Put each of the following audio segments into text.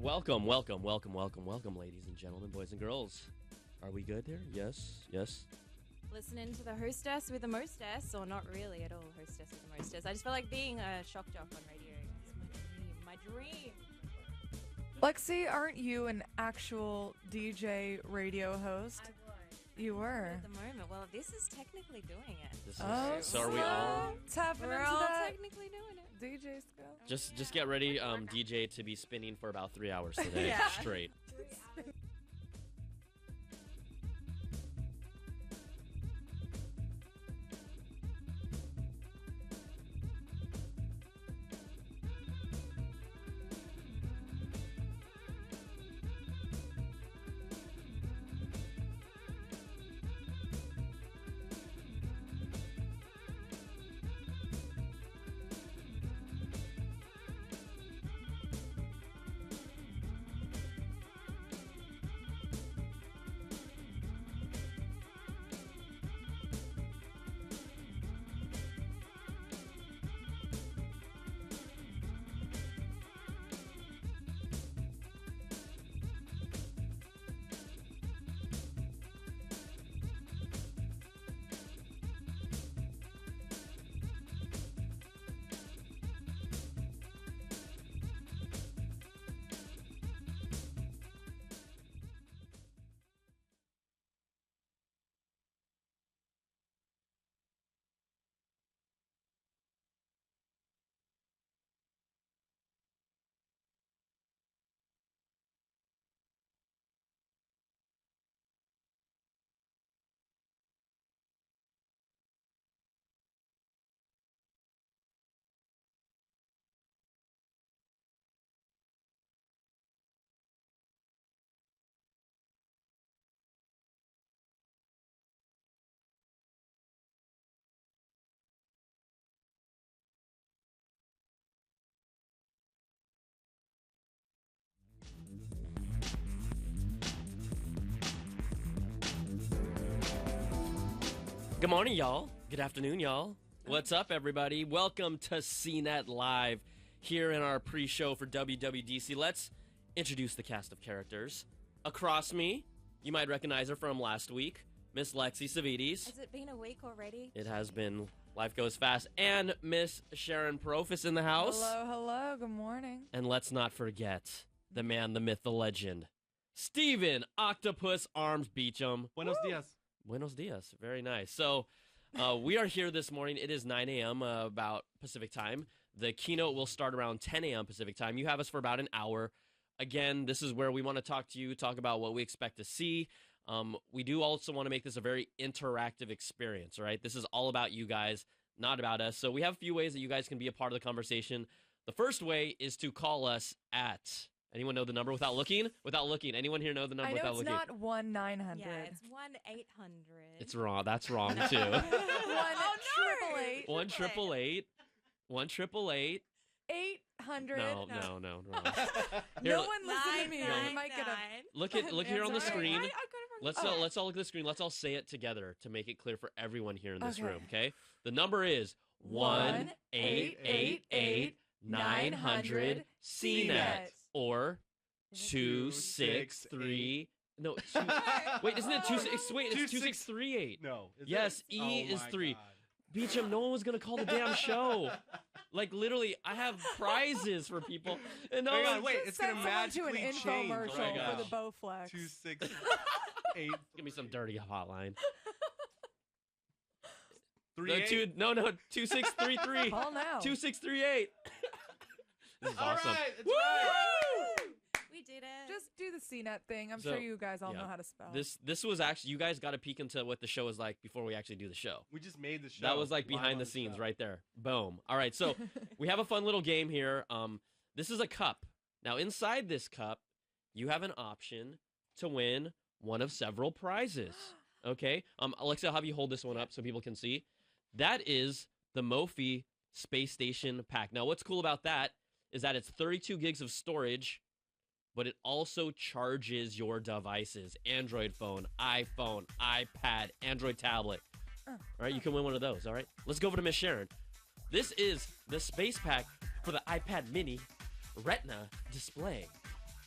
Welcome, ladies and gentlemen, boys and girls. Are we good there? Yes. Listening to the hostess with the mostess, or not really at all hostess with the mostess. I just felt like being a shock jock on radio. It's my dream. Lexi, aren't you an actual DJ radio host? I was. You were. At the moment. Well, this is technically doing it. So are we all? Tapping We're into all that technically doing it. DJ skill. Just get ready, DJ, to be spinning for about 3 hours today Yeah. straight. Good morning, y'all. Good afternoon, y'all. What's up, everybody? Welcome to CNET Live here in our pre-show for WWDC. Let's introduce the cast of characters. Across me, you might recognize her from last week, Miss Lexi Savides. Has it been a week already? It has been. Life goes fast. And Miss Sharon Profis in the house. Hello. Good morning. And let's not forget the man, the myth, the legend, Steven Octopus Arms Beecham. Buenos dias. Buenos dias. Very nice. So we are here this morning. It is 9 a.m. About Pacific time. The keynote will start around 10 a.m. Pacific time. You have us for about an hour. Again, this is where we want to talk to you, talk about what we expect to see. We do also want to make this a very interactive experience, right? This is all about you guys, not about us. So we have a few ways that you guys can be a part of the conversation. The first way is to call us at... Anyone know the number without looking? Without looking. Anyone here know the number without looking? I know it's not 1-900. Yeah, it's 1-800. It's wrong. That's wrong, too. 1-888. 1-888. 1-888. 800. No. No one listen to me. I might get a... Look here on the screen. I got it Let's all look at the screen. Let's all say it together to make it clear for everyone here in this Okay. room, okay? The number is 1-888-900 CNET or 263. No, wait, isn't it 26? Wait, it's 2638. No. Yes, E is 3. God. Beecham, no one was gonna call the damn show. Like literally, I have prizes for people, and no Hang one. on, wait, it's gonna Send someone to an magically change. infomercial right now. for the Bowflex. 268. Give me some dirty hotline. 38. No, 2633. Call now. 2638. This is All awesome. right, it's right. We did it. Just do the CNET thing. I'm So, sure you guys all yeah. know how to spell. This was actually, you guys got a peek into what the show is like before we actually do the show. We just made the show. That was like live behind on the scenes show. right there. Boom. All right, so we have a fun little game here. This is a cup. Now inside this cup, you have an option to win one of several prizes. Okay. Alexa, I'll have you hold this one up so people can see. That is the Mophie Space Station Pack. Now, what's cool about that is that it's 32 gigs of storage, but it also charges your devices. Android phone, iPhone, iPad, Android tablet. All right, you can win one of those, all right? Let's go over to Miss Sharon. This is the Space Pack for the iPad mini Retina display.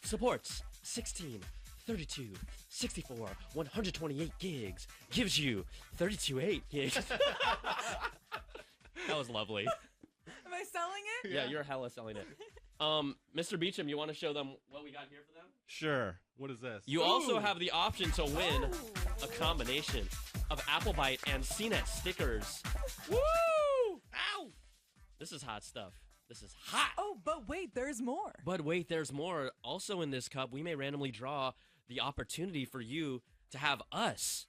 supports 16, 32, 64, 128 gigs. Gives you 32.8 gigs. That was lovely. Am I selling it? Yeah, you're hella selling it. Mr. Beecham, you want to show them what we got here for them? Sure. What is this? You also have the option to win a combination of Applebite and CNET stickers. Woo! Ow! This is hot stuff. This is hot. Oh, but wait, there's more. But wait, there's more. Also in this cup, we may randomly draw the opportunity for you to have us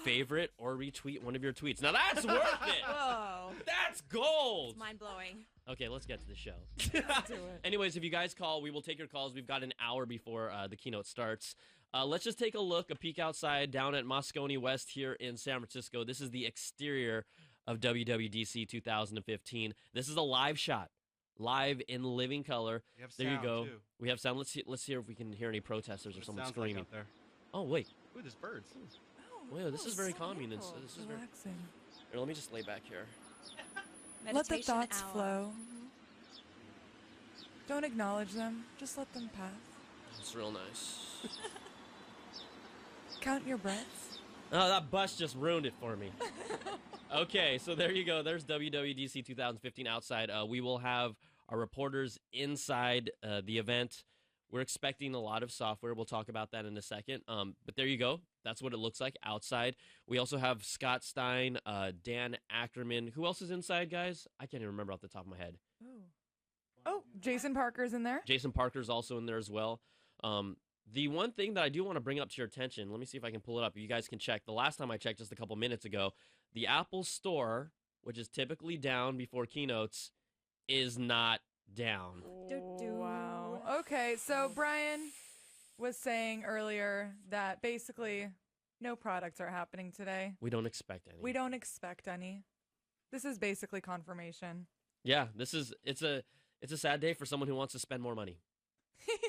favorite or retweet one of your tweets. Now that's worth it. Whoa. That's gold. It's mind-blowing. Okay, let's get to the show. Let's do it. Anyways, if you guys call, we will take your calls. We've got an hour before the keynote starts. Let's just take a peek outside down at Moscone West here in San Francisco. This is the exterior of WWDC 2015. This is a live shot, live in living color. We have There you sound, go. too. We have sound. Let's see if we can hear any protesters or It someone sounds like screaming. out there. Oh wait, Ooh, there's birds. wait, this is very calming. beautiful. This is very. Relaxing. Here, let me just lay back here. Let the Meditation thoughts hour. flow. Don't acknowledge them. Just let them pass. It's real nice. Count your breaths. Oh, that bus just ruined it for me. Okay, so there you go. There's WWDC 2015 outside. We will have our reporters inside the event. We're expecting a lot of software. We'll talk about that in a second. But there you go. That's what it looks like outside. We also have Scott Stein, Dan Ackerman. Who else is inside, guys? I can't even remember off the top of my head. Oh, Jason Parker's in there. Jason Parker's also in there as well. The one thing that I do want to bring up to your attention, let me see if I can pull it up. You guys can check. The last time I checked, just a couple minutes ago, the Apple Store, which is typically down before keynotes, is not down. Wow. Okay, so Brian was saying earlier that basically no products are happening today. We don't expect any. We don't expect any. This is basically confirmation. Yeah, it's a sad day for someone who wants to spend more money.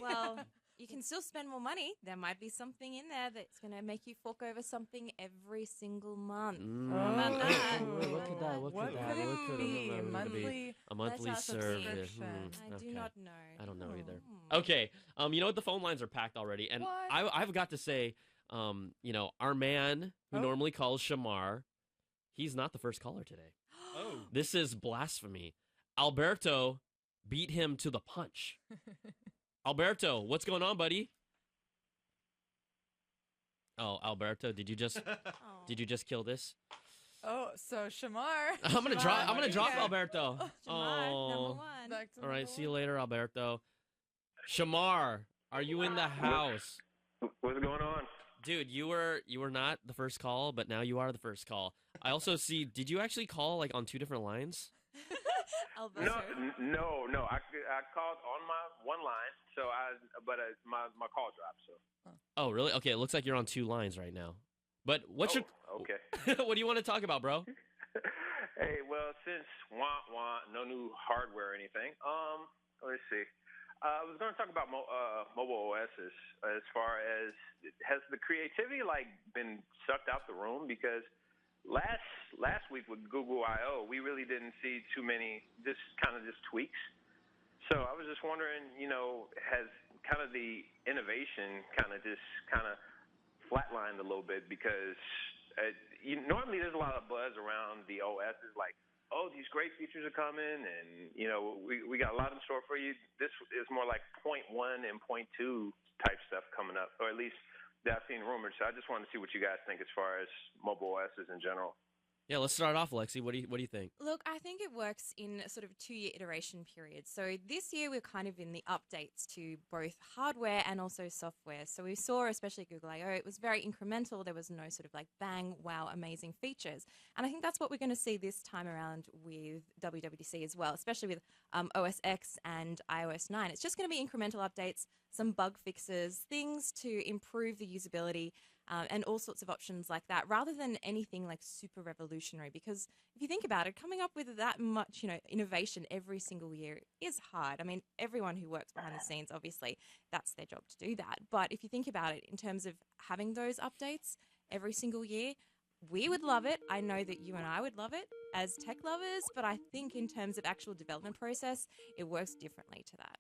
Well, you can still spend more money. There might be something in there that's going to make you fork over something every single month. About that. Look at that. Look What at that. could Look it at be? it. Monthly. A monthly Let's ask service. subscription. I do Okay. not know. I don't know either. Hmm. Okay, you know what? The phone lines are packed already, and What? I've got to say, our man who Oh. normally calls Shamar, he's not the first caller today. Oh. This is blasphemy. Alberto beat him to the punch. Alberto, what's going on, buddy? Oh, Alberto, did you just Oh. kill this? Oh, so Shamar. I'm gonna drop Yeah. Alberto. Shamar, Oh. number one. Back to All right, number see you one. later, Alberto. Shamar, are you in the house? What's going on? Dude, you were not the first call, but now you are the first call. I also see. Did you actually call like on two different lines? Alberto. No. I called on my one line, but my call dropped. So. Oh, really? Okay, it looks like you're on two lines right now. But what's Okay. what do you want to talk about, bro? Hey, well, since no new hardware or anything. Let's see. I was going to talk about mobile OSs as far as has the creativity been sucked out the room, because last week with Google I/O we really didn't see too many just tweaks. So I was just wondering, has kind of the innovation kind of flatlined a little bit, because normally there's a lot of buzz around the OSs, like, oh, these great features are coming, and we got a lot in store for you. This is more like point 1 and point 2 type stuff coming up, or at least that I've seen rumored. So I just wanted to see what you guys think as far as mobile OSs in general. Yeah, let's start off, Lexi. What do you think? Look, I think it works in a sort of 2-year iteration period. So this year we're kind of in the updates to both hardware and also software. So we saw, especially Google I/O, it was very incremental. There was no sort of bang, wow, amazing features. And I think that's what we're going to see this time around with WWDC as well, especially with OS X and iOS 9. It's just going to be incremental updates, some bug fixes, things to improve the usability, and all sorts of options like that, rather than anything super revolutionary. Because if you think about it, coming up with that much, innovation every single year is hard. I mean, everyone who works behind the scenes, obviously, that's their job to do that. But if you think about it in terms of having those updates every single year, we would love it. I know that you and I would love it as tech lovers, but I think in terms of actual development process, it works differently to that.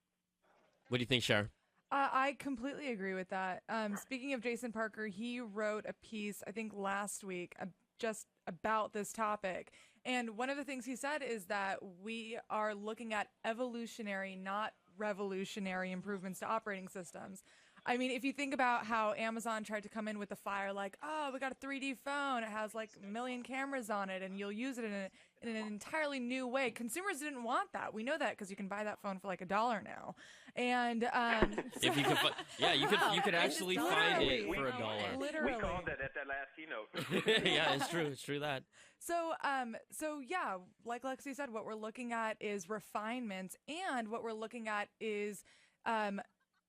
What do you think, Cher? I completely agree with that. Speaking of Jason Parker, he wrote a piece, I think last week, just about this topic. And one of the things he said is that we are looking at evolutionary, not revolutionary improvements to operating systems. I mean, if you think about how Amazon tried to come in with the fire, like, oh, we got a 3D phone. It has like a million cameras on it, and you'll use it in an entirely new way. Consumers didn't want that. We know that because you can buy that phone for like $1 now. And if you could, you could actually find it for $1. Literally, we called that at that last keynote. Yeah, it's true. It's true that. So yeah, like Lexi said, what we're looking at is refinements, and what we're looking at is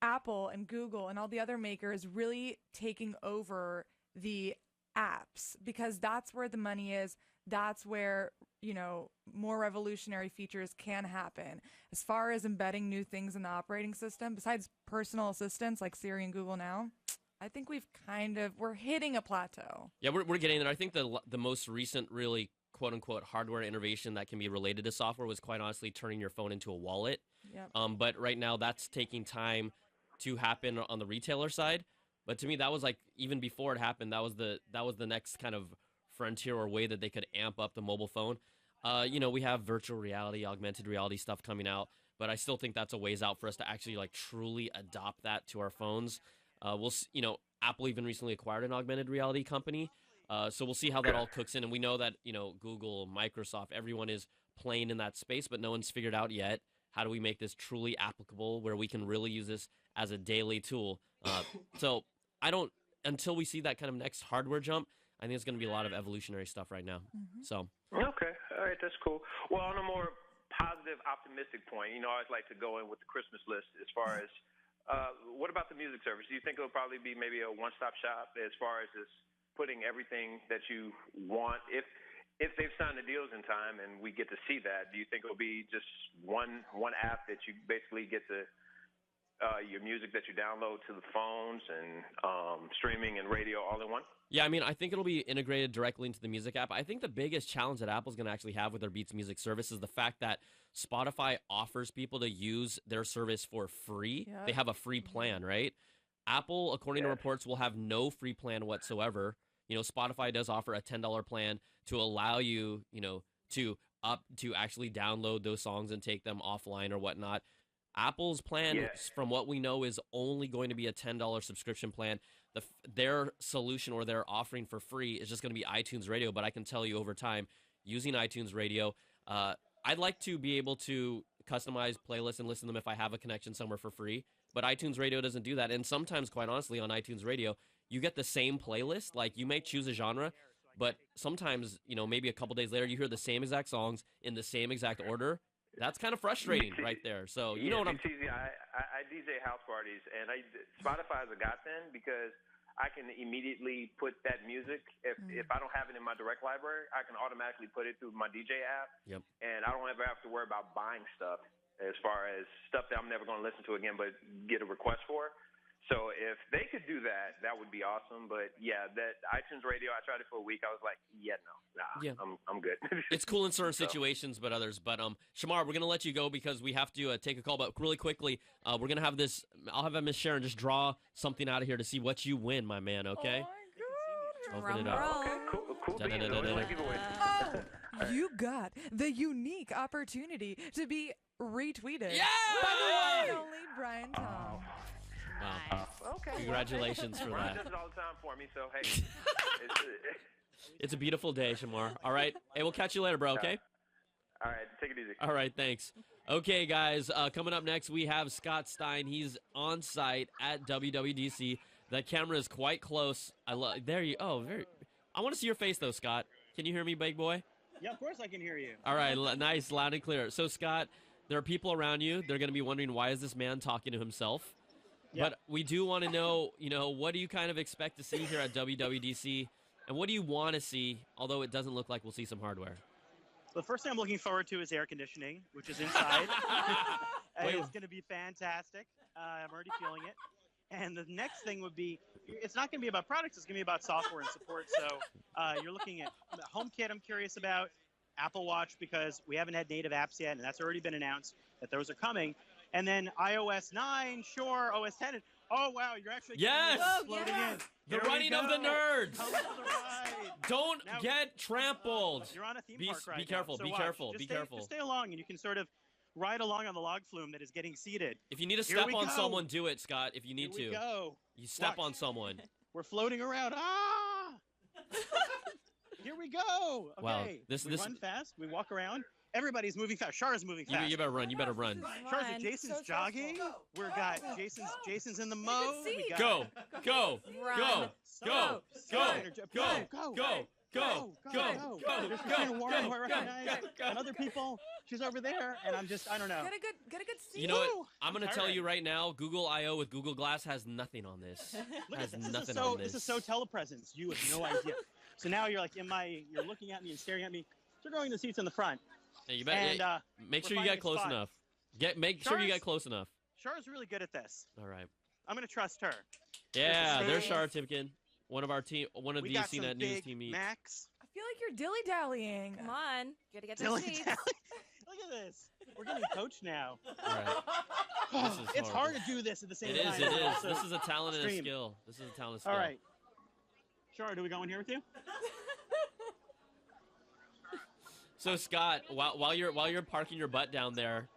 Apple and Google and all the other makers really taking over the apps, because that's where the money is. That's where, more revolutionary features can happen. As far as embedding new things in the operating system, besides personal assistants like Siri and Google now, I think we're hitting a plateau. Yeah, we're getting there. I think the most recent really quote unquote hardware innovation that can be related to software was quite honestly turning your phone into a wallet. Yep. But right now that's taking time to happen on the retailer side. But to me, that was like, even before it happened, that was the next kind of frontier or way that they could amp up the mobile phone. We have virtual reality, augmented reality stuff coming out, but I still think that's a ways out for us to actually like truly adopt that to our phones. Apple even recently acquired an augmented reality company. So we'll see how that all cooks in. And we know that, Google, Microsoft, everyone is playing in that space, but no one's figured out yet how do we make this truly applicable where we can really use this as a daily tool. So until we see that kind of next hardware jump, I think it's going to be a lot of evolutionary stuff right now. Mm-hmm. So. Okay. All right. That's cool. Well, on a more positive, optimistic point, I always like to go in with the Christmas list as far as what about the music service? Do you think it'll probably be maybe a one-stop shop as far as just putting everything that you want? If they've signed the deals in time and we get to see that, do you think it'll be just one app that you basically get to your music that you download to the phones and streaming and radio all in one? Yeah, I mean, I think it'll be integrated directly into the music app. I think the biggest challenge that Apple's going to actually have with their Beats Music service is the fact that Spotify offers people to use their service for free. Yep. They have a free plan, right? Apple, according to reports, will have no free plan whatsoever. Spotify does offer a $10 plan to allow you, to actually download those songs and take them offline or whatnot. Apple's plan, from what we know, is only going to be a $10 subscription plan. Their solution or their offering for free is just going to be iTunes Radio. But I can tell you over time, using iTunes Radio, I'd like to be able to customize playlists and listen to them if I have a connection somewhere for free. But iTunes Radio doesn't do that. And sometimes, quite honestly, on iTunes Radio, you get the same playlist. Like, you may choose a genre, but sometimes, maybe a couple days later, you hear the same exact songs in the same exact order. That's kind of frustrating right there. So you know what I'm saying? I DJ house parties, and Spotify is a godsend because I can immediately put that music. If I don't have it in my direct library, I can automatically put it through my DJ app. Yep. And I don't ever have to worry about buying stuff as far as stuff that I'm never going to listen to again but get a request for. So if they could do that, that would be awesome. But yeah, that iTunes Radio, I tried it for a week. I was like, I'm good. It's cool in certain situations, but others. But Shamar, we're gonna let you go because we have to take a call. But really quickly, we're gonna have this. I'll have Miss Sharon just draw something out of here to see what you win, my man. Okay. Oh my God. Open it up. Okay, cool. You got the unique opportunity to be retweeted by the one and only Brian Tom. Wow. Okay. Congratulations for Brian that. does it all the time for me, so hey. It's a beautiful day, Shamar. All right. Hey, we'll catch you later, bro, okay? All right. Take it easy. All right, thanks. Okay, guys, coming up next, we have Scott Stein. He's on site at WWDC. The camera is quite close. I want to see your face, though, Scott. Can you hear me, big boy? Yeah, of course I can hear you. All right, nice, loud and clear. So, Scott, there are people around you. They're going to be wondering, why is this man talking to himself? Yep. But we do want to know, what do you kind of expect to see here at WWDC? And what do you want to see, although it doesn't look like we'll see some hardware? The first thing I'm looking forward to is air conditioning, which is inside. It's going to be fantastic. I'm already feeling it. And the next thing would be, it's not going to be about products, it's going to be about software and support. So you're looking at the HomeKit I'm curious about, Apple Watch, because we haven't had native apps yet, and that's already been announced that those are coming. And then iOS 9, sure, OS 10. And, oh, wow, you're actually Yes! floating yeah. in. The Here we running of the go. nerds. Come for the ride. Don't Now- get trampled. You're on a theme Be- park right be now. careful, So be watch. careful, Just be stay, careful. Just stay along, and you can sort of ride along on the log flume that is getting seated. If you need to Here step we on go. someone, do it, Scott. If you need Here we to, go. you step Watch. on someone. We're floating around. Ah! Here we go. Okay. Wow, we run fast. We walk around. Everybody's moving fast. Shara's moving You, fast. you better run. You better run. Shara's Run. Jason's jogging. We've got Jason's in the mode. We got Go, go, Run. go, go, go, energetic. go, Go. go, go, go, There's go, Christina Warren, who I go, recognize, go, and other people. She's over there, and I'm just, I don't know. Get a good seat. You know what? Woo! I'm gonna All tell right. you right now. Google I/O with Google Glass has nothing on this. Look Has at this. nothing So on this this. is so telepresence. You have no idea. So now you're like you're looking at me and staring at me. So you're going to the seats in the front, Hey, you better and make we're sure you finding get a close spot. enough. Make sure you Shara's- get close enough. Shara's really good at this. All right. I'm gonna trust her. Yeah, there's stage. Shar Tipkin, one of our team, one of We the got some CNET news big teammates. Max. I feel like you're dilly dallying. Come on. Gotta get those Dilly seats. dally. Look at this. We're getting coached now. All right. This is It's hard horrible. to do this at the same It time. is. It and is. also This is a talent and a stream. skill. This is a talent and skill. All right. Shara, do we go in here with you? So Scott, while you're parking your butt down there,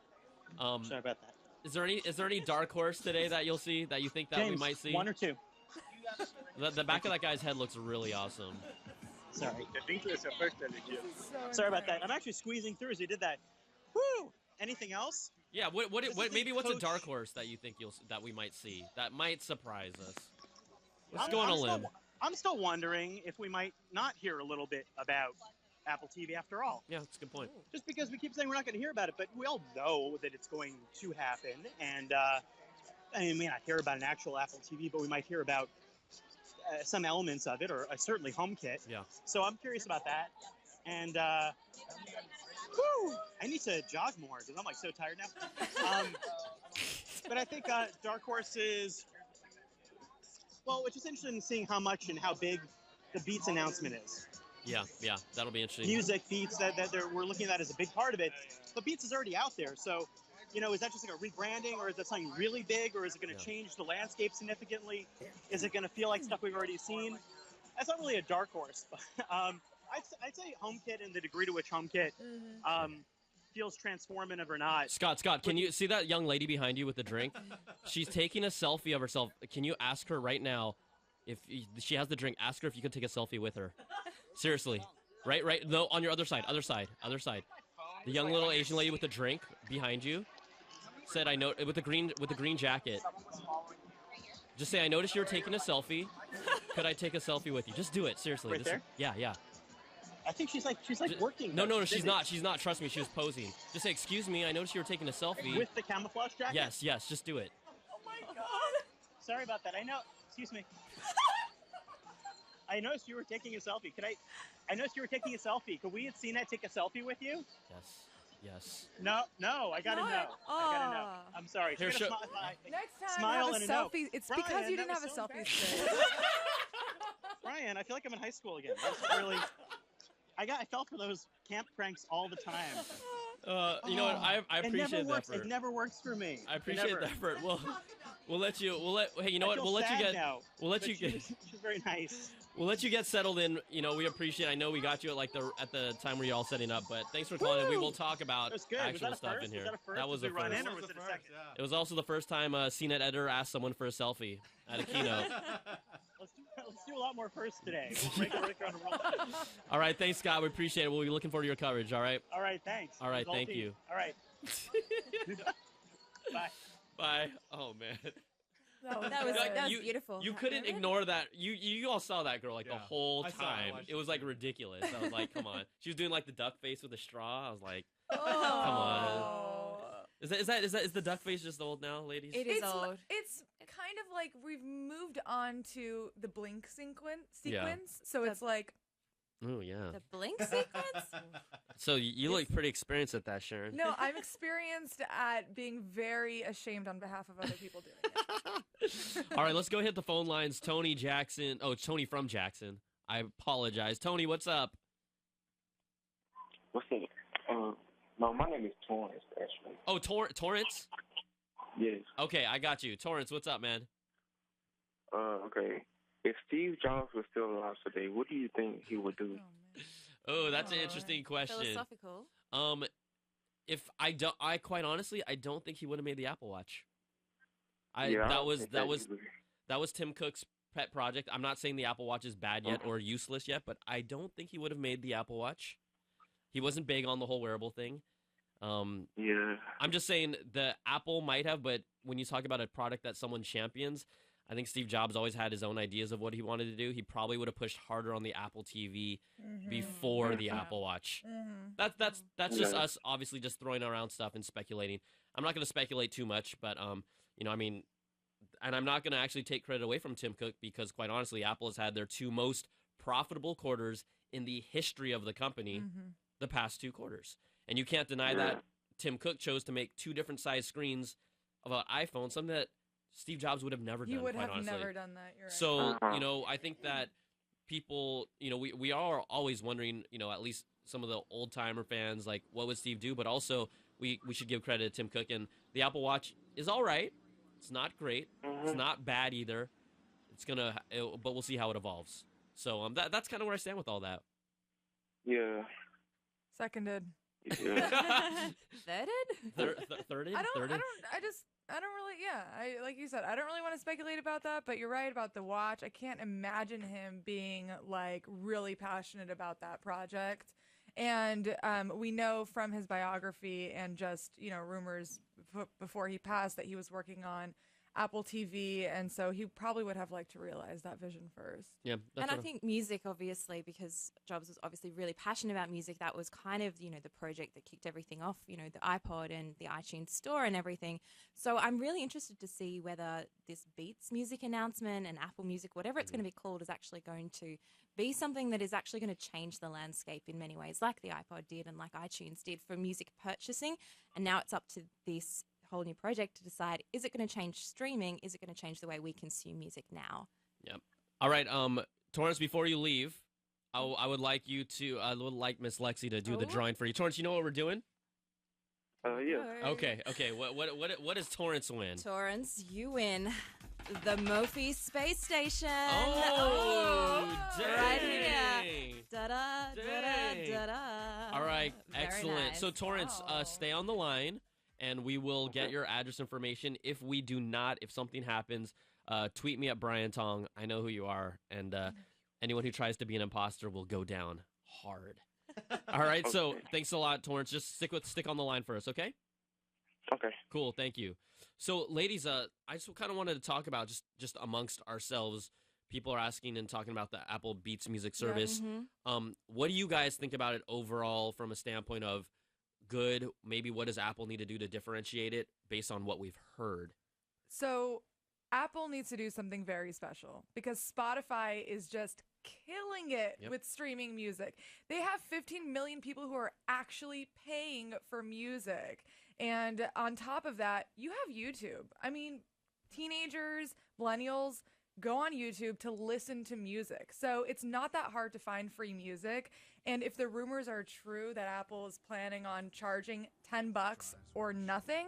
Sorry about that. is there any dark horse today that you'll see that you think that James, we might see? one or two. The back of that guy's head looks really awesome. Sorry. So Sorry about that. annoying. I'm actually squeezing through as you did that. Woo! Anything else? Yeah. This is Maybe the what's a coach- dark horse that you think that we might see that might surprise us? Let's I'm- go on I'm a limb. I'm still wondering if we might not hear a little bit about Apple TV after all. Yeah, that's a good point. Just because we keep saying we're not going to hear about it, but we all know that it's going to happen. And I mean, we may not hear about an actual Apple TV, but we might hear about some elements of it, or certainly HomeKit. Yeah. So I'm curious about that. And whew, I need to jog more because I'm like so tired now. But I think Dark Horse is, well, which is interesting in seeing how much and how big the Beats announcement is. Yeah, that'll be interesting. Music, Beats, we're looking at that as a big part of it. But Beats is already out there, so is that just like a rebranding, or is that something really big, or is it going to change the landscape significantly? Is it going to feel like stuff we've already seen? That's not really a dark horse, but I'd say HomeKit and the degree to which HomeKit feels transformative or not. Scott, can you see that young lady behind you with the drink? She's taking a selfie of herself. Can you ask her right now if she has the drink? Ask her if you can take a selfie with her. Seriously. Right. No, on your other side. The young little Asian lady with the drink behind you said, "I know," with the green jacket. Just say, "I noticed you were taking a selfie. Could I take a selfie with you?" Just do it. Seriously. Right there? Yeah. I think she's like working. No, though. she's not. She's not. Trust me, she was posing. Just say, "Excuse me, I noticed you were taking a selfie." With the camouflage jacket? Yes, just do it. Oh my god. Sorry about that. I know. Excuse me. I noticed you were taking a selfie. I noticed you were taking a selfie. Could we at CNET take a selfie with you? Yes. No, I gotta No. know. I gotta know. Oh. I'm sorry. Here, She's show- gonna Next time Smile have and a a no. selfie. It's Brian, because you that didn't have a was so selfie embarrassing. stick. Brian, I feel like I'm in high school again. That's really. I fell for those camp pranks all the time. You know what? I appreciate the effort. It never works for me. I appreciate the effort. We'll let you. Hey, you know what? I feel We'll let you sad get. now, We'll let but you get. She's very nice. We'll let you get settled in. We appreciate. I know we got you at the time where you're all setting up, but thanks for calling in. We will talk about That was good. actual was that a stuff first? in here. Was that a first? That was Did a we run first. in, or was it a second? It was also the first time a CNET editor asked someone for a selfie at a keynote. Let's do a lot more firsts today. We'll break around the world. All right, thanks, Scott. We appreciate it. We'll be looking forward to your coverage. All right. All right, thanks. All right, It was thank team. you. All right. Bye. Bye. Oh man. That was You- beautiful. You couldn't ignore that. You all saw that girl the Yeah. whole I saw it. I time. watched It was it like too. ridiculous. I was like, come on. She was doing like the duck face with the straw. I was like, Oh. come on. Is the duck face just old now, ladies? It is It's, old. it's kind of like we've moved on to the blink sequence. Yeah. So it's like, Oh yeah. The blink sequence? So you look pretty experienced at that, Sharon. no, I'm experienced at being very ashamed on behalf of other people doing it. All right, let's go hit the phone lines. Tony Jackson. Oh, it's Tony from Jackson. I apologize. Tony, what's up? What's up? No, my name is Torrance, actually. Oh, Torrance? Yes. Okay, I got you. Torrance, what's up, man? Okay. If Steve Jobs was still alive today, what do you think he would do? Oh, that's an interesting question. Philosophical. I quite honestly, I don't think he would have made the Apple Watch. Yeah, That was Tim Cook's pet project. I'm not saying the Apple Watch is bad yet or useless yet, but I don't think he would have made the Apple Watch. He wasn't big on the whole wearable thing. Yeah. I'm just saying the Apple might have, but when you talk about a product that someone champions, I think Steve Jobs always had his own ideas of what he wanted to do. He probably would have pushed harder on the Apple TV before the Apple Watch. That's just us obviously just throwing around stuff and speculating. I'm not going to speculate too much, but you know, I mean, and I'm not going to actually take credit away from Tim Cook because quite honestly, Apple has had their two most profitable quarters in the history of the company the past 2 quarters. And you can't deny that Tim Cook chose to make 2 different size screens of an iPhone, something that Steve Jobs would have never done, quite honestly. Never done that, you're right. So, you know, I think that people, you know, we are always wondering, you know, at least some of the old-timer fans, like, what would Steve do? But also, we should give credit to Tim Cook. And the Apple Watch is all right. It's not great. It's not bad either. But we'll see how it evolves. So that's kind of where I stand with all that. Yeah. Seconded. Yeah. Thirded? I don't really, like you said, I don't really want to speculate about that, but you're right about the watch. I can't imagine him being like really passionate about that project. And we know from his biography and just, you know, rumors before he passed that he was working on Apple TV, and so he probably would have liked to realize that vision first. Yeah, and I think music, obviously, because Jobs was obviously really passionate about music, that was kind of, you know, the project that kicked everything off, you know, the iPod and the iTunes store and everything. So I'm really interested to see whether this Beats Music announcement and Apple Music, whatever it's going to be called, is actually going to be something that is actually going to change the landscape in many ways, like the iPod did and like iTunes did for music purchasing. And now it's up to this whole new project to decide, is it going to change streaming? Is it going to change the way we consume music now? Yep. All right, Torrance, before you leave, I would like Miss Lexi to do the drawing for you. Torrance, you know what we're doing? Yeah. Okay. What does Torrance win? Torrance, you win the Mophie Space Station. Oh, dang. Right here. Da-da, da-da, da-da. All right, Very excellent. nice. So, Torrance, stay on the line, and we will get your address information. If we do not, if something happens, tweet me at Brian Tong. I know who you are, and anyone who tries to be an imposter will go down hard. All right, so thanks a lot, Torrance. Just stick on the line for us, okay? Okay. Cool, thank you. So, ladies, I just kind of wanted to talk about just amongst ourselves. People are asking and talking about the Apple Beats Music service. What do you guys think about it overall from a standpoint of good? Maybe what does Apple need to do to differentiate it based on what we've heard? So Apple needs to do something very special because Spotify is just killing it with streaming music. They have 15 million people who are actually paying for music. And on top of that, you have YouTube. I mean, teenagers, millennials go on YouTube to listen to music. So it's not that hard to find free music. And if the rumors are true that Apple is planning on charging $10 or nothing,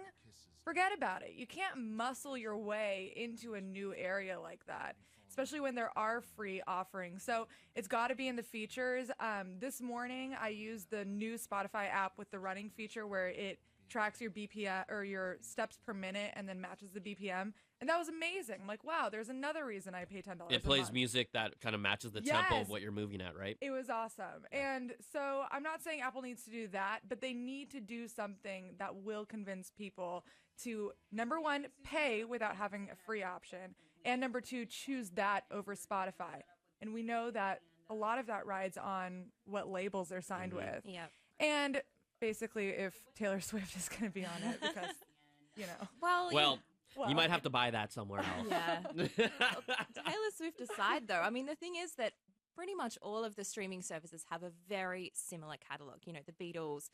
forget about it. You can't muscle your way into a new area like that, especially when there are free offerings. So it's got to be in the features. This morning, I used the new Spotify app with the running feature where it tracks your BPM or your steps per minute and then matches the BPM. And that was amazing. I'm like, wow, there's another reason I pay $10 It plays music that kind of matches the tempo of what you're moving at, right? It was awesome. And so I'm not saying Apple needs to do that, but they need to do something that will convince people to, number one, pay without having a free option, and number two, choose that over Spotify. And we know that a lot of that rides on what labels they're signed with. Yep. And basically, if Taylor Swift is going to be on it, because, you know. Well, you might have to buy that somewhere else. Yeah. Taylor Swift aside, though, I mean, the thing is that pretty much all of the streaming services have a very similar catalog. You know, the Beatles,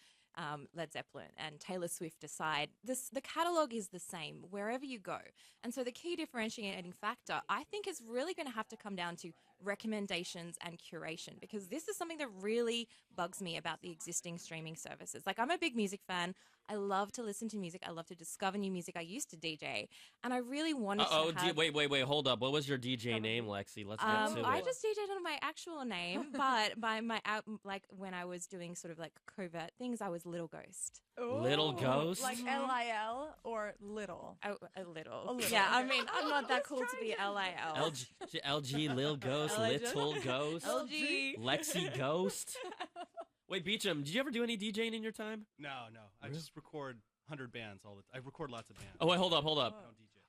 Led Zeppelin, and Taylor Swift aside, the catalog is the same wherever you go. And so the key differentiating factor, I think, is really going to have to come down to recommendations and curation, because this is something that really bugs me about the existing streaming services. Like, I'm a big music fan. I love to listen to music. I love to discover new music. I used to DJ, and I really wanted to have... Wait, hold up. What was your DJ name, Lexi? Let's get to I it. just DJed under my actual name, but by my like when I was doing sort of like covert things, I was Little Ghost. Little Ghost? Like L-I-L or Little? Oh, a little. A little. Yeah, I mean, I'm not that cool to be L-I-L. LG, Lil Ghost, Little Ghost, LG. Lexi Ghost. Wait, Beecham, did you ever do any DJing in your time? No. I just record 100 bands all the time. I record lots of bands. Oh, wait, hold up.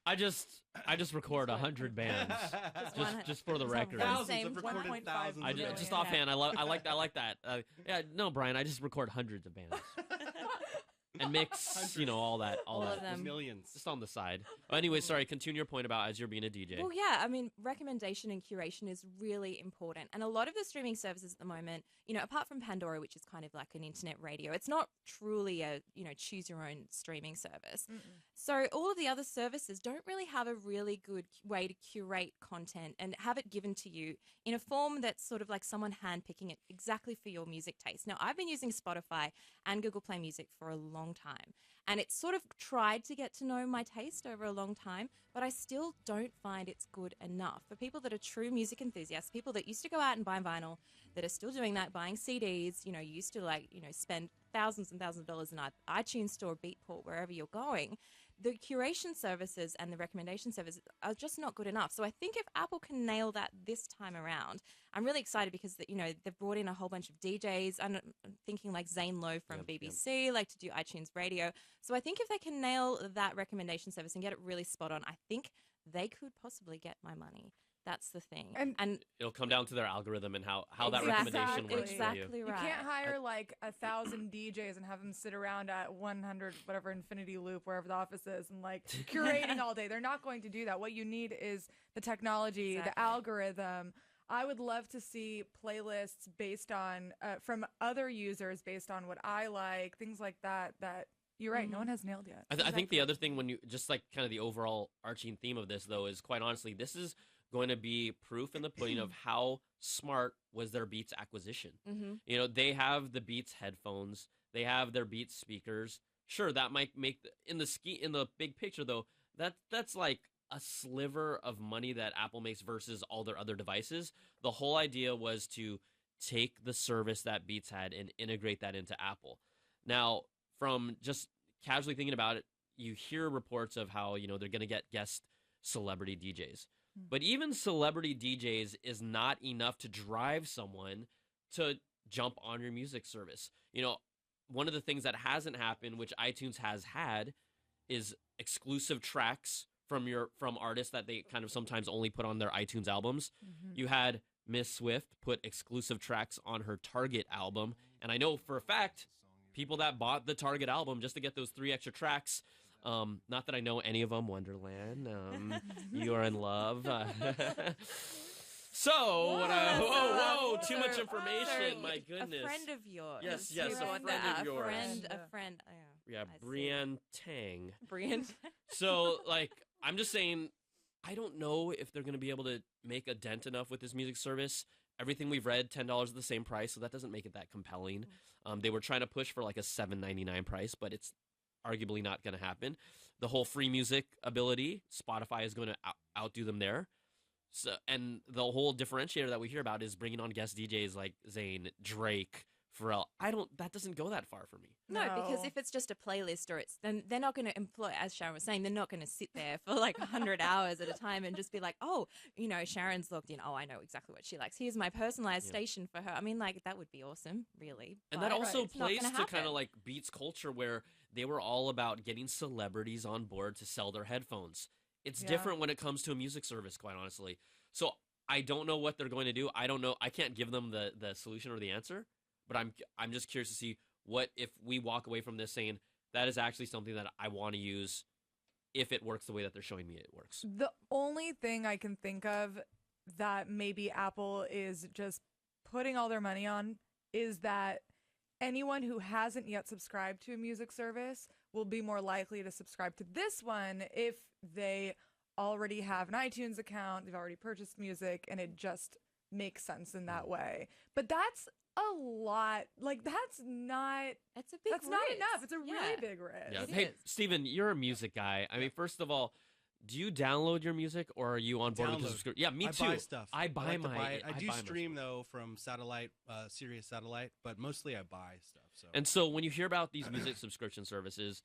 I don't DJ. I just record 100 bands, just for the record. Thousands. I've recorded thousands. Just offhand, I like that. Yeah, no, Brian, I just record hundreds of bands. And mix, all that. of them. Millions. Just on the side. Anyway, sorry, continue your point about as you're being a DJ. Well, yeah, I mean, recommendation and curation is really important. And a lot of the streaming services at the moment, apart from Pandora, which is kind of like an internet radio, it's not truly a, choose your own streaming service. So all of the other services don't really have a really good way to curate content and have it given to you in a form that's sort of like someone handpicking it exactly for your music taste. Now, I've been using Spotify and Google Play Music for a long time, and it's sort of tried to get to know my taste over a long time, but I still don't find it's good enough. For people that are true music enthusiasts, people that used to go out and buy vinyl, that are still doing that, buying CDs, used to spend thousands and thousands of dollars in an iTunes store, Beatport, wherever you're going, the curation services and the recommendation services are just not good enough. So I think if Apple can nail that this time around, I'm really excited because they've brought in a whole bunch of DJs. I'm thinking like Zane Lowe from BBC, like to do iTunes Radio. So I think if they can nail that recommendation service and get it really spot on, I think they could possibly get my money. That's the thing. And it'll come down to their algorithm and how that recommendation works for you. Exactly right. You can't hire like 1,000 DJs and have them sit around at 100 whatever infinity loop wherever the office is and like curating all day. They're not going to do that. What you need is the technology, the algorithm. I would love to see playlists based on from other users based on what I like, things like that. That you're right. No one has nailed yet. I think the other thing, when you just like kind of the overall arching theme of this though, is quite honestly, this is going to be proof in the pudding of how smart was their Beats acquisition. They have the Beats headphones, they have their Beats speakers. Sure, that might make in the big picture though, that's like a sliver of money that Apple makes versus all their other devices. The whole idea was to take the service that Beats had and integrate that into Apple. Now, from just casually thinking about it, you hear reports of how, they're going to get guest celebrity DJs. But even celebrity DJs is not enough to drive someone to jump on your music service. One of the things that hasn't happened, which iTunes has had, is exclusive tracks from artists that they kind of sometimes only put on their iTunes albums. You had Miss Swift put exclusive tracks on her Target album, and I know for a fact people that bought the Target album just to get those 3 extra tracks. Not that I know any of them. Wonderland, You Are in Love. Whoa, too much information. My goodness. A friend of yours. Yes, a friend of yours. A friend. Yeah, Brienne Tang. Brienne. So, I'm just saying, I don't know if they're going to be able to make a dent enough with this music service. Everything we've read, $10 at the same price, so that doesn't make it that compelling. They were trying to push for like a $7.99 price, but it's arguably not going to happen. The whole free music ability, Spotify is going to outdo them there. So, and the whole differentiator that we hear about is bringing on guest DJs like Zayn, Drake, Pharrell. That doesn't go that far for me. No, because if it's just a playlist then they're not going to employ, as Sharon was saying, they're not going to sit there for like 100 hours at a time and just be like, oh, Sharon's logged in. Oh, I know exactly what she likes. Here's my personalized station for her. I mean, that would be awesome, really. And that also plays to kind of like Beats culture, where they were all about getting celebrities on board to sell their headphones. It's different when it comes to a music service, quite honestly. So I don't know what they're going to do. I don't know. I can't give them the solution or the answer, but I'm just curious to see what if we walk away from this saying that is actually something that I want to use if it works the way that they're showing me it works. The only thing I can think of that maybe Apple is just putting all their money on is that anyone who hasn't yet subscribed to a music service will be more likely to subscribe to this one if they already have an iTunes account, they've already purchased music, and it just make sense in that way. But that's a lot. Like that's not a big that's risk. not enough. It's a really big risk. Yeah. It Hey, is. Steven, you're a music guy. I mean, first of all, do you download your music or are you on board with the Download. subscription? Yeah, me too. I buy stuff. I buy like to my. buy it. I do buy my stream stuff. though from satellite, Sirius satellite, but mostly I buy stuff. So And so when you hear about these music subscription services,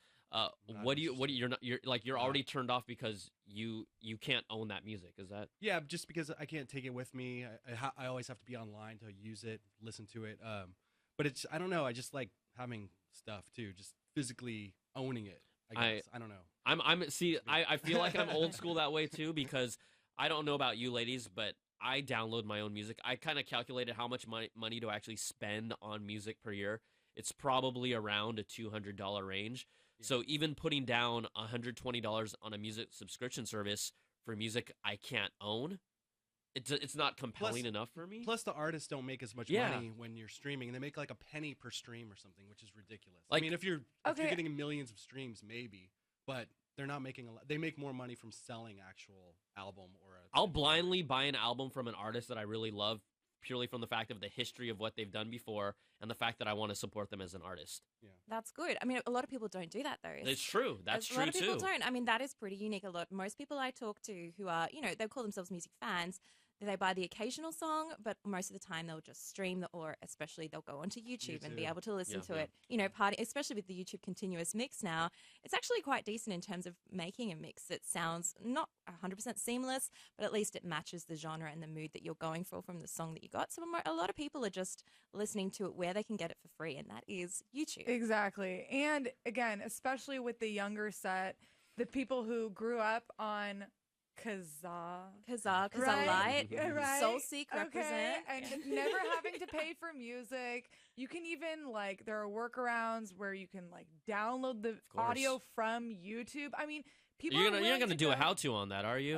what do you you're already turned off because you can't own that music? Is that? yeah, just because I can't take it with me, I always have to be online to use it, listen to it. But it's I don't know. I just like having stuff too, just physically owning it. I guess I don't know. I feel like I'm old school that way too because I don't know about you ladies, but I download my own music. I kind of calculated how much money to actually spend on music per year. It's probably around a $200 range. Yeah. So even putting down $120 on a music subscription service for music I can't own, it's not compelling enough for me. Plus, the artists don't make as much money when you're streaming. They make like a penny per stream or something, which is ridiculous. Like, I mean, if you're getting millions of streams, maybe, but they're not making a lot. They make more money from selling actual album or. I'll blindly buy an album from an artist that I really love, purely from the fact of the history of what they've done before and the fact that I want to support them as an artist. Yeah, that's good. I mean, a lot of people don't do that though. It's true. That's true too. A lot of people don't. I mean, that is pretty unique. Most people I talk to who are, they call themselves music fans. They buy the occasional song, but most of the time they'll just stream or especially they'll go onto YouTube and be able to listen to it. Especially with the YouTube continuous mix now, it's actually quite decent in terms of making a mix that sounds not 100% seamless, but at least it matches the genre and the mood that you're going for from the song that you got. So a lot of people are just listening to it where they can get it for free, and that is YouTube. Exactly. And again, especially with the younger set, the people who grew up on Kazaa Light, right? Soul Seek represent, and never having to pay for music. You can even there are workarounds where you can download the audio from YouTube. I me people you're not gonna do a how-to on that, are you?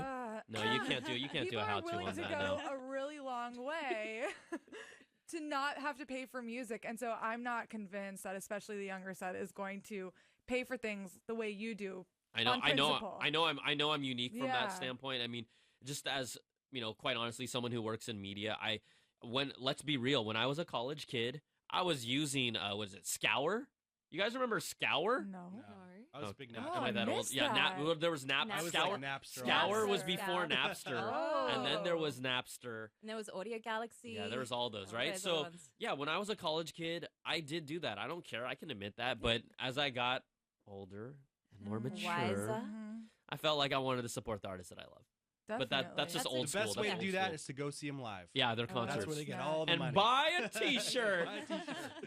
No, you can't do. You can't do a how-to on that. People are willing to go a really long way to not have to pay for music, and so I'm not convinced that especially the younger set is going to pay for things the way you do. I know I'm unique from that standpoint. I mean, just as, quite honestly, someone who works in media, let's be real, when I was a college kid, I was using, was it Scour? You guys remember Scour? No. I was a big Napster. Am I that old? Yeah, there was Napster. Scour. Napster. Scour was before Napster. Oh. And then there was Napster. And there was Audio Galaxy. Yeah, there was all those, right? So, yeah, when I was a college kid, I did do that. I don't care. I can admit that. But as I got older and more mature, wiser, I felt like I wanted to support the artists that I love. Definitely. But that's just old school. The best way to do that is to go see them live. Yeah, their concerts. That's where they get all the money. And buy a T-shirt.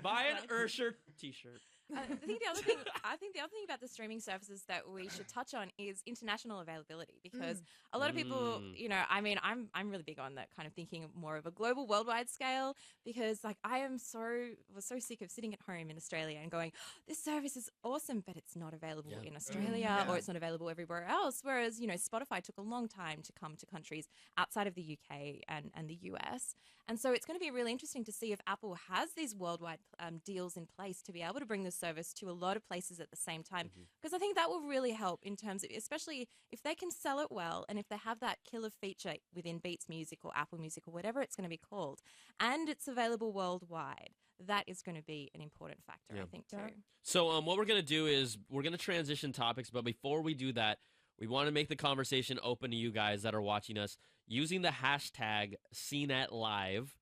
Buy an Ursher T-shirt. I think the other thing about the streaming services that we should touch on is international availability, because a lot of people, I'm really big on that kind of thinking more of a global, worldwide scale, because I was so sick of sitting at home in Australia and going, this service is awesome, but it's not available in Australia or it's not available everywhere else. Whereas, Spotify took a long time to come to countries outside of the UK and the US. And so it's going to be really interesting to see if Apple has these worldwide deals in place to be able to bring this service to a lot of places at the same time, because I think that will really help in terms of, especially if they can sell it well and if they have that killer feature within Beats Music or Apple Music or whatever it's going to be called, and it's available worldwide. That is going to be an important factor, I think, too. So what we're going to do is we're going to transition topics, but before we do that, we want to make the conversation open to you guys that are watching us using the hashtag CNET Live.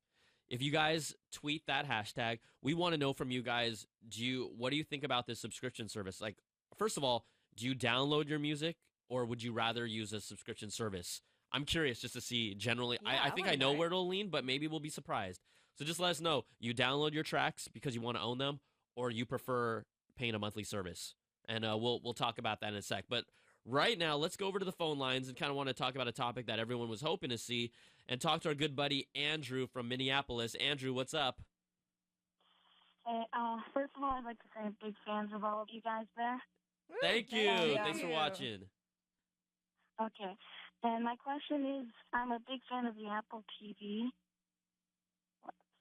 If you guys tweet that hashtag, we want to know from you guys, what do you think about this subscription service? Like, first of all, do you download your music or would you rather use a subscription service? I'm curious just to see generally. I think I know where it'll lean, but maybe we'll be surprised. So just let us know. You download your tracks because you want to own them, or you prefer paying a monthly service. And we'll talk about that in a sec. But right now, let's go over to the phone lines and kind of want to talk about a topic that everyone was hoping to see and talk to our good buddy Andrew from Minneapolis. Andrew, what's up? Hey, first of all, I'd like to say I'm big fans of all of you guys there. Thank you. Yeah. Thanks for watching. Okay. And my question is, I'm a big fan of the Apple TV.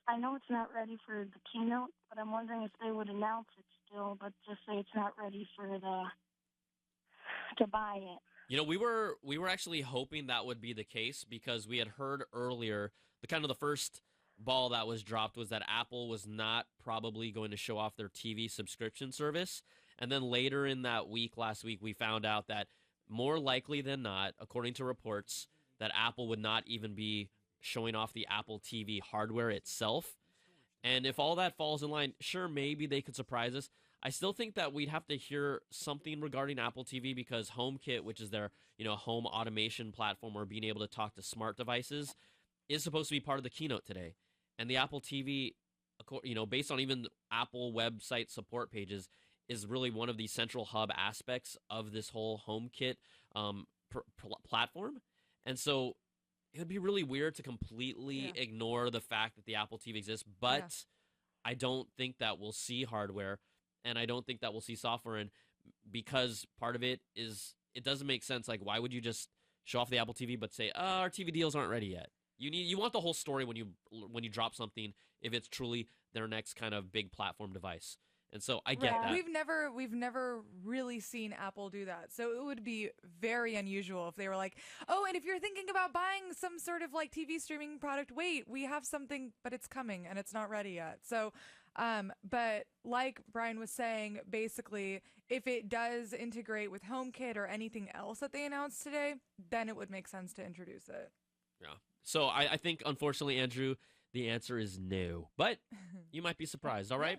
I know it's not ready for the Keynote, but I'm wondering if they would announce it still, but just say it's not ready for to buy it. We were actually hoping that would be the case, because we had heard earlier the first ball that was dropped was that Apple was not probably going to show off their TV subscription service. And then later in that week, last week, we found out that more likely than not, according to reports, that Apple would not even be showing off the Apple TV hardware itself. And if all that falls in line, sure, maybe they could surprise us. I still think that we'd have to hear something regarding Apple TV because HomeKit, which is their, home automation platform or being able to talk to smart devices, is supposed to be part of the keynote today. And the Apple TV, based on even Apple website support pages, is really one of the central hub aspects of this whole HomeKit platform. And so it would be really weird to completely ignore the fact that the Apple TV exists, but I don't think that we'll see hardware, and I don't think that we'll see software, and because part of it is it doesn't make sense. Like, why would you just show off the Apple TV but say, our TV deals aren't ready yet? You want the whole story when you drop something, if it's truly their next kind of big platform device. And so I get that. We've never really seen Apple do that. So it would be very unusual if they were like, oh, and if you're thinking about buying some sort of like TV streaming product, wait, we have something, but it's coming and it's not ready yet. So, but like Brian was saying, basically, if it does integrate with HomeKit or anything else that they announced today, then it would make sense to introduce it. Yeah. So I think, unfortunately, Andrew, the answer is no. But you might be surprised, all right?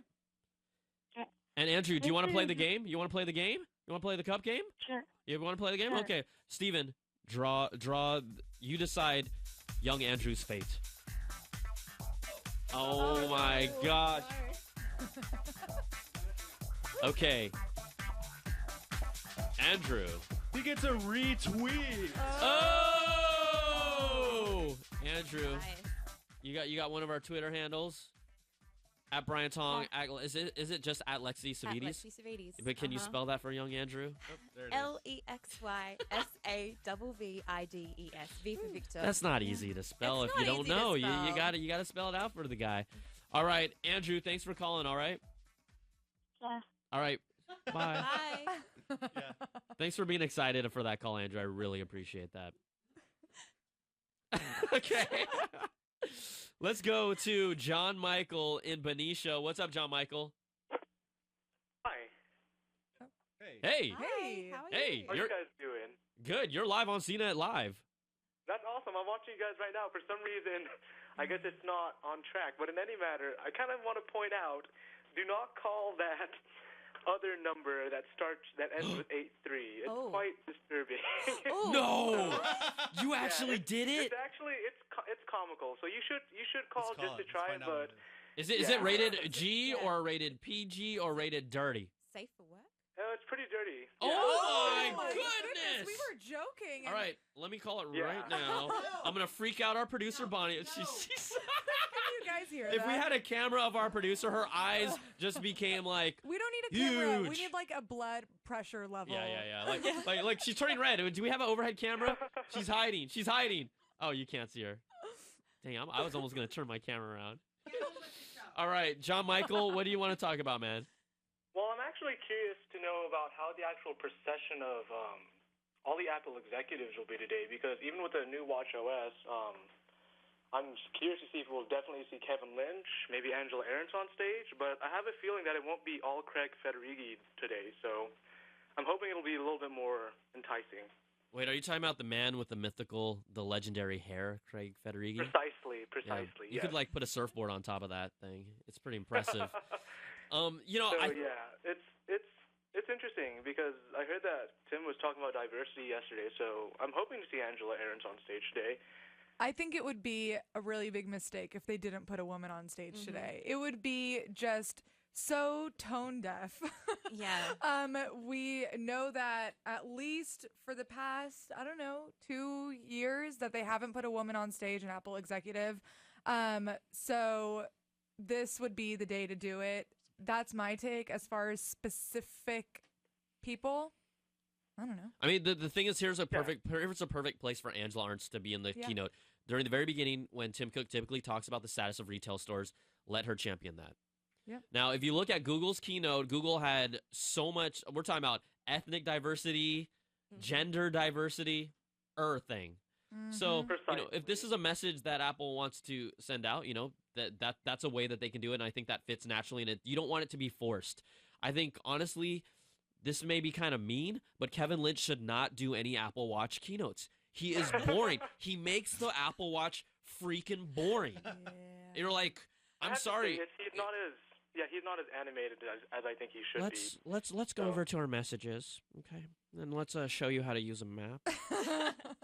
And Andrew, do you want to play the game? You want to play the game? You want to play the cup game? Sure. You want to play the game? Sure. Okay. Steven, draw. You decide young Andrew's fate. Oh, my gosh. Okay. Andrew. He gets a retweet. Oh! Andrew, Nice. you got one of our Twitter handles? At Brian Tong, is it just at Lexi Savides? At Lexi Savides. But can you spell that for young Andrew? There it is. LEXYSAVIDES. V for Victor. That's not easy to spell It's if you not don't easy to know. spell. You got to spell it out for the guy. All right, Andrew, thanks for calling. All right. Yeah. All right. Bye. Bye. Thanks for being excited for that call, Andrew. I really appreciate that. Okay. Let's go to John Michael in Benicia. What's up, John Michael? Hi. Hey. Hey. Hey. How are Hey. you? How are you guys doing? Good. You're live on CNET Live. That's awesome. I'm watching you guys right now. For some reason, I guess it's not on track. But in any matter, I kind of want to point out, do not call that other number that ends with 83. It's Oh. quite disturbing. Ooh. No. You actually did it? It's comical. So you should call Let's just to it. Let's try, find out what but it Is it Yeah. rated G Yeah. or rated PG or rated dirty? Safe for work? it's pretty dirty. Oh, Yeah. my goodness. We were joking. All right, let me call it Yeah. right now. I'm gonna freak out our producer Bonnie. She's Can you guys hear if that? we had a camera of our producer, her eyes just became like We don't need a camera. We Huge. need like a blood pressure level. yeah. Like she's turning red. Do we have an overhead camera? She's hiding. Oh, you can't see her. Dang, I was almost gonna turn my camera around. All right, John Michael, what do you want to talk about, man? Well, I'm actually curious to know about how the actual procession of all the Apple executives will be today, because even with the new Watch OS, I'm curious to see if we'll definitely see Kevin Lynch, maybe Angela Ahrendts on stage, but I have a feeling that it won't be all Craig Federighi today, so I'm hoping it'll be a little bit more enticing. Wait, are you talking about the man with the mythical, the legendary hair, Craig Federighi? Precisely, Yeah. You yes. could like put a surfboard on top of that thing. It's pretty impressive. So it's interesting because I heard that Tim was talking about diversity yesterday, so I'm hoping to see Angela Ahrendts on stage today. I think it would be a really big mistake if they didn't put a woman on stage today. It would be just so tone deaf. Yeah. We know that at least for the past, 2 years that they haven't put a woman on stage, an Apple executive. So this would be the day to do it. That's my take as far as specific people. I don't know. I mean, the thing is, here's a perfect place for Angela Ahrendts to be in the keynote. During the very beginning, when Tim Cook typically talks about the status of retail stores, let her champion that. Yep. Now, if you look at Google's keynote, Google had so much. We're talking about ethnic diversity, gender diversity, thing. So, Precisely. if this is a message that Apple wants to send out, that's a way that they can do it, and I think that fits naturally, and you don't want it to be forced. I think, honestly, this may be kind of mean, but Kevin Lynch should not do any Apple Watch keynotes. He is boring. He makes the Apple Watch freaking boring. Yeah. You're like, I'm sorry. He's not as animated as I think he should be. Let's go over to our messages, okay? And let's show you how to use a map.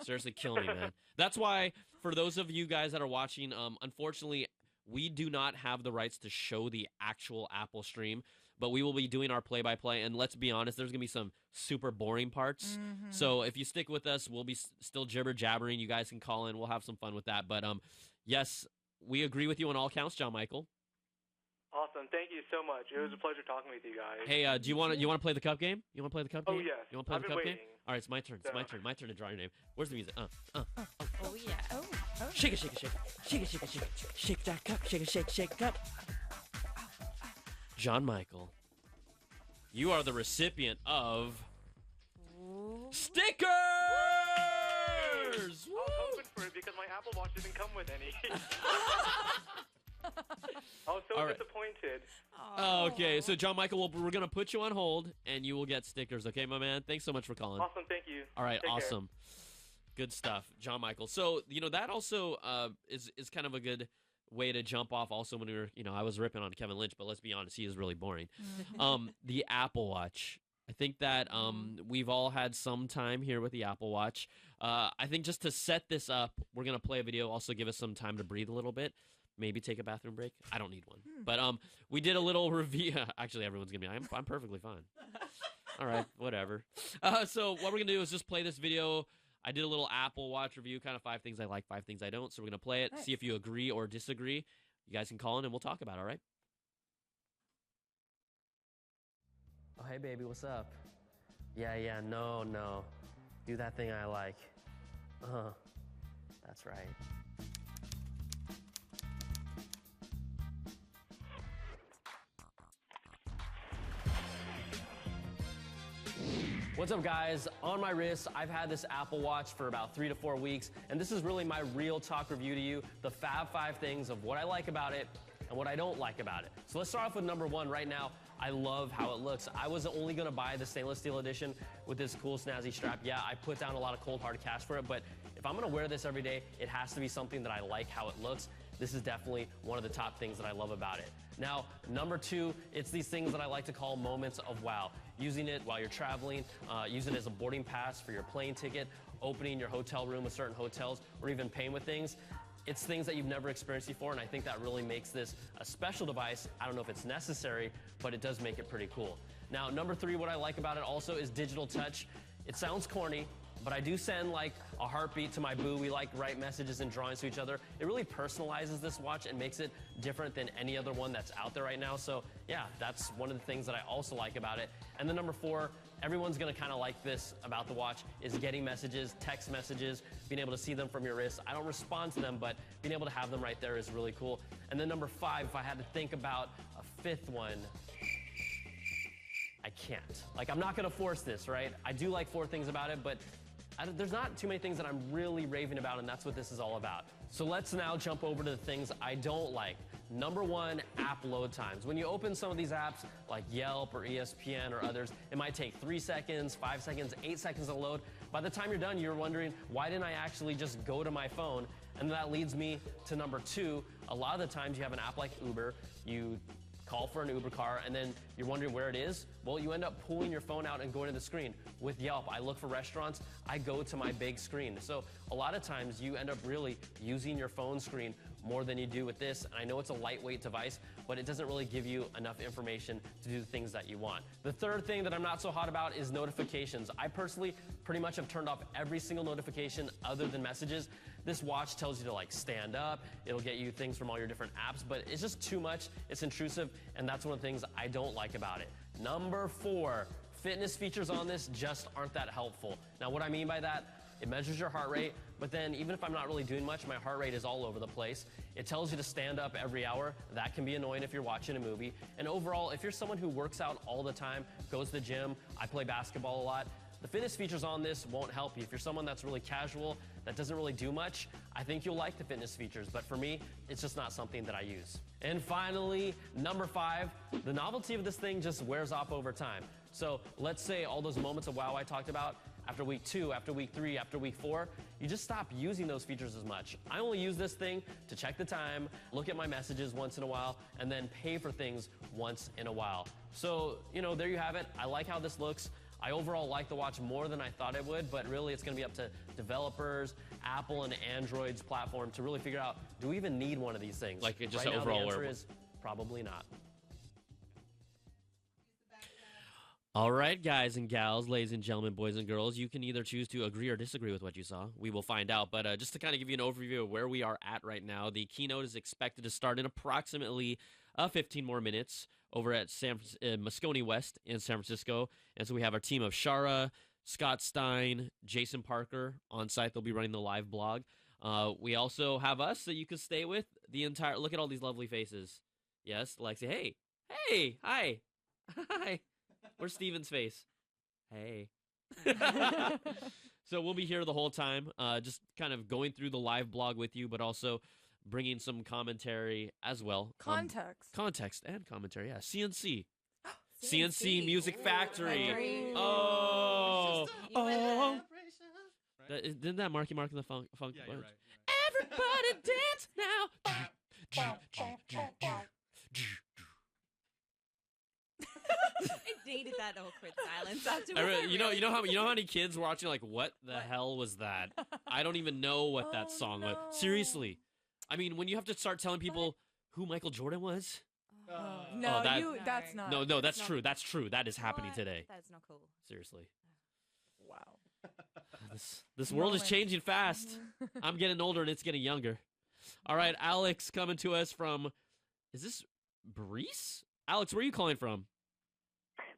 Seriously, kill me, man. That's why, for those of you guys that are watching, unfortunately, we do not have the rights to show the actual Apple stream, but we will be doing our play-by-play, and let's be honest, there's going to be some super boring parts. So if you stick with us, we'll be still jibber-jabbering. You guys can call in. We'll have some fun with that. But, yes, we agree with you on all counts, John Michael. Awesome. Thank you so much. It was a pleasure talking with you guys. Hey, do you want to play the cup game? You want to play the cup game? Oh, yes. You want to play I've the been cup game? waiting. All right, it's my turn. It's my turn. My turn to draw your name. Where's the music? Oh yeah. Oh. Shake it, shake it, shake it. Shake it, shake it, shake it. Shake that cup. Shake it, shake the cup. John Michael, you are the recipient of stickers! I was hoping for it because my Apple Watch didn't come with any. I was so All right. disappointed. Okay, so John Michael, we're going to put you on hold, and you will get stickers, okay, my man? Thanks so much for calling. Awesome. Thank you. All right, Take care. awesome. Good stuff, John Michael. So, that also is kind of a good way to jump off also when we were, I was ripping on Kevin Lynch, but let's be honest, he is really boring. The Apple Watch. I think that we've all had some time here with the Apple Watch. I think just to set this up, we're going to play a video, also give us some time to breathe a little bit. Maybe take a bathroom break. I don't need one. But we did a little review. Actually, everyone's going to be, I'm perfectly fine. All right, whatever. So what we're going to do is just play this video. I did a little Apple Watch review, kind of 5 things I like, 5 things I don't. So we're going to play it, see if you agree or disagree. You guys can call in and we'll talk about it, all right? Oh, hey, baby, what's up? Yeah, no. Do that thing I like. That's right. What's up, guys? On my wrist, I've had this Apple Watch for about 3 to 4 weeks, and this is really my real talk review to you, the Fab 5 things of what I like about it and what I don't like about it. So let's start off with number 1 right now. I love how it looks. I was only gonna buy the stainless steel edition with this cool snazzy strap. Yeah, I put down a lot of cold hard cash for it, but if I'm gonna wear this every day, it has to be something that I like how it looks. This is definitely one of the top things that I love about it. Now, number 2, it's these things that I like to call moments of wow. Using it while you're traveling, use it as a boarding pass for your plane ticket, opening your hotel room with certain hotels, or even paying with things. It's things that you've never experienced before, and I think that really makes this a special device. I don't know if it's necessary, but it does make it pretty cool. Now, number 3, what I like about it also is digital touch. It sounds corny, but I do send like a heartbeat to my boo. We like write messages and drawings to each other. It really personalizes this watch and makes it different than any other one that's out there right now. So yeah, that's one of the things that I also like about it. And then number 4, everyone's gonna kind of like this about the watch, is getting messages, text messages, being able to see them from your wrist. I don't respond to them, but being able to have them right there is really cool. And then number 5, if I had to think about a 5th one, I can't. Like, I'm not gonna force this, right? I do like 4 things about it, but there's not too many things that I'm really raving about, and that's what this is all about. So let's now jump over to the things I don't like. Number 1, app load times. When you open some of these apps, like Yelp or ESPN or others, it might take 3 seconds, 5 seconds, 8 seconds to load. By the time you're done, you're wondering, why didn't I actually just go to my phone? And that leads me to number 2. A lot of the times you have an app like Uber, you call for an Uber car, and then you're wondering where it is. Well, you end up pulling your phone out and going to the screen. With Yelp, I look for restaurants, I go to my big screen. So a lot of times you end up really using your phone screen more than you do with this. And I know it's a lightweight device, but it doesn't really give you enough information to do the things that you want. The third thing that I'm not so hot about is notifications. I personally pretty much have turned off every single notification other than messages. This watch tells you to like stand up, it'll get you things from all your different apps, but it's just too much, it's intrusive, and that's one of the things I don't like about it. Number 4, fitness features on this just aren't that helpful. Now what I mean by that, it measures your heart rate, but then even if I'm not really doing much, my heart rate is all over the place. It tells you to stand up every hour. That can be annoying if you're watching a movie. And overall, if you're someone who works out all the time, goes to the gym, I play basketball a lot, the fitness features on this won't help you. If you're someone that's really casual, that doesn't really do much, I think you'll like the fitness features. But for me, it's just not something that I use. And finally, number 5, the novelty of this thing just wears off over time. So let's say all those moments of wow I talked about, after week 2, after week 3, after week 4, you just stop using those features as much. I only use this thing to check the time, look at my messages once in a while, and then pay for things once in a while. So, there you have it. I like how this looks. I overall like the watch more than I thought it would, but really it's going to be up to developers, Apple and Android's platform to really figure out, do we even need one of these things? Like just right overall now, the answer is probably not. All right, guys and gals, ladies and gentlemen, boys and girls, you can either choose to agree or disagree with what you saw. We will find out. But just to kind of give you an overview of where we are at right now, the keynote is expected to start in approximately 15 more minutes over at Moscone West in San Francisco. And so we have our team of Shara, Scott Stein, Jason Parker on site. They'll be running the live blog. We also have us that you can stay with the entire. Look at all these lovely faces. Yes, Lexi. Hey, hi. Hi. Where's Steven's face? Hey. So we'll be here the whole time, just kind of going through the live blog with you, but also bringing some commentary as well. Context and commentary, yeah. CNC. CNC Music Factory. Oh. Didn't that Marky Mark in the funk? Yeah, you're right. Everybody dance now. I dated that awkward silence after. You know how many kids were watching like, what the hell was that? I don't even know what that song was. Seriously, I mean, when you have to start telling people who Michael Jordan was. That's not. No, that's true. That's true. That is happening today. That's not cool. Seriously. Wow. This world is changing fast. I'm getting older and it's getting younger. All right, Alex coming to us from. Is this Breeze? Alex, where are you calling from?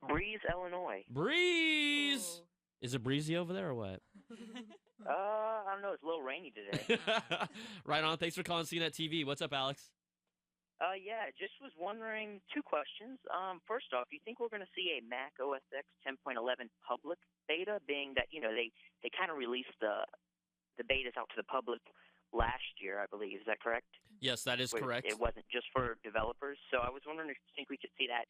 Breeze, Illinois. Breeze! Oh. Is it breezy over there or what? I don't know. It's a little rainy today. Right on. Thanks for calling CNET TV. What's up, Alex? Yeah, just was wondering 2 questions. First off, do you think we're going to see a macOS X 10.11 public beta, being that, they kind of released the betas out to the public last year, I believe. Is that correct? Yes, that is correct. It wasn't just for developers. So I was wondering if you think we could see that,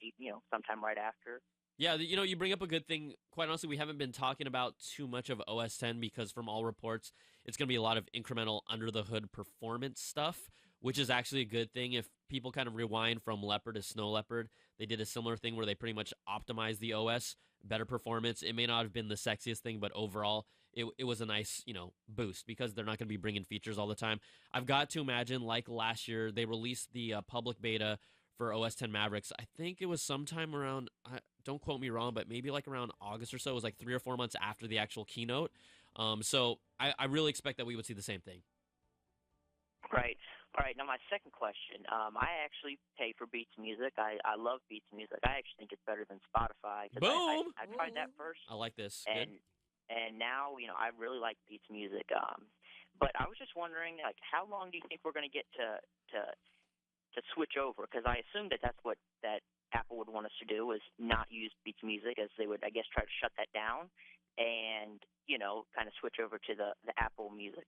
sometime right after. Yeah, you bring up a good thing. Quite honestly, we haven't been talking about too much of OS 10 because from all reports, it's going to be a lot of incremental under-the-hood performance stuff, which is actually a good thing. If people kind of rewind from Leopard to Snow Leopard, they did a similar thing where they pretty much optimized the OS, better performance. It may not have been the sexiest thing, but overall, it was a nice, boost because they're not going to be bringing features all the time. I've got to imagine, like last year, they released the public beta for OS 10 Mavericks. I think it was sometime around, don't quote me wrong, but maybe like around August or so. It was like 3 or 4 months after the actual keynote. So I really expect that we would see the same thing. Right. All right. Now, my second question. I actually pay for Beats Music. I love Beats Music. I actually think it's better than Spotify. Boom! I tried that first. I like this. And now, I really like Beats Music. But I was just wondering, like, how long do you think we're going to get to switch over? Because I assume that's what that Apple would want us to do, is not use Beats Music, as they would, I guess, try to shut that down and, kind of switch over to the Apple Music.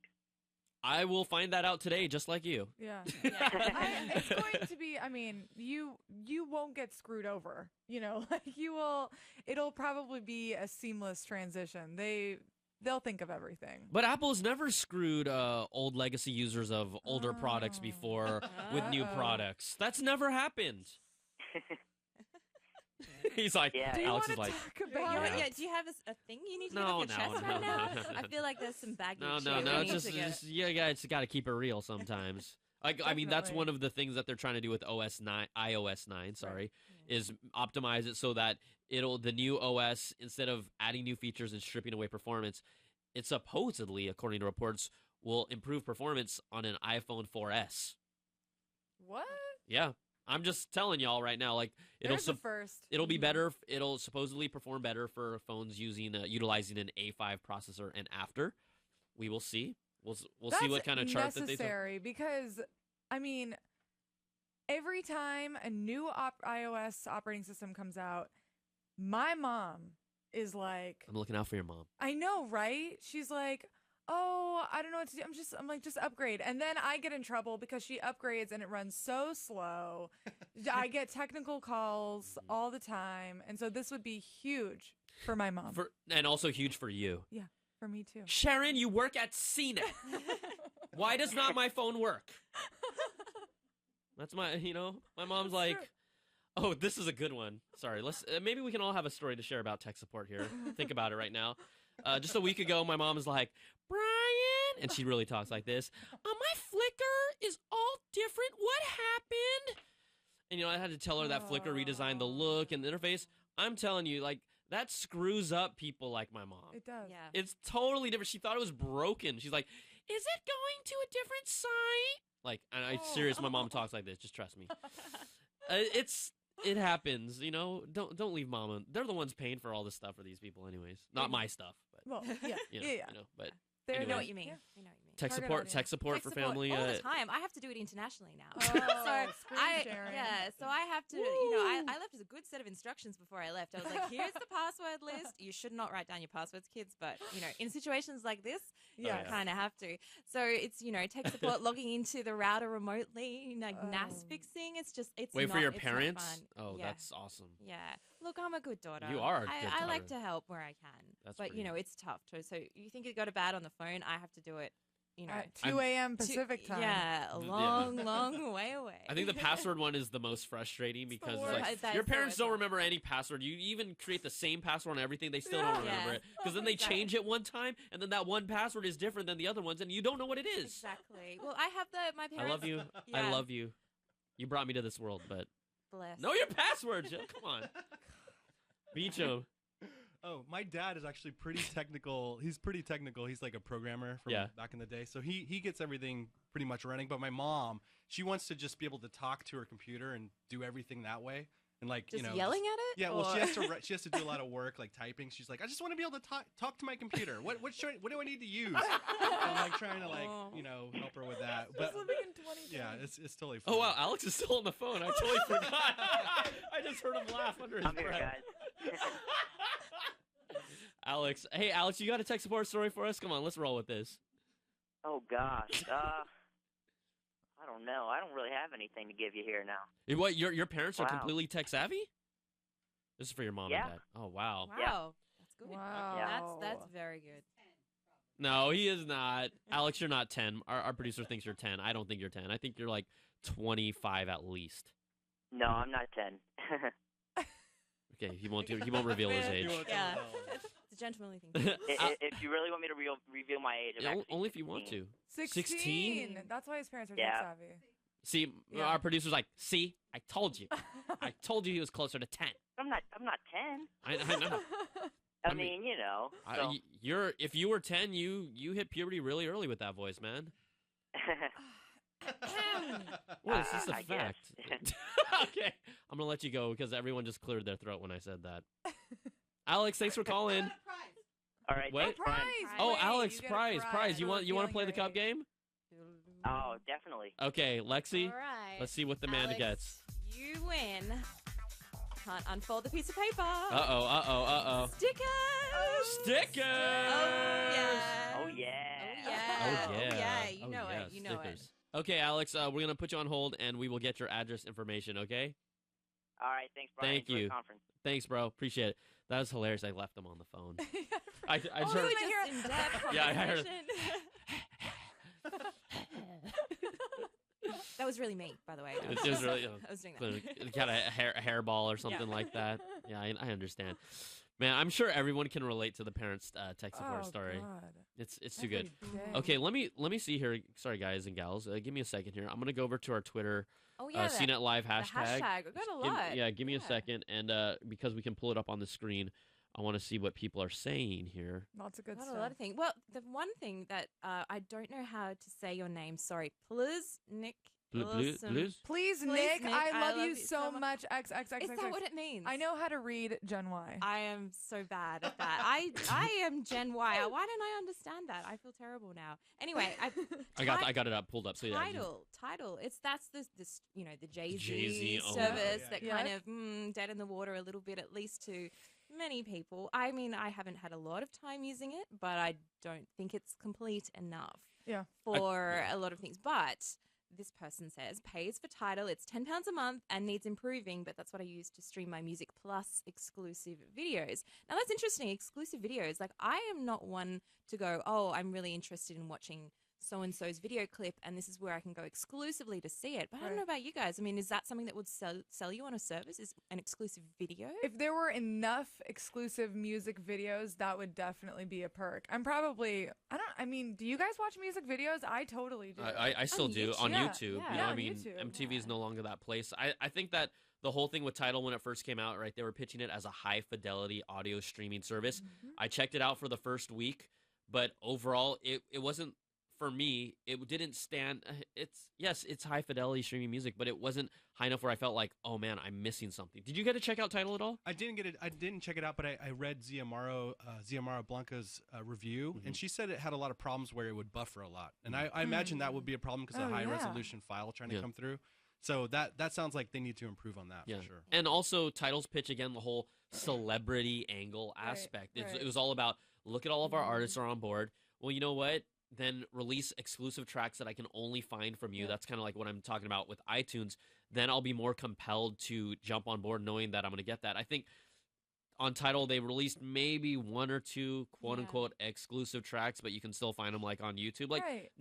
I will find that out today, just like you. Yeah. It's going to be, you won't get screwed over, like you will, it'll probably be a seamless transition. They'll think of everything. But Apple's never screwed old legacy users of older products before with new products. That's never happened. He's like, Alex is like, do you have a thing you need to get off your chest right now? I feel like there's some baggage. No. It's got to keep it real sometimes. I mean, that's one of the things that they're trying to do with iOS 9, is optimize it so that the new OS, instead of adding new features and stripping away performance, it supposedly, according to reports, will improve performance on an iPhone 4S. What? Yeah. I'm just telling y'all right now, like it'll be better. It'll supposedly perform better for phones utilizing an A5 processor and after. We will see. We'll see what kind of chart that they necessary because, every time a new iOS operating system comes out, my mom is like, I'm looking out for your mom. I know, right? She's like, oh, I don't know what to do. I'm like, just upgrade. And then I get in trouble because she upgrades and it runs so slow. I get technical calls all the time. And so this would be huge for my mom. And also huge for you. Yeah, for me too. Sharon, you work at CNET. Why does not my phone work? That's my mom's like, oh, this is a good one. Sorry, let's maybe we can all have a story to share about tech support here. Think about it right now. Just a week ago, my mom was like, Brian, and she really talks like this. My Flickr is all different. What happened? And I had to tell her that Flickr redesigned the look and the interface. I'm telling you, like, that screws up people like my mom. It does. Yeah. It's totally different. She thought it was broken. She's like, is it going to a different site? Like, and I'm serious. My mom talks like this. Just trust me. It happens. Don't leave mama. They're the ones paying for all this stuff for these people, anyways. Not my stuff, but Well, yeah, yeah. But I anyway. know what you mean. I know what you mean. Tech support for family. all the time. I have to do it internationally now. Oh, screen sharing. So I have to. I left as a good set of instructions before I left. I was like, here's the password list. You should not write down your passwords, kids. But in situations like this, you kind of have to. So it's tech support logging into the router remotely, NAS fixing. It's wait not, for your it's parents. not fun. Oh, that's awesome. Yeah. Look, I'm a good daughter. You are a good I like daughter. to help where I can. That's but pretty it's tough too. So you think it got a bad on the phone? I have to do it. At 2 a.m. Pacific time. Yeah, a long way away. I think the password one is the most frustrating because That's your the parents worst don't one. remember any password. You even create the same password on everything. They still don't remember it because then they change it one time and then that one password is different than the other ones and you don't know what it is. Exactly. Well, I have my parents. I love you. Yeah. I love you. You brought me to this world, but Bless. know your password, Jill. Come on. Beach him. Oh, my dad is actually pretty technical. He's pretty technical. He's like a programmer from back in the day. So he gets everything pretty much running. But my mom, she wants to just be able to talk to her computer and do everything that way. And like, Just yelling at it? Yeah, well, she has to do a lot of work, like typing. She's like, I just want to be able to talk to my computer. What do I need to use? I'm like trying to help her with that. But living in 2020. yeah, it's totally fun. Oh wow, Alex is still on the phone. I totally forgot. I just heard him laugh under his I'm here, breath. guys. Alex, hey Alex, you got a tech support story for us? Come on, let's roll with this. Oh gosh. I don't know. I don't really have anything to give you here now. What? Your parents are Wow. completely tech savvy? This is for your mom Yeah. and dad. Oh wow. Wow. Yeah. That's good. Wow. That's very good. No, he is not. Alex, you're not 10. Our producer thinks you're 10. I don't think you're 10. I think you're like 25 at least. No, I'm not 10. Okay, he won't reveal his age. Yeah. It's a gentlemanly thing. If you really want me to reveal my age, I'm Yeah, actually only if you want 16. to. 16. That's why his parents are tech Yeah. savvy. See, Yeah. our producer's like, see, I told you. I told you he was closer to 10. I'm not 10. I know. I I mean, mean, So. If you were 10, you hit puberty really early with that voice, man. Well, it's just a I guess. fact. Okay, I'm gonna let you go because everyone just cleared their throat when I said that. Alex, thanks for calling. All right. What? thanks, Brian. Oh, Wait, Alex, you get a prize. prize. You want to Feeling play the cup great. game? Oh, definitely. Okay, Lexi. All right. Let's see what the man Alex, gets. You win. Can't unfold the piece of paper. Uh-oh. Stickers. Stickers. Oh yeah. Oh yeah. Oh yeah. You know yeah, it. You know stickers. Okay, Alex, we're gonna put you on hold and we will get your address information. Okay? All right. Thanks, Brian. Thank Enjoy you. the conference. Thanks, bro. Appreciate it. That was hilarious. I left him on the phone. I just it. heard. Just in-depth Yeah, I heard. conversation. That was really me, by the way. It was really. I was doing that. It got a hairball or something like that. Yeah, I understand. Man, I'm sure everyone can relate to the parents' tech support story. God. It's too good. Every day. Okay, let me see here. Sorry, guys and gals. Give me a second here. I'm gonna go over to our Twitter Oh yeah. CNET Live the hashtag. hashtag. I got a lot. Give me a second, and because we can pull it up on the screen, I want to see what people are saying here. Lots of good Got stuff. a lot of things. Well, the one thing that I don't know how to say your name. Sorry, Nick. Blues? Please, Please, Nick, Nick, I love you so much. X. Is that what it means? I know how to read Gen Y. I am so bad at that. I am Gen Y. Why didn't I understand that? I feel terrible now. Anyway, I got it pulled up. So yeah, title. That's the Jay-Z, oh, service yeah. that Yeah. kind of dead in the water a little bit, at least to many people. I mean, I haven't had a lot of time using it, but I don't think it's complete enough for a lot of things. But this person says, pays for Tidal. It's £10 a month and needs improving, but that's what I use to stream my music plus exclusive videos. Now, that's interesting. Exclusive videos. Like, I am not one to go, oh, I'm really interested in watching so-and-so's video clip and this is where I can go exclusively to see it. But I don't know about you guys. I mean, is that something that would sell you on a service? Is an exclusive video? If there were enough exclusive music videos, that would definitely be a perk. I mean, do you guys watch music videos? I totally do. I still do on YouTube. Yeah, You know, on I mean, YouTube. MTV is no longer that place. I think that the whole thing with Tidal when it first came out, right, they were pitching it as a high-fidelity audio streaming service. I checked it out for the first week, but overall, it wasn't, for me, it didn't stand. It's high fidelity streaming music, but it wasn't high enough where I felt like, oh man, I'm missing something. Did you get to check out Tidal at all? I didn't check it out, but I read Ziamara Blanca's review, and she said it had a lot of problems where it would buffer a lot. And I imagine that would be a problem because of the high resolution file trying to come through. So that sounds like they need to improve on that for sure. And also Tidal's pitch, again, the whole celebrity angle aspect. It was all about, look at all of our artists are on board. Well, you know what? Then release exclusive tracks that I can only find from you. That's kind of like what I'm talking about with iTunes. Then I'll be more compelled to jump on board knowing that I'm going to get that. I think on Tidal, they released maybe one or two quote-unquote exclusive tracks, but you can still find them like on YouTube. Like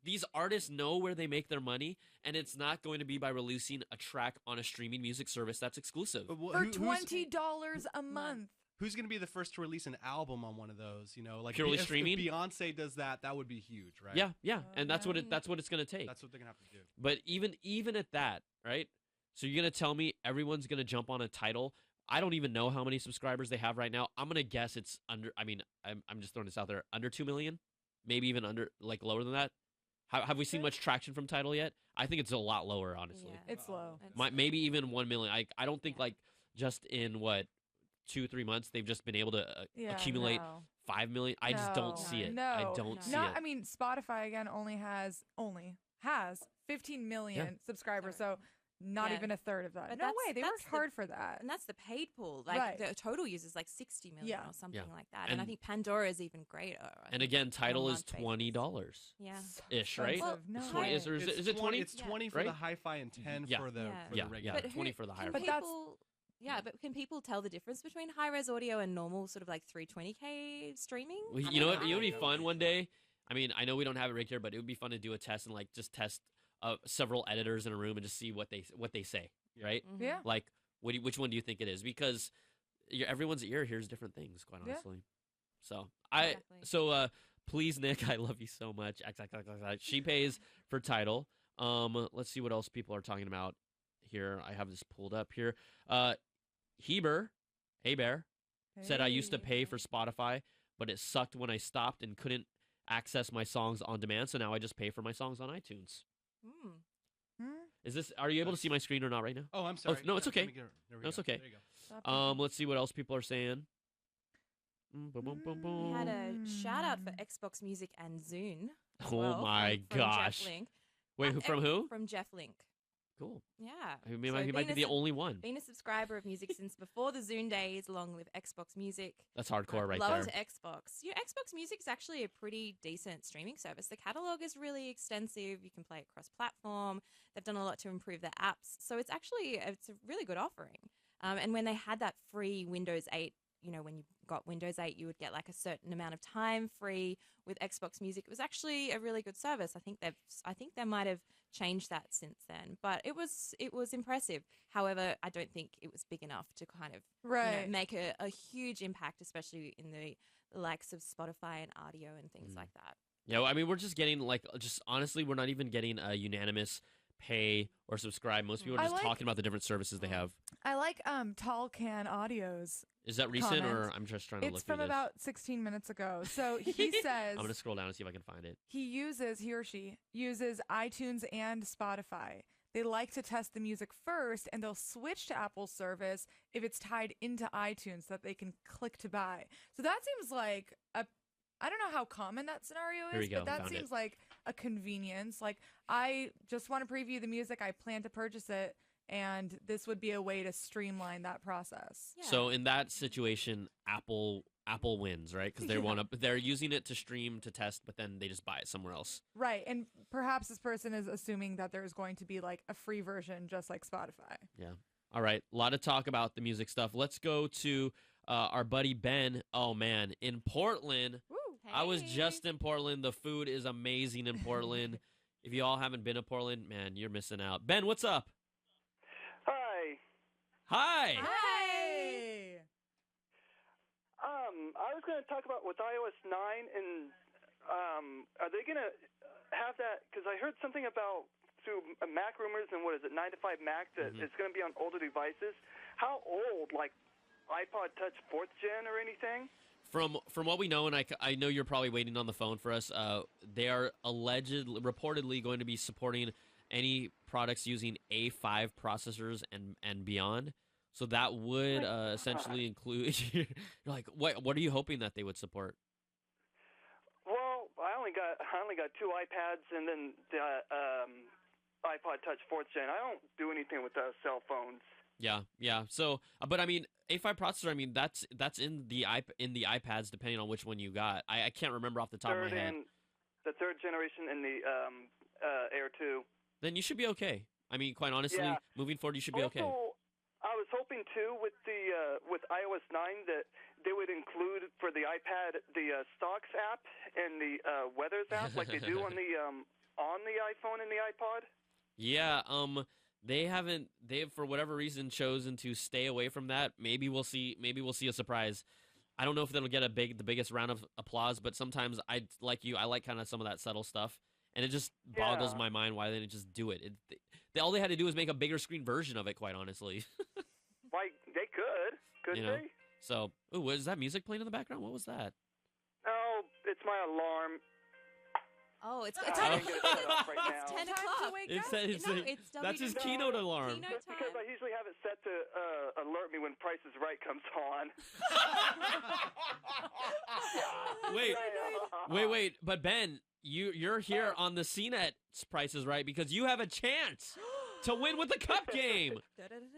these artists know where they make their money, and it's not going to be by releasing a track on a streaming music service that's exclusive. For $20 a month. Who's going to be the first to release an album on one of those? You know, like purely if streaming. If Beyonce does that, that would be huge, right? Yeah, and that's what it's going to take. That's what they're going to have to do. But even at that, right? So you're going to tell me everyone's going to jump on a Tidal? I don't even know how many subscribers they have right now. I'm going to guess it's under. I mean, I'm just throwing this out there. Under 2 million, maybe even under, like lower than that. Have we seen much traction from Tidal yet? I think it's a lot lower, honestly. Yeah, it's low. Maybe even 1 million. I don't think like just in 2-3 months they've just been able to accumulate 5 million. I just don't see it. I don't see it. I mean, Spotify again only has 15 million subscribers, so not even a third of that. But no way, they worked hard for that. And that's the paid pool. Like the total users like 60 million or something like that. And I think Pandora is even greater. And again, Tidal is $20. Ish, right? Well, is it 20? It's 20 for the hi-fi and 10 for the regular. Yeah, 20 for the higher. But but can people tell the difference between high-res audio and normal sort of like 320K streaming? Well, you know what? It would be fun one day. I mean, I know we don't have it right here, but it would be fun to do a test and like just test several editors in a room and just see what they say, right? Yeah. Like, which one do you think it is? Because everyone's ear hears different things, quite honestly. So please, Nick, I love you so much. She pays for Tidal. Let's see what else people are talking about here. I have this pulled up here. Heber, hey Bear, said I used to pay for Spotify, but it sucked when I stopped and couldn't access my songs on demand. So now I just pay for my songs on iTunes. Is this? Are you able to see my screen or not right now? Oh, I'm sorry. No, it's okay. No, it's okay. There you go. Let's see what else people are saying. We had a shout out for Xbox Music and Zune. Oh my gosh! Wait, from who? From Jeff Link. Cool. Yeah. I mean, he might be the only one. Been a subscriber of music since before the Zune days, along with Xbox Music. That's hardcore right there. Love Xbox. Xbox Music is actually a pretty decent streaming service. The catalog is really extensive. You can play it cross-platform. They've done a lot to improve their apps. So it's a really good offering. And when they had that free Windows 8, when you got Windows 8, you would get like a certain amount of time free with Xbox Music. It was actually a really good service. I think they might have changed that since then, but it was impressive. However, I don't think it was big enough to kind of make a huge impact, especially in the likes of Spotify and audio and things like that. Yeah, I mean, we're just getting honestly, we're not even getting a unanimous pay or subscribe. Most people are just talking about the different services they have. I like Tall Can Audio's. Is that recent, comments. or I'm just trying to look It's through from this? about 16 minutes ago. So he says... I'm going to scroll down and see if I can find it. He or she uses iTunes and Spotify. They like to test the music first, and they'll switch to Apple's service if it's tied into iTunes so that they can click to buy. So that seems like I don't know how common that scenario is, but that seems like a convenience. Like, I just want to preview the music. I plan to purchase it. and this would be a way to streamline that process. Yeah. So in that situation, Apple wins, right? Because they're using it to stream to test, but then they just buy it somewhere else. Right, and perhaps this person is assuming that there's going to be like a free version, just like Spotify. Yeah. All right. A lot of talk about the music stuff. Let's go to our buddy Ben. Oh man, in Portland. Woo. I was just in Portland. The food is amazing in Portland. If you all haven't been to Portland, man, you're missing out. Ben, what's up? Hi. Hi. Hey. I was going to talk about with iOS 9 and are they going to have that? Because I heard something about through Mac rumors and what is it, 9 to 5 Mac that it's going to be on older devices. How old? Like iPod Touch 4th gen or anything? From what we know, and I know you're probably waiting on the phone for us, they are reportedly going to be supporting any products using A5 processors and beyond. So that would essentially include. You're like, what are you hoping that they would support? Well, I only got 2 iPads and then the iPod Touch 4th gen. I don't do anything with cell phones. Yeah. So, but I mean, A5 processor. I mean, that's in the iPads, depending on which one you got. I can't remember off the top of my head. The 3rd generation in the Air 2. Then you should be okay. I mean, quite honestly, moving forward, you should be okay. I was hoping too with the with iOS 9 that they would include for the iPad the Stocks app and the Weathers app like they do on the iPhone and the iPod. Yeah, they've for whatever reason chosen to stay away from that. Maybe we'll see a surprise. I don't know if that'll get the biggest round of applause, but sometimes I like kind of some of that subtle stuff, and it just boggles my mind why they didn't just do it. All they had to do was make a bigger screen version of it, quite honestly. Why, they could they? So, was that music playing in the background? What was that? Oh, it's my alarm. Oh, it's right now. It's 10 o'clock. It's that's his Keynote alarm. That's because I usually have it set to alert me when Price is Right comes on. Wait. But Ben, you're here on the CNET Price is Right because you have a chance to win with the cup game.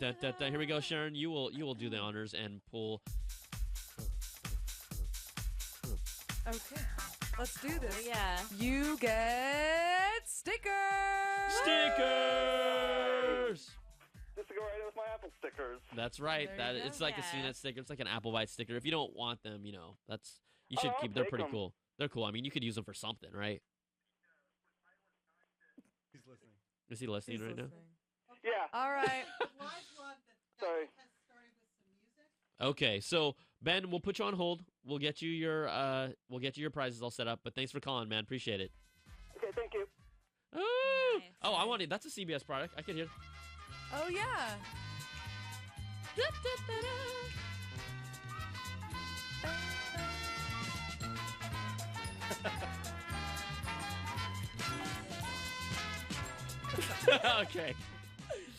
Here we go, Sharon. You will do the honors and pull. Okay. Let's do this. Oh, yeah. You get stickers. Stickers. This will go right in with my Apple stickers. That's right. It's like a CNET sticker. It's like an Applewhite sticker. If you don't want them, you should keep. They're pretty cool. They're cool. I mean, you could use them for something, right? He's listening. Is he listening right now? Yeah. All right. Sorry. Okay, so Ben, we'll put you on hold. We'll get you your prizes all set up. But thanks for calling, man. Appreciate it. Okay, thank you. Ooh. Nice. Oh, I wanted. That's a CBS product. I can hear. Oh yeah. Okay.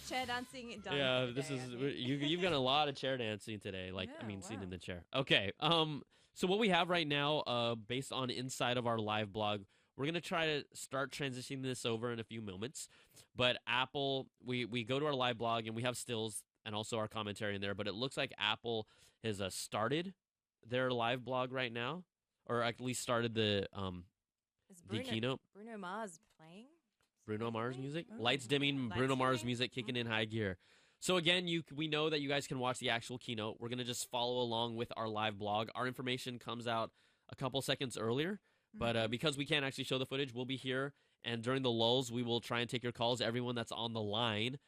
Chair dancing done. Yeah, for the this day, is I think. you've got a lot of chair dancing today. Sitting in wow. the chair. Okay. So what we have right now, based on inside of our live blog, we're gonna try to start transitioning this over in a few moments. But Apple, we go to our live blog and we have stills and also our commentary in there. But it looks like Apple has started their live blog right now, or at least started the keynote. Bruno Mars playing. Bruno Mars music, lights dimming, Bruno Mars music kicking in high gear. So again, we know that you guys can watch the actual keynote. We're gonna just follow along with our live blog. Our information comes out a couple seconds earlier, but because we can't actually show the footage, we'll be here. And during the lulls, we will try and take your calls. Everyone that's on the line,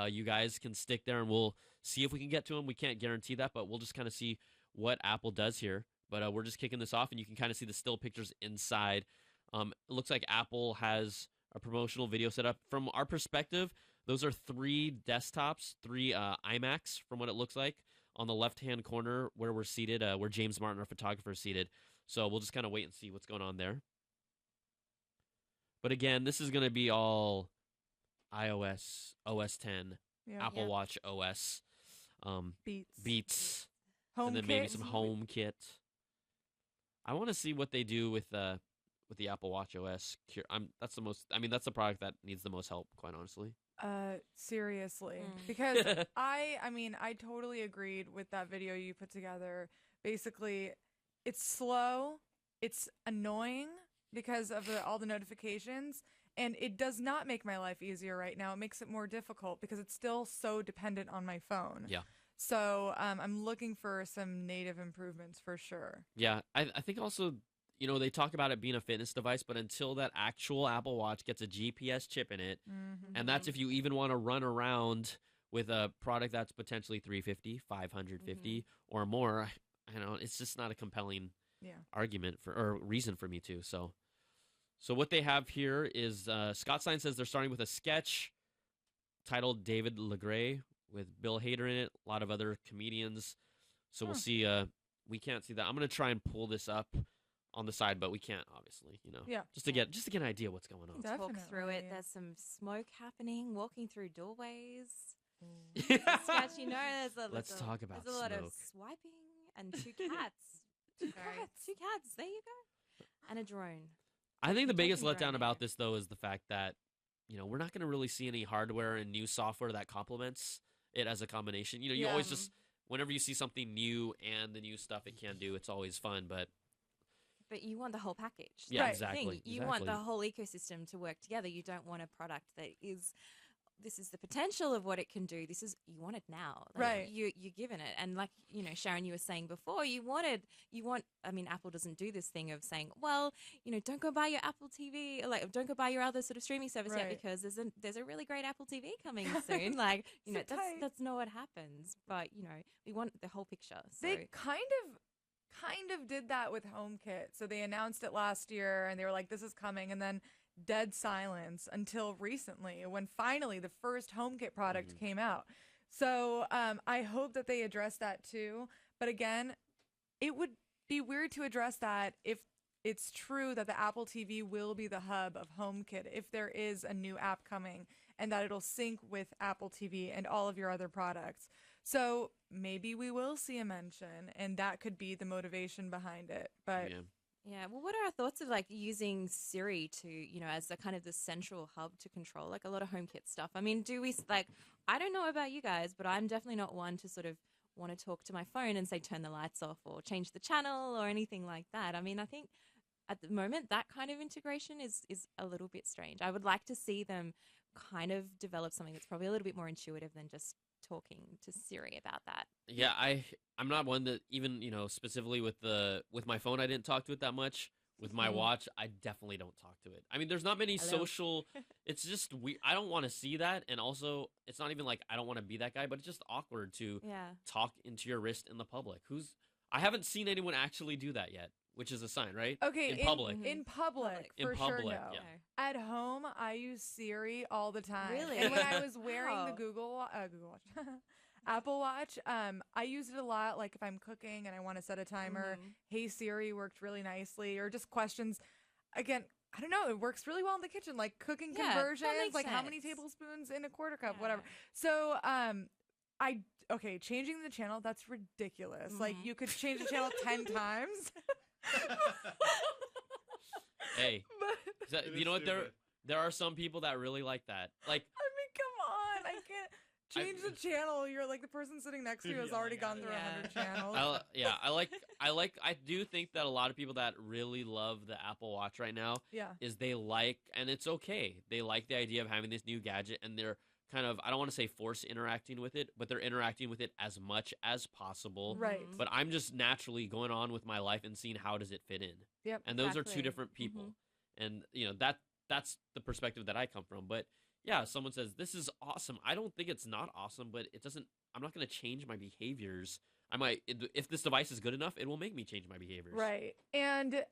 you guys can stick there, and we'll see if we can get to them. We can't guarantee that, but we'll just kind of see what Apple does here. But we're just kicking this off, and you can kind of see the still pictures inside. It looks like Apple has a promotional video set up. From our perspective, those are 3 desktops, 3 iMacs from what it looks like on the left-hand corner where we're seated, where James Martin, our photographer, is seated. So we'll just kind of wait and see what's going on there. But again, this is going to be all iOS, OS 10, Apple Watch OS, Beats, and then maybe some HomeKit. I want to see what they do with the Apple Watch OS. That's the product that needs the most help, quite honestly. Seriously, because I mean, I totally agreed with that video you put together. Basically, it's slow, it's annoying because of all the notifications, and it does not make my life easier right now. It makes it more difficult because it's still so dependent on my phone. Yeah. So I'm looking for some native improvements for sure. Yeah, I think also, you know, they talk about it being a fitness device, but until that actual Apple Watch gets a GPS chip in it, and that's if you even want to run around with a product that's potentially 350, 550 or more, I know it's just not a compelling argument for or reason for me to. So what they have here is Scott Stein says they're starting with a sketch titled David LeGray with Bill Hader in it, a lot of other comedians. So we'll see. We can't see that. I'm gonna try and pull this up on the side, but we can't, obviously, you know. Yeah. Just to get an idea what's going on. Talk through it. Definitely. There's some smoke happening, walking through doorways. Sketch, you know, Let's talk about there's a lot of smoke. swiping and two cats. Two cats. There you go. And a drone. I think the biggest talking letdown drone about this, though, is the fact that, you know, we're not going to really see any hardware and new software that complements it as a combination. You know, you always just, whenever you see something new and the new stuff it can do, it's always fun, but you want the whole package. Yeah, That's the exactly, thing. You want the whole ecosystem to work together. You don't want a product that is, this is the potential of what it can do. You want it now. Like, Right. You're given it. And like, you know, Sharon, you were saying before, I mean, Apple doesn't do this thing of saying, well, you know, don't go buy your Apple TV, or like, don't go buy your other sort of streaming service yet Right. because there's a really great Apple TV coming soon. Like, you know, Sit tight. that's not what happens. But, you know, we want the whole picture. So. They kind of did that with HomeKit. So they announced it last year and they were like, this is coming. And then dead silence until recently when finally the first HomeKit product came out. So I hope that they address that too. But again, it would be weird to address that if it's true that the Apple TV will be the hub of HomeKit, if there is a new app coming and that it'll sync with Apple TV and all of your other products. So maybe we will see a mention, and that could be the motivation behind it. But Yeah, well, what are our thoughts of like using Siri to, you know, as a kind of the central hub to control like a lot of HomeKit stuff? I mean, do we like, I don't know about you guys, but I'm definitely not one to sort of want to talk to my phone and say turn the lights off or change the channel or anything like that. I mean, I think at the moment that kind of integration is a little bit strange. I would like to see them kind of develop something that's probably a little bit more intuitive than just talking to Siri about that. Yeah, I'm not one that even, you know, specifically with my phone, I didn't talk to it that much. With my watch, I definitely don't talk to it. I mean, there's not many social. It's just weird. I don't want to see that, and also, it's not even like I don't want to be that guy, but it's just awkward to talk into your wrist in the public. I haven't seen anyone actually do that yet, which is a sign, right? okay, in public. in public, In for public, sure, no. yeah. At home, I use Siri all the time. Really? And when I was wearing the Oh. Google Watch, Apple Watch, I used it a lot. Like if I'm cooking and I want to set a timer, Hey Siri worked really nicely, or just questions. Again, I don't know. It works really well in the kitchen, like cooking Yeah, that conversions, makes like how many sense. tablespoons in a quarter cup, whatever. So, changing the channel, that's ridiculous. Like you could change the channel 10 times. Hey, you know what? There are some people that really like that. Like, I mean, come on. I can't change the channel. You're like the person sitting next to you has already gone through 100 channels. I do think that a lot of people that really love the Apple Watch right now is they like, and it's okay, they like the idea of having this new gadget, and they're kind of, I don't want to say force interacting with it, but they're interacting with it as much as possible. Right. But I'm just naturally going on with my life and seeing how does it fit in. Yep. And those are Exactly. two different people. And, you know, that's the perspective that I come from. But yeah, someone says, this is awesome. I don't think it's not awesome, but I'm not going to change my behaviors. If this device is good enough, it will make me change my behaviors. Right. And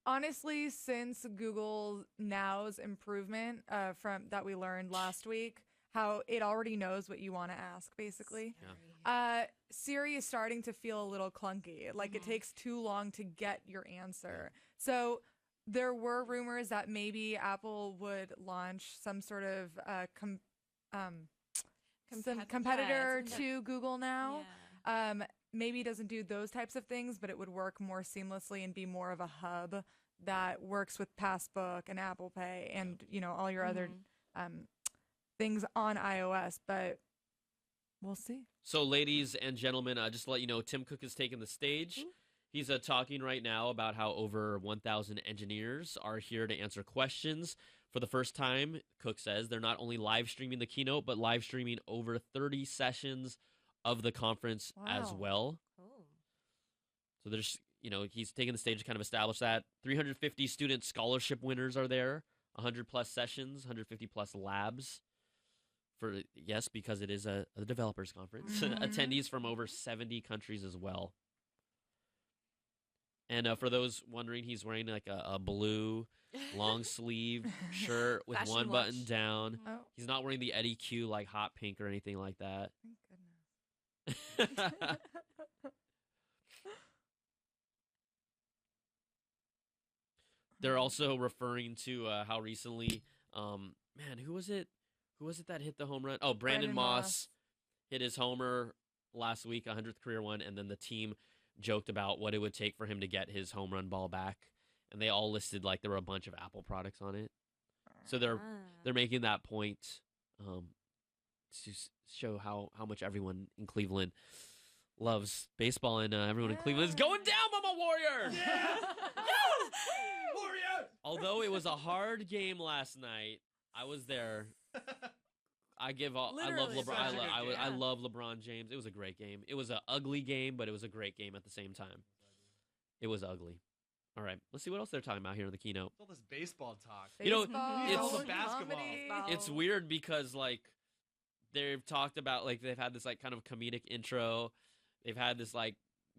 honestly, since Google Now's improvement from that we learned last week, how it already knows what you want to ask, basically. Siri is starting to feel a little clunky. Like it takes too long to get your answer. So there were rumors that maybe Apple would launch some sort of competitor to Google Now. Maybe it doesn't do those types of things, but it would work more seamlessly and be more of a hub that works with Passbook and Apple Pay and, you know, all your other things on iOS, but we'll see. So, ladies and gentlemen, just to let you know, Tim Cook has taken the stage. He's talking right now about how over 1,000 engineers are here to answer questions. For the first time, Cook says they're not only live streaming the keynote, but live streaming over 30 sessions of the conference as well. Cool. So there's, he's taking the stage to kind of establish that. 350 student scholarship winners are there, 100 plus sessions, 150 plus labs. Because it is a developers conference. Attendees from over 70 countries as well. And for those wondering, he's wearing like a blue long sleeve shirt with Fashion one watch. button down. Oh. He's not wearing the Eddie Q like hot pink or anything like that. Thank goodness. They're also referring to how recently, who was it? Who was it that hit the home run? Oh, Brandon Moss hit his homer last week, 100th career one, and then the team joked about what it would take for him to get his home run ball back, and they all listed like there were a bunch of Apple products on it. So they're making that point to show how much everyone in Cleveland loves baseball, and everyone in Cleveland is going down, Mama Warrior. Yeah! Warrior! Although it was a hard game last night, I was there. I love LeBron. I love LeBron James. It was a great game. It was an ugly game, but it was a great game at the same time. It was ugly. All right, let's see what else they're talking about here in the keynote. All this baseball talk. It's all the basketball. It's weird because like they've talked about like they've had this like kind of comedic intro. They've had this like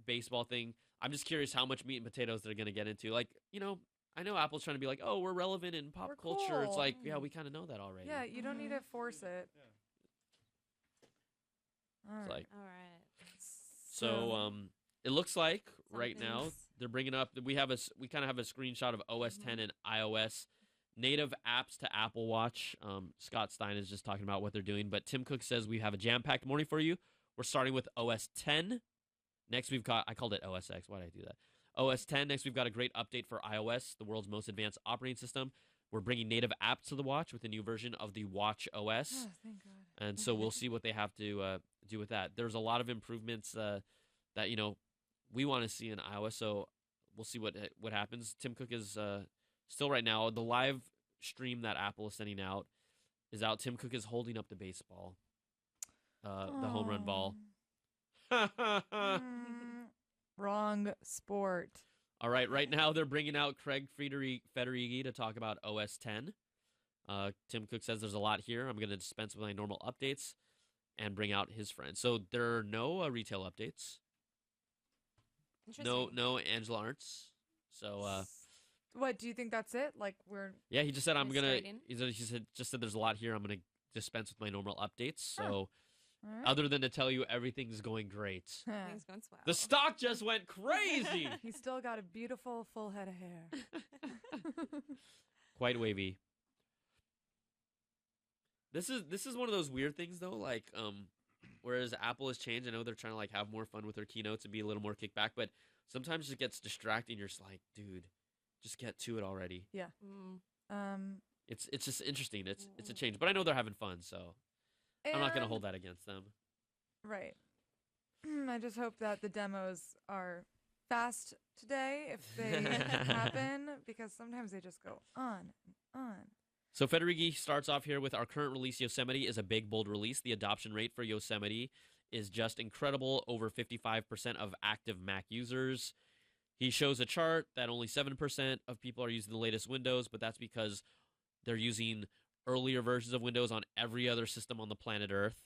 baseball thing. I'm just curious how much meat and potatoes they're gonna get into. Like I know Apple's trying to be like, oh, we're relevant in pop culture. Cool. It's like, yeah, we kind of know that already. Yeah, you don't need to force it. It's like, all right. So it looks like right now they're bringing up. We kind of have a screenshot of OS 10 and iOS native apps to Apple Watch. Scott Stein is just talking about what they're doing, but Tim Cook says we have a jam-packed morning for you. We're starting with OS 10. Next, we've got, I called it OS X. Why did I do that? OS 10. Next, we've got a great update for iOS, the world's most advanced operating system. We're bringing native apps to the watch with a new version of the Watch OS. Oh, thank God. And so we'll see what they have to do with that. There's a lot of improvements that we want to see in iOS. So we'll see what happens. Tim Cook is still right now. The live stream that Apple is sending out is out. Tim Cook is holding up the baseball, the home run ball. Wrong sport. All right, right now they're bringing out Craig Federighi to talk about OS 10. Tim Cook says there's a lot here. I'm going to dispense with my normal updates and bring out his friends. So there are no retail updates. No Angela Arnts. So what do you think? That's it? Like yeah, he just said he said there's a lot here. I'm gonna dispense with my normal updates. So right. Other than to tell you everything's going great. Everything's going swell. The stock just went crazy. He's still got a beautiful full head of hair. Quite wavy. This is one of those weird things though, like whereas Apple has changed, I know they're trying to like have more fun with their keynotes and be a little more kickback, but sometimes it gets distracting. You're just like, dude, just get to it already. Yeah. It's just interesting. It's a change, but I know they're having fun, so I'm not going to hold that against them. Right. I just hope that the demos are fast today if they happen, because sometimes they just go on and on. So Federighi starts off here with our current release, Yosemite, is a big, bold release. The adoption rate for Yosemite is just incredible, over 55% of active Mac users. He shows a chart that only 7% of people are using the latest Windows, but that's because they're using earlier versions of Windows on every other system on the planet Earth.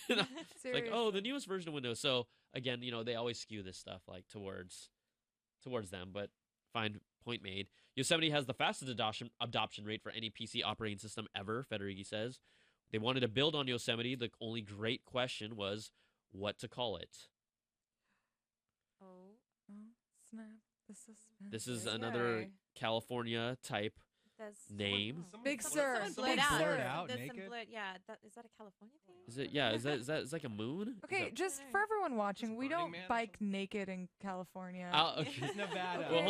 Right. It's like, oh, the newest version of Windows. So again, they always skew this stuff like towards them, but fine, point made. Yosemite has the fastest adoption rate for any PC operating system ever, Federighi says. They wanted to build on Yosemite. The only great question was what to call it. Oh, snap. The suspense. This is another California type name. Big Sur. Blurred out. Naked. Yeah, is that a California thing? Is it? Yeah. Is that like a moon? Okay, just for everyone watching, we don't bike naked in California. Okay. Nevada. Well,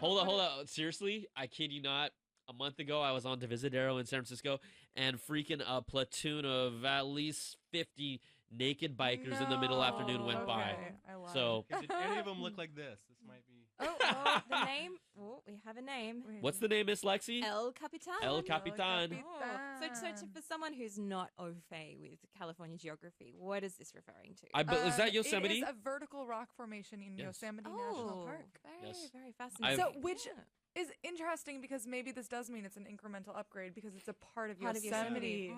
hold up. Seriously, I kid you not. a month ago, I was on Divisadero in San Francisco, and freaking a platoon of at least 50 naked bikers in the middle afternoon went by. I lied. So Did any of them look like this? This might be. Oh, the name. Oh, we have a name. what's the name, Miss Lexi? El Capitan. El Capitan. Oh. So for someone who's not au fait with California geography, what is this referring to? Is that Yosemite? It is a vertical rock formation in Yes. Yosemite National Park. Very, Yes. very fascinating. So, which is interesting because maybe this does mean it's an incremental upgrade because it's a part of Yosemite.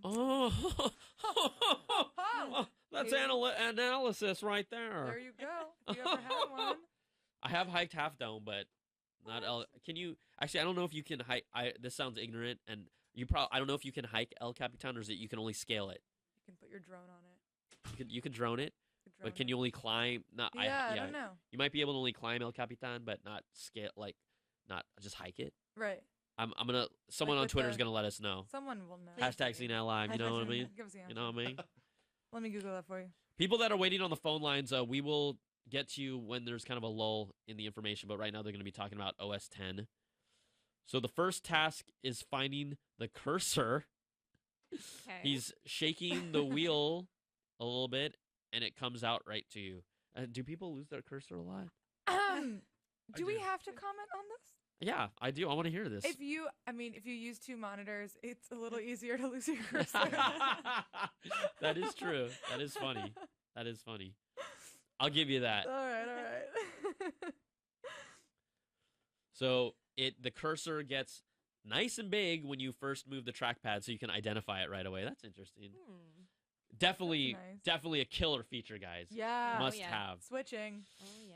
Oh, that's analysis right there. There you go. If you ever had one. I have hiked Half Dome, but not El. Can you actually? I don't know if you can hike. This sounds ignorant, and I don't know if you can hike El Capitan, or is it you can only scale it. You can put your drone on it. You can drone it, but can you only climb? Not. I don't know. You might be able to only climb El Capitan, but not scale. Not just hike it. Right. I'm gonna. Someone on Twitter is gonna let us know. Someone will know. Hashtag CNET Live. You know what I mean? Give us the answer. You know what I mean? Let me Google that for you. People that are waiting on the phone lines, we will get to you when there's kind of a lull in the information, but right now they're going to be talking about OS 10. So the first task is finding the cursor. Okay. He's shaking the wheel a little bit, and it comes out right to you. Do people lose their cursor a lot? Do we have to comment on this? Yeah, I do. I want to hear this. If you use two monitors, it's a little easier to lose your cursor. That is true. That is funny. That is funny. I'll give you that. All right. So the cursor gets nice and big when you first move the trackpad, so you can identify it right away. That's interesting. Definitely a killer feature, guys. Yeah. Must have. Switching. Oh, yeah.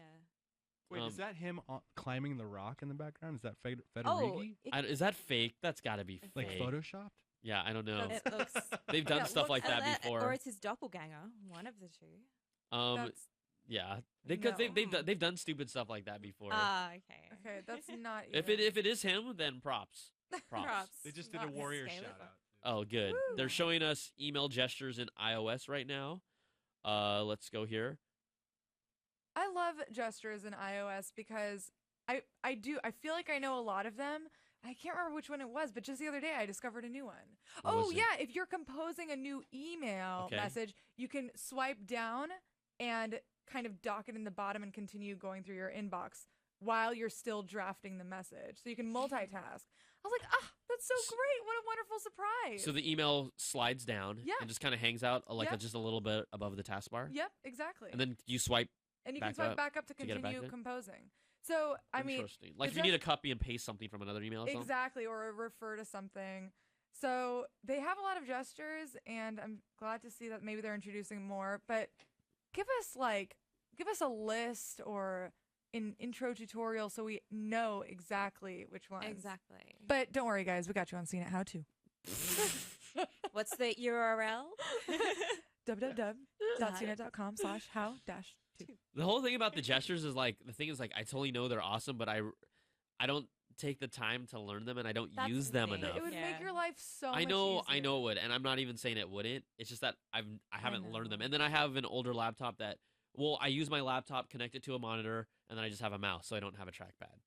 Wait, is that him climbing the rock in the background? Is that Federici? Oh, is that fake? That's got to be fake. Like photoshopped? Yeah, I don't know. It looks. They've done stuff like that before. Or it's his doppelganger. One of the two. Yeah, because they've done stupid stuff like that before. Okay. Okay, that's not. If it is him, then props. They just did a warrior shout out. Oh, good. Woo. They're showing us email gestures in iOS right now. Let's go here. I love gestures in iOS because I feel like I know a lot of them. I can't remember which one it was, but just the other day I discovered a new one. What was it? If you're composing a new email Okay. message, you can swipe down and kind of dock it in the bottom and continue going through your inbox while you're still drafting the message. So you can multitask. I was like, that's so great. What a wonderful surprise. So the email slides down and just kind of hangs out just a little bit above the taskbar. Yep, exactly. And then you swipe And you back can swipe up back up to to get it back continue in? composing. So, I mean, Interesting. Like if you need to copy and paste something from another email or something? exactly, or refer to something. So they have a lot of gestures, and I'm glad to see that maybe they're introducing more. But give us a list or an intro tutorial so we know exactly which ones. Exactly. But don't worry, guys, we got you on CNET How To. What's the URL? www.cnet.com/how-to. The whole thing about the gestures is I totally know they're awesome, but I don't take the time to learn them, and I don't use them enough. It would make your life so much I know it easier. would, and I'm not even saying it wouldn't. It's just that I haven't learned them, and then I have an older laptop that I use my laptop, connect it to a monitor, and then I just have a mouse, so I don't have a trackpad.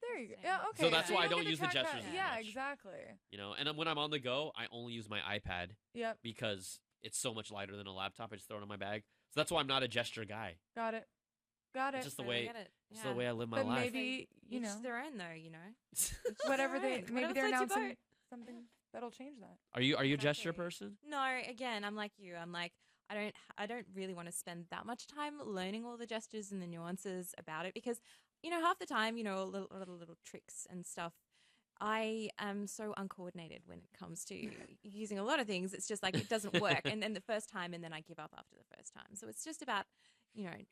There you go. Yeah, okay. So that's why I you don't get use the trackpad. gestures as Yeah, much. exactly. You know, and when I'm on the go, I only use my iPad. Yep. Because it's so much lighter than a laptop. I just throw it in my bag. So that's why I'm not a gesture guy. Got it. It's just the way. It's the way I live my but life. maybe Each their own, though. You know. whatever they Whatever maybe they're floats your announcing boat. something that'll change that. Are you a gesture person? No, again, I'm like you. I'm like I don't really want to spend that much time learning all the gestures and the nuances about it because half the time little tricks and stuff. I am so uncoordinated when it comes to using a lot of things. It's just like it doesn't work, and then the first time, and then I give up after the first time. So it's just about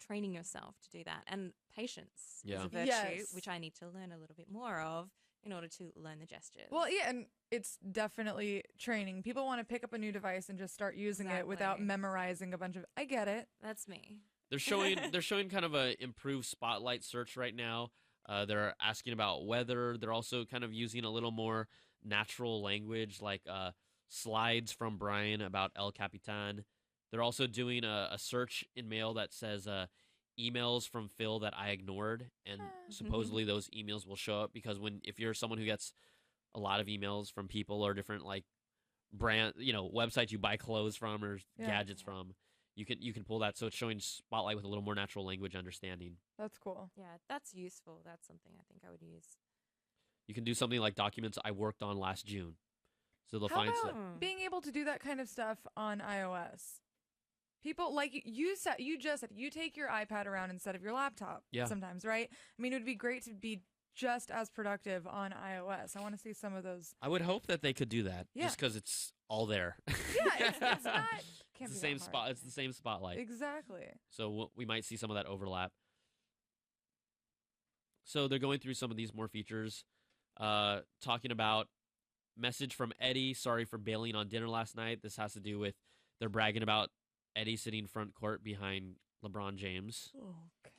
training yourself to do that, and patience is a virtue which I need to learn a little bit more of in order to learn the gestures. Well, yeah, and it's definitely training. People want to pick up a new device and just start using it without memorizing a bunch of. I get it. That's me. They're showing kind of a improved Spotlight search right now. They're asking about weather. They're also kind of using a little more natural language, like slides from Brian about El Capitan. They're also doing a search in Mail that says emails from Phil that I ignored, and supposedly those emails will show up because if you're someone who gets a lot of emails from people or different like brand, websites you buy clothes from or gadgets from, you can pull that, so it's showing Spotlight with a little more natural language understanding. That's cool. Yeah, that's useful. That's something I think I would use. You can do something like documents I worked on last June. So they'll How find about being able to do that kind of stuff on iOS? People like you said, you take your iPad around instead of your laptop sometimes, right? I mean, it would be great to be just as productive on iOS. I want to see some of those. I would hope that they could do that just because it's all there. Yeah, it's not. It's the same spot. It's the same Spotlight. Exactly. So we might see some of that overlap. So they're going through some of these more features, talking about message from Eddie. Sorry for bailing on dinner last night. This has to do with they're bragging about Eddie sitting front court behind LeBron James. Okay.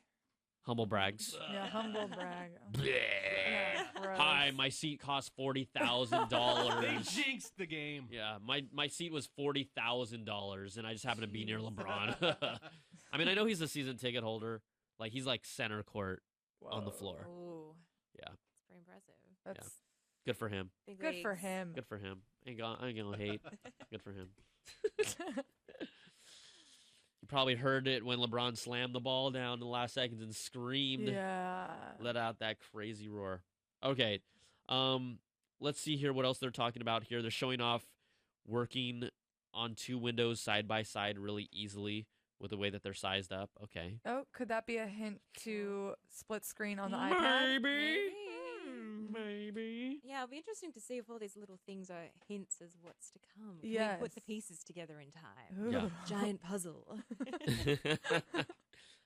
Humble brags. Yeah, humble brag. Yeah, hi, my seat cost $40,000. They jinxed the game. Yeah, my seat was $40,000, and I just happened to be near LeBron. I mean, I know he's a season ticket holder. Like he's like center court on the floor. Ooh. Yeah, it's pretty impressive. That's good for him. Good for him. Good for him. I ain't gonna hate. Good for him. You probably heard it when LeBron slammed the ball down in the last seconds and screamed. Yeah. Let out that crazy roar. Okay. Let's see here what else they're talking about here. They're showing off working on two windows side by side really easily with the way that they're sized up. Okay. Oh, could that be a hint to split screen on the iPad? Maybe. Yeah, it'll be interesting to see if all these little things are hints as what's to come. Can Yes. we put the pieces together in time? Yeah. Giant puzzle.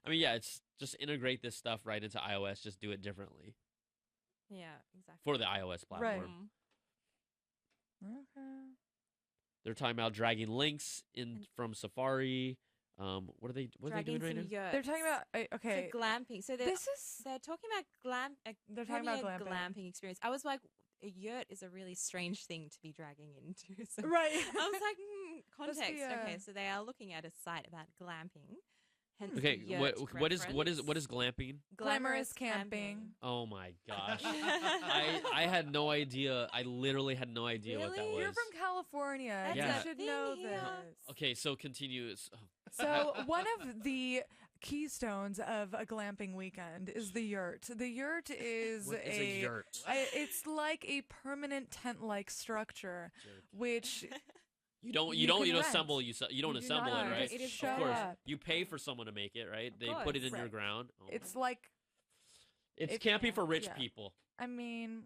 I mean, yeah, it's just integrate this stuff right into iOS. Just do it differently Yeah, exactly. for the iOS platform. Okay. They're talking about dragging links in from Safari. What are they doing right now? They're talking about okay. So glamping. So they're talking about They're talking about a glamping. glamping experience. I was like, a yurt is a really strange thing to be dragging into. So Right. I was like, context. Must be, Okay, so they are looking at a site about glamping. Hence Okay, the yurt what is reference. glamping? Glamorous camping. Oh my gosh, I had no idea. I literally had no idea what that was. You're from California. That's You Yeah. should know this. Okay, so continue. So one of the keystones of a glamping weekend is the yurt. The yurt is What is a yurt? It's like a permanent tent-like structure, which You don't rent. assemble you don't do assemble not. it, right? It is of course, up. you pay for someone to make it, right? They put it in your Right. ground. Oh. It's like It's camping for rich yeah. people. I mean,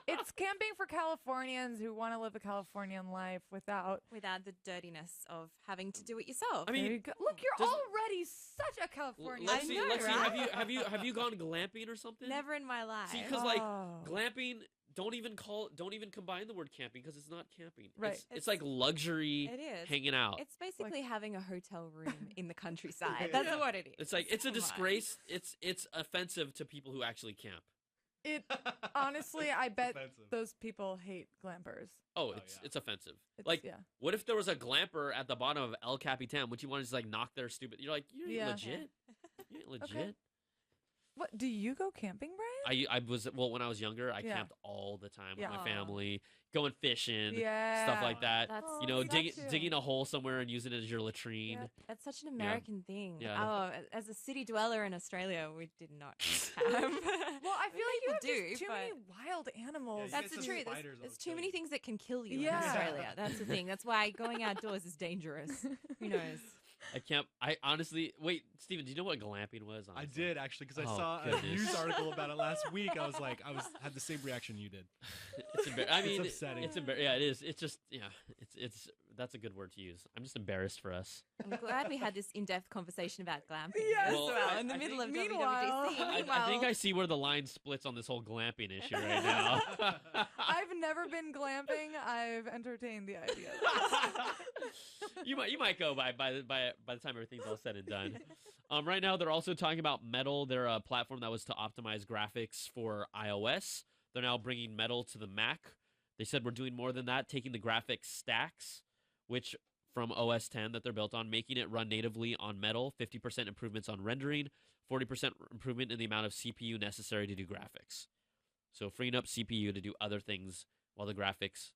it's camping for Californians who want to live a Californian life without the dirtiness of having to do it yourself. I mean, There you go. Look, you're already such a Californian. Let's see. know, Let's see. right? Have you gone glamping or something? Never in my life. See, because like glamping, don't even combine the word camping because it's not camping. Right. It's like luxury It is. hanging out. It's basically having a hotel room in the countryside. That's what it is. It's like it's a Come on. disgrace. It's offensive to people who actually camp. It honestly, I bet Offensive. those people hate glampers. Oh, it's offensive. It's- Like, yeah. what if there was a glamper at the bottom of El Capitan? Would you want to just like knock their stupid? You're like, you ain't Yeah. legit. You ain't legit. Okay. What do you go camping, Brian? I was when I was younger, I Yeah. camped all the time with Yeah. my family, going fishing, Yeah. stuff like that. That's- You know, we got to. digging a hole somewhere and using it as your latrine. That's such an American thing. Yeah. Oh, as a city dweller in Australia, we did not camp. Well, I feel like you have do, just too many wild animals. That's the truth. There's too many things that can kill you in Yeah. Australia. That's the thing. That's why going outdoors is dangerous. Who knows? I honestly wait, Steven, do you know what glamping was? I Honestly? did actually because I Oh, saw goodness. a news article about it last week. I was like, had the same reaction you did. It's I mean, It's upsetting. Yeah, it is. It's just it's that's a good word to use. I'm just embarrassed for us. I'm glad we had this in-depth conversation about glamping Yes. as Well, well in the middle of meanwhile- WWDC. I think I see where the line splits on this whole glamping issue right now. I've never been glamping. I've entertained the idea. you might go by the time everything's all said and done. Right now they're also talking about Metal. They're a platform that was to optimize graphics for iOS. They're now bringing Metal to the Mac. They said we're doing more than that, taking the graphics stacks, which from OS 10 that they're built on, making it run natively on Metal, 50% improvements on rendering, 40% improvement in the amount of CPU necessary to do graphics. So freeing up CPU to do other things while the graphics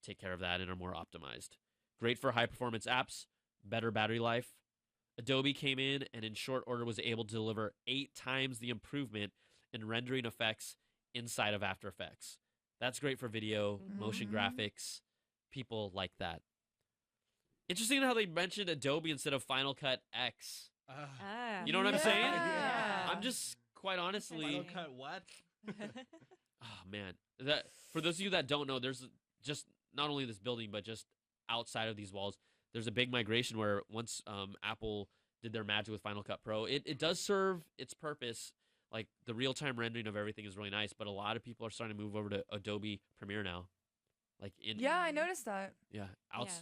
take care of that and are more optimized. Great for high-performance apps, better battery life. Adobe came in and in short order was able to deliver 8 times the improvement in rendering effects inside of After Effects. That's great for video, motion graphics. People like that. Interesting how they mentioned Adobe instead of Final Cut X. You know what I'm saying? Yeah. I'm just quite honestly. Final Cut what? Oh man, that for those of you that don't know, there's just not only this building but just outside of these walls, there's a big migration where once Apple did their magic with Final Cut Pro, it does serve its purpose. Like the real-time rendering of everything is really nice, but a lot of people are starting to move over to Adobe Premiere now. Like I noticed that. Yeah,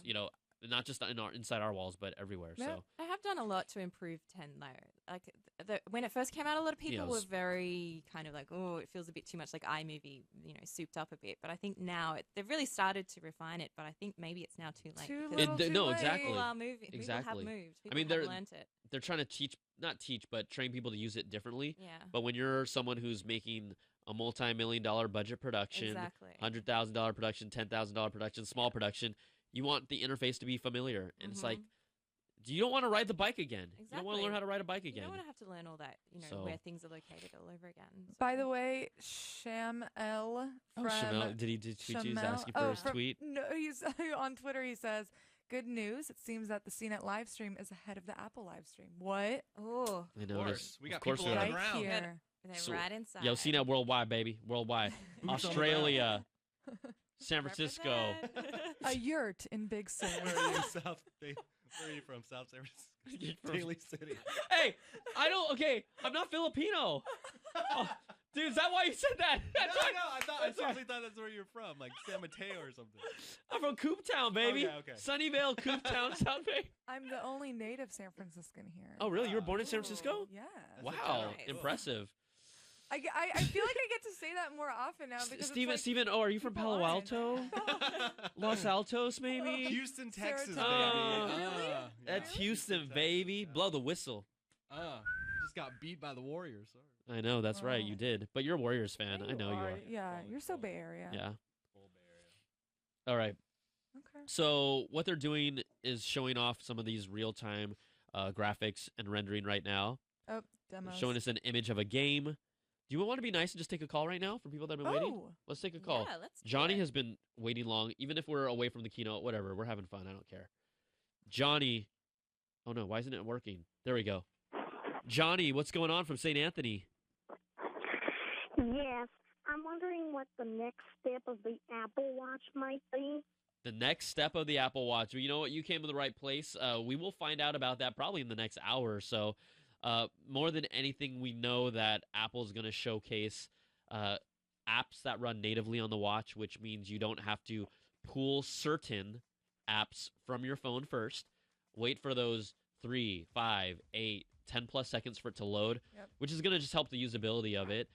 you know, not just inside our walls, but everywhere. Yeah. So I have done a lot to improve 10 though. Like when it first came out, a lot of people were very kind of like, oh, it feels a bit too much like iMovie, you know, souped up a bit. But I think now they've really started to refine it. But I think maybe it's now too late. No, exactly. People are moving. Exactly. People have moved. People I mean, have learned it. They're trying to not teach, but train people to use it differently. Yeah. But when you're someone who's making a multi-million-dollar budget production, $100,000 production, $10,000 production, small production, you want the interface to be familiar. And it's like, you don't want to ride the bike again. Exactly. You don't want to learn how to ride a bike again. You don't want to have to learn all that, you know, where things are located all over again. So. By the way, Sham El from Shamel, did he tweet you? He's asking for his tweet? No, he's on Twitter. He says, "Good news! It seems that the CNET live stream is ahead of the Apple live stream." What? Oh, I noticed. We got of course people we on are. the ground. Here. They're right inside. Yo, CNET worldwide, baby, worldwide. Australia, San Francisco. A yurt in Big Sur. Where are you, where are you from? South San Francisco? Daly City. Hey, I'm not Filipino. Oh, dude, is that why you said that? That's why. No, I seriously thought that's where you're from, like San Mateo or something. I'm from Cooptown, baby. Okay. Sunnyvale, Cooptown, South Bay. I'm the only native San Franciscan here. Oh, really? You were born in San Francisco? Yeah. Wow, nice. Impressive. I feel like I get to say that more often now because Steven, are you from Palo Alto? Los Altos, maybe? Houston, Texas, baby. Really? That's Houston, baby. Blow the whistle. Just got beat by the Warriors. Sorry. I know, that's right, you did. But you're a Warriors fan. I know you are. Yeah, you're so Bay Area. Yeah. All right. Okay. So what they're doing is showing off some of these real-time graphics and rendering right now. Oh, demos. Showing us an image of a game. Do you want to be nice and just take a call right now for people that have been waiting? Let's take a call. Yeah, let's do Johnny it. has been waiting long. Even if we're away from the keynote, whatever. We're having fun. I don't care. Johnny. Oh, no. Why isn't it working? There we go. Johnny, what's going on from St. Anthony? Yes, I'm wondering what the next step of the Apple Watch might be. The next step of the Apple Watch. Well, you know what? You came to the right place. We will find out about that probably in the next hour or so. More than anything, we know that Apple's going to showcase apps that run natively on the watch, which means you don't have to pull certain apps from your phone first. Wait for those 3, 5, 8, 10 plus seconds for it to load, which is going to just help the usability of it.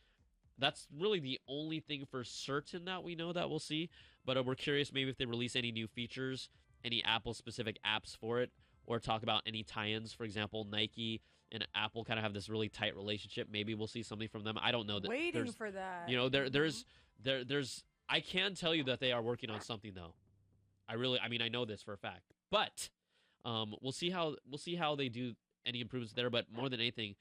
That's really the only thing for certain that we know that we'll see. But we're curious maybe if they release any new features, any Apple-specific apps for it, or talk about any tie-ins. For example, Nike and Apple kind of have this really tight relationship. Maybe we'll see something from them. I don't know. Waiting for that. You know, there's. I can tell you that they are working on something though. I know this for a fact. But we'll see how they do any improvements there. But more than anything,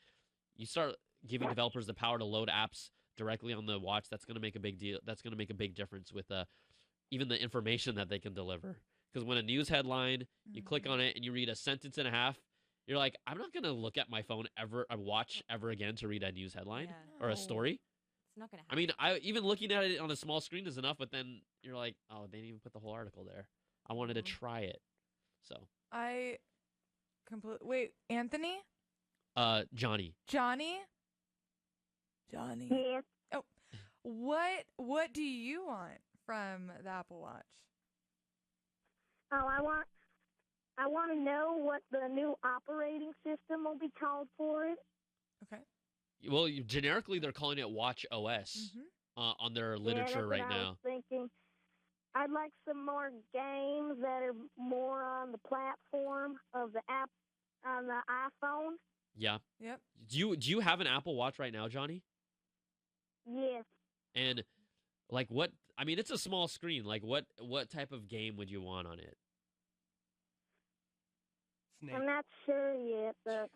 you start giving developers the power to load apps directly on the watch. That's going to make a big deal. That's going to make a big difference with even the information that they can deliver. Because when a news headline, you click on it and you read a sentence and a half, you're like, I'm not going to look at my phone watch ever again to read a news headline or a story. It's not going to happen. I mean, even looking at it on a small screen is enough, but then you're like, oh, they didn't even put the whole article there. I wanted to try it. So. Wait, Anthony? Johnny. Johnny? Yes. Oh, what do you want from the Apple Watch? Oh, I want to know what the new operating system will be called for it. Okay. Well, generically, they're calling it Watch OS on their literature right now. I was thinking. I'd like some more games that are more on the platform of the app on the iPhone. Yeah. Yep. Do you have an Apple Watch right now, Johnny? Yes. And like what? I mean, it's a small screen. Like what type of game would you want on it? Snake. I'm not sure yet, but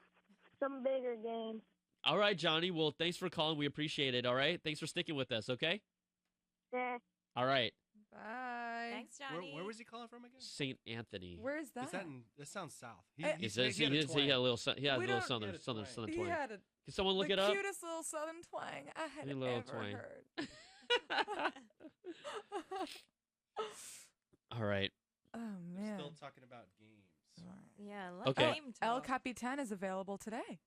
some bigger games. All right, Johnny. Well, thanks for calling. We appreciate it. All right. Thanks for sticking with us. Okay. Yeah. All right. Bye. Thanks, Johnny. Where was he calling from again? St. Anthony. Where is that? Is that in, that sounds south. He says he had a little southern We don't- southern He southern had a twang. He had Can someone look the it up? cutest little southern twang I had A ever little twang. heard. All right. Oh We're man. still talking about games. Yeah, let's Okay. game El talk. Capitan is available today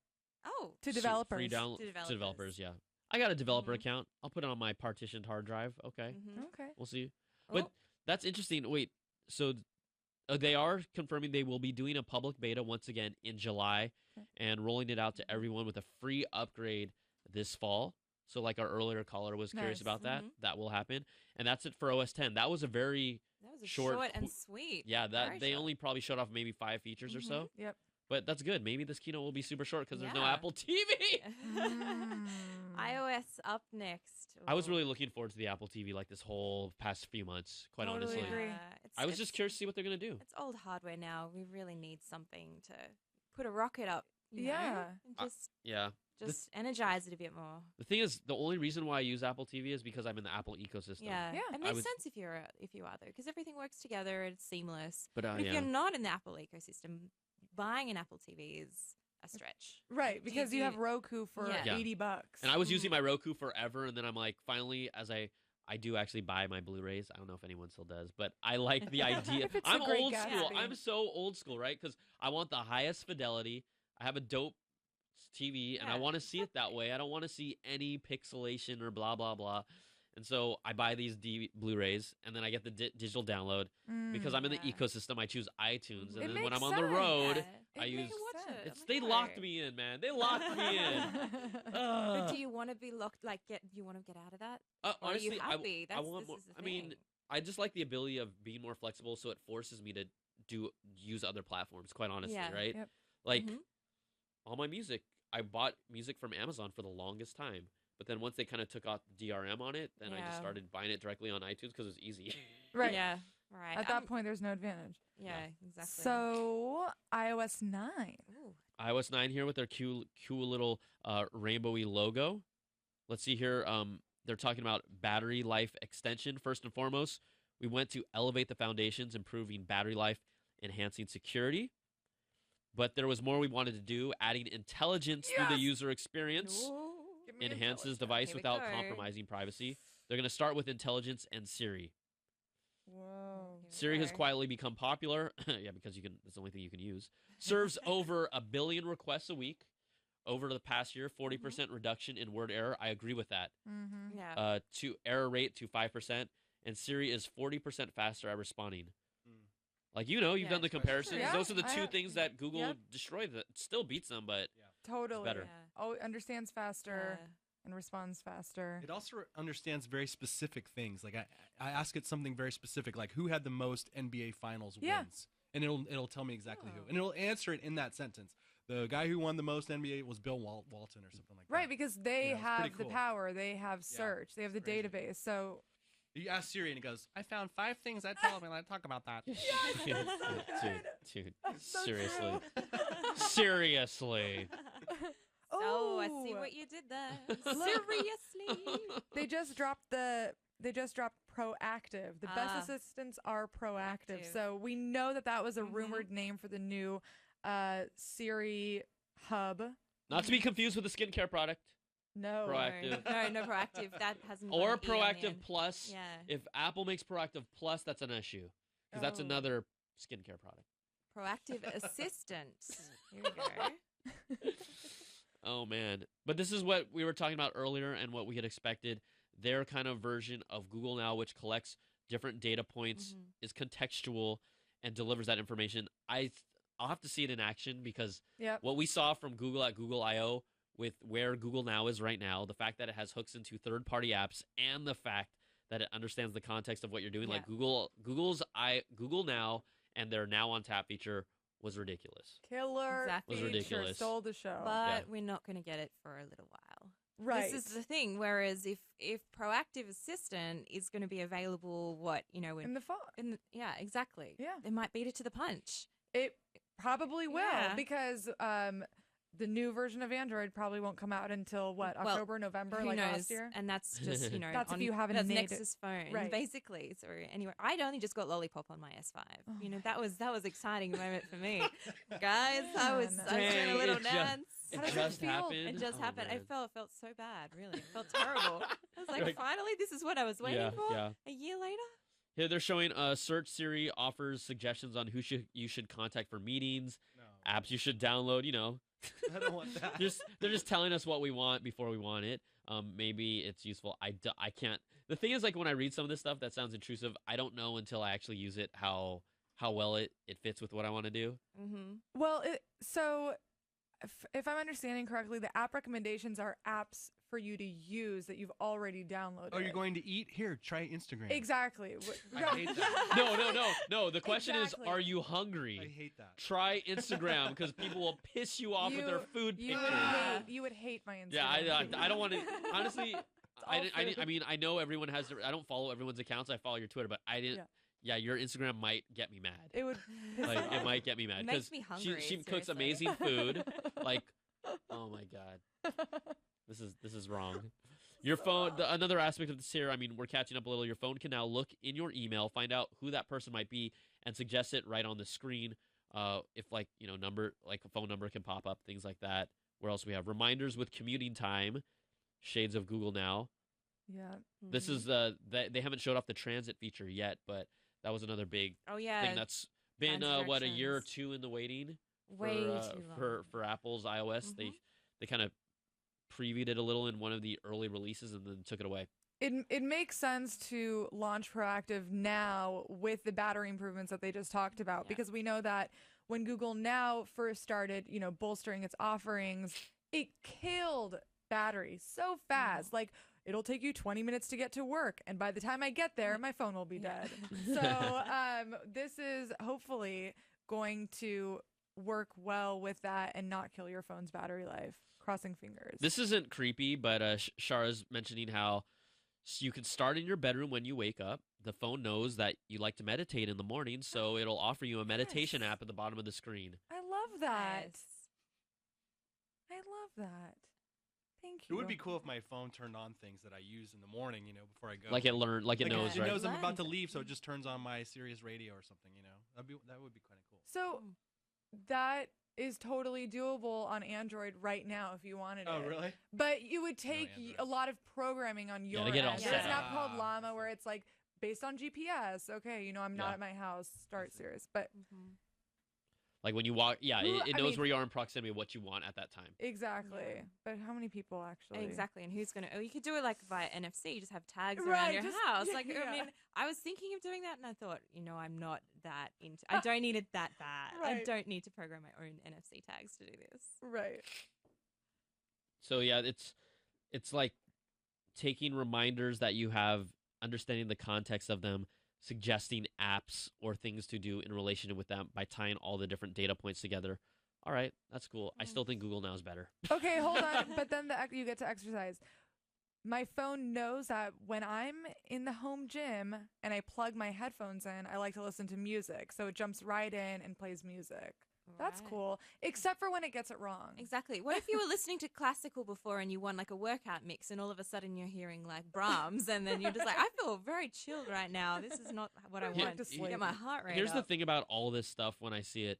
Oh, to So developers. Free To to developers. developers, yeah. I got a developer Mhm. account. I'll put it on my partitioned hard drive. Okay. mhm. Okay. We'll see. But Oh, that's interesting. Wait, so they are confirming they will be doing a public beta once again in July Okay. and rolling it out to everyone with a free upgrade this fall. So like our earlier caller was curious Nice. about that. Mhm. That will happen. And that's it for OS 10. That was a very that was a short, short, and qu- sweet. yeah, that Very they short. only probably showed off maybe 5 features or so. Yep. But that's good. Maybe this keynote will be super short because there's no Yeah. Apple TV. Mm. iOS up next. I was Ooh. really looking forward to the Apple TV like this whole past few months, quite Totally honestly. agree. I was just curious to see what they're going to do. It's old hardware now. We really need something to put a rocket up. You know, Yeah. and Yeah. just energize it a bit more. The thing is, the only reason why I use Apple TV is because I'm in the Apple ecosystem. Yeah, Yeah. it I makes was- sense if you are though, because everything works together. It's seamless. But But if yeah. you're not in the Apple ecosystem, buying an Apple TV is a stretch. Right, because you have Roku for Yeah. Yeah. $80. And I was using my Roku forever, and then I'm like, finally, as I do actually buy my Blu-rays. I don't know if anyone still does, but I like the idea. If it's I'm The Great old school. Gatsby. I'm so old school, right? Because I want the highest fidelity. I have a dope TV, and I Yeah, want to see it that way. I don't want to see any pixelation or blah blah blah. And so I buy these Blu-rays, and then I get the digital download because I'm in the Yeah. icosystem. I choose iTunes, and It then when makes I'm on the sense. road, Yeah. I It use. makes Watch sense. it. It's Oh my they God. locked me in, man. They locked me in. But do you want to be locked? Like, do you want to get out of that? Or Honestly, are you happy? I want this more. is the I mean, thing. I just like the ability of being more flexible, so it forces me to use other platforms. Quite honestly, Yeah. right? Yep. Like Mhm. all my music, I bought music from Amazon for the longest time, but then once they kind of took off the DRM on it, then I just Yeah. started buying it directly on iTunes because it was easy. Right. Yeah. Right. At that point, there's no advantage. Yeah. Exactly. So, iOS 9. Ooh. iOS 9 here with their cool little rainbowy logo. Let's see here. They're talking about battery life extension. First and foremost, we went to elevate the foundations, improving battery life, enhancing security. But there was more we wanted to do, adding intelligence through the Yes! user experience, Ooh. Give me enhances intelligence. device Here we without go. compromising privacy. They're going to start with intelligence and Siri. Whoa. Siri has Okay. quietly become popular. Yeah, because it's the only thing you can use. Serves over 1 billion requests a week. Over the past year, 40% reduction in word error. I agree with that. Mm-hmm. Yeah. To error rate to 5%, and Siri is 40% faster at responding. Mm. Like you've Yeah, done the sure. comparisons. Yeah, Those are the I two have- things that Google Yep. destroyed. That still beats them, but Totally. better. Yeah. Oh, it understands faster Yeah. and responds faster. It also understands very specific things. Like I ask it something very specific, like who had the most NBA Finals Yeah. wins, and it'll tell me exactly who, Oh. and it'll answer it in that sentence. The guy who won the most NBA was Bill Walton or something like that. Right, because they Yeah, it's have pretty the cool. power, they have search, they have the crazy. database. So, You ask Siri and it goes, "I found 5 things that tell me when I talk about that." dude, so seriously, true. seriously. Oh, I see Oh. what you did there. Look. Seriously. They just dropped proactive. The best Ah. assistants are proactive. Proactive. So we know that was a Mhm. rumored name for the new Siri hub. Not to be confused with a skincare product. No. Proactive. No, proactive. That hasn't. Or got an E on the Proactive end. Plus. Yeah. If Apple makes Proactive Plus, that's an issue because that's Oh. another skincare product. Proactive assistant. Here we go. Oh man. But this is what we were talking about earlier and what we had expected. Their kind of version of Google Now, which collects different data points, Mhm. is contextual and delivers that information. I'll have to see it in action because Yep. what we saw from Google at Google I/O with where Google Now is right now, the fact that it has hooks into third-party apps, and the fact that it understands the context of what you're doing. Yeah. Like Google Now and their Now on Tap feature was ridiculous. Killer Exactly. Was feature, ridiculous. stole the show. But we're not going to get it for a little while. Right. This is the thing. Whereas if Proactive Assistant is going to be available, in the fall. Yeah, exactly. Yeah. They might beat it to the punch. It probably will Yeah. because the new version of Android probably won't come out until October, November, Who like knows? last year. And that's just That's if you haven't that's made Nexus phone, Right. basically. So anyway, I'd only just got Lollipop on my S5. Oh that was exciting moment for me, guys. I was doing a Dang, little it ju- dance. It How does it just feel? happened. It just Oh, happened. man. I felt so bad. Really, it felt terrible. I was like, Like- finally, this is what I was waiting for. Yeah. A year later. Here they're showing Search Siri offers suggestions on who you should contact for meetings, No. apps you should download. I don't want that. They're just telling us what we want before we want it. Maybe it's useful. I can't. The thing is, like, when I read some of this stuff that sounds intrusive, I don't know until I actually use it how well it fits with what I want to do. Mm-hmm. Well, so if I'm understanding correctly, the app recommendations are apps for you to use that you've already downloaded. Oh, you're going to eat? Here, try Instagram. Exactly. I hate that. No. The question Exactly. is, are you hungry? I hate that. Try Instagram because people will piss you off with their food you pictures. you would hate my Instagram. Yeah, I don't want to. Honestly, all I food. mean, I know everyone has. I don't follow everyone's accounts. I follow your Twitter, but I didn't. Yeah, your Instagram might get me mad. It would. piss me Like, it off. might get me mad It because makes me hungry, she cooks seriously. amazing food. Like, oh my god, this is wrong. Your phone. Another aspect of this here. I mean, we're catching up a little. Your phone can now look in your email, find out who that person might be, and suggest it right on the screen. If like number, like a phone number can pop up, things like that. Where else we have reminders with commuting time, shades of Google Now. Yeah. This is they haven't showed off the transit feature yet, but that was another big Oh yeah. thing that's been transit a year or directions. two in the waiting Way for too long. for Apple's iOS. Mhm. They kind of previewed it a little in one of the early releases and then took it away. It makes sense to launch Proactive now with the battery improvements that they just talked about Yeah. because we know that when Google Now first started, bolstering its offerings, it killed battery so fast. Like it'll take you 20 minutes to get to work, and by the time I get there, my phone will be Yeah. dead. So this is hopefully going to work well with that and not kill your phone's battery life. Crossing fingers. This isn't creepy, but Shara's mentioning how you can start in your bedroom when you wake up. The phone knows that you like to meditate in the morning, so it'll offer you a meditation app at the bottom of the screen. I love that. Yes. I love that. Thank It you. would be cool if my phone turned on things that I use in the morning, before I go. Like it learned, like it knows, it right? knows I'm about to Learned. leave, so it just turns on my Sirius radio or something. That would be kind of cool. So that is totally doable on Android right now if you wanted Oh, it. really? But it would take Android. a lot of programming on your to get it all end. set There's an up. app called Ah, Llama where it's like based on GPS. Okay, I'm not Yeah. at my house. Start Sirius. But Mhm. Like when you walk, yeah, Who- it I knows mean- where you are in proximity of what you want at that time. exactly. Yeah. But how many people actually? Exactly, and who's gonna? Oh, you could do it like via NFC. You just have tags around Right, your just- house. yeah, Like, yeah. I mean, I was thinking of doing that, and I thought, I'm not that into. I don't need it that bad. I Right. don't need to program my own NFC tags to do this. Right. So yeah, it's like taking reminders that you have, understanding the context of them, suggesting apps or things to do in relation with them by tying all the different data points together. All right, that's cool. I still think Google Now is better. Okay, hold on. But then you get to exercise. My phone knows that when I'm in the home gym and I plug my headphones in, I like to listen to music. So it jumps right in and plays music. That's Right. cool. Except for when it gets it wrong. Exactly. What if you were listening to classical before and you want like a workout mix, and all of a sudden you're hearing like Brahms, and then you're just like, I feel very chilled right now. This is not what I Here- want to sleep. get my heart rate Here's the up. thing about all this stuff when I see it.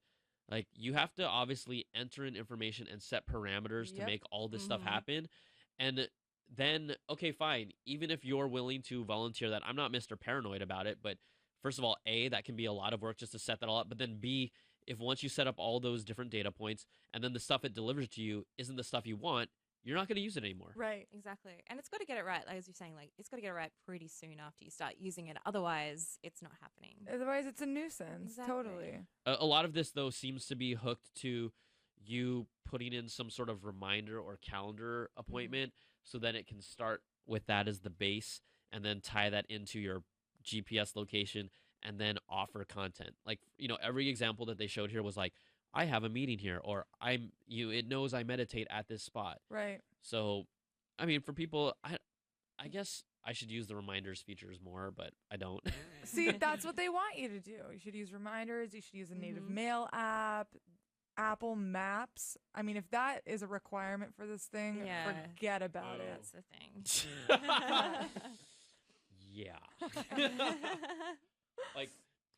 Like, you have to obviously enter in information and set parameters to Yep. make all this stuff Mhm. happen. And then, okay, fine. Even if you're willing to volunteer that, I'm not Mr. Paranoid about it, but first of all, A, that can be a lot of work just to set that all up. But then B, if once you set up all those different data points and then the stuff it delivers to you isn't the stuff you want, you're not going to use it anymore. Right. Exactly. And it's got to get it right, like as you're saying, like it's got to get it right pretty soon after you start using it. Otherwise, it's not happening. Otherwise, it's a nuisance. Exactly. Totally. A lot of this, though, seems to be hooked to you putting in some sort of reminder or calendar appointment so that it can start with that as the base. and then tie that into your GPS location and then offer content. Like, every example that they showed here was like, I have a meeting here, or it knows I meditate at this spot. Right. So, I mean, for people, I guess I should use the reminders features more, but I don't. See, that's what they want you to do. You should use reminders. You should use a native mail app, Apple Maps. I mean, if that is a requirement for this thing, forget about it. That's the thing. Yeah. Like,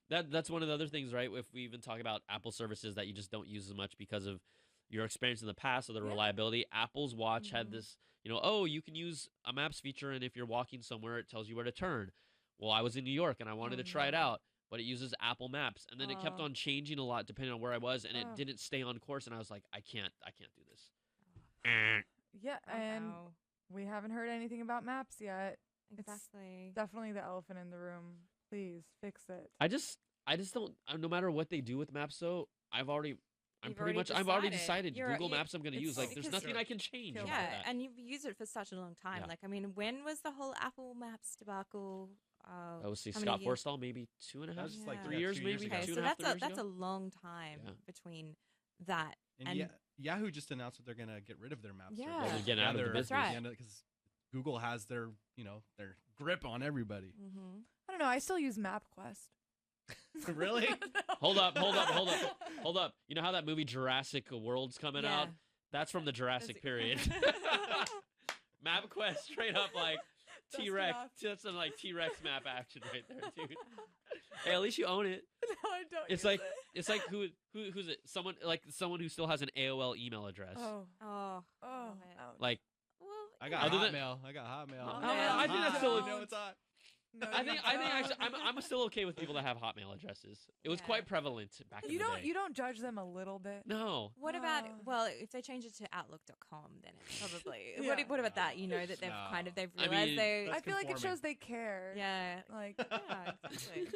that's one of the other things, right? If we even talk about Apple services that you just don't use as much because of your experience in the past or the reliability. Apple's Watch had this, you can use a maps feature, and if you're walking somewhere, it tells you where to turn. Well, I was in New York, and I wanted to try it out, but it uses Apple Maps, and then it kept on changing a lot depending on where I was, and it didn't stay on course, and I was like, I can't do this. Yeah, and we haven't heard anything about maps yet. Exactly. It's definitely the elephant in the room. Please fix it. I just don't. No matter what they do with maps, though, I've already decided Google Maps I'm going to use. Like, there's nothing I can change. Yeah, and you've used it for such a long time. Yeah. Like, I mean, when was the whole Apple Maps debacle? Scott Forstall, maybe 2.5, like 3 years, maybe. Okay, so that's a long time between that and Yahoo just announced that they're going to get rid of their maps. Yeah, they're getting out of the business. That's right. Because Google has their grip on everybody. I don't know. I still use MapQuest. Really? Hold up. You know how that movie Jurassic World's coming out? That's from the Jurassic period. MapQuest, straight up like T-Rex. That's some like T-Rex map action right there, dude. Hey, at least you own it. No, I don't. It's like who's it? Someone who still has an AOL email address. Like, I got Hotmail. I think that's still. It's hot. No, I think actually I'm still okay with people that have Hotmail addresses. It was quite prevalent back in the day. You don't judge them a little bit? No. What about if they change it to Outlook.com, then it's probably what about that? That they've realized I feel like it shows they care. Yeah. Like exactly.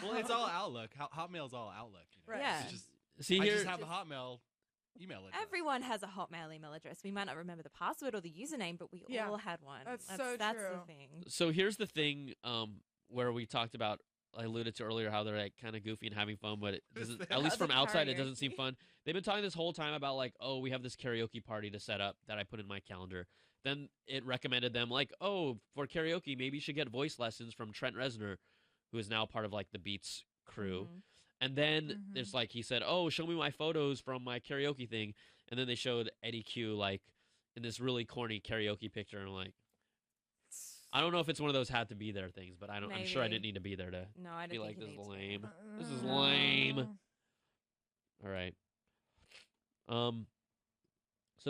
Well, it's all Outlook. Hotmail's all Outlook. Right. Yeah. I just have a Hotmail email address. Everyone has a Hotmail email address. We might not remember the password or the username, but we all had one. That's so that's true. the thing. So here's the thing where we talked about, I alluded to earlier, how they're like kind of goofy and having fun, but it doesn't, at least from outside, it doesn't seem fun. They've been talking this whole time about like, we have this karaoke party to set up that I put in my calendar. Then it recommended them like, for karaoke, maybe you should get voice lessons from Trent Reznor, who is now part of like the Beats crew. And then there's like, he said, show me my photos from my karaoke thing. And then they showed Eddie Q like in this really corny karaoke picture. And I'm like, I don't know if it's one of those had to be there things, but I'm sure I didn't need to be there to be like, this is lame. This is lame. All right. So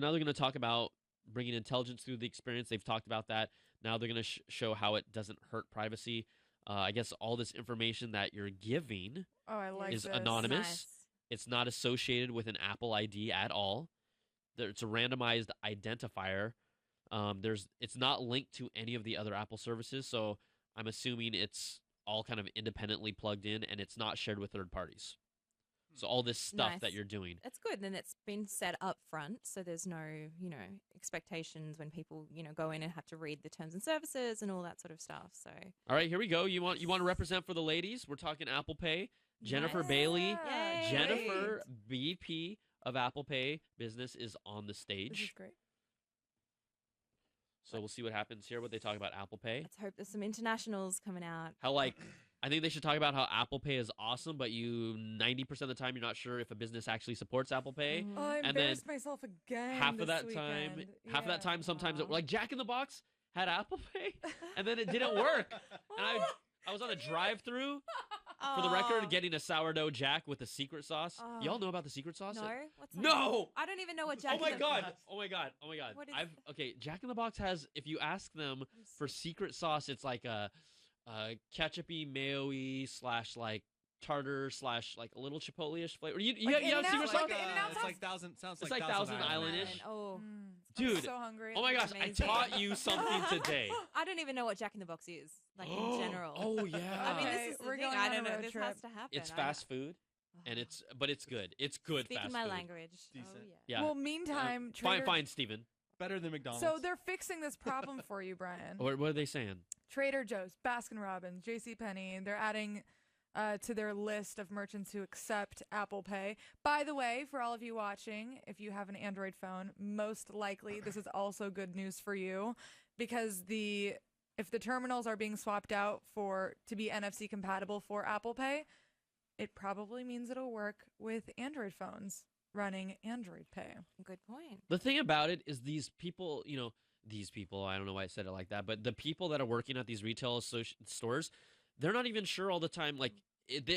now they're going to talk about bringing intelligence through the experience. They've talked about that. Now they're going to show how it doesn't hurt privacy. I guess all this information that you're giving is anonymous. Nice. It's not associated with an Apple ID at all. It's a randomized identifier. It's not linked to any of the other Apple services, so I'm assuming it's all kind of independently plugged in, and it's not shared with third parties. So all this stuff that you're doing. That's good, and it's been set up front, so there's no, expectations when people, go in and have to read the terms and services and all that sort of stuff. So. All right, here we go. You want to represent for the ladies? We're talking Apple Pay. Jennifer Bailey, Yay. Jennifer BP of Apple Pay Business is on the stage. This is great. So we'll see what happens here. What they talk about Apple Pay. Let's hope there's some internationals coming out. How I think they should talk about how Apple Pay is awesome, but 90% of the time you're not sure if a business actually supports Apple Pay. Oh, I embarrassed myself again. Half of that time, sometimes like Jack in the Box had Apple Pay, and then it didn't work. And I was on a drive-through. For the record, getting a sourdough Jack with a secret sauce. Y'all know about the secret sauce? No. What's that? No. I don't even know what Jack. Oh my god! What is... Jack in the Box has. If you ask them for secret sauce, it's like a ketchupy, mayo-y / like tartar / like a little chipotle-ish flavor. You have secret sauce? It's like Thousand. Sounds it's like Thousand Island-ish. Oh. Dude, I'm so hungry. Oh my gosh, I taught you something today. I don't even know what Jack in the Box is, like in general. Oh yeah. I mean, this is the thing. I don't know. This has to happen. It's fast food, and but it's good. It's good. Speaking fast my food. language. Decent. Oh, yeah. Well, meantime, fine, Steven. better than McDonald's. So they're fixing this problem for you, Brian. What are they saying? Trader Joe's, Baskin Robbins, JCPenney, they're adding to their list of merchants who accept Apple Pay. By the way, for all of you watching, if you have an Android phone, most likely this is also good news for you, because if the terminals are being swapped out to be NFC compatible for Apple Pay, it probably means it'll work with Android phones running Android Pay. Good point. The thing about it is these people, I don't know why I said it like that, but the people that are working at these retail stores, they're not even sure all the time. Like,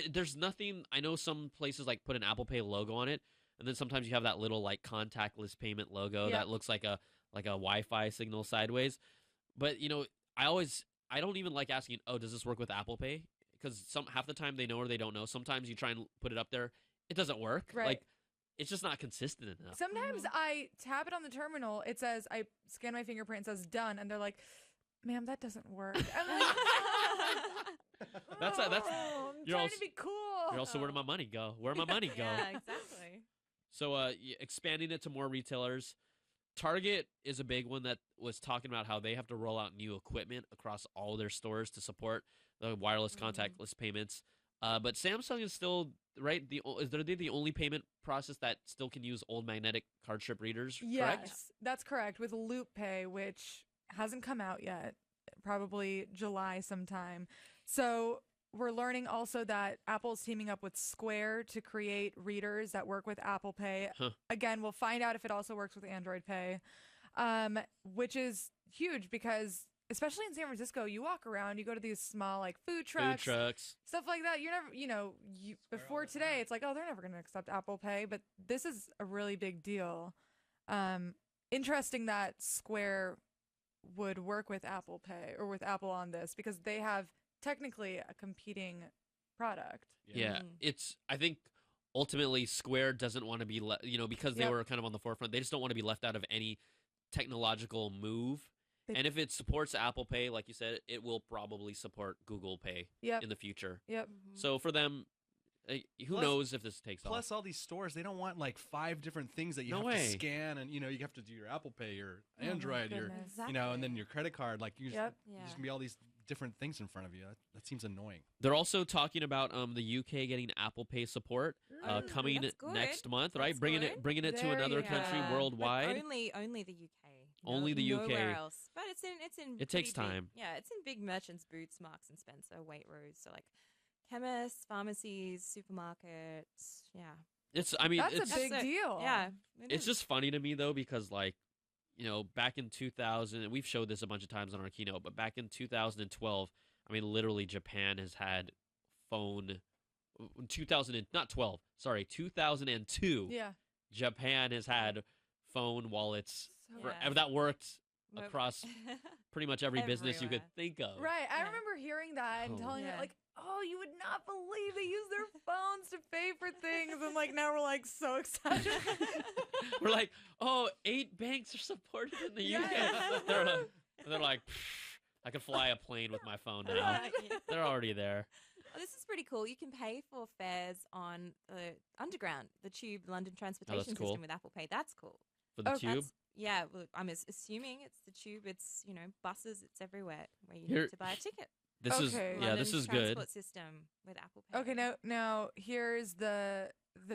there's nothing. I know some places like put an Apple Pay logo on it, and then sometimes you have that little like contactless payment logo that looks like a Wi-Fi signal sideways. But I don't even like asking, oh, does this work with Apple Pay? Because half the time they know or they don't know. Sometimes you try and put it up there, it doesn't work. Right. Like, it's just not consistent enough. Sometimes I tap it on the terminal. It says, I scan my fingerprint, it says done. And they're like, ma'am, that doesn't work. I'm like, that's I'm you're trying also, to be cool. You're also, where did my money go? Where'd my money go? Yeah, exactly. So expanding it to more retailers. Target is a big one that was talking about how they have to roll out new equipment across all their stores to support the wireless contactless payments. But Samsung is still, right? Is they the only payment process that still can use old magnetic card strip readers, correct? Yes, that's correct. With Loop Pay, which hasn't come out yet, probably July sometime. So we're learning also that Apple's teaming up with Square to create readers that work with Apple Pay. Again, we'll find out if it also works with Android Pay, which is huge because especially in San Francisco, you walk around, you go to these small like food trucks, stuff like that. You're never, before today, it's like, oh, they're never going to accept Apple Pay, but this is a really big deal. Interesting that Square would work with Apple Pay or with Apple on this because they have technically a competing product. Yeah, I think ultimately Square doesn't want to be, because they were kind of on the forefront, they just don't want to be left out of any technological move. And if it supports Apple Pay, like you said, it will probably support Google Pay in the future. So for them, who knows if this takes off. Plus, all these stores, they don't want like 5 different things that you have to scan, and you have to do your Apple Pay, your Android, your and then your credit card. Like there's gonna be all these different things in front of you. That seems annoying. They're also talking about the UK getting Apple Pay support coming next month, right? Bringing it to another country worldwide. But only the UK. Only the UK. Nowhere else. But it's in. It takes time. It's in big merchants, Boots, Marks and Spencer, Waitrose. So like chemists, pharmacies, supermarkets. Yeah. That's a big deal. Yeah. It's just funny to me though because back in 2000, we've showed this a bunch of times on our keynote, but back in 2012, I mean, literally Japan has had phone. 2002. Yeah. Japan has had phone wallets that worked across pretty much every business you could think of. Right. I remember hearing that and telling it like, oh, you would not believe they use their phones to pay for things. And like now we're like so excited. We're like, oh, 8 banks are supported in the UK. They're like, I can fly a plane with my phone now. They're already there. Oh, this is pretty cool. You can pay for fares on the Underground, the Tube London transportation system with Apple Pay. That's cool. For the Tube? Yeah, well, I'm assuming it's the Tube. It's, buses. It's everywhere where you need to buy a ticket. This is good. Transport system with Apple Pay. Okay, now here's the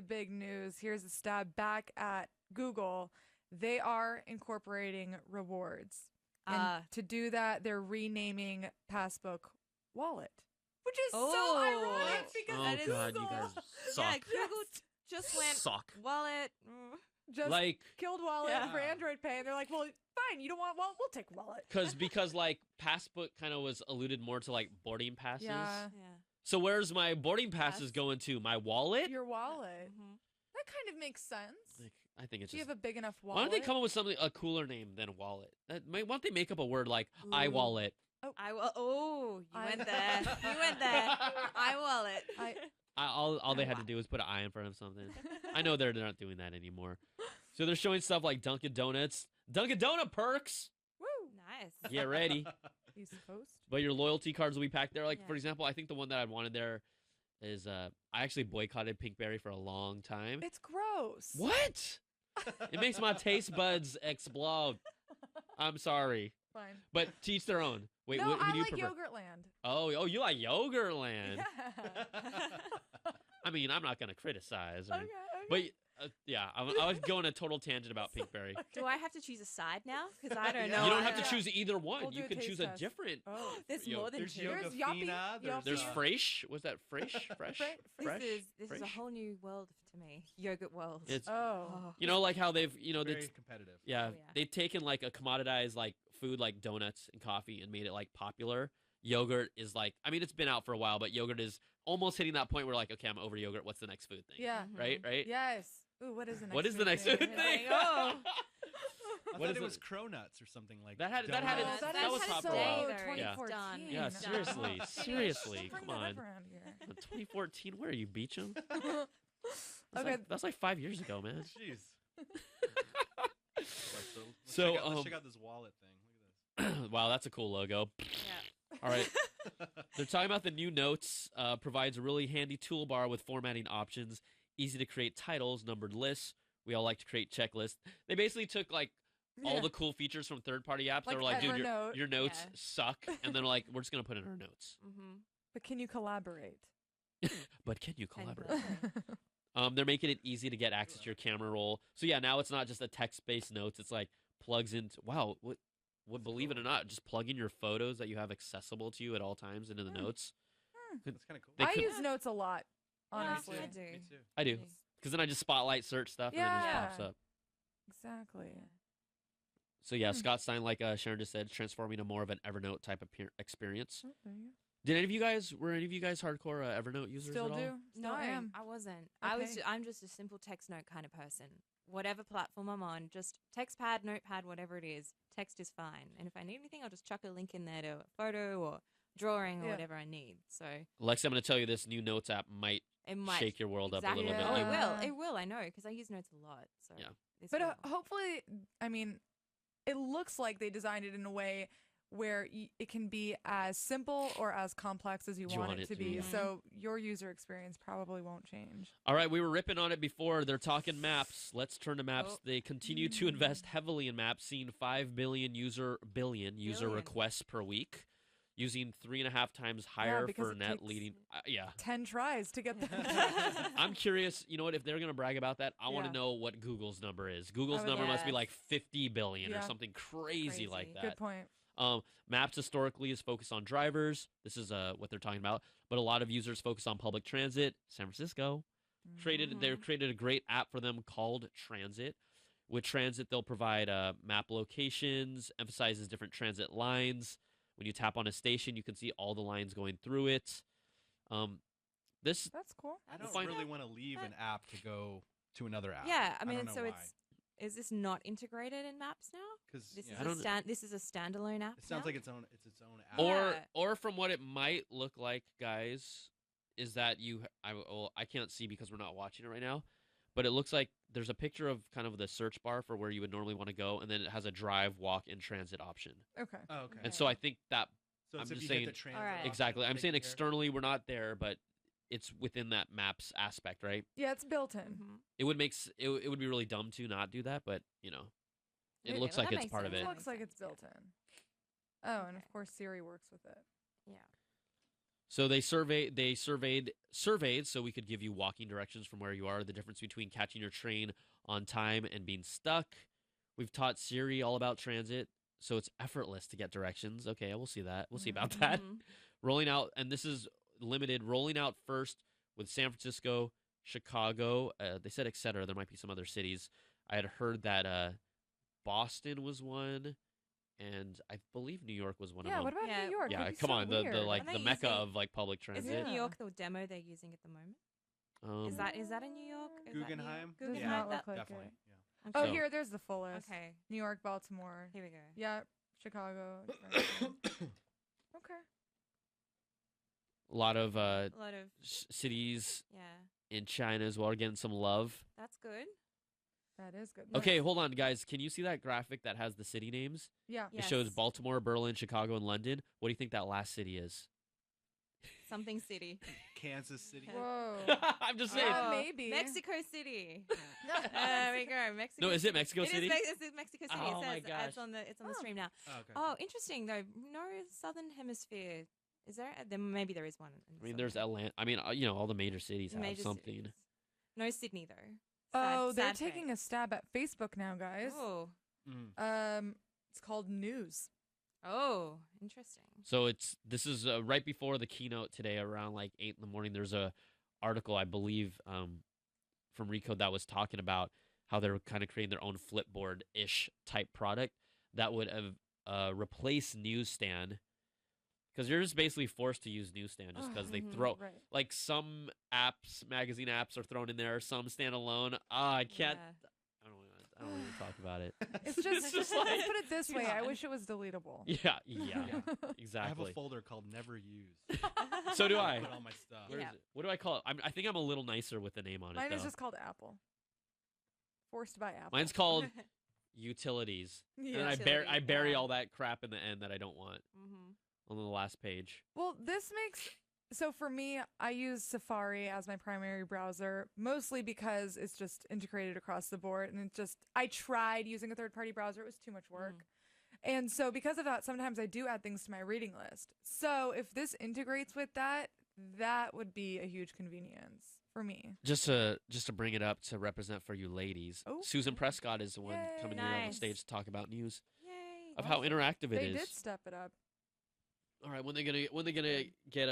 big news. Here's a stab back at Google. They are incorporating rewards. And to do that, they're renaming Passbook Wallet. Which is so ironic because that is you guys suck. Yeah, Google just went Wallet. Just killed Wallet for Android Pay, and they're like, well, fine, you don't want Wallet, we'll take Wallet. Because Passbook kind of was alluded more to like boarding passes. Yeah. So where's my boarding passes going to? My wallet? Your wallet. That kind of makes sense. I think it's. Do you have a big enough wallet? Why don't they come up with a cooler name than wallet? Why don't they make up a word like iWallet? You went there. You went there. iWallet. All they had to do was put an I in front of something. I know they're not doing that anymore. So they're showing stuff like Dunkin' Donuts. Dunkin' Donut perks. Woo! Nice. Get ready. East Coast. But your loyalty cards will be packed there. Like, for example, I think the one that I wanted there is I actually boycotted Pinkberry for a long time. It's gross. What? It makes my taste buds explode. I'm sorry. Fine. But teach their own. Wait, no, who I do you like prefer? Yogurtland. Oh, you like Yogurtland. Yeah. I mean, I'm not going to criticize. Or, Okay. But yeah, I was going a total tangent about Pinkberry. Do I have to choose a side now? Because I don't know. You don't have to choose either one. We'll do you a can taste choose test. a different. Oh. There's Yo, more than There's two. yoga There's Yoppie, fina. Yoppie. There's Yeah. Fresh. Was that Fresh? Fresh? Fresh? This is a whole new world to me. Yogurt world. It's Oh. you know like how they've Very competitive. yeah, Oh, yeah. they've taken like a commoditized like food like donuts and coffee and made it like popular. Yogurt is like, I mean, it's been out for a while, but yogurt is almost hitting that point where like, okay, I'm over yogurt. What's the next food thing? Yeah. Right. Yes. Ooh, what is the next? What is the food next thing? food thing? Oh. I What thought is it it? was cronuts or something like That had- Oh, that had its- that that is was so top for a while. Yeah. 2014. Yeah, Done. seriously, seriously, Don't bring come that on. up around here. 2014, where are you, Beecham? Okay. That's like 5 years ago, man. Jeez. So, let's check out this wallet thing. Look at this. Wow, that's a cool logo. Yeah. All right. They're talking about the new Notes. Provides a really handy toolbar with formatting options, easy to create titles, numbered lists. We all like to create checklists. They basically took like all Yeah. the cool features from third-party apps. They Like were like, dude, Evernote. your notes Yeah. suck, and then like, we're just gonna put in our notes. Mm-hmm. But can you collaborate? But can you collaborate? They're making it easy to get access to your camera roll. So yeah, now it's not just a text-based notes. It's like plugs into. Wow, what? Believe it or not, just plug in your photos that you have accessible to you at all times into the notes. That's kind of cool. They I could- use notes a lot, honestly. I do. Me too. I do, because then I just spotlight search stuff and then it Yeah. just pops up. Exactly. So yeah, Scott Stein, like Sharon just said, transforming to more of an Evernote type of experience. Oh, there you Were any of you guys hardcore Evernote users Still at all? do. No, Still am. I wasn't. Okay. I'm just a simple text note kind of person. Whatever platform I'm on, just text pad, notepad, whatever it is, text is fine. And if I need anything, I'll just chuck a link in there to a photo or drawing or Yeah. whatever I need. So Alexa, I'm going to tell you this new Notes app might it might shake your world exactly. up a little Yeah. Oh, bit. it You- will. Yeah. It will. I know because I use notes a lot. So Yeah. this But will. hopefully, I mean, it looks like they designed it in a way where it can be as simple or as complex as you want it to be. yeah. So your user experience probably won't change. All right, we were ripping on it before. They're talking maps. Let's turn to maps. Oh. They continue to invest heavily in maps, seeing 5 billion user requests per week, using 3.5 times higher because for it net takes- leading. Yeah. 10 tries to get them. I'm curious, you know what, if they're going to brag about that, I want to Yeah. know what Google's number is. Google's would number must be yes. like 50 billion or Yeah. something crazy like Crazy. that. Good point. Maps historically is focused on drivers. This is what they're talking about. But a lot of users focus on public transit. San Francisco they created a great app for them called Transit. With Transit, they'll provide map locations, emphasizes different transit lines. When you tap on a station, you can see all the lines going through it. This That's cool. I don't Fine. really want to leave an app to go to another app. Yeah, I don't mean, know so why. is this not integrated in Maps now? 'Cause, This yeah. I don't know. this is a standalone app. It sounds now? like it's its own app. Yeah. or from what it might look like, guys, is that I can't see because we're not watching it right now, but it looks like there's a picture of kind of the search bar for where you would normally want to go, and then it has a drive, walk, and transit option. Okay. Oh, okay. And so I think that So I'm it's if just you saying- hit the transit Alright. option, exactly. I'm take saying care. externally we're not there, but it's within that maps aspect, right? Yeah, it's built in. Mhm. It would it would be really dumb to not do that, but it Yeah, looks that like it's makes part of sense. it. It looks like it's built in. Oh, and of Okay. course Siri works with it. Yeah. So they surveyed so we could give you walking directions from where you are, the difference between catching your train on time and being stuck. We've taught Siri all about transit, so it's effortless to get directions. Okay, we'll see that. We'll see about that. Mhm. Rolling out, and this is limited, rolling out first with San Francisco, Chicago. They said et cetera. There might be some other cities. I had heard that Boston was one, and I believe New York was one Yeah, of what them. about Yeah. New York? Yeah, That'd be come so on, the weird. like Are the they mecca using- of like public Is transit. it New Yeah. York the demo they're using at the moment? Um, Is that in New York? Is that New York? Guggenheim? Does Guggenheim. not that- look like Definitely. it. Yeah. Oh, So- here, there's the full list. Okay. New York, Baltimore. Here we go. Yeah, Chicago. Okay. a lot of A lot of cities yeah. in China as well are getting some love. That's good. That is good. Okay, hold on, guys. Can you see that graphic that has the city names? Yeah. It shows Yes. Baltimore, Berlin, Chicago, and London. What do you think that last city is? Something city. Kansas City. Whoa. I'm just saying. Oh, maybe. Mexico City. There we go. Mexico. No, is it Mexico City? It is Mexico City. Oh it says, my gosh. It's on the stream now. Oh, okay. Oh, interesting though. No southern hemisphere. Is there? Then maybe there is one. I mean, there's Atlanta. I mean, all the major cities have Major something. cities. No Sydney though. Oh, they're sad taking face. a stab at Facebook now, guys. Oh. It's called News. Oh, interesting. So this is right before the keynote today, around like 8 in the morning. There's a article, I believe, from Recode that was talking about how they're kind of creating their own Flipboard-ish type product that would have replaced Newsstand, because you're just basically forced to use Newsstand just because they throw like some apps, magazine apps are thrown in there, some standalone. I can't. Yeah. I don't want to talk about it. It's just, just like, let's put it this way. I wish it was deletable. Yeah, exactly. I have a folder called Never Used. So do I. Put all my stuff. Where is it? What do I call it? I think I'm a little nicer with the name on it. Mine is though. just called Apple. Forced by Apple. Mine's called Utilities. Yeah. And then I bury all that crap in the end that I don't want on the last page. Well, this makes... So for me, I use Safari as my primary browser, mostly because it's just integrated across the board. And I tried using a third-party browser. It was too much work. And so because of that, sometimes I do add things to my reading list. So if this integrates with that, that would be a huge convenience for me. Just to bring it up to represent for you ladies, Susan Prescott is the one coming here on the stage to talk about news of how interactive it is. They did step it up. All right, when they gonna get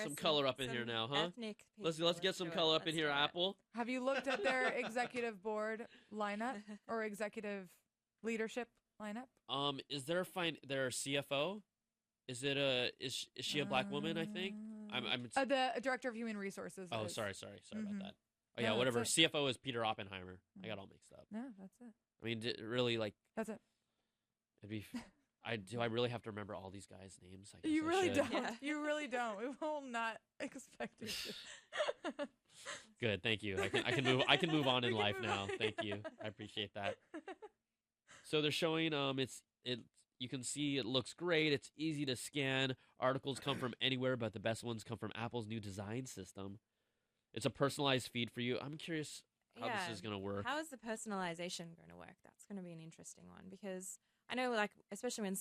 some color up in here now, huh? Let's get some color up in here, Apple. Have you looked at their executive board lineup or executive leadership lineup? Is there their CFO? Is she a black woman? I think I'm the director of human resources. Oh, sorry about that. Oh yeah, whatever. CFO is Peter Oppenheimer. I got all mixed up. No, that's it. I mean, really, like that's it. It'd be. Do I really have to remember all these guys' names? I guess you I really should. don't. Yeah. You really don't. We will not expect you to. Good, thank you. I can move on in life now. Thank you. I appreciate that. So they're showing you can see it looks great. It's easy to scan. Articles come from anywhere, but the best ones come from Apple's new design system. It's a personalized feed for you. I'm curious how this is going to work. How is the personalization going to work? That's going to be an interesting one, because I know, like, especially when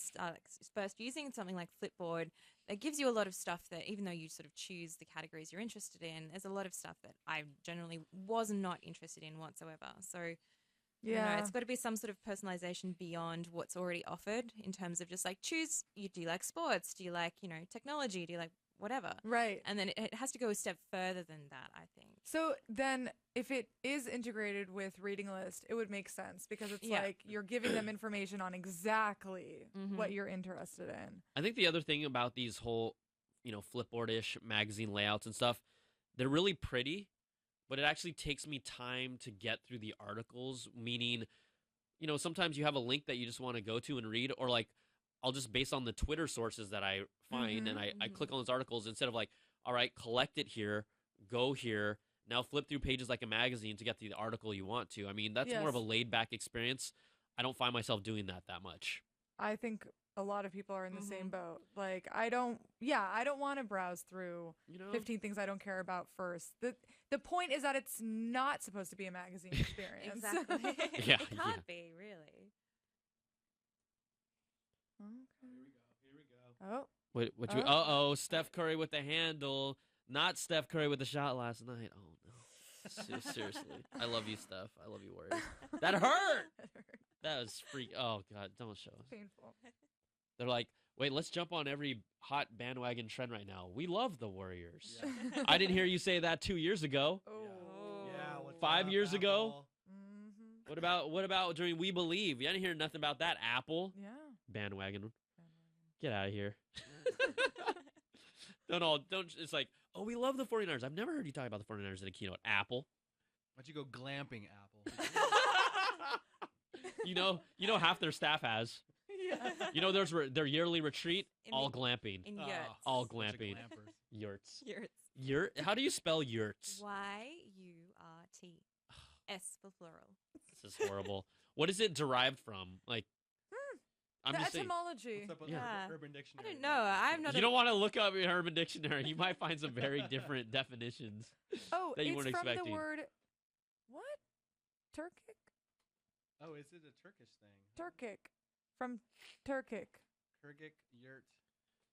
first using something like Flipboard, it gives you a lot of stuff that, even though you sort of choose the categories you're interested in, there's a lot of stuff that I generally was not interested in whatsoever. So, yeah, it's got to be some sort of personalization beyond what's already offered in terms of just like do you like sports? Do you like, technology? Do you like whatever? Right. And then it has to go a step further than that, I think. So then if it is integrated with reading list, it would make sense, because it's like you're giving them information on exactly what you're interested in. I think the other thing about these whole, Flipboard-ish magazine layouts and stuff, they're really pretty, but it actually takes me time to get through the articles, meaning, sometimes you have a link that you just want to go to and read, or like I'll just, based on the Twitter sources that I find, and I click on those articles instead of like, all right, collect it here, go here, now flip through pages like a magazine to get to the article you want to. I mean, that's more of a laid-back experience. I don't find myself doing that much. I think a lot of people are in the same boat. Like, I don't want to browse through 15 things I don't care about first. The point is that it's not supposed to be a magazine experience. Exactly. It can't be, really. Okay. Here we go. Oh. What Steph Curry with the handle, not Steph Curry with the shot last night. Oh no. Seriously. I love you, Steph. I love you, Warriors. That hurt. That was freak. Oh god, don't show us. Painful. They're like, wait, let's jump on every hot bandwagon trend right now. We love the Warriors. Yeah. I didn't hear you say that 2 years ago. Oh. Yeah. 5 years ago. Mm-hmm. What about during We Believe? I didn't hear nothing about that. Apple. Yeah. Bandwagon. Get out of here. Don't. It's like, oh, we love the 49ers. I've never heard you talk about the 49ers in a keynote. Apple. Why'd you go glamping, Apple? you know half their staff has. Yeah. There's their yearly retreat, all glamping. In yurts. All glamping. Yurts. Yurt. How do you spell yurts? YURT. S for plural. This is horrible. What is it derived from? Like, I'm the just saying. etymology. What's up with Yeah. Urban I Dictionary? don't know. I'm not. You don't want to look up in Urban Dictionary. You might find some very different definitions. Oh, that you it's weren't from expecting. the word what? Turkic? Oh, is it a Turkish thing? Turkic. From Turkic. Kyrgyz yurt.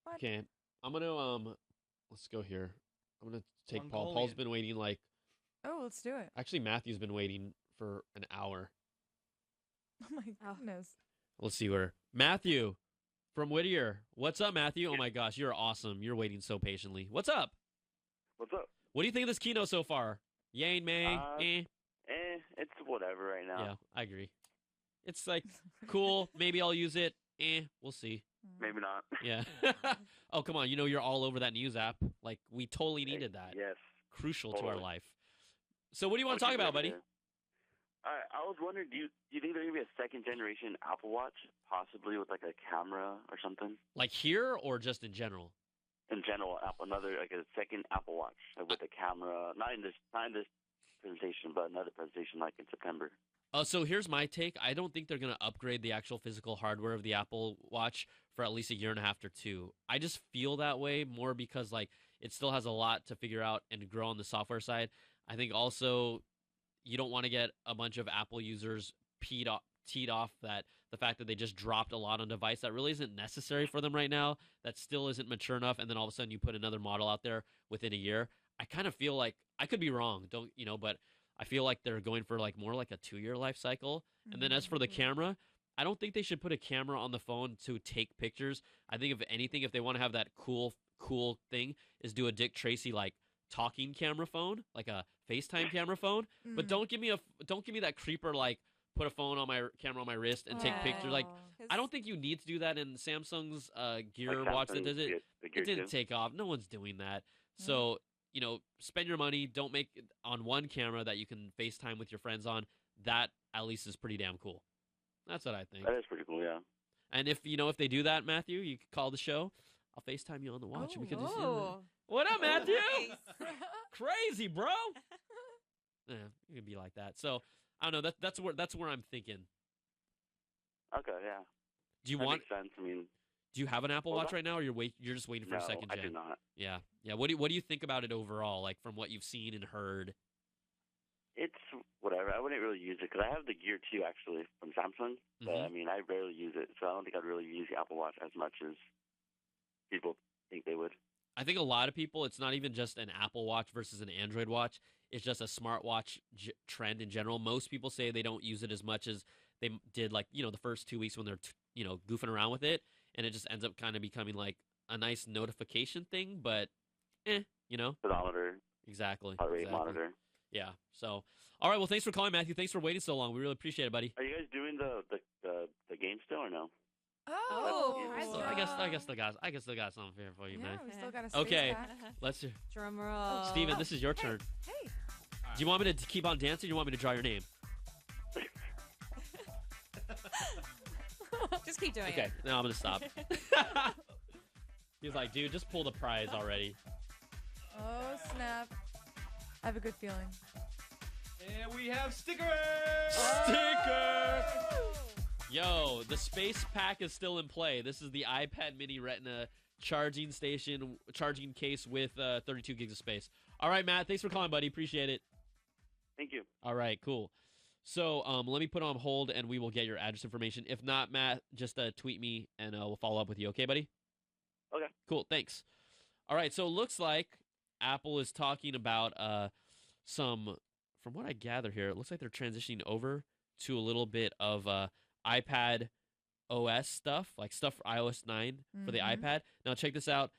What? Okay, I'm gonna let's go here. I'm gonna take Paul. Paul's Mongolian. been waiting like Oh, let's do it. actually Matthew's been waiting for an hour. Oh my Oh. goodness. Let's see where Matthew from Whittier. What's up, Matthew? Oh my gosh, you're awesome. You're waiting so patiently. What's up? What's up? What do you think of this keynote so far? Yay and May? It's whatever right now. Yeah, I agree. It's like cool. Maybe I'll use it. We'll see. Maybe not. Yeah. Oh, come on. You know you're all over that news app. Like we totally needed that. Yes. Crucial to our Totally. life. So what do you want to talk about, buddy? I was wondering, do you think there's gonna be a second generation Apple Watch, possibly with like a camera or something? Like here or just in general? In general, another like a second Apple Watch with a camera, not in this presentation, but another presentation like in September. So here's my take. I don't think they're going to upgrade the actual physical hardware of the Apple Watch for at least a year and a half or two. I just feel that way more because like it still has a lot to figure out and grow on the software side. I think also you don't want to get a bunch of Apple users teed off that the fact that they just dropped a lot on device that really isn't necessary for them right now, that still isn't mature enough, and then all of a sudden you put another model out there within a year. I kind of feel like I could be wrong, but I feel like they're going for like more like a 2-year life cycle. And then as for the camera, I don't think they should put a camera on the phone to take pictures. I think if anything, if they want to have that cool thing, is do a Dick Tracy like talking camera phone, like a FaceTime camera phone. But don't give me that creeper like put a phone on my camera on my wrist and take pictures. Like I don't think you need to do that in Samsung's Gear Like watch that Samsung's does it. the Gear It didn't 2. take off. No one's doing that. So spend your money. Don't make it on one camera that you can FaceTime with your friends on. That at least is pretty damn cool. That's what I think. That is pretty cool, yeah. And if they do that, Matthew, you could call the show. I'll FaceTime you on the watch. And we could just. What up, Matthew? Crazy, bro. Yeah, it could be like that. So I don't know. That's where I'm thinking. Okay, yeah. Do you that want? Makes sense. I mean, do you have an Apple Hold Watch on. right now, or you're just waiting for a no, second gen? I do not. Yeah. What do you think about it overall? Like from what you've seen and heard. It's whatever. I wouldn't really use it because I have the Gear 2 actually from Samsung, but I mean I rarely use it, so I don't think I'd really use the Apple Watch as much as people think they would. I think a lot of people, it's not even just an Apple Watch versus an Android watch. It's just a smartwatch trend in general. Most people say they don't use it as much as they did, like, the first 2 weeks when they're, goofing around with it. And it just ends up kind of becoming like a nice notification thing, but, Pedometer. Exactly. Heart rate exactly. monitor. Yeah. So, all right. Well, thanks for calling, Matthew. Thanks for waiting so long. We really appreciate it, buddy. Are you guys doing the game still or no? Oh, So I guess they got something here for you, man. we still got a space Okay, back. let's hear. Drum roll. Steven, this is your turn. Hey. Do you want me to keep on dancing, or do you want me to draw your name? Just keep doing it. Okay, no, I'm gonna stop. He's like, dude, just pull the prize already. Oh, snap. I have a good feeling. And we have stickers! Sticker! Yo, the space pack is still in play. This is the iPad mini Retina charging case with 32 gigs of space. All right, Matt, thanks for calling, buddy. Appreciate it. Thank you. All right, cool. So let me put on hold, and we will get your address information. If not, Matt, just tweet me, and we'll follow up with you. Okay, buddy? Okay. Cool, thanks. All right, so it looks like Apple is talking about some, from what I gather here, it looks like they're transitioning over to a little bit of iPad OS stuff, like stuff for iOS 9 for the iPad. Now, check this out.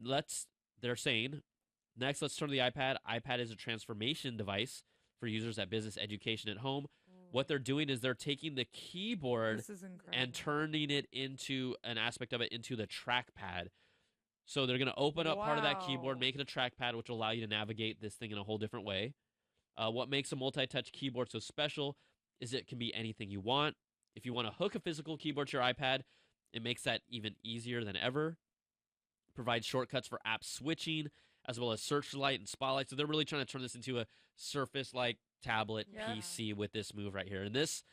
They're saying, next, let's turn to the iPad. iPad is a transformation device for users at business, education, at home. What they're doing is they're taking the keyboard and turning it into an aspect of it into the trackpad. So they're going to open up part of that keyboard, make it a trackpad, which will allow you to navigate this thing in a whole different way. What makes a multi-touch keyboard so special is it can be anything you want. If you want to hook a physical keyboard to your iPad, it makes that even easier than ever. Provides shortcuts for app switching, as well as Searchlight and Spotlight. So they're really trying to turn this into a Surface-like tablet PC with this move right here. And this,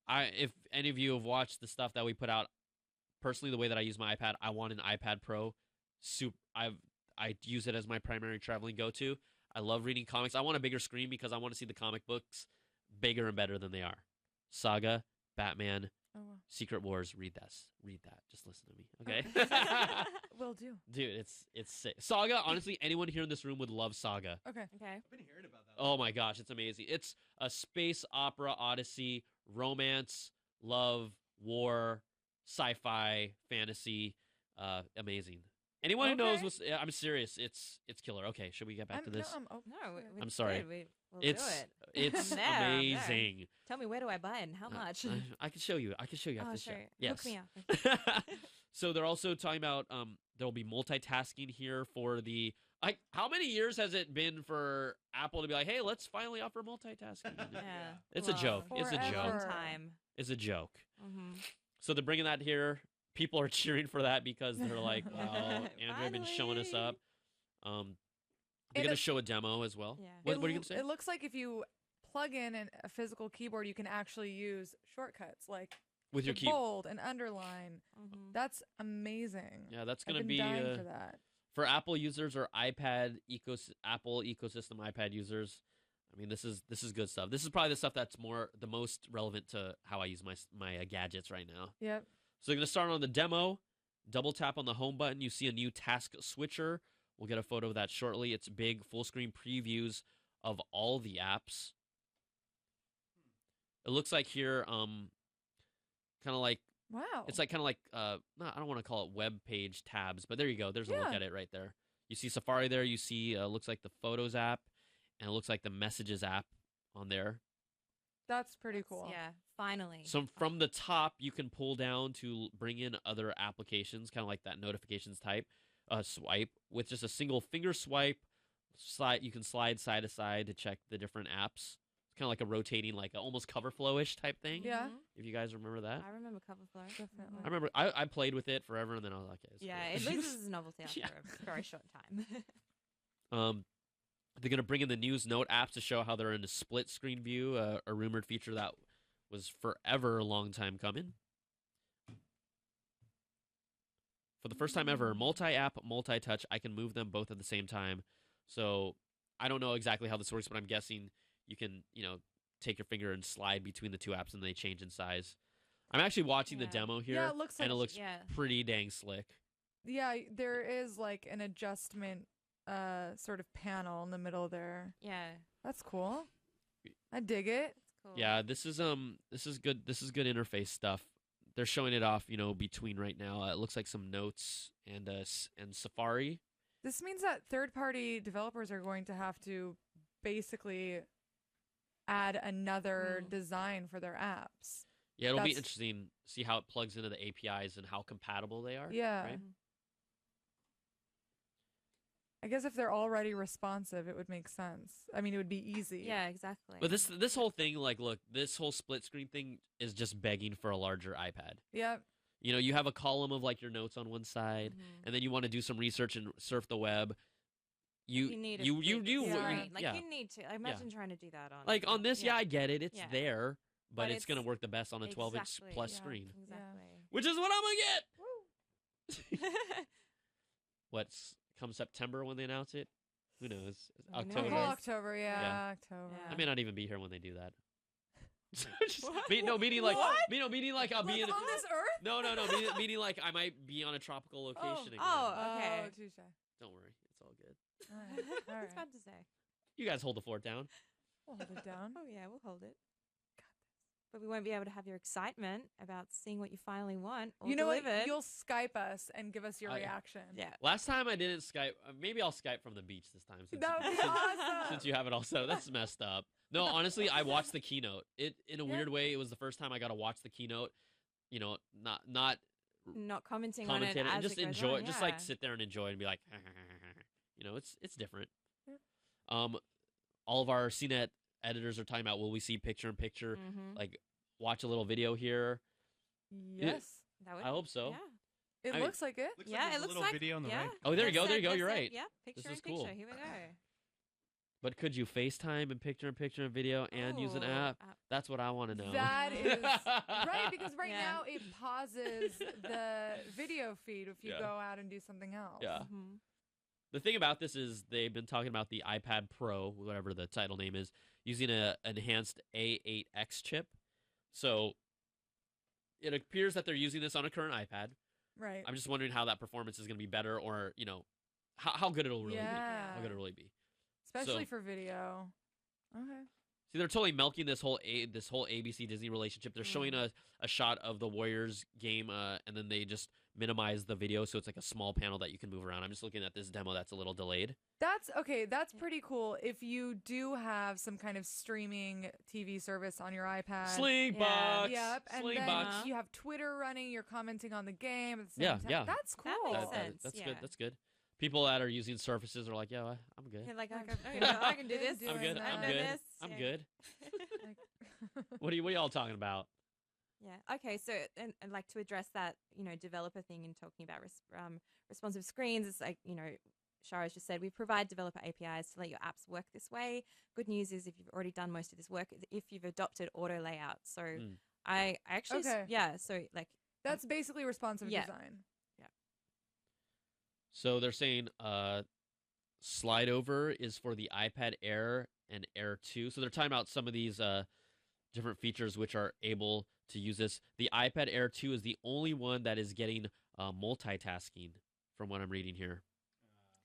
if any of you have watched the stuff that we put out personally, the way that I use my iPad, I want an iPad Pro. I use it as my primary traveling go-to. I love reading comics. I want a bigger screen because I want to see the comic books bigger and better than they are. Saga, Batman, Secret Wars. Read that. Just listen to me, okay? Will do. Dude, it's sick. Saga, honestly, anyone here in this room would love Saga. Okay. Okay. I've been hearing about that. Oh my gosh, it's amazing. It's a space opera odyssey, romance, love, war, sci-fi, fantasy, amazing. Anyone who knows what's, I'm serious, it's killer. Okay, should we get back to this? I'm sorry. We'll it's do it. it's I'm there, I'm there. amazing. Tell me, where do I buy it and how much? I can show you. I can show you after the show. Sure. Yes. Hook me up. So they're also talking about there will be multitasking here for the. How many years has it been for Apple to be like, hey, let's finally offer multitasking? Yeah. It's a joke. It's a joke. Long time. It's a joke. Mm-hmm. So they're bringing that here. People are cheering for that because they're like, wow, Android been showing us up. They're going to show a demo as well. Yeah. What are you going to say? It looks like if you plug in a physical keyboard, you can actually use shortcuts like with your bold and underline. Mm-hmm. That's amazing. Yeah, that's going to be dying for that. For Apple users or Apple ecosystem iPad users. I mean, this is good stuff. This is probably the stuff that's the most relevant to how I use my gadgets right now. Yep. So we're going to start on the demo. Double tap on the home button. You see a new task switcher. We'll get a photo of that shortly. It's big full screen previews of all the apps. It looks like here, kind of like, wow. It's like kind of like, I don't want to call it web page tabs, but there you go. There's a look at it right there. You see Safari there. You see, looks like the Photos app, and it looks like the Messages app on there. That's pretty cool. Yeah, finally. So from the top, you can pull down to bring in other applications, kind of like that notifications type swipe. With just a single finger swipe, you can slide side to side to check the different apps. It's kind of like a rotating, like almost CoverFlow-ish type thing. Yeah. If you guys remember that. I remember CoverFlow. Definitely. I remember I played with it forever, and then I was like, okay, yeah, cool. it loses novelty after a very short time. They're going to bring in the News Note apps to show how they're in a split screen view, a rumored feature that was forever a long time coming. For the first time ever, multi-app, multi-touch, I can move them both at the same time. So I don't know exactly how this works, but I'm guessing you can, take your finger and slide between the two apps and they change in size. I'm actually watching the demo here, yeah, it looks like, and it looks pretty dang slick. Yeah, there is like an adjustment sort of panel in the middle there. Yeah. That's cool. I dig it. Cool. Yeah, this is good. This is good interface stuff. They're showing it off, between right now. It looks like some notes and Safari. This means that third-party developers are going to have to basically add another design for their apps. Yeah, it'll be interesting to see how it plugs into the APIs and how compatible they are. Yeah. Right? I guess if they're already responsive, it would make sense. I mean, it would be easy. Yeah, exactly. But this whole thing, like, look, this whole split screen thing is just begging for a larger iPad. Yep. You have a column of like your notes on one side, and then you want to do some research and surf the web. You need a you screen. yeah. You need to. I imagine trying to do that on like on this. Yeah, I get it. It's there, but it's gonna it's work the best on a 12-inch plus screen. Exactly. Which is what I'm gonna get. What's come September when they announce it? Who knows? October. October, October. I may not even be here when they do that. Meaning like I'll be on this earth. No, meaning like I might be on a tropical location again. Oh, okay. Touche. Don't worry, it's all good. All right. I was about to say. You guys hold the fort down. We'll hold it down. Oh yeah, we'll hold it. But we won't be able to have your excitement about seeing what you finally want. Or what? delivered. You'll Skype us and give us your reaction. Yeah. Last time I didn't Skype. Maybe I'll Skype from the beach this time. That would be awesome. Since you have it all set up. That's messed up. No, honestly, I watched the keynote. It in a weird way, it was the first time I got to watch the keynote. Not commenting on it, and as just it goes enjoy. on, Just like sit there and enjoy and be like, it's different. Yeah. All of our CNET editors are talking about, will we see picture in picture? Like, watch a little video here. Yes, I hope so. Yeah. It looks like it. It looks like video on the right. Oh, there you go. There you go. You're right. Yeah, picture This is in picture. cool. Here we go. But could you FaceTime and picture-in-picture and video and use an app? That's what I want to know. That is right, because now it pauses the video feed if you go out and do something else. Yeah. The thing about this is they've been talking about the iPad Pro, whatever the title name is, using an enhanced A8X chip. So it appears that they're using this on a current iPad. Right. I'm just wondering how that performance is going to be better, or how good it'll really be. How good it'll really be. Especially for video. Okay. See, they're totally milking this whole ABC Disney relationship. They're showing a shot of the Warriors game, and then they just minimize the video, so it's like a small panel that you can move around. I'm just looking at this demo that's a little delayed. That's okay. That's pretty cool. If you do have some kind of streaming TV service on your iPad, Slingbox. Yep, and then Slingbox. you have Twitter running. You're commenting on the game at the same time. That's cool. That makes sense. That's good. That's good. People that are using Surfaces are like, yeah, I'm good. You're like, I can do this. I'm good. I'm good. What are you all talking about? Yeah. Okay. So, and like to address that, developer thing and talking about responsive screens, it's like, Shara's just said, we provide developer APIs to let your apps work this way. Good news is if you've already done most of this work, if you've adopted auto layout. So I actually, so like. That's basically responsive design. Yeah. So they're saying slide over is for the iPad Air and Air 2. So they're talking about some of these different features which are able to use this. The iPad Air 2 is the only one that is getting multitasking from what I'm reading here.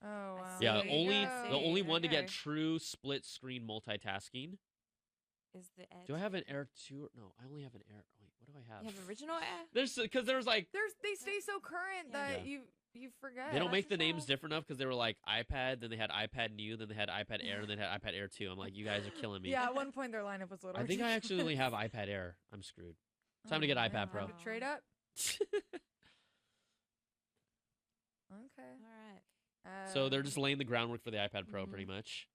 Oh, wow. Yeah, the only one to get true split screen multitasking is the Edge. Do I have an Air 2? No, I only have an Air. Wait, what do I have? You have original Air? Because there's like they stay so current that you forget. They don't make the names different enough because they were like iPad, then they had iPad New, then they had iPad Air, and then they had iPad Air 2. I'm like, you guys are killing me. Yeah, at one point their lineup was a little I think I ridiculous. actually only have iPad Air. I'm screwed. Time to get iPad Pro. Time to trade up. Okay. All right. So they're just laying the groundwork for the iPad Pro pretty much.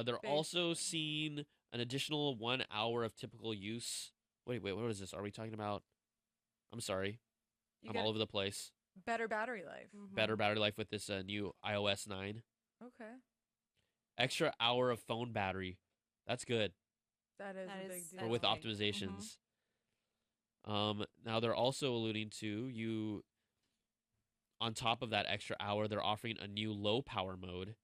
They're also seeing an additional 1 hour of typical use. Wait, what is this? Are we talking about? I'm sorry. I'm all over the place. Better battery life. Better battery life with this new iOS 9. Okay. Extra hour of phone battery. That's good. That is a big deal. For with optimizations. Now they're also alluding to you. On top of that extra hour, they're offering a new low power mode.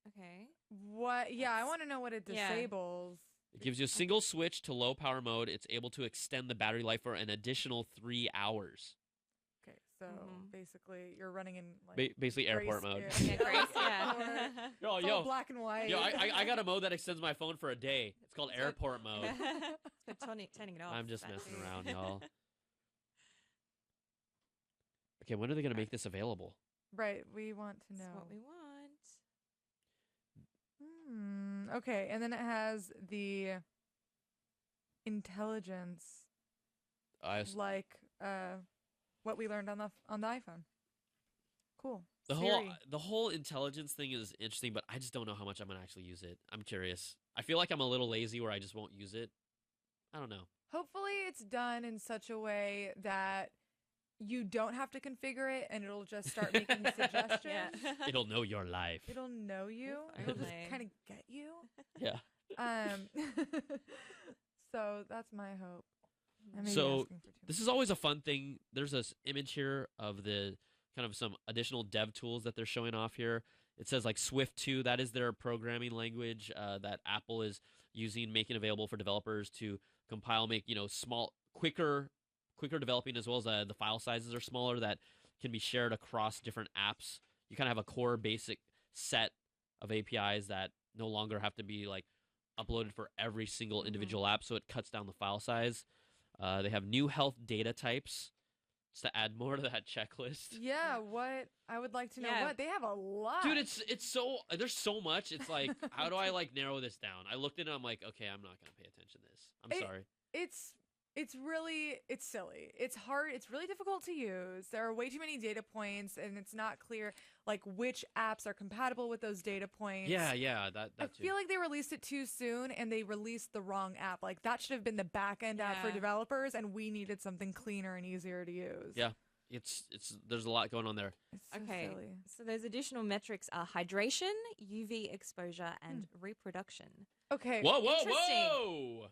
Okay. What? Yeah, I want to know what it disables. It gives you a single switch to low power mode. It's able to extend the battery life for an additional 3 hours. Okay, so basically you're running in like basically airport mode. Yeah, grace, yeah. It's all black and white. Yo, I got a mode that extends my phone for a day. It's called airport mode. Turning it off. I'm just messing around, y'all. Okay, when are they going to make this available? Right, we want to know. That's what we want. Okay, and then it has the intelligence, like what we learned on the iPhone. Cool. The whole intelligence thing is interesting, but I just don't know how much I'm gonna actually use it. I'm curious. I feel like I'm a little lazy where I just won't use it. I don't know. Hopefully, it's done in such a way that you don't have to configure it, and it'll just start making suggestions. It'll know your life. It'll know you. It'll just kind of get you. Yeah. So that's my hope. So this is always a fun thing. There's this image here of the kind of some additional dev tools that they're showing off here. It says like Swift 2. That is their programming language that Apple is using, making available for developers to compile, make small, quicker developing, as well as the file sizes are smaller that can be shared across different apps. You kind of have a core basic set of APIs that no longer have to be like uploaded for every single individual app, so it cuts down the file size. They have new health data types just to add more to that checklist. Yeah, what I would like to know what they have a lot. Dude, it's so there's so much. It's like, how do I like narrow this down? I looked at it, I'm like, okay, I'm not gonna pay attention to this. I'm sorry. It's silly. It's hard. It's really difficult to use. There are way too many data points, and it's not clear like which apps are compatible with those data points. Yeah, that I too. feel like they released it too soon, and they released the wrong app. Like that should have been the back end app for developers, and we needed something cleaner and easier to use. Yeah. there's a lot going on there. It's so Okay, silly. so those additional metrics are hydration, UV exposure, and reproduction. Okay. Whoa, whoa, Interesting. whoa!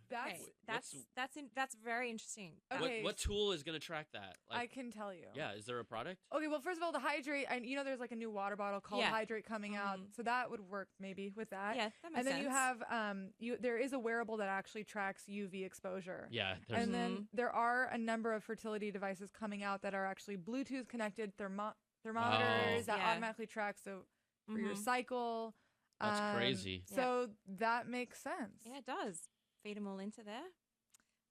That's very interesting. Okay. What tool is going to track that? I can tell you. Yeah, is there a product? Okay, well, first of all, the hydrate, there's like a new water bottle called Hydrate coming out, so that would work maybe with that. Yeah, that makes And then sense. you have, there is a wearable that actually tracks UV exposure. Yeah. And then there are a number of fertility devices coming out that are actually Bluetooth connected thermometers that automatically track for your cycle. That's crazy. So that makes sense. Yeah, it does. Feed them all into there.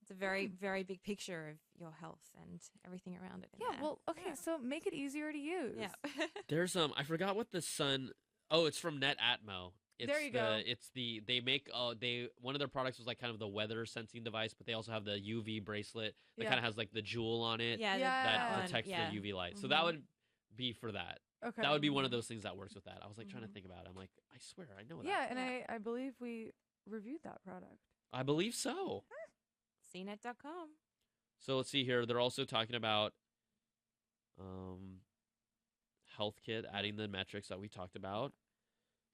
It's a very, very big picture of your health and everything around it. Yeah, well, okay, so make it easier to use. Yeah. There's I forgot what the sun. Oh, it's from NetAtmo. There you go. It's they make one of their products was like kind of the weather sensing device, but they also have the UV bracelet that kind of has like the jewel on it that detects the UV light. So that would be for that. Okay. That would be one of those things that works with that. I was like trying to think about it. I'm like, I swear I know that. Yeah, and I believe we reviewed that product. I believe so. CNET.com. So let's see here. They're also talking about Health Kit, adding the metrics that we talked about.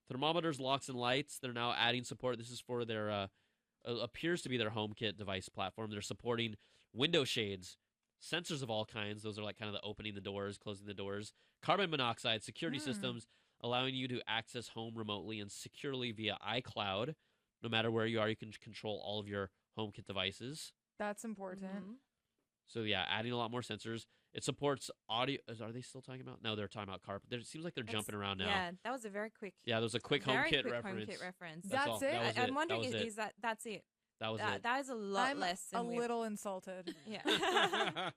Thermometers, locks, and lights. They're now adding support. This is for their appears to be their HomeKit device platform. They're supporting window shades, sensors of all kinds. Those are like kind of the opening the doors, closing the doors. Carbon monoxide, security systems, allowing you to access home remotely and securely via iCloud. No matter where you are, you can control all of your HomeKit devices. That's important. So yeah, adding a lot more sensors. It supports audio. Are they still talking about? No, they're talking about carpet. It seems like they're jumping around now. Yeah, that was a very quick. Yeah, there was a quick HomeKit reference. HomeKit reference. That's all. it? That was I'm wondering, That was is that's it? That was it. That is a lot I'm less. a little insulted. Yeah. That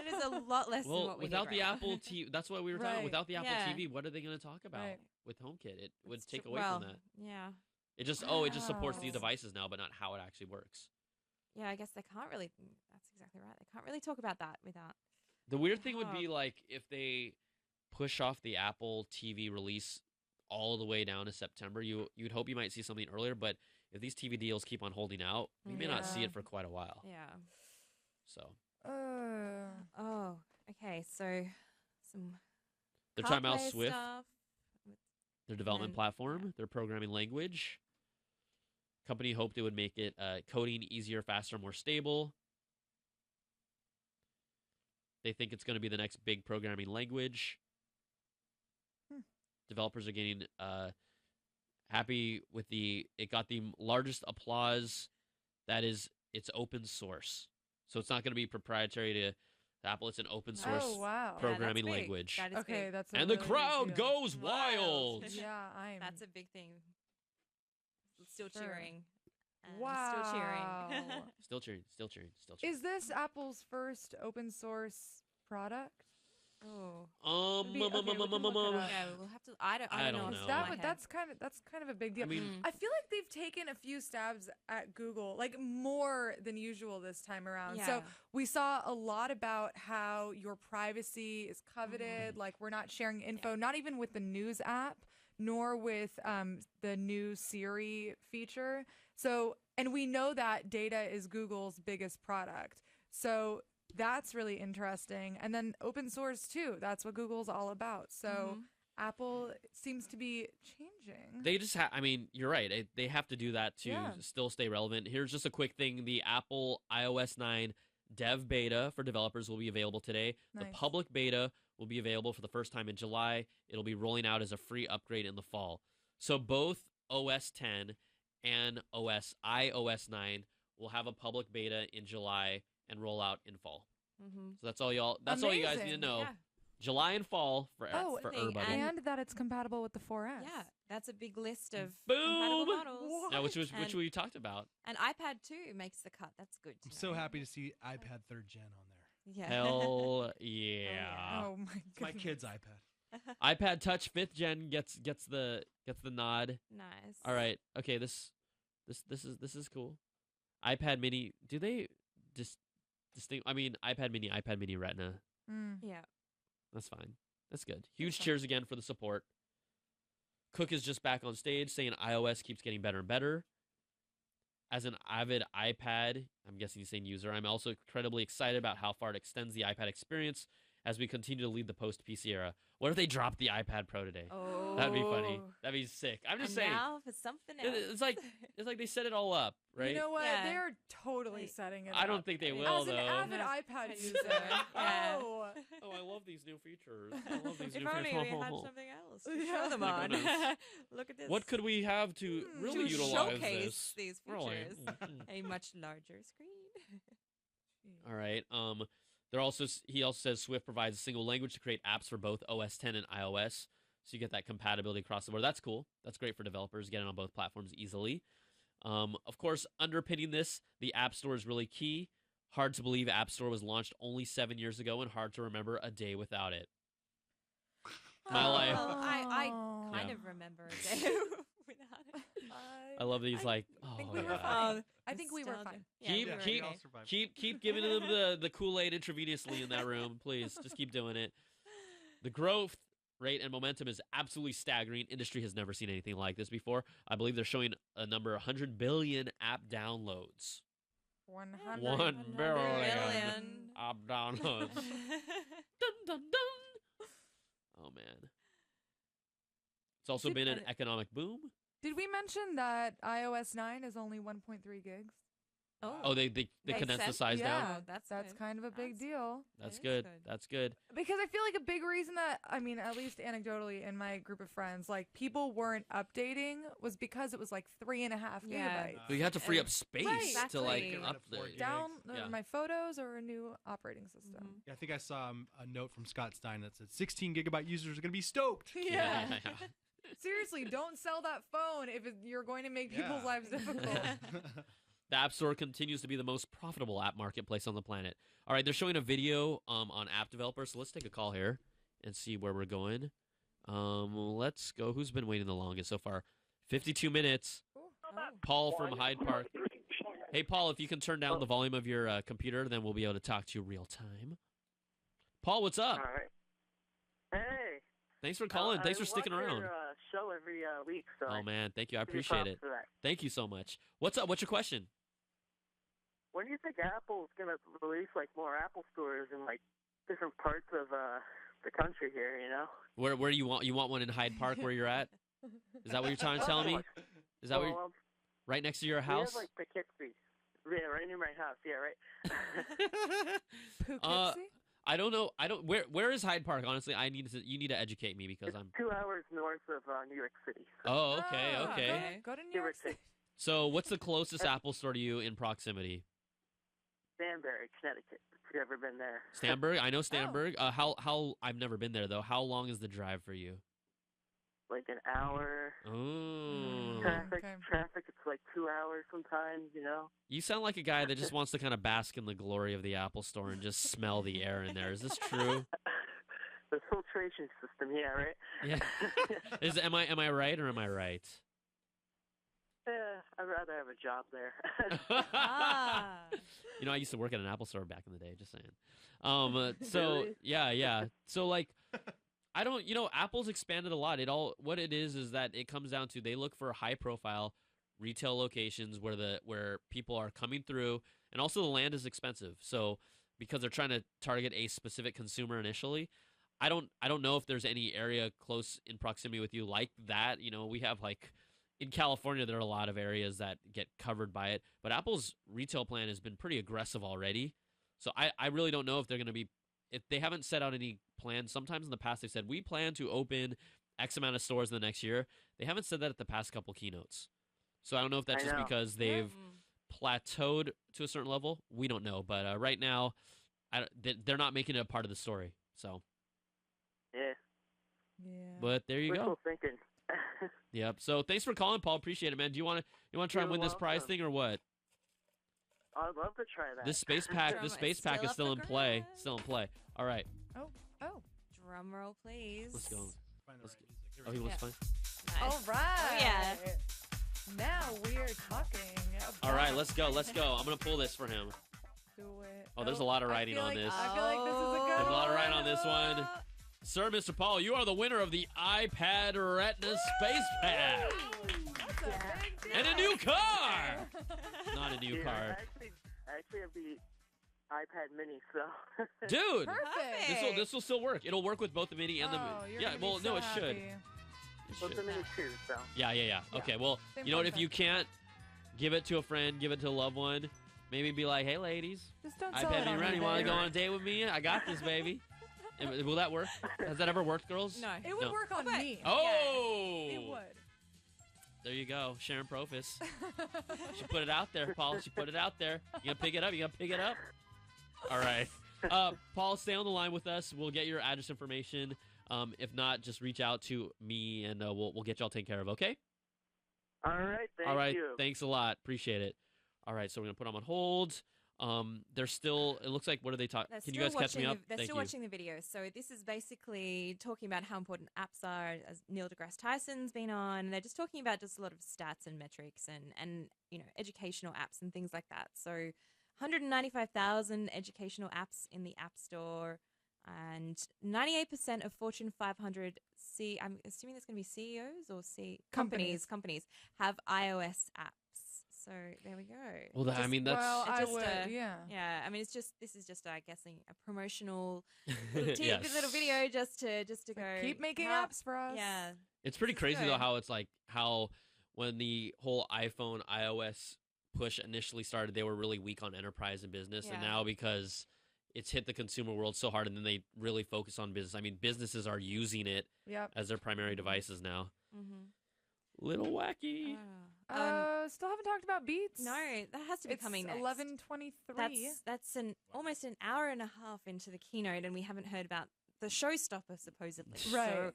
is a lot less than what we without need the right now. Apple TV, that's what we were talking about. Without the Apple Yeah. TV, what are they going to talk about with HomeKit? It would It's take tr- away well, from that. Yeah. It just just supports these devices now, but not how it actually works. Yeah, I guess they can't really. That's exactly right. They can't really talk about that without. The weird thing would be like if they push off the Apple TV release all the way down to September. You'd hope you might see something earlier, but if these TV deals keep on holding out, we may not see it for quite a while. Yeah. So Oh, okay. So some. they're talking about CarPlay Swift, stuff. their development platform, their programming language. Company hoped it would make it coding easier, faster, more stable. They think it's going to be the next big programming language. Developers are getting happy with it got the largest applause. That is, it's open source. So it's not going to be proprietary to Apple. It's an open source programming language. That is Okay, big. that's a And the really big crowd deal. goes wild. Yeah, That's a big thing. Still Sure. cheering. Wow. Still cheering. Still cheering, still cheering, still cheering. Is this Apple's first open source product? Oh. Yeah, we'll have to. I don't know. That's kind of a big deal. I mean- I feel like they've taken a few stabs at Google, like more than usual this time around. So Yeah. we saw a lot about how your privacy is coveted. Like we're not sharing info, not even with the news app, nor with the new Siri feature. So, and we know that data is Google's biggest product. So that's really interesting. And then open source too. That's what Google's all about. So Apple seems to be changing. They just I mean, you're right. They have to do that to still stay relevant. Here's just a quick thing. The Apple iOS 9 dev beta for developers will be available today. The Nice. public beta will be available for the first time in July. It'll be rolling out as a free upgrade in the fall. So both OS 10 and iOS 9 will have a public beta in July and roll out in fall. So that's all y'all. That's all you guys need to Amazing. know. Yeah. July and fall for everybody. And that it's compatible with the 4S. Yeah, that's a big list of Boom! compatible models. Yeah, which we talked about. And iPad 2 makes the cut. That's good. I'm so happy to see iPad 3rd gen on there. Yeah. Hell yeah! Oh my It's my kid's iPad. iPad Touch 5th gen gets the nod. Nice. All right. Okay. This is cool. iPad Mini. Do they distinct? I mean, iPad Mini Retina. Yeah. That's fine. That's good. Huge cheers again for the support. Cook is just back on stage saying iOS keeps getting better and better. As an avid iPad, I'm guessing he's saying user, I'm also incredibly excited about how far it extends the iPad experience as we continue to lead the post-PC era. What if they dropped the iPad Pro today? Oh. That'd be funny. That'd be sick. I'm just saying. Now for something else. It's like they set it all up, right? You know what? Yeah. They're totally setting it up. I don't think they will, As an though. avid iPad user. Yeah. Oh. Oh, I love these new features. I love these If new only features. we had something else to Yeah. show them My on. goodness. Look at this. What could we have to really to utilize showcase this? these Really? features? A much larger screen. All right. He also says Swift provides a single language to create apps for both OS 10 and iOS, so you get that compatibility across the board. That's cool. That's great for developers getting on both platforms easily. Of course, underpinning this, the App Store is really key. Hard to believe App Store was launched only 7 years ago, and hard to remember a day without it. My life. I kind of remember a day without it. I love these. I think we were yeah. fine. I think we were fine. Keep giving them the Kool-Aid intravenously in that room, please. Just keep doing it. The growth rate and momentum is absolutely staggering. Industry has never seen anything like this before. I believe they're showing a number 100 billion app downloads. 1 billion app downloads. Dun, dun, dun. Oh man. It's also been an economic boom. Did we mention that iOS 9 is only 1.3 gigs? Oh, they condensed the size down. Yeah, that's kind of a big deal. That's good. That's good. Because I feel like a big reason that, I mean, at least anecdotally in my group of friends, like people weren't updating was because it was like 3.5 gigabytes. So you have to free up space to like up down my photos or a new operating system. Yeah, I think I saw a note from Scott Stein that said 16 gigabyte users are going to be stoked. Yeah. Seriously, don't sell that phone if you're going to make people's lives difficult. The App Store continues to be the most profitable app marketplace on the planet. All right, they're showing a video on app developers, so let's take a call here and see where we're going. Let's go. Who's been waiting the longest so far? 52 minutes. Paul from Hyde Park. Hey, Paul, if you can turn down the volume of your computer, then we'll be able to talk to you real time. Paul, what's up? All right. Hey. Thanks for calling. Thanks for sticking around. Your, show every week. So oh, man. Thank you. I give you appreciate props it. for that. Thank you so much. What's up? What's your question? When do you think Apple's gonna release like more Apple stores in like different parts of the country here? You know. Where you want one in Hyde Park where you're at? Is that what you're trying to tell me? Is that what you're, right next to your house? We have like Poughkeepsie. Yeah, right near my house. Yeah, right. Poughkeepsie? I don't know. Where is Hyde Park? Honestly, you need to educate me because I'm 2 hours north of New York City. Oh, okay. Go to New York City. So, what's the closest Apple store to you in proximity? Stanbury, Connecticut. If you've ever been there. Stanbury? I know Stanbury. How I've never been there though. How long is the drive for you? Like an hour. Oh. Traffic. It's like 2 hours sometimes. You know. You sound like a guy that just wants to kind of bask in the glory of the Apple store and just smell the air in there. Is this true? The filtration system. Yeah. Right. Yeah. Am I right or am I right? I'd rather have a job there. You know, I used to work at an Apple store back in the day, just saying. So, Really? yeah. So, like, I don't, Apple's expanded a lot. What it is that it comes down to they look for high-profile retail locations where people are coming through, and also the land is expensive. So, because they're trying to target a specific consumer initially, I don't know if there's any area close in proximity with you like that. We have like. In California, there are a lot of areas that get covered by it, but Apple's retail plan has been pretty aggressive already. So I really don't know if they're going to be – if they haven't set out any plans. Sometimes in the past they said, we plan to open X amount of stores in the next year. They haven't said that at the past couple keynotes. So I don't know if that's just because they've plateaued to a certain level. We don't know. But right now, they're not making it a part of the story. So. Yeah. But there you go. Wishful thinking. Yep. So thanks for calling, Paul. Appreciate it, man. Do you want to try and win this prize thing or what? I'd love to try that. This space pack is still in play. Still in play. All right. Oh. Drum roll, please. Let's go. Oh, he was fine. Nice. All right. Oh, yeah. Now we're talking. All right, let's go. I'm gonna pull this for him. Do it. Oh, there's a lot of writing on this. I feel like this is a good There's a lot of writing on this one. Sir, Mr. Paul, you are the winner of the iPad Retina Space Pack. That's a big deal. And a new car. Not a new car. Actually, iPad Mini, so. Dude, Perfect. this will still work. It'll work with both the Mini and the. You're Yeah, gonna be well, so no, it should. happy. Well, it's a Mini 2, so. Yeah. Okay, well, Same you know what? If concept. you can't give it to a friend, give it to a loved one. Maybe be like, hey, ladies, Just don't sell iPad it Mini on ready. You eBay. want to go on a date with me? I got this, baby. And will that work? Has that ever worked, girls? No. It would No. work on me. Oh! It would. There you go, Sharon Profis. She put it out there, Paul. She put it out there. You gonna pick it up? You gonna pick it up? All right. Paul, stay on the line with us. We'll get your address information. If not, just reach out to me, and we'll get y'all taken care of, okay? All right, thank All right, you. thanks a lot. Appreciate it. All right, so we're going to put them on hold. They're still, it looks like, what are they talking? Can you guys catch me up? They're Thank still you. watching the video. So this is basically talking about how important apps are, as Neil deGrasse Tyson's been on. And they're just talking about just a lot of stats and metrics and educational apps and things like that. So 195,000 educational apps in the App Store. And 98% of Fortune 500 I'm assuming that's going to be CEOs or companies have iOS apps. So there we go. Well, I mean, that's... Well, I just would, yeah. I mean, this is just, I guess, a promotional little, Yes. little video just to go. Keep making how- apps for us. Yeah. It's pretty This is crazy, though, good. how it's like, how when the whole iPhone, iOS push initially started, they were really weak on enterprise and business. And Yeah. now because it's hit the consumer world so hard, and then they really focus on business. I mean, businesses are using it Yep. as their primary devices now. Mm-hmm. Little wacky. Still haven't talked about Beats. No, that has to be It's coming next. 11:23. That's almost an hour and a half into the keynote, and we haven't heard about the showstopper supposedly. Right. So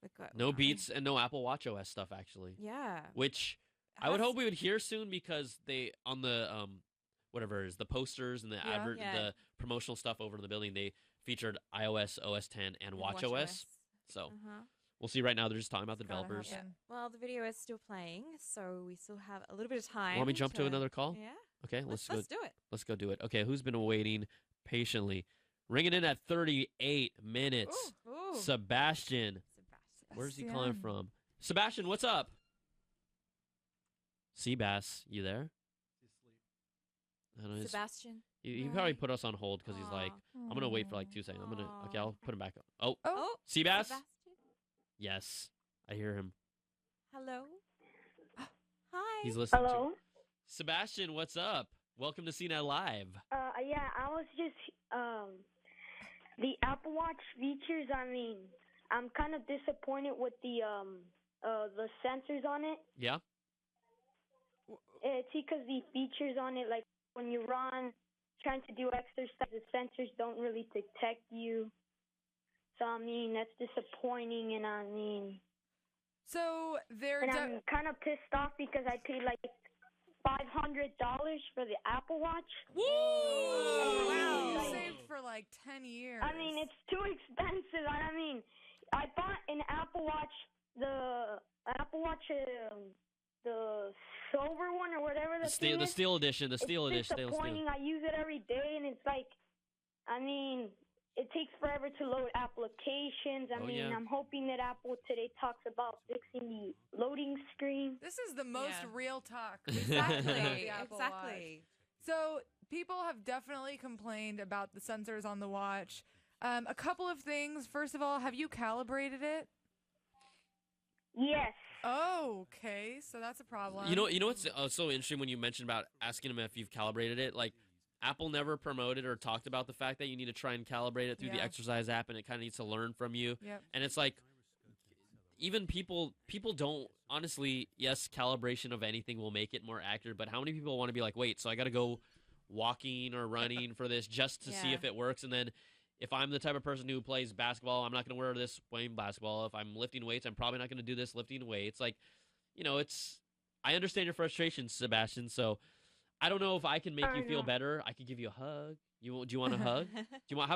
we've got No Beats and no Apple Watch OS stuff, actually. Yeah. Which I would Has- hope we would hear soon, because they, on the whatever it is, the posters and the Yeah. the promotional stuff over in the building, they featured iOS, OS 10, and Watch OS. So Uh-huh. we'll see. Right now, they're just talking about the Gotta developers. happen. Well, the video is still playing, so we still have a little bit of time. Want me to jump to another call? Yeah. Okay, Let's go. do it. Let's go do it. Okay, who's been waiting patiently? Ringing in at 38 minutes. Ooh. Sebastian. Where's he calling Sebastian. from? Sebastian, what's up? Seabass, you there? I don't know, his- Sebastian. He probably put us on hold because he's like, I'm gonna wait for like 2 seconds. Okay, I'll put him back on. Oh, Oh, Seabass? Sebastian. Yes, I hear him. Hello. Hi. He's listening. Hello? Sebastian, what's up? Welcome to CNET Live. Yeah, I was just the Apple Watch features. I mean, I'm kind of disappointed with the sensors on it. Yeah. It's because the features on it, like when you run, trying to do exercise, the sensors don't really detect you. So I mean, that's disappointing, and I mean, So they're and I'm kind of pissed off because I paid like $500 for the Apple Watch. Woo! wow, you Like, saved for like 10 years. I mean, it's too expensive. I mean, I bought an Apple Watch, the Apple Watch, the silver one or whatever The steel, thing the is. steel edition, the steel It's edition, disappointing. I use it every day, and it's like, I mean, it takes forever to load applications. I Oh, mean, yeah. I'm hoping that Apple today talks about fixing the loading screen. This is the most Yeah. real talk. Exactly. Apple Exactly. Watch. So people have definitely complained about the sensors on the watch. A couple of things. First of all, have you calibrated it? Yes. Oh, okay. So that's a problem. You know what's so interesting when you mentioned about asking him if you've calibrated it? Like, Apple never promoted or talked about the fact that you need to try and calibrate it through the Yeah. exercise app, and it kind of needs to learn from you. Yep. And it's like, even people don't, honestly, yes, calibration of anything will make it more accurate, but how many people want to be like, wait, so I got to go walking or running for this just to see Yeah. if it works? And then if I'm the type of person who plays basketball, I'm not going to wear this playing basketball. If I'm lifting weights, I'm probably not going to do this lifting weights. Like, I understand your frustration, Sebastian, so I don't know if I can make you feel better. I could give you a hug. Do you want a hug? Do you want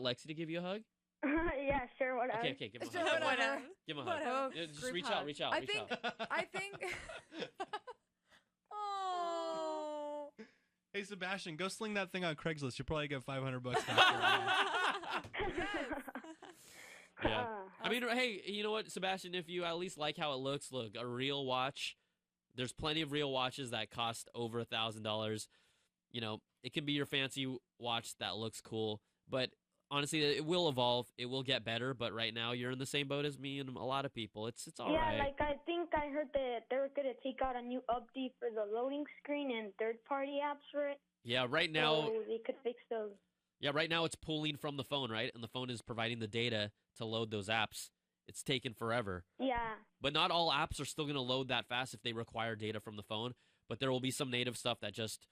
Lexi to give you a hug? Yeah, sure, whatever. Okay, give him a Sure, hug. whatever. Give him a hug. Whatever. Yeah, just Group reach hug. out, reach out, I reach think, out. I think. Oh. Hey Sebastian, go sling that thing on Craigslist. You'll probably get $500 back. For it. Yeah. I mean, hey, you know what, Sebastian? If you at least like how it looks, look, a real watch. There's plenty of real watches that cost over $1,000. it can be your fancy watch that looks cool, but honestly, it will evolve. It will get better, but right now you're in the same boat as me and a lot of people. It's all right. Yeah, like I think I heard that they were going to take out a new update for the loading screen and third-party apps for it. Yeah, right now. So they could fix those. Yeah, right now it's pulling from the phone, right? And the phone is providing the data to load those apps. It's taken forever. Yeah. But not all apps are still going to load that fast if they require data from the phone. But there will be some native stuff that just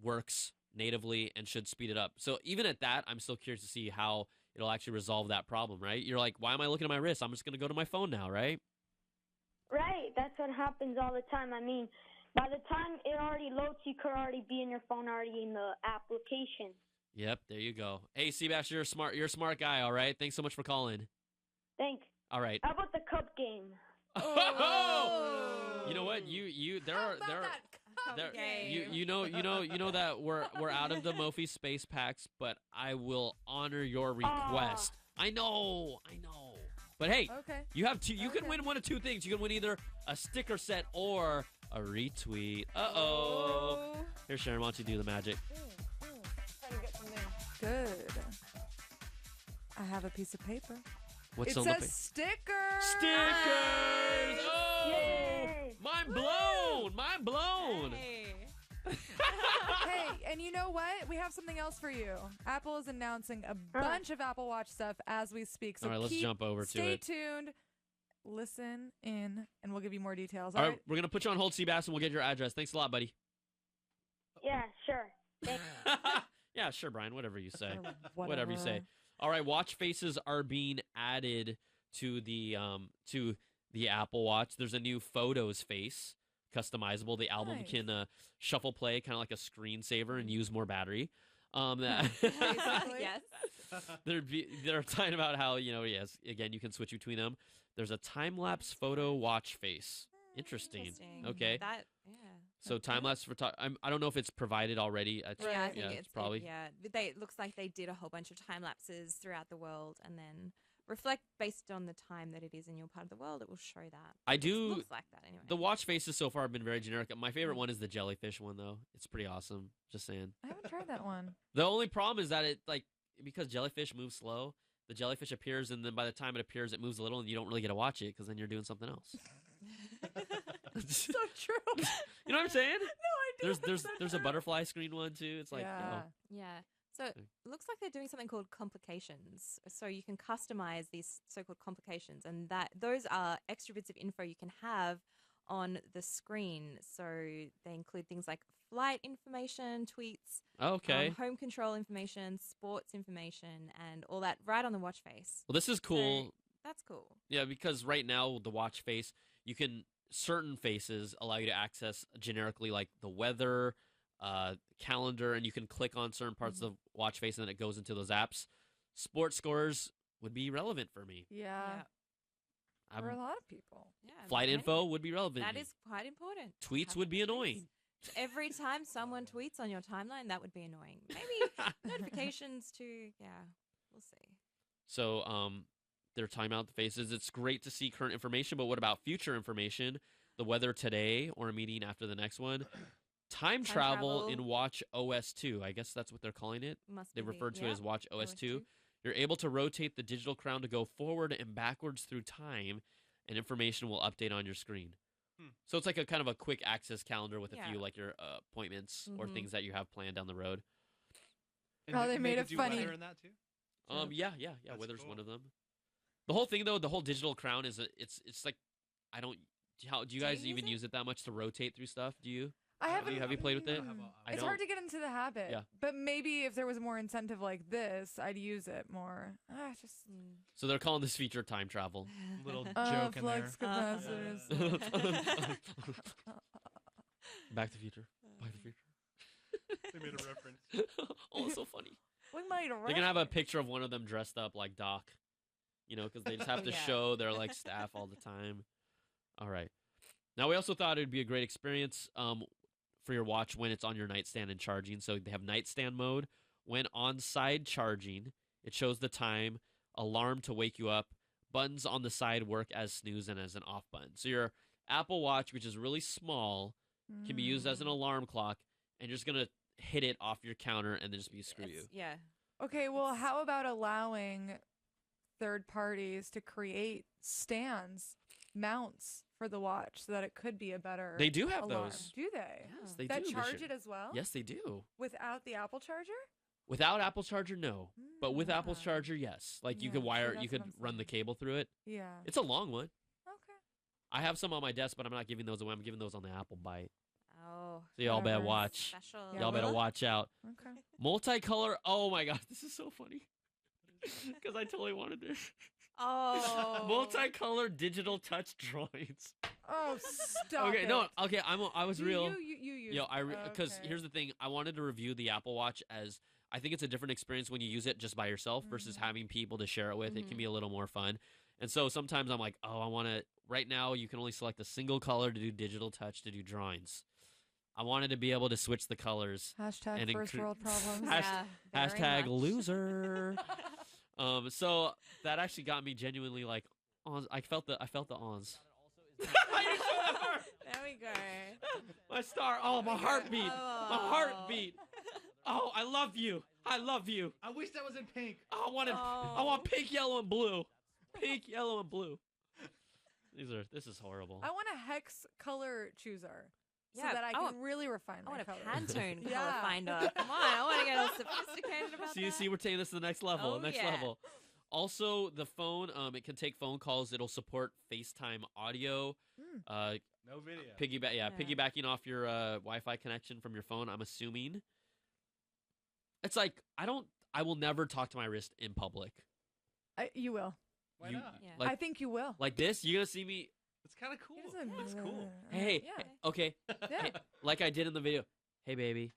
works natively and should speed it up. So even at that, I'm still curious to see how it'll actually resolve that problem, right? You're like, why am I looking at my wrist? I'm just going to go to my phone now, right? Right. That's what happens all the time. I mean, by the time it already loads, you could already be in your phone already in the application. Yep, there you go. Hey, Seabass, you're a smart guy, all right? Thanks so much for calling. Thanks. All right. How about the cup game? Oh! You know what? You know that we're out of the Mophie space packs, but I will honor your request. I know. But hey, Okay. you have two. You can win one of two things. You can win either a sticker set or a retweet. Uh-oh. Here, Sharon, why don't you do the magic? Good. I have a piece of paper. What's it on the says stickers. Stickers! Oh! Yay! Mind blown! Mind blown! Hey, and you know what? We have something else for you. Apple is announcing a bunch of Apple Watch stuff as we speak. So all right, let's jump over to stay it. Stay tuned. Listen in, and we'll give you more details. All right, we're going to put you on hold, Seabass, and we'll get your address. Thanks a lot, buddy. Yeah, sure. Thanks. Yeah, sure, Brian. Whatever you say. Whatever you say. All right, watch faces are being added to the Apple Watch. There's a new Photos face, customizable. The album can shuffle play, kind of like a screensaver, and use more battery. Yes. They're talking about how yes, again, you can switch between them. There's a time-lapse photo watch face. Interesting. Okay. So time-lapse for I don't know if it's provided already. I think it's probably. It looks like they did a whole bunch of time lapses throughout the world, and then reflect based on the time that it is in your part of the world. It will show that. It looks like that anyway. The watch faces so far have been very generic. My favorite one is the jellyfish one, though. It's pretty awesome. Just saying. I haven't tried that one. The only problem is that because jellyfish move slow, the jellyfish appears, and then by the time it appears, it moves a little, and you don't really get to watch it because then you're doing something else. So true. You know what I'm saying? No, I do. There's a butterfly screen one too. It's like yeah. So it looks like they're doing something called complications. So you can customize these so-called complications, and those are extra bits of info you can have on the screen. So they include things like flight information, tweets, home control information, sports information, and all that right on the watch face. Well, this is cool. So that's cool. Yeah, because right now the watch face, certain faces allow you to access generically like the weather, calendar, and you can click on certain parts of the watch face and then it goes into those apps. Sports scores would be relevant for me. Yeah. For a lot of people. Yeah. Flight info would be relevant. That is quite important. Tweets would be annoying. Every time someone tweets on your timeline, that would be annoying. Maybe notifications too. Yeah, we'll see. So, they're timing out the faces. It's great to see current information, but what about future information? The weather today or a meeting after the next one? Time travel in Watch OS 2. I guess that's what they're calling it. They referred to it as Watch OS 2. You're able to rotate the digital crown to go forward and backwards through time, and information will update on your screen. So it's like a kind of a quick access calendar with a few like your appointments or things that you have planned down the road. And they made it funny. Weather in that too? Yeah. Weather's one of them. The whole thing, though, the whole digital crown is it's like do you guys even use it that much to rotate through stuff? Do you? I haven't. Have you played with it? It's hard to get into the habit. Yeah. But maybe if there was more incentive like this, I'd use it more. So they're calling this feature time travel. Little joke in there. Flux capacitors. Back to the Future. Back to the Future. They made a reference. Oh, it's so funny. We made a reference. They're gonna have a picture of one of them dressed up like Doc. Because they just have to show their like staff all the time. All right. Now we also thought it would be a great experience for your watch when it's on your nightstand and charging. So they have nightstand mode. When on side charging, it shows the time, alarm to wake you up. Buttons on the side work as snooze and as an off button. So your Apple Watch, which is really small, can be used as an alarm clock, and you're just gonna hit it off your counter and then just be screw you. Yeah. Okay, well, how about allowing third parties to create stands, mounts for the watch so that it could be a better They do have alarm? those. Do they? Yes, they that do. charge it as well? Yes, they do. Without the Apple charger? Without Apple Charger, no. But with Apple's Charger, yes. Like you Yeah, could see, wire, that's you what could I'm run the cable through it. Yeah. It's a long one. Okay. I have some on my desk, but I'm not giving those away. I'm giving those on the Apple Bite. Oh. So y'all better Whatever. watch. Special. Y'all better watch out. Okay. Multicolor. Oh my god, this is so funny. Because I totally wanted this. Oh. Multicolor digital touch drawings. Oh, stop Okay, it. no, okay. I was real. You. Yo, because okay. here's the thing. I wanted to review the Apple Watch as I think it's a different experience when you use it just by yourself versus having people to share it with. It can be a little more fun. And so sometimes I'm like, oh, I want to. Right now, you can only select a single color to do digital touch to do drawings. I wanted to be able to switch the colors. Hashtag and first world problems. Hashtag loser. So that actually got me genuinely like, I felt the ons. There we go. My star. Oh, my heartbeat. My heartbeat. Oh, I love you. I love you. I wish that was in pink. I want pink, yellow, and blue. Pink, yellow, and blue. This is horrible. I want a hex color chooser. So Yeah, that I can really refine my I want a colors. Pantone color Yeah. finder. Come on, I want to get all sophisticated about that. See, we're taking this to the next level. Oh, next yeah. level. Also, the phone, it can take phone calls. It'll support FaceTime audio. No video. Piggybacking off your Wi-Fi connection from your phone. I'm assuming. It's like I will never talk to my wrist in public. You will. Why not? Yeah. Like, I think you will. like this. You're gonna see me. It's kind of cool. It's cool. Hey, yeah. okay. Yeah. Hey, like I did in the video. Hey, baby.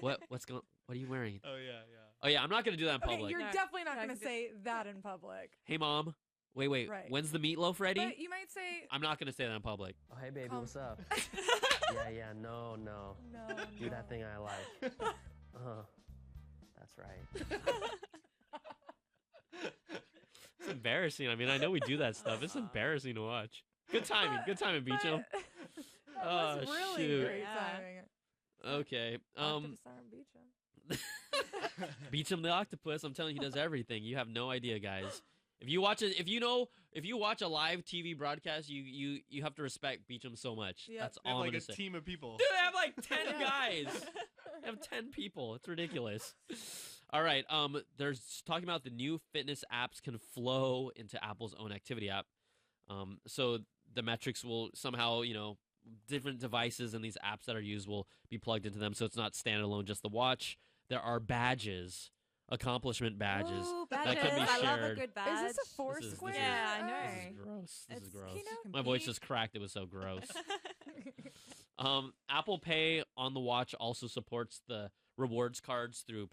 What are you wearing? Oh yeah. Oh yeah, I'm not gonna do that in Okay, public. you're No, definitely not no, going to I say that in public. Hey, mom. Wait. Right. When's the meatloaf ready? But you might say, I'm not gonna say that in public. Oh, hey, baby, Come- what's up? yeah, no. no. Do that thing I like. That's right. It's embarrassing. I mean, I know we do that stuff. It's embarrassing to watch. Good timing, Beecham. That was really shoot. great Yeah. timing. Okay. Octopus Arm Beecham. Beecham the octopus. I'm telling you, he does everything. You have no idea, guys. If you watch a live TV broadcast, you have to respect Beecham so much. Yep. That's They have all I'm like gonna a say. team of people. Dude, they have like 10 Yeah. guys. They have 10 people. It's ridiculous. All right. There's talking about the new fitness apps can flow into Apple's own activity app. So the metrics will somehow, different devices and these apps that are used will be plugged into them. So it's not standalone, just the watch. There are badges, accomplishment badges Ooh, that badges. can be I love a shared. good badge. Is this a Foursquare? Yeah, I This know. is gross. This is It's gross. Keynote. My voice just cracked. It was so gross. Apple Pay on the watch also supports the rewards cards through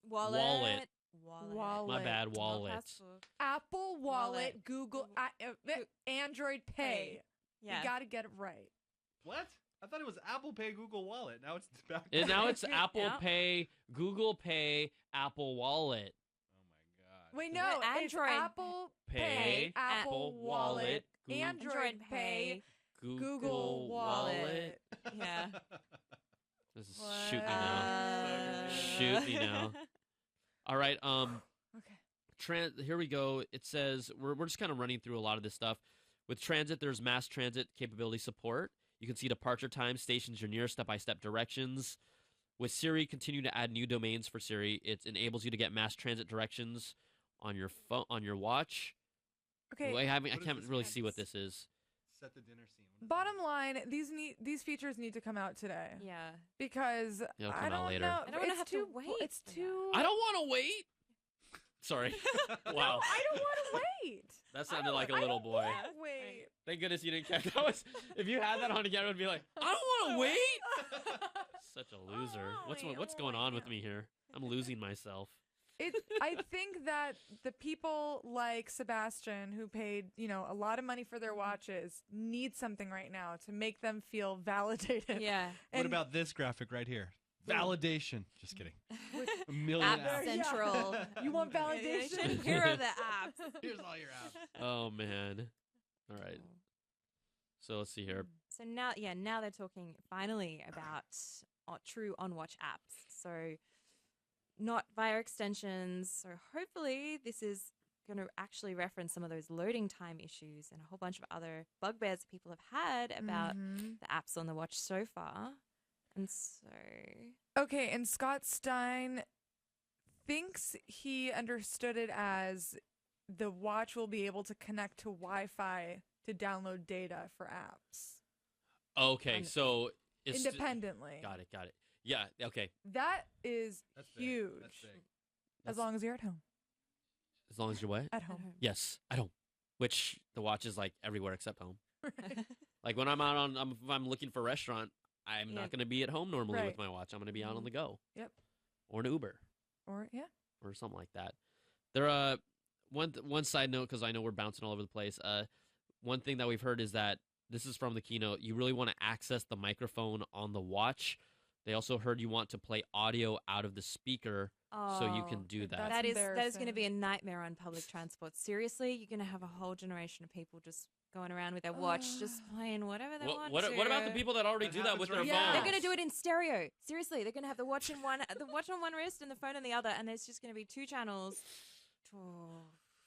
Wallet. My bad, Not Wallet. passbook. Apple Wallet, Wallet. Google, Android Pay. Yeah. You got to get it right. What? I thought it was Apple Pay, Google Wallet. Now it's back. And now it's Apple Yeah. Pay, Google Pay, Apple Wallet. Oh my god. Wait, no, it's Android Apple Pay, Apple Wallet, Google- Android Pay, Google, Google Wallet. Yeah. This is shoot me now. Shoot me now. All right. Okay. Here we go. It says we're just kind of running through a lot of this stuff. With transit, there's mass transit capability support. You can see departure time, stations you're near, step-by-step directions. With Siri, continue to add new domains for Siri. It enables you to get mass transit directions on your phone, on your watch. Okay. Well, I What is can't this really next? see what this is. Set the dinner scene. What is Bottom line, these features need to come out today Yeah. because It'll come I out don't later. know. I don't wanna it's have to too, wait It's for that. too. I don't want to wait. Sorry. Wow. I don't want to wait. That sounded like a little boy. Wait. Thank goodness you didn't catch that. Was if you had that on camera, it'd be like, I don't want to wait. Such a loser. What's going on with me here? I'm losing myself. I think that the people like Sebastian who paid, a lot of money for their watches need something right now to make them feel validated. Yeah. What about this graphic right here? Validation. Just kidding. A million App apps. Central. You want validation? Here are the apps. Here's all your apps. Oh man. All right. So let's see here. So now they're talking finally about true on-watch apps. So not via extensions. So hopefully this is going to actually reference some of those loading time issues and a whole bunch of other bugbears that people have had about the apps on the watch so far. And so... Okay, and Scott Stein thinks he understood it as the watch will be able to connect to Wi-Fi to download data for apps. Okay, so it's independently. Got it. Yeah, okay. That is huge. That's big. As long as you're at home. As long as you're what? At home. Yes, at home. Which the watch is like everywhere except home. Like when I'm out if I'm looking for a restaurant, I'm not going to be at home normally with my watch. I'm going to be out on the go. Yep. Or an Uber. Or something like that. There one side note, because I know we're bouncing all over the place. One thing that we've heard is that this is from the keynote. You really want to access the microphone on the watch. They also heard you want to play audio out of the speaker so you can do that. That is going to be a nightmare on public transport. Seriously, you're going to have a whole generation of people just going around with their watch, just playing whatever they want. What about the people that already do that with their phones? They're going to do it in stereo. Seriously, they're going to have the watch on one wrist and the phone on the other, and there's just going to be two channels.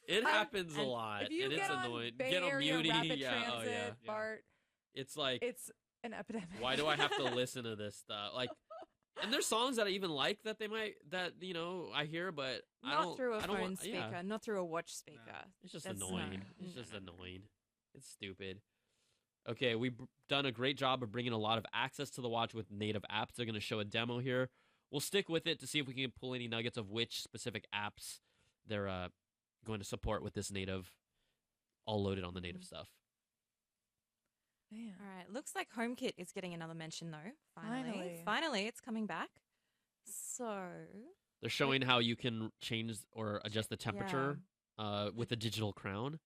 It happens a lot, if you and it's get annoying. Bay Get on Area muty. Rapid Yeah, Transit, BART, it's like it's an epidemic. Why do I have to listen to this stuff? Like, and there's songs that I even like that I hear, but I don't. Not through a phone want, speaker, not through a watch speaker. It's just That's annoying. It's just annoying. It's stupid. Okay, we've done a great job of bringing a lot of access to the watch with native apps. They're going to show a demo here. We'll stick with it to see if we can pull any nuggets of which specific apps they're going to support with this native, all loaded on the native stuff. Man. All right, looks like HomeKit is getting another mention though. Finally, it's coming back. So they're showing how you can change or adjust the temperature with a digital crown.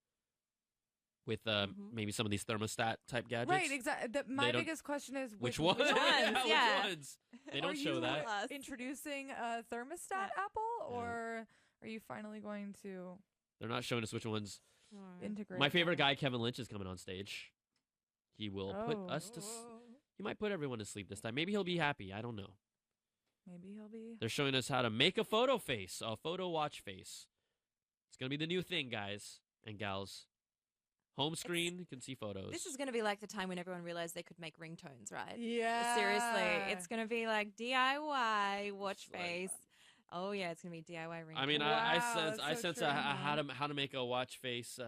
With maybe some of these thermostat type gadgets. Right, exactly. My biggest question is which ones? Which ones? They don't show that. Are you introducing a thermostat Apple, or are you finally going to? They're not showing us which ones. Integrate. My favorite guy, Kevin Lynch, is coming on stage. He will put us to. He might put everyone to sleep this time. Maybe he'll be happy. I don't know. Maybe he'll be. They're showing us how to make a photo face, a photo watch face. It's gonna be the new thing, guys and gals. Home screen, you can see photos. This is going to be like the time when everyone realized they could make ringtones, right? Yeah. Seriously, it's going to be like DIY watch face. Oh yeah, it's going to be DIY ringtone. I mean, I sense how to make a watch face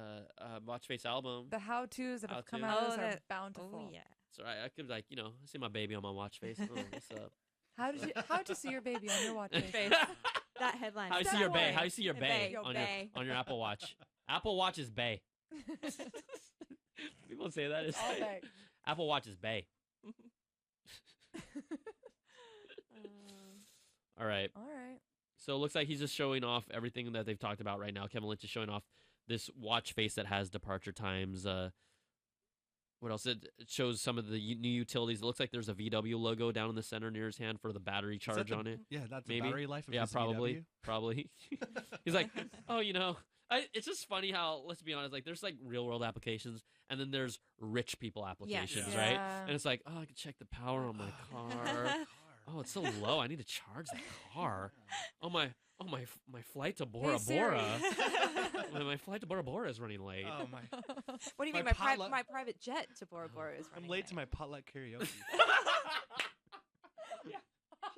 album. The how-tos that have come out are bountiful. Oh yeah. So I could I see my baby on my watch face. Oh, what's up? How'd you see your baby on your watch face? That headline. How you see your bae? How you see your bae bae on your Apple Watch? Apple Watch is bae. People say that. It's like, Apple Watch is bae. All right. So it looks like he's just showing off everything that they've talked about right now. Kevin Lynch is showing off this watch face that has departure times. What else? It shows some of the new utilities. It looks like there's a VW logo down in the center near his hand for the battery charge on it. Yeah, that's maybe. the battery life of yeah, his probably. VW. Probably. He's like, it's just funny how, let's be honest, like there's like real world applications and then there's rich people applications, right? And it's like, oh, I can check the power on my car. Oh, it's so low. I need to charge the car. Oh my flight to Bora Bora. My flight to Bora Bora is running late. Oh my. What do you mean? My private jet to Bora Bora is running I'm late to my potluck karaoke.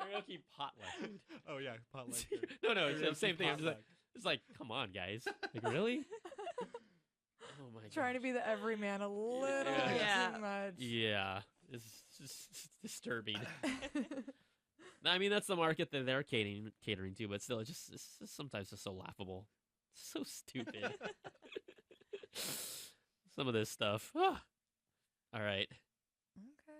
Karaoke potluck. Oh yeah, potluck. No, it's the same thing. It's like, come on, guys. Like, really? Oh my god. Trying to be the everyman a little too much. Yeah, it's just disturbing. I mean, that's the market that they're catering to, but still, it's just sometimes it's so laughable. It's so stupid. Some of this stuff. All right. Okay.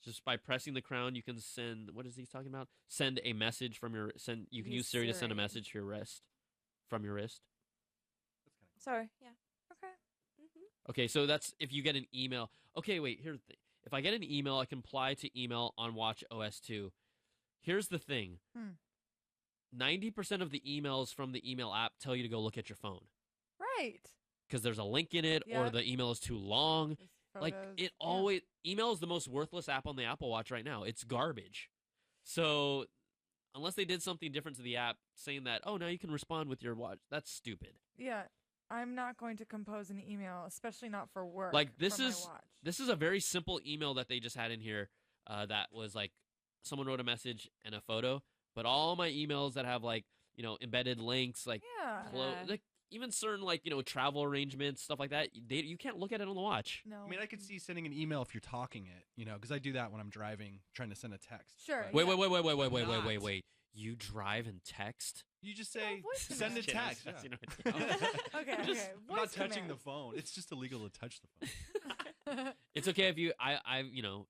Just by pressing the crown, you can send. What is he talking about? Send a message from your send. You can use Siri to send a message to your wrist. From your wrist. Sorry. Yeah. Okay. Okay, so that's if you get an email. Okay, wait. Here's the thing. If I get an email, I can apply to email on Watch OS 2. Here's the thing. 90% of the emails from the email app tell you to go look at your phone. Right. Because there's a link in it, or the email is too long. Like it always. Email is the most worthless app on the Apple Watch right now. It's garbage. So unless they did something different to the app saying that, oh, now you can respond with your watch, that's stupid. Yeah, I'm not going to compose an email, especially not for work. Like this from my is watch. a very simple email that they just had in here that was like someone wrote a message and a photo, but all my emails that have like, embedded links, like like even certain like, travel arrangements, stuff like that, you can't look at it on the watch. No. I mean, I could see sending an email if you're talking it, because I do that when I'm driving, trying to send a text. Sure. Wait. You drive and text? You just say, voice send a command. text. That's, Yeah. Okay, I'm okay. I'm not Voice touching command. the phone. It's just illegal to touch the phone. It's okay if you,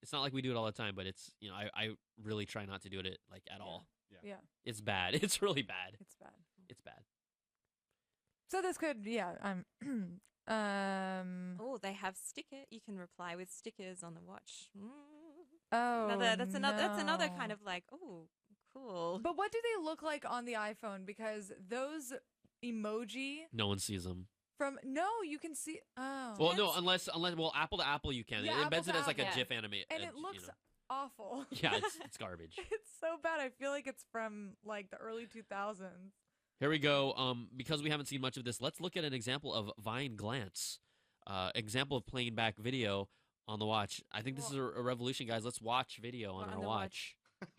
it's not like we do it all the time, but it's, I really try not to do it like at all. Yeah. It's bad. It's really bad. It's bad. It's bad. So this could, Oh, they have sticker. You can reply with stickers on the watch. Oh, That's another no. kind of like, oh, cool. But what do they look like on the iPhone? Because those emoji No one sees them. you can see. Oh, Well, no, unless Apple to Apple you can. Yeah, it embeds Apple it to as like a Apple. GIF animate. and it looks awful. Yeah, it's garbage. It's so bad. I feel like it's from like the early 2000s. Here we go. Because we haven't seen much of this, let's look at an example of Vine Glance. Example of playing back video on the watch. I think this is a revolution, guys. Let's watch video on our the watch.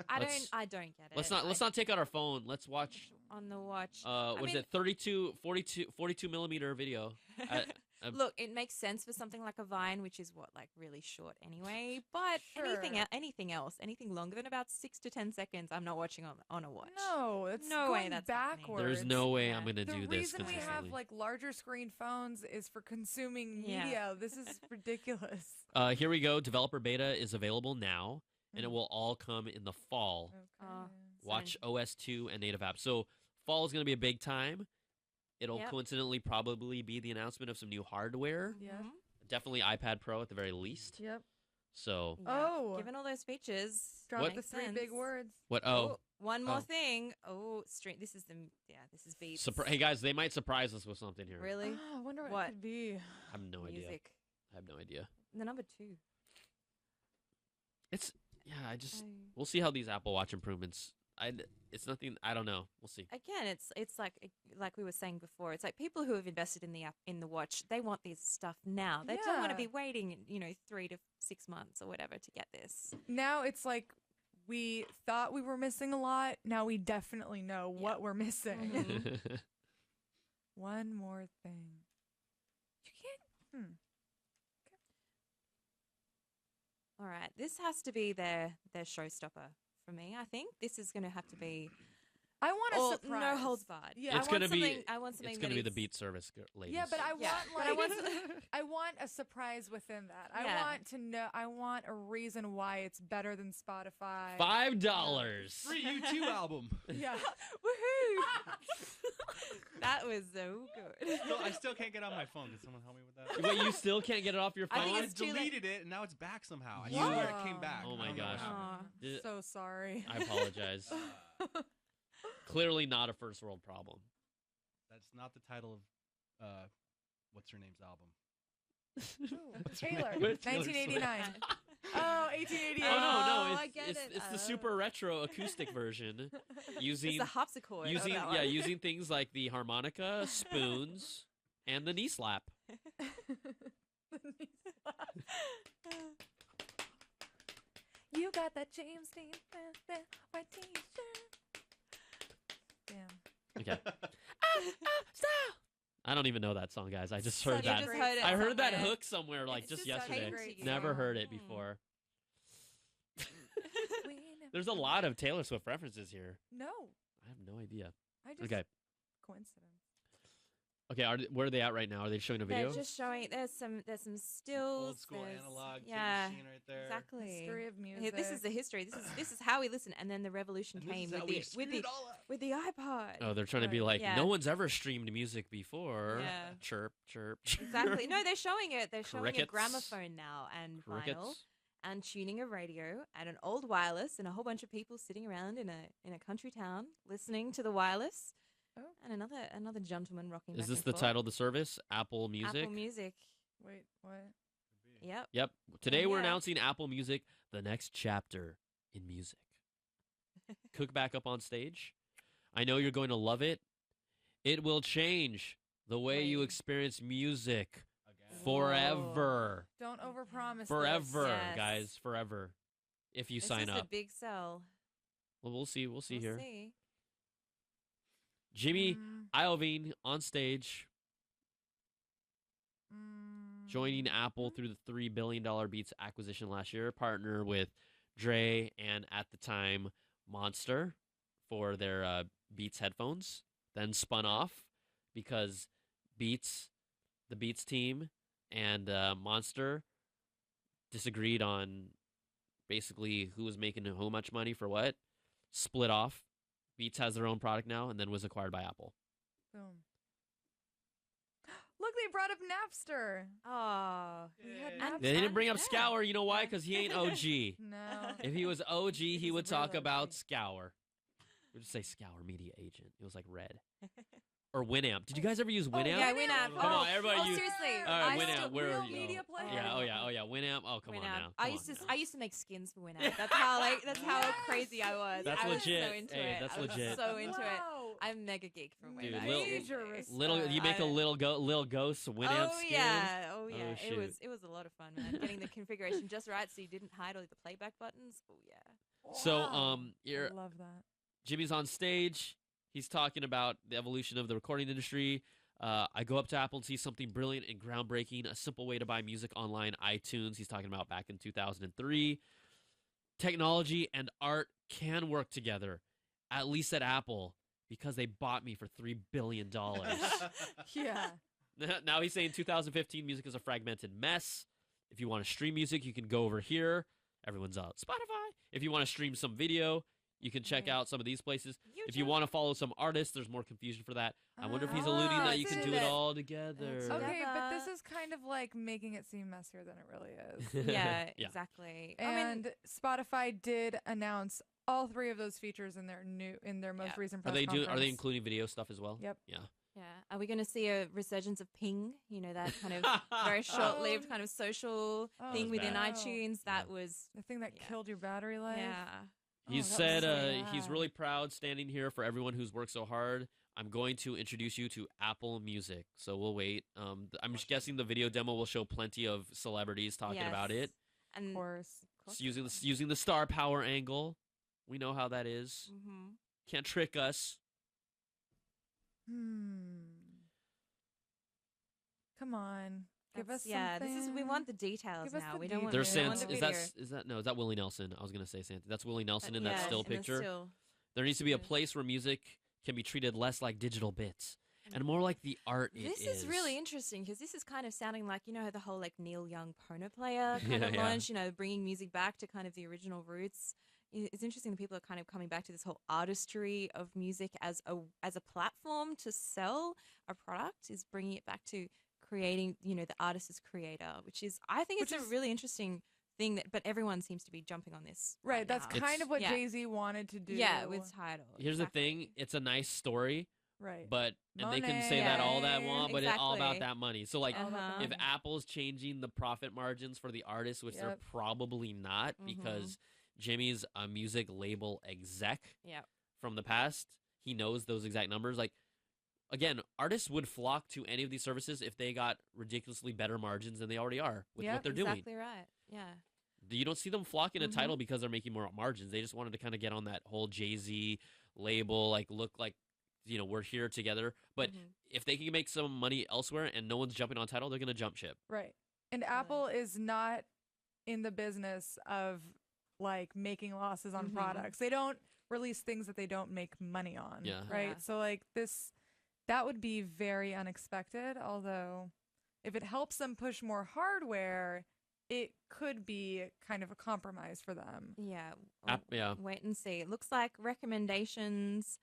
I don't get it. Let's not take out our phone. Let's watch on the watch. What is it? 42 millimeter video. Look, it makes sense for something like a Vine, which is like really short anyway. But anything else, anything longer than about 6 to 10 seconds, I'm not watching on a watch. No, it's no going way that's backwards. There's no way I'm gonna The do this reason we consistently. have like larger screen phones is for consuming Yeah. media. This is ridiculous. Here we go. Developer beta is available now, and it will all come in the fall. Watch OS 2 and native apps. So fall is going to be a big time. It'll Yep. coincidentally probably be the announcement of some new hardware. Yeah. Definitely iPad Pro at the very least. Yep. So Oh. Given all those features, Drop What- the three big words. what? Oh, one more Oh. thing. Oh, stream. This is Beats. Hey guys, they might surprise us with something here. Really? Oh, I wonder what, What? it could be. I have no idea. Music. I have no idea. The number 2. We'll see how these Apple Watch improvements. It's nothing. I don't know. We'll see. Again, it's like we were saying before. It's like people who have invested in the app in the watch. They want this stuff now. They don't want to Yeah. be waiting, 3 to 6 months or whatever to get this. Now it's like we thought we were missing a lot. Now we definitely know what we're missing. One more thing. You can't. All right, this has to be their showstopper for me. I think this is going to have to be. I want a surprise. No holds barred. Yeah, it's gonna be. I want something. It's gonna that be the is- Beat service, ladies. Yeah, but I Yeah, want but I like want I want a surprise within that. I Yeah. want to know. I want a reason why it's better than Spotify. $5. Free U2 album. Yeah. Woohoo! That was so good. I still can't get on my phone. Can someone help me with that? Wait, you still can't get it off your phone? I think I it's too late. deleted it and now it's back somehow. I What? swear it came back. Oh my I don't know what gosh. happened. Did- So sorry. I apologize. Clearly not a first world problem. That's not the title of what's her name's album. Taylor, With Taylor Swift. 1989. Oh, 1888. Oh no, I it's get it's, it. it's the super retro acoustic version using It's the harpsichord. of using that one. using things like the harmonica, spoons, and the knee slap. You got that James Dean white t-shirt. Damn. Okay. I don't even know that song, guys. I just So heard you that. just heard it I heard that somewhere. hook somewhere, like It's just just yesterday. great Never song. heard it before. There's a lot of Taylor Swift references here. No, I have no idea. I just Okay. coincidence. Okay, where are they at right now? Are they showing a video? They're just showing. There's some stills. Old school there's- analog tape Yeah, machine right there. exactly. History of Here, music. This is the history. This is how we listen, and then the revolution And this came is how with we the screwed it all up. with the iPod. Oh, they're trying to be like, Yeah. no one's ever streamed music before. Yeah. Chirp, chirp, chirp. Exactly. No, they're showing it. They're showing a Crickets. gramophone now and vinyl Crickets. and tuning a radio and an old wireless and a whole bunch of people sitting around in a country town listening to the wireless. Oh. And another gentleman rocking. Is back this and the forth. title of the service? Apple Music? Apple Music. Wait, what? Yep. Yep. Today we're Yeah. announcing Apple Music, the next chapter in music. Cook back up on stage. I know you're going to love it. It will change the way you experience music forever. Don't overpromise. Forever, Yes. guys, forever. If you This sign is up. a big sell. Well, we'll see. We'll see here. See. Jimmy Iovine on stage, joining Apple through the $3 billion Beats acquisition last year, partner with Dre and, at the time, Monster for their Beats headphones, then spun off because the Beats team and Monster disagreed on basically who was making how much money for what, split off. Beats has their own product now and then was acquired by Apple. Boom. Look, they brought up Napster. Oh, They didn't bring up Scour. You know why? Because he ain't OG. No. If he was OG, he would talk about Scour. We'd just say Scour Media Agent. It was like red. Or Winamp. Did you guys ever use Winamp? yeah, Winamp. Come on, everybody use. Seriously. All right, I Winamp. still- Where are Real you? media player. Yeah. Oh yeah. Winamp. Oh come on now. I used to make skins for Winamp. That's how crazy I was. That's I was legit. so into Hey, it. that's I was legit. so into it. Wow. I'm mega geek from Dude, Winamp. little. You make a little ghost Winamp skin. Oh yeah. shoot. It was a lot of fun, man. Getting the configuration just right so you didn't hide all the playback buttons. Oh yeah. So I love that. Jimmy's on stage. He's talking about the evolution of the recording industry. I go up to Apple and see something brilliant and groundbreaking, a simple way to buy music online, iTunes. He's talking about back in 2003. Technology and art can work together, at least at Apple, because they bought me for $3 billion. Yeah. Now he's saying 2015 music is a fragmented mess. If you want to stream music, you can go over here. Everyone's out. Spotify. If you want to stream some video, you can check out some of these places. If you want to follow some artists, there's more confusion for that. I wonder if he's alluding that you can do it all together. Okay, but this is kind of like making it seem messier than it really is. Yeah, Yeah. exactly. And Spotify did announce all three of those features in their most recent press conference. Are they including video stuff as well? Yep. Yeah. Yeah. Are we going to see a resurgence of Ping? You know, that kind of very short-lived kind of social thing was within bad. iTunes. That was the thing that killed your battery life. Yeah. He that was said so he's bad. really proud standing here for everyone who's worked so hard. I'm going to introduce you to Apple Music. So we'll wait. I'm just guessing the video demo will show plenty of celebrities talking about it. And of course. It's using the star power angle. We know how that is. Mm-hmm. Can't trick us. Come on. Give us yeah. something. This is we want the details Give us now. the We don't want. There's we don't want Is the that video. no? Is that Willie Nelson? I was gonna say Santa. That's Willie Nelson in that Yeah, still in the picture. still. There needs to be a place where music can be treated less like digital bits and more like the art This it is really interesting because this is kind of sounding like, you know, the whole like Neil Young Pono player kind of Yeah. launch, you know, bringing music back to kind of the original roots. It's interesting that people are kind of coming back to this whole artistry of music as a platform to sell a product, is bringing it back to creating, you know, the artist as creator, which is, I think it's a really interesting thing that, but everyone seems to be jumping on this. Right, that's now. kind of what Yeah. Jay-Z wanted to do. Yeah, with Tidal. Here's the thing: it's a nice story, Right. but and they can say that all that want, but it's all about Exactly. that money. So like, All about the if money. Apple's changing the profit margins for the artists, which they're Yep. probably not, because Jimmy's a music label exec Yep. from the past, he knows those exact numbers. Like, again, artists would flock to any of these services if they got ridiculously better margins than they already are with what they're doing. Exactly right. Yeah. You don't see them flocking to Tidal because they're making more margins. They just wanted to kind of get on that whole Jay-Z label, like look like, you know, we're here together. But if they can make some money elsewhere and no one's jumping on Tidal, they're going to jump ship. Right. And Apple is not in the business of like making losses on products. They don't release things that they don't make money on. Yeah. Right. Yeah. So like that would be very unexpected. Although if it helps them push more hardware, it could be kind of a compromise for them. Yeah. Yeah. Wait and see. It looks like recommendations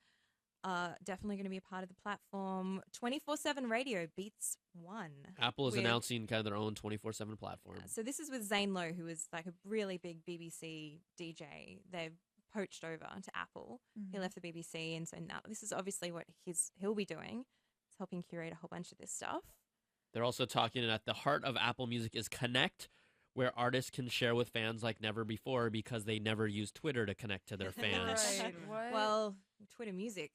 are definitely going to be a part of the platform. 24/7 radio Beats One. Apple is with- announcing kind of their own 24/7 platform. So this is with Zane Lowe, who is like a really big BBC DJ. They've poached over to Apple. He Mhm. left the BBC, and so now this is obviously what he'll be doing. He's helping curate a whole bunch of this stuff. They're also talking at the heart of Apple Music is Connect, where artists can share with fans like never before because they never use Twitter to connect to their fans. Right. What? Well, Twitter Music.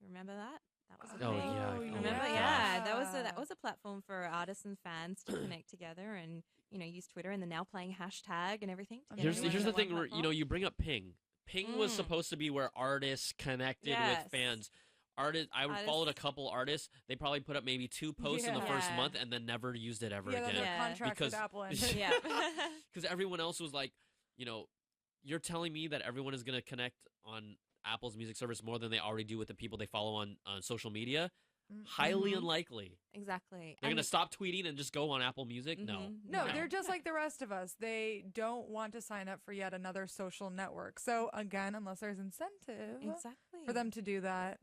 Remember that? That was a Oh, thing. yeah. Remember? Oh, Yeah, gosh. that was a platform for artists and fans to connect together and use Twitter, and they're now playing hashtag and everything. to get Here's everyone the on one thing where platform. you bring up Ping. Ping was supposed to be where artists connected Yes. with fans. I followed a couple artists. They probably put up maybe 2 posts in the first Yeah. month and then never used it ever Yeah, then again. their contract with Apple ended. Yeah. Because everyone else was like, you're telling me that everyone is going to connect on Apple's music service more than they already do with the people they follow on social media? Highly unlikely. Exactly. They're going to stop tweeting and just go on Apple Music? No. No, they're just like the rest of us. They don't want to sign up for yet another social network. So again, unless there's incentive for them to do that,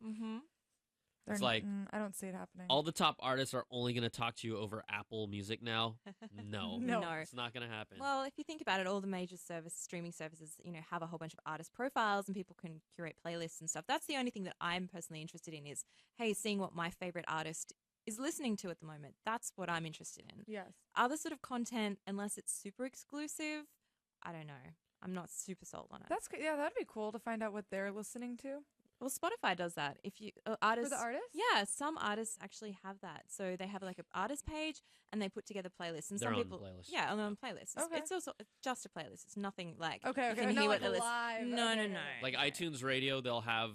It's like I don't see it happening. all the top artists are only going to talk to you over Apple Music now. No. It's not going to happen. Well, if you think about it, all the major streaming services, have a whole bunch of artist profiles and people can curate playlists and stuff. That's the only thing that I'm personally interested in is, hey, seeing what my favorite artist is listening to at the moment. That's what I'm interested in. Yes. Other sort of content, unless it's super exclusive, I don't know. I'm not super sold on it. That'd be cool to find out what they're listening to. Well, Spotify does that. If you artists For the artists? yeah, some artists actually have that. So they have like an artist page and they put together playlists. And Their some own people, playlist. yeah, on their own playlists. It's, Okay. it's also it's just a playlist. It's nothing like Okay, you okay, can not hear like what a the list. live- No, okay, no. Like iTunes Radio, they'll have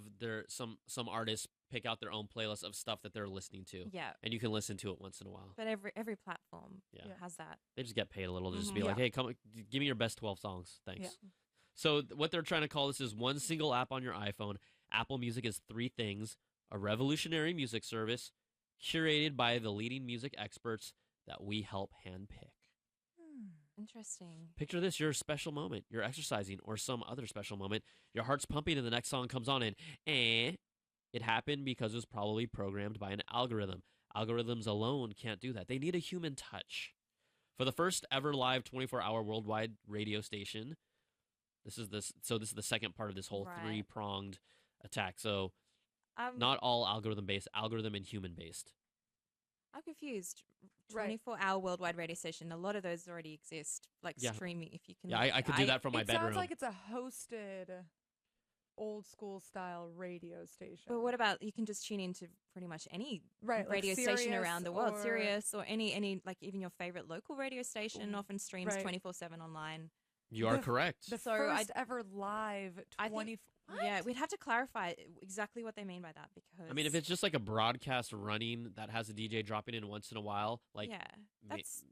some artists pick out their own playlist of stuff that they're listening to. Yeah. And you can listen to it once in a while. But every platform Yeah. has that. They just get paid a little to just Mhm. be like, Yeah. hey, come give me your best 12 songs. Thanks. Yeah. So what they're trying to call this is one single app on your iPhone. Apple Music is 3 things: a revolutionary music service curated by the leading music experts that we help handpick. Interesting. Picture this: your special moment, you're exercising, or some other special moment. Your heart's pumping, and the next song comes on, and it happened because it was probably programmed by an algorithm. Algorithms alone can't do that. They need a human touch. For the first ever live 24-hour worldwide radio station, this is the second part of this whole Right. 3-pronged attack. So, not all algorithm-based, algorithm and human-based. I'm confused. Right. 24-hour worldwide radio station. A lot of those already exist, like Yeah. streaming. If you can, Yeah, I could do that from my It bedroom. sounds like it's a hosted, old school style radio station. But what about you can just tune into pretty much any Right, like radio station Sirius around the world, or- Sirius or any like even your favorite local radio station often streams Right. 24/7 online. You are correct. The So first ever live 20. Yeah, we'd have to clarify exactly what they mean by that because I mean, if it's just like a broadcast running that has a DJ dropping in once in a while, like, yeah, that's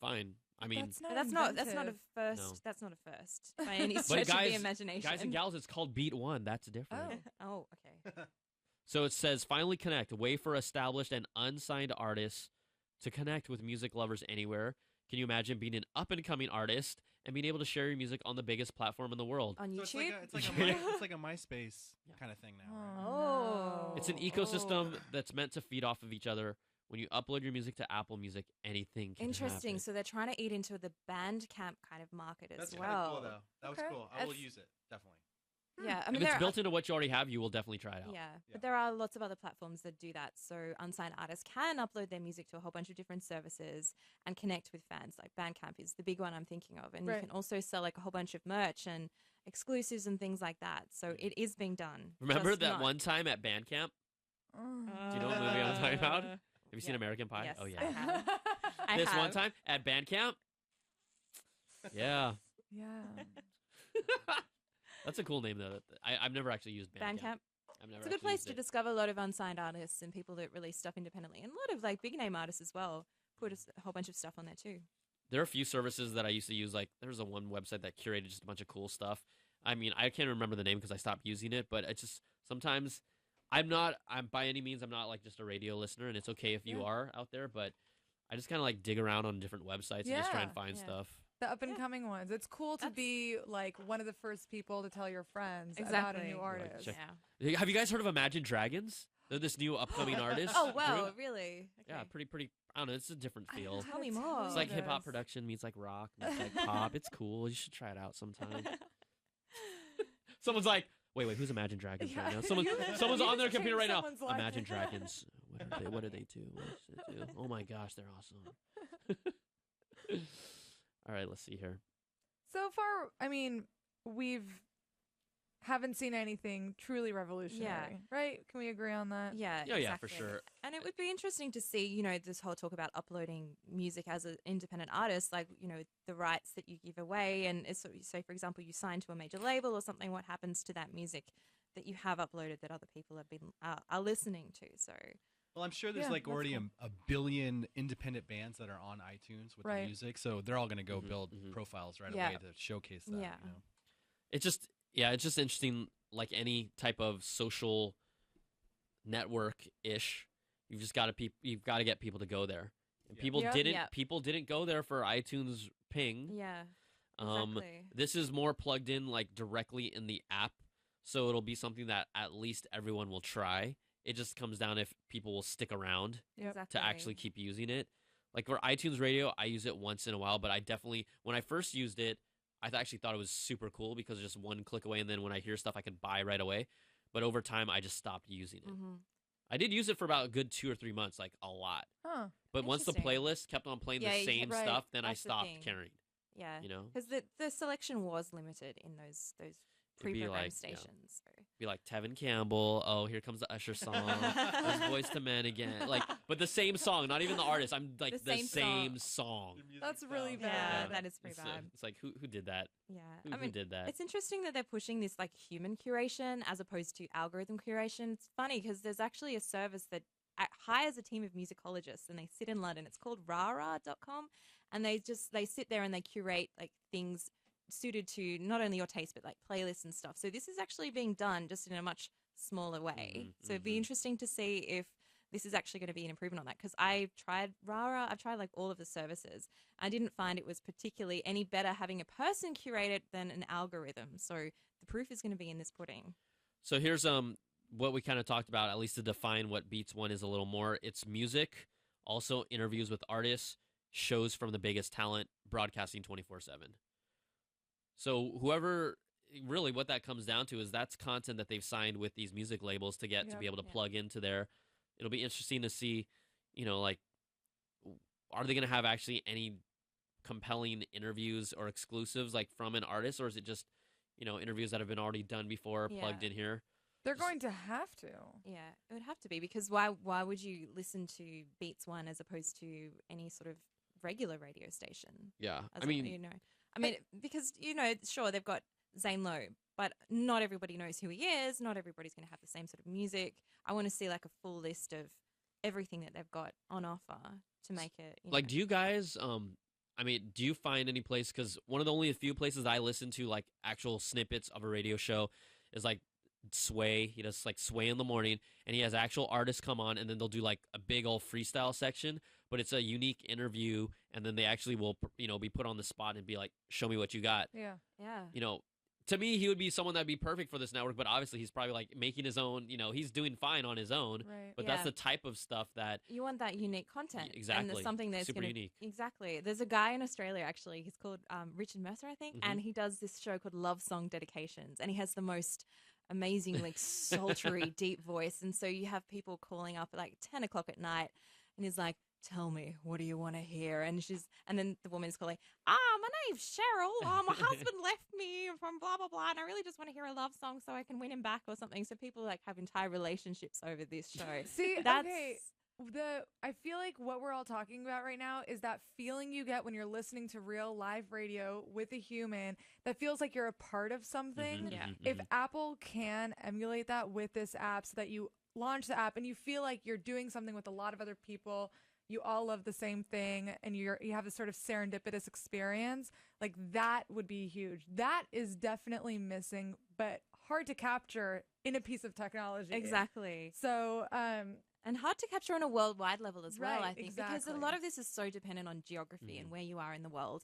fine. I mean, that's not a inventive. first. No. That's not a first by any but stretch of guys, the imagination. guys and gals, it's called Beat One. That's different. Oh, okay. So it says, finally connect, a way for established and unsigned artists to connect with music lovers anywhere. Can you imagine being an up-and-coming artist and being able to share your music on the biggest platform in the world? On YouTube, So it's like a MySpace kind of thing now. Right? Oh, It's an ecosystem that's meant to feed off of each other. When you upload your music to Apple Music, anything can Interesting. happen. So they're trying to eat into the Bandcamp kind of market as That's well. kind of cool, though. That was Okay. cool. I will That's- use it, definitely. Yeah, I mean, if it's there built into what you already have, you will definitely try it out. Yeah, but there are lots of other platforms that do that. So unsigned artists can upload their music to a whole bunch of different services and connect with fans. Like Bandcamp is the big one I'm thinking of, and Right. you can also sell like a whole bunch of merch and exclusives and things like that. So it is being done. Remember just that not- one time at Bandcamp? Do you know what movie I'm talking about? Have you seen American Pie? Yes, Oh, I yeah. have. I This one have. time at Bandcamp? Yeah. Yeah. That's a cool name, though. I've never actually used Bandcamp. Bandcamp. I've never It's a good actually place used to it. discover a lot of unsigned artists and people that release stuff independently, and a lot of like big name artists as well. Put a whole bunch of stuff on there too. There are a few services that I used to use. Like, there's a one website that curated just a bunch of cool stuff. I mean, I can't remember the name because I stopped using it, but it's just sometimes I'm by any means, I'm not like just a radio listener, and it's okay if you Yeah. are out there, but I just kind of like dig around on different websites and just try and Yeah. find stuff. The up and coming ones. It's cool to be like one of the first people to tell your friends about a Exactly. new artist. Check- Have you guys heard of Imagine Dragons? They're this new upcoming artist. Oh wow, group. really? Yeah, pretty. I don't know. It's a different feel. Tell me more. It's like hip hop production meets like rock, meets like pop. It's cool. You should try it out sometime. Someone's like, wait, who's Imagine Dragons right now? Someone's on their computer right now. someone's life. Imagine Dragons. What do they do? What does it do? Oh my gosh, they're awesome. All right, let's see here. So far, I mean, haven't seen anything truly revolutionary, right? Can we agree on that? Yeah, Oh, exactly. yeah, for sure. And it would be interesting to see, you know, this whole talk about uploading music as an independent artist, like, you know, the rights that you give away. And so, for example, you sign to a major label or something, what happens to that music that you have uploaded that other people have been are listening to? So, well, I'm sure there's already a billion independent bands that are on iTunes with the music, so they're all going to go build profiles right away to showcase that. Yeah. You know? It's just interesting. Like any type of social network-ish, you've got to get people to go there. And people didn't go there for iTunes Ping. Yeah. Exactly. This is more plugged in like directly in the app, so it'll be something that at least everyone will try. It just comes down if people will stick around to actually keep using it. Like for iTunes Radio, I use it once in a while, but I definitely, when I first used it, I actually thought it was super cool because just one click away, and then when I hear stuff, I could buy right away. But over time, I just stopped using it. I did use it for about a good 2 or 3 months, like a lot. Huh. But once the playlist kept on playing the same stuff, then I stopped caring. Yeah. You know? Because the selection was limited in those pre-programmed stations. So. Be like Tevin Campbell. Oh, here comes the Usher song. There's Boys to Men again. Like, but the same song, not even the artist. I'm like the same song. That's really bad. Yeah, that is pretty bad. It's like who did that? Yeah, who did that? It's interesting that they're pushing this like human curation as opposed to algorithm curation. It's funny because there's actually a service that hires a team of musicologists, and they sit in London. It's called rara.com, and they sit there and they curate like things suited to not only your taste but like playlists and stuff. So this is actually being done just in a much smaller way. So it'd be interesting to see if this is actually going to be an improvement on that, because I've tried Rara, I've tried like all of the services. I didn't find it was particularly any better having a person curate it than an algorithm. So the proof is going to be in this pudding. So here's what we kind of talked about, at least to define what Beats One is a little more. It's music, also interviews with artists, shows from the biggest talent, broadcasting 24/7. So whoever, really what that comes down to is that's content that they've signed with these music labels to get to be able to plug into there. It'll be interesting to see, you know, like, are they going to have actually any compelling interviews or exclusives like from an artist, or is it just, you know, interviews that have been already done before plugged in here? They're going to have to. Yeah, it would have to be, because why would you listen to Beats One as opposed to any sort of regular radio station? Yeah, I mean, because, you know, sure, they've got Zane Lowe, but not everybody knows who he is. Not everybody's going to have the same sort of music. I want to see like a full list of everything that they've got on offer to make it. Like, do you guys, do you find any place, because one of the only few places I listen to like actual snippets of a radio show is like Sway. He does like Sway in the morning, and he has actual artists come on, and then they'll do like a big old freestyle section, but it's a unique interview, and then they actually will, you know, be put on the spot and be like, show me what you got. Yeah. You know, to me, he would be someone that'd be perfect for this network, but obviously he's probably like making his own, you know, he's doing fine on his own, but that's the type of stuff that you want, that unique content. Exactly. And something that's super unique. Exactly. There's a guy in Australia, actually, he's called Richard Mercer, I think, and he does this show called Love Song Dedications, and he has the most amazing, like, sultry, deep voice. And so you have people calling up at like 10 o'clock at night, and he's like, tell me, what do you want to hear? And then the woman's calling, my name's Cheryl. My husband left me from blah, blah, blah, and I really just want to hear a love song so I can win him back or something. So people like have entire relationships over this show. See, okay. I feel like what we're all talking about right now is that feeling you get when you're listening to real live radio with a human that feels like you're a part of something. If Apple can emulate that with this app, so that you launch the app and you feel like you're doing something with a lot of other people, you all love the same thing, and you have this sort of serendipitous experience, like that would be huge. That is definitely missing, but hard to capture in a piece of technology. Exactly. So, and hard to capture on a worldwide level as well, Right, I think, exactly. because a lot of this is so dependent on geography and where you are in the world.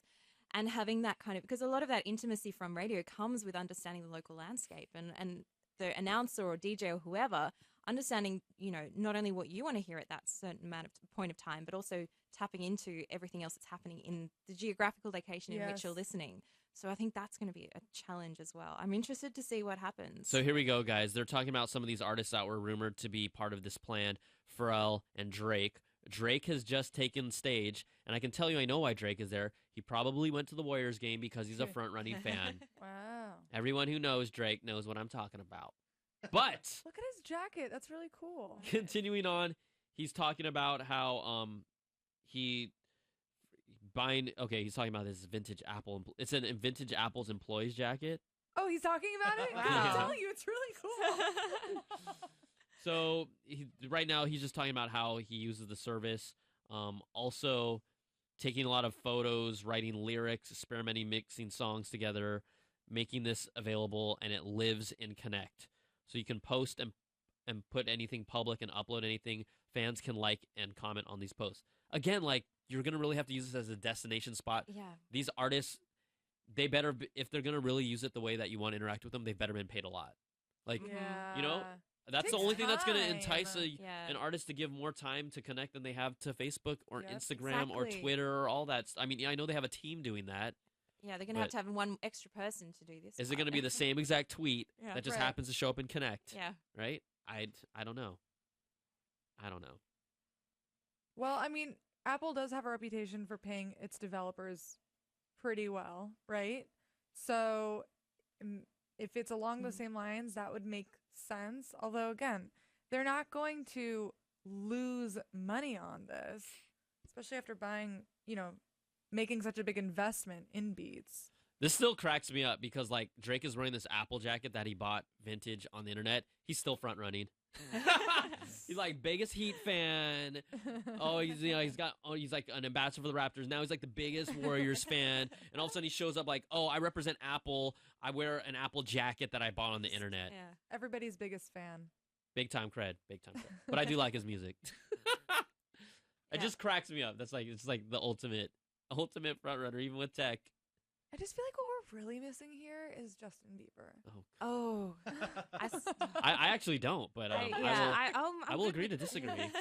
And having that kind of, because a lot of that intimacy from radio comes with understanding the local landscape, and the announcer or DJ or whoever understanding, you know, not only what you want to hear at that certain amount of point of time, but also tapping into everything else that's happening in the geographical location in which you're listening. So I think that's going to be a challenge as well. I'm interested to see what happens. So here we go, guys. They're talking about some of these artists that were rumored to be part of this plan. Pharrell and Drake Drake has just taken stage, and I can tell you I know why Drake is there. He probably went to the Warriors game because he's a front-running fan. Wow. Everyone who knows Drake knows what I'm talking about. But Look at his jacket. That's really cool. continuing on, he's talking about how he's talking about this vintage Apple. It's a vintage Apple's employees jacket. Oh, he's talking about it? Wow. I'm telling you, it's really cool. So right now he's just talking about how he uses the service. Also taking a lot of photos, writing lyrics, experimenting, mixing songs together, making this available, and it lives in Connect. So you can post and put anything public and upload anything. Fans can like and comment on these posts. Again, like, you're going to really have to use this as a destination spot. Yeah. These artists, they better, if they're going to really use it the way that you want to interact with them, they've better been paid a lot. Like, you know, that's the Takes only thing that's going to time. entice Yeah. an artist to give more time to connect than they have to Facebook or Yep. Instagram or Exactly. Twitter or all that. I mean, yeah, I know they have a team doing that. Yeah, they're going to have one extra person to do this. Is it going to be the same exact tweet Yeah. that just Right. happens to show up in Connect? Yeah. Right? I don't know. I don't know. Well, I mean, Apple does have a reputation for paying its developers pretty well, right? So if it's along the same lines, that would make sense. Although, again, they're not going to lose money on this, especially after buying, making such a big investment in Beats. This still cracks me up because, like, Drake is wearing this Apple jacket that he bought vintage on the internet. He's still front running. He's like biggest Heat fan. Oh, he's like an ambassador for the Raptors. Now he's like the biggest Warriors fan. And all of a sudden he shows up like, oh, I represent Apple. I wear an Apple jacket that I bought on the internet. Yeah. Everybody's biggest fan. Big time cred. But I do like his music. It just cracks me up. It's like the ultimate front runner, even with tech. I just feel like what we're really missing here is Justin Bieber. Oh. I actually don't, but I will agree to disagree.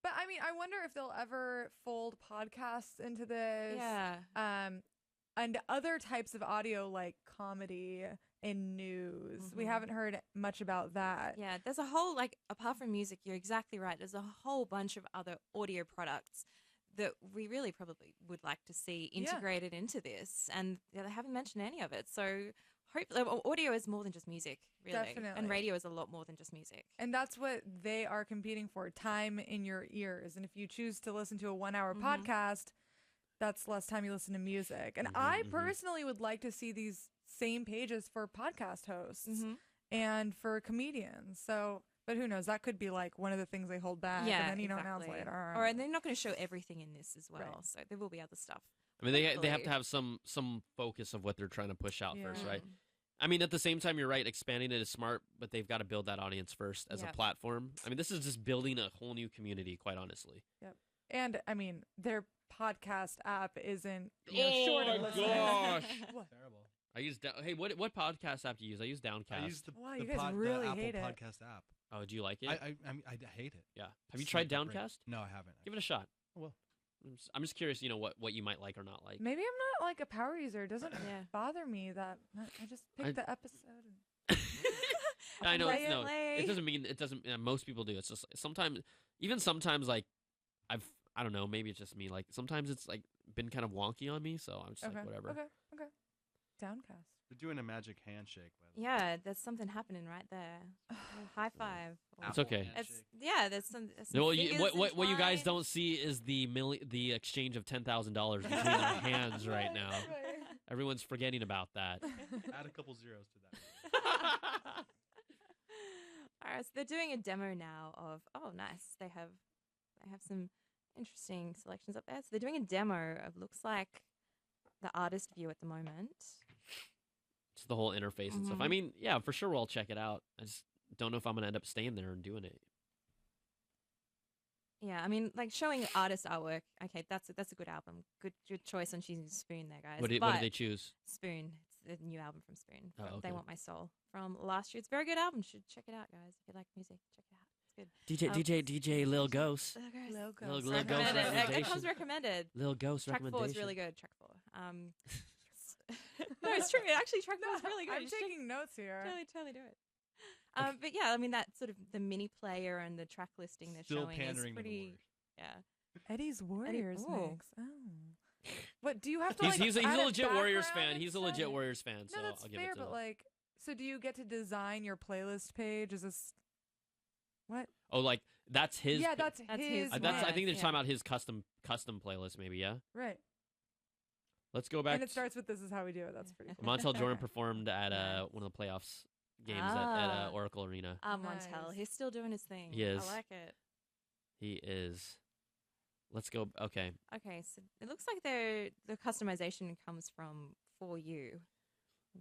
But I mean, I wonder if they'll ever fold podcasts into this. Yeah. And other types of audio like comedy and news. We haven't heard much about that. Yeah, there's a whole, apart from music, you're exactly right. There's a whole bunch of other audio products that we really probably would like to see integrated into this. And they haven't mentioned any of it. So audio is more than just music, really. Definitely. And radio is a lot more than just music. And that's what they are competing for, time in your ears. And if you choose to listen to a 1 hour podcast, that's less time you listen to music. And I personally would like to see these same pages for podcast hosts and for comedians. So, but who knows? That could be like one of the things they hold back. Yeah, and then announce later. Or they're not going to show everything in this as well. So there will be other stuff. I mean, they have to have some focus of what they're trying to push out first, right? I mean, at the same time, you're right. Expanding it is smart, but they've got to build that audience first as a platform. I mean, this is just building a whole new community, quite honestly. Yep. And I mean, their podcast app isn't Oh short of my listeners. gosh! What? Terrible. I use what podcast app do you use? I use Downcast. I use the, Wow, the, you guys pod, really the Apple hate it. Podcast app. Oh, do you like it? I hate it. Yeah. Have you It's tried like a break. Downcast? No, I haven't. Give it a shot. I will. I'm just curious, what you might like or not like. Maybe I'm not like a power user. It doesn't bother me that I just picked the episode. I know. Play it No, late. it doesn't mean it doesn't. Most people do. It's just sometimes, like I don't know. Maybe it's just me. Like sometimes it's like been kind of wonky on me, so I'm just like whatever. Okay. Downcast. They're doing a magic handshake. By the way. Yeah, there's something happening right there. High five. It's okay. There's some No, figures what you guys entwined. don't see is the exchange of $10,000 between our hands right now. Everyone's forgetting about that. Add a couple zeros to that. All right, so they're doing a demo now of. Oh, nice. They have some interesting selections up there. So they're doing a demo of looks like the artist view at the moment. It's the whole interface and stuff. I mean, yeah, for sure we'll check it out. I just don't know if I'm gonna end up staying there and doing it. Yeah, I mean, like showing artist artwork. Okay, that's a good album. Good choice on choosing Spoon there, guys. What did they choose? Spoon. It's the new album from Spoon. Oh, okay. They Want My Soul from last year. It's a very good album. Should check it out, guys. If you like music, check it out. It's good. DJ Lil Ghost. Lil Lil Ghost. Ghost Recommended. It recommendation. comes recommended. Lil Ghost Track 4 recommendation. is really good. Track 4. No, it's true. Actually, track 4 is really good. I'm You should taking notes here. totally do it. But yeah, I mean that sort of the mini player and the track listing they're Still showing is pandering to the pretty. Yeah. Eddie's Warriors oh. mix. Oh. What do you have to He's like? a add legit Warriors background fan. He's a and legit stuff? Warriors fan. So No, that's I'll give fair. it to But him. like, so do you get to design your playlist page? Is this what? Oh, like that's his. Yeah, that's his. I think they're yeah. talking about his custom playlist, maybe. Yeah. Right. Let's go back. And it starts with "This is how we do it." That's pretty cool. Montel Jordan performed at one of the playoffs games at Oracle Arena. Montel, he's still doing his thing. He is. I like it. He is. Let's go. Okay. Okay, so it looks like the customization comes from For You.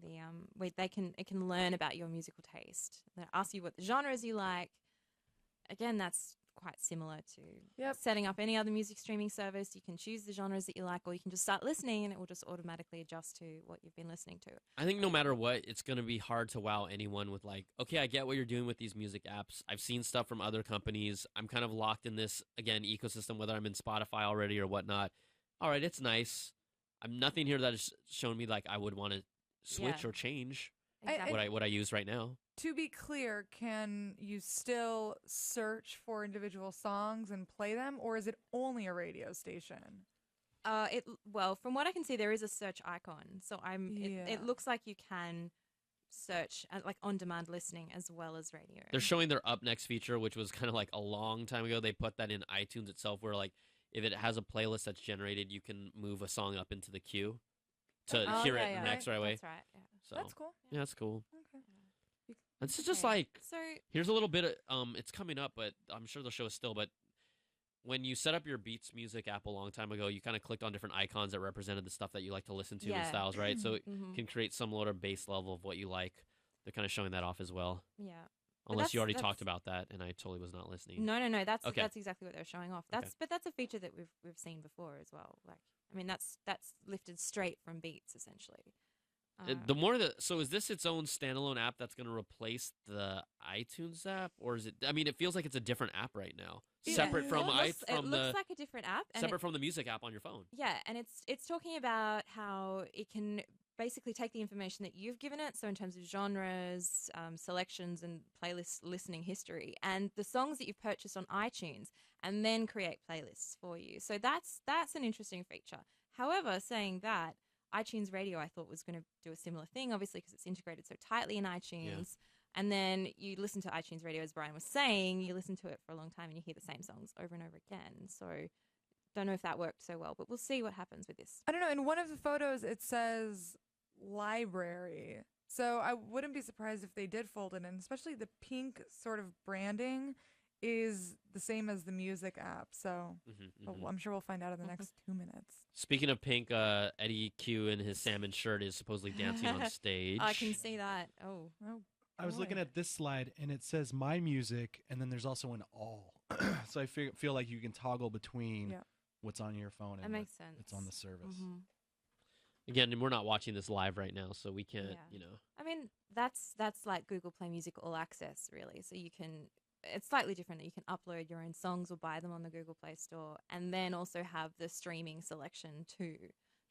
The where it can learn about your musical taste. They ask you what the genres you like. Again, that's quite similar to setting up any other music streaming service. You can choose the genres that you like, or you can just start listening and it will just automatically adjust to what you've been listening to. I think no matter what, it's going to be hard to wow anyone with like, okay, I get what you're doing with these music apps. I've seen stuff from other companies. I'm kind of locked in this, again, ecosystem, whether I'm in Spotify already or whatnot. All right, it's nice. I'm nothing here that has shown me like I would want to switch or change what I use right now. To be clear, can you still search for individual songs and play them, or is it only a radio station? Well, from what I can see, there is a search icon, so it looks like you can search like on-demand listening as well as radio. They're showing their Up Next feature, which was kind of like a long time ago. They put that in iTunes itself, where like if it has a playlist that's generated, you can move a song up into the queue to hear it next right away. That's right. Yeah. So, that's cool. Yeah, that's cool. Okay. It's just like, so here's a little bit of, it's coming up, but I'm sure they'll show us still, but when you set up your Beats Music app a long time ago, you kind of clicked on different icons that represented the stuff that you like to listen to and styles, right? So it can create some sort of base level of what you like. They're kind of showing that off as well. Yeah. Unless you already talked about that and I totally was not listening. No. That's exactly what they're showing off. But that's a feature that we've seen before as well. Like, I mean, that's lifted straight from Beats essentially. So is this its own standalone app that's going to replace the iTunes app, or is it? I mean, it feels like it's a different app right now, separate from it looks like a different app, and separate from the music app on your phone. Yeah, and it's talking about how it can basically take the information that you've given it, so in terms of genres, selections, and playlist listening history, and the songs that you've purchased on iTunes, and then create playlists for you. So that's an interesting feature. However, saying that, iTunes Radio, I thought, was going to do a similar thing, obviously, because it's integrated so tightly in iTunes. Yeah. And then you listen to iTunes Radio, as Brian was saying, you listen to it for a long time and you hear the same songs over and over again. So don't know if that worked so well, but we'll see what happens with this. I don't know. In one of the photos, it says library. So I wouldn't be surprised if they did fold it in, especially the pink sort of branding is the same as the music app. So I'm sure we'll find out in the next 2 minutes. Speaking of pink, Eddie Q in his salmon shirt is supposedly dancing on stage. I can see that. Oh. I was looking at this slide, and it says My Music, and then there's also an All. So I feel like you can toggle between what's on your phone and what's on the service. Again, we're not watching this live right now, so we can't, I mean, that's like Google Play Music All Access, really. So you can... It's slightly different that you can upload your own songs or buy them on the Google Play Store, and then also have the streaming selection too.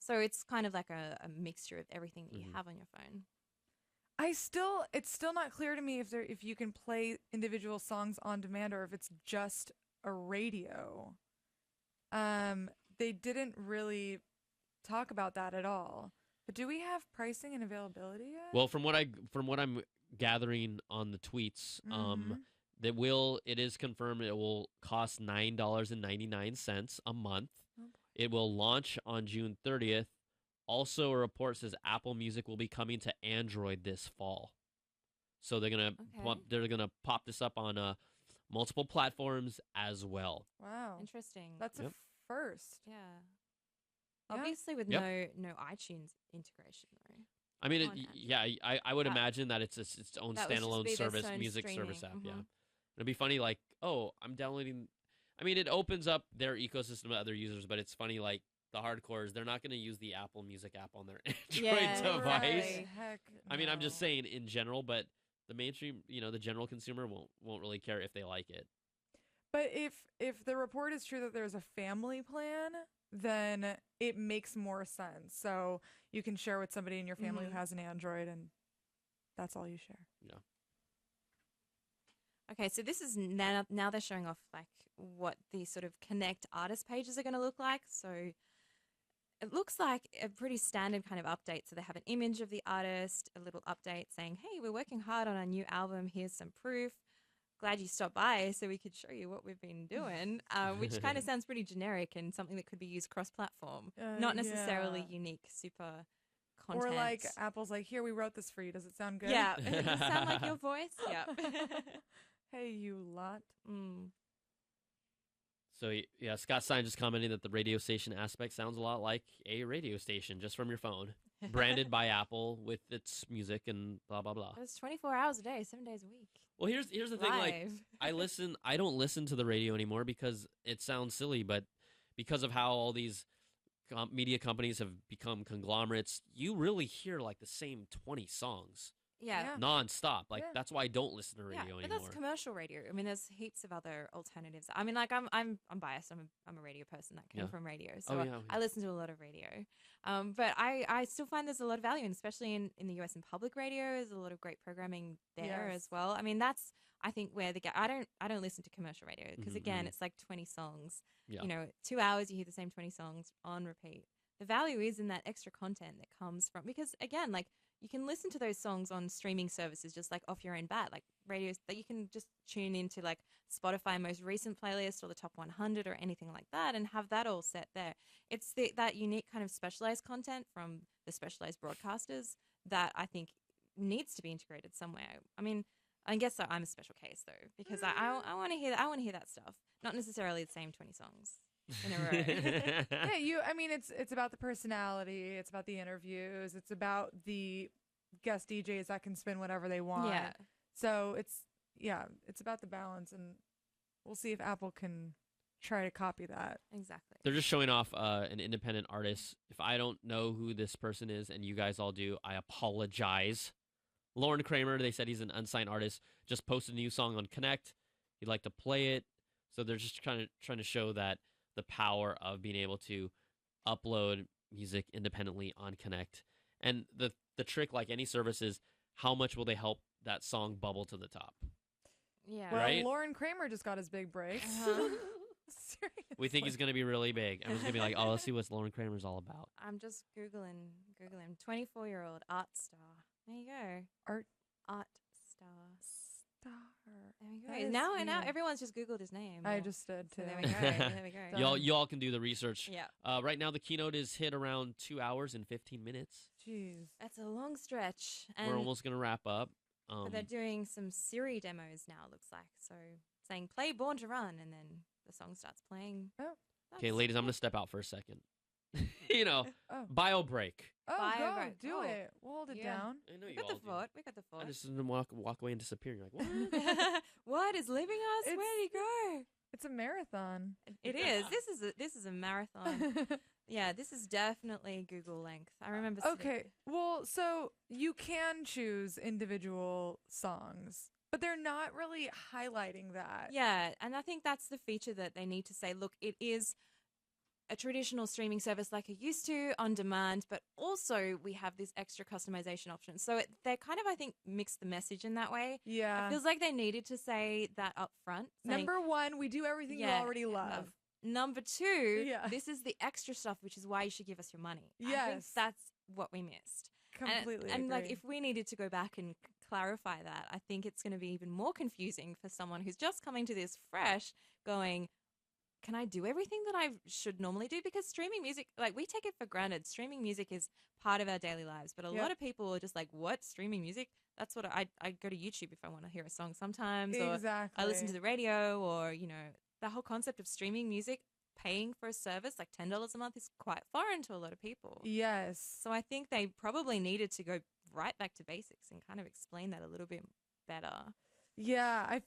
So it's kind of like a mixture of everything that you have on your phone. It's still not clear to me if you can play individual songs on demand or if it's just a radio. They didn't really talk about that at all. But do we have pricing and availability yet? Well, from what I'm gathering on the tweets, it is confirmed it will cost $9.99 a month. It will launch on June 30th. Also, a report says Apple Music will be coming to Android this fall. So they're gonna pop this up on multiple platforms as well. Wow, interesting. That's a first. Yeah. Obviously, with no iTunes integration, though. I mean, I would imagine that it's its own standalone service, music service app. Yeah, it'd be funny. Like, oh, I'm downloading. I mean, it opens up their ecosystem to other users, but it's funny. Like the hardcores, they're not going to use the Apple Music app on their Android device. Right. Heck no. I mean, I'm just saying in general, but the mainstream, the general consumer won't really care if they like it. But if the report is true that there's a family plan, then it makes more sense. So you can share with somebody in your family who has an Android, and that's all you share. Yeah. Okay, so this is now they're showing off like what the sort of connect artist pages are going to look like. So it looks like a pretty standard kind of update. So they have an image of the artist, a little update saying, "Hey, we're working hard on our new album. Here's some proof. Glad you stopped by so we could show you what we've been doing," which kind of sounds pretty generic and something that could be used cross-platform, not necessarily unique, super content. Or like Apple's like, "Here, we wrote this for you. Does it sound good?" Yeah. Does it sound like your voice? Yeah. Hey, you lot. So yeah, Scott Stein just commenting that the radio station aspect sounds a lot like a radio station just from your phone, branded by Apple with its music and blah blah blah. It's 24 hours a day, 7 days a week. Well, here's the thing. Like, I don't listen to the radio anymore because it sounds silly, but because of how all these media companies have become conglomerates, you really hear like the same 20 songs. Yeah. Nonstop. Like that's why I don't listen to radio but anymore. that's commercial radio. I mean, there's heaps of other alternatives. I mean, like I'm biased. I'm a radio person that came from radio, so I listen to a lot of radio. But I still find there's a lot of value, and especially in the US in public radio, there's a lot of great programming there as well. I mean, that's I think where I don't listen to commercial radio because again, it's like 20 songs. Yeah. 2 hours you hear the same 20 songs on repeat. The value is in that extra content that comes from because again, like. You can listen to those songs on streaming services just like off your own bat, like radios that you can just tune into like Spotify most recent playlist or the top 100 or anything like that and have that all set there. It's that unique kind of specialized content from the specialized broadcasters that I think needs to be integrated somewhere. I mean, I guess I'm a special case though because I want to hear that stuff, not necessarily the same 20 songs. In a row. Yeah, I mean, it's about the personality, it's about the interviews, it's about the guest DJs that can spin whatever they want. Yeah. So it's about the balance, and we'll see if Apple can try to copy that. Exactly. They're just showing off an independent artist. If I don't know who this person is, and you guys all do, I apologize. Lauren Kramer, they said he's an unsigned artist, just posted a new song on Connect. He'd like to play it, so they're just trying to show that. The power of being able to upload music independently on Connect. And the trick, like any service, is how much will they help that song bubble to the top? Yeah. Well, right? Lauren Kramer just got his big break. Seriously. We think he's going to be really big. I'm just going to be like, oh, let's see what Lauren Kramer's all about. I'm just Googling 24-year-old art star. There you go. Art star. There we go. Now everyone's just Googled his name. I just did too. So there we go. There we go. Y'all can do the research. Yeah. Right now the keynote is hit around 2 hours and 15 minutes. Jeez. That's a long stretch. And we're almost gonna wrap up. But they're doing some Siri demos now. It looks like saying play Born to Run, and then the song starts playing. Oh. Okay, ladies, I'm gonna step out for a second. Bio break. Oh, Bio go, break. do it. We'll hold it down. I know We you got all the do. thought. We got the thought. I just didn't walk away and disappear. You're like, what? What is leaving us? Where did he go? It's a marathon. It is. This is a marathon. Yeah, this is definitely Google length. I remember. Okay. Well, so you can choose individual songs, but they're not really highlighting that. Yeah, and I think that's the feature that they need to say, look, it is a traditional streaming service like it used to, on demand, but also we have this extra customization option. So they kind of, I think, mixed the message in that way. Yeah. It feels like they needed to say that up front. Number one, we do everything you already love. Number two, this is the extra stuff, which is why you should give us your money. I think Yes. that's what we missed. Completely And like, agree. if we needed to go back and clarify that, I think it's going to be even more confusing for someone who's just coming to this fresh, going, can I do everything that I should normally do? Because streaming music, like, we take it for granted. Streaming music is part of our daily lives, but a lot of people are just like, what, streaming music? That's what I go to YouTube if I want to hear a song sometimes, or I listen to the radio, or, the whole concept of streaming music, paying for a service like $10 a month is quite foreign to a lot of people. Yes. So I think they probably needed to go right back to basics and kind of explain that a little bit better. Yeah,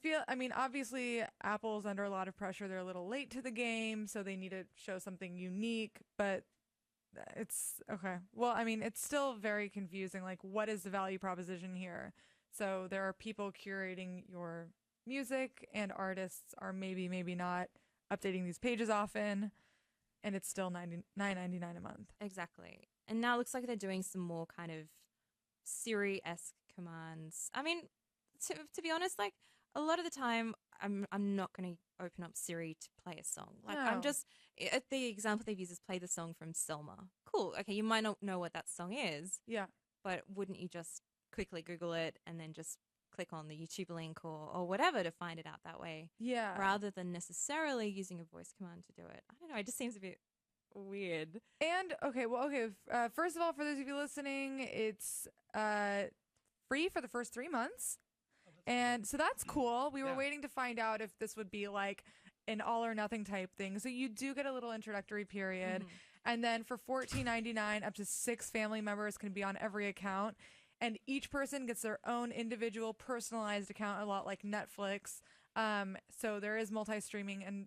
obviously Apple's under a lot of pressure. They're a little late to the game, so they need to show something unique, but it's okay. Well, it's still very confusing. Like, what is the value proposition here? So there are people curating your music, and artists are maybe not updating these pages often, and it's still $9.99 a month. Exactly. And now it looks like they're doing some more kind of Siri-esque commands. I mean, to be honest, like, a lot of the time I'm not going to open up Siri to play a song. Like No. I'm just the example they've used is play the song from Selma. Cool. Okay, you might not know what that song is. Yeah. But wouldn't you just quickly Google it and then just click on the YouTube link or whatever to find it out that way? Yeah. Rather than necessarily using a voice command to do it. I don't know. It just seems a bit weird. And first of all, for those of you listening, it's free for the first 3 months. And so that's cool. We were waiting to find out if this would be like an all or nothing type thing. So you do get a little introductory period. And then for $14.99, up to 6 family members can be on every account. And each person gets their own individual personalized account, a lot like Netflix. So there is multi-streaming, and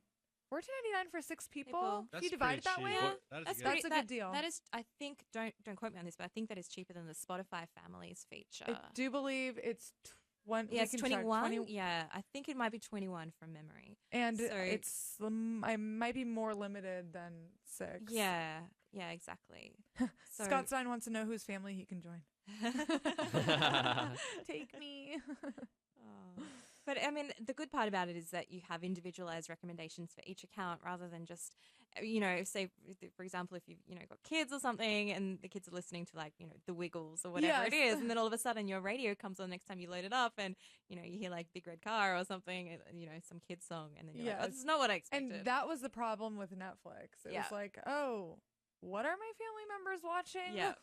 $14.99 for 6 people. If you divide it that way, that's a good deal. That is, I think, don't quote me on this, but I think that is cheaper than the Spotify Families feature. I do believe it's it's 21. Yeah, I think it might be 21 from memory. And so, I might be more limited than 6. Yeah, exactly. So, Scott Stein wants to know whose family he can join. Take me. But I mean, the good part about it is that you have individualized recommendations for each account rather than just, say, for example, if you've, got kids or something and the kids are listening to like, the Wiggles or whatever it is. And then all of a sudden your radio comes on next time you load it up and, you hear like Big Red Car or something, and, some kid song. And then you're like, oh, this is not what I expected. And that was the problem with Netflix. It was like, oh, what are my family members watching? Yeah.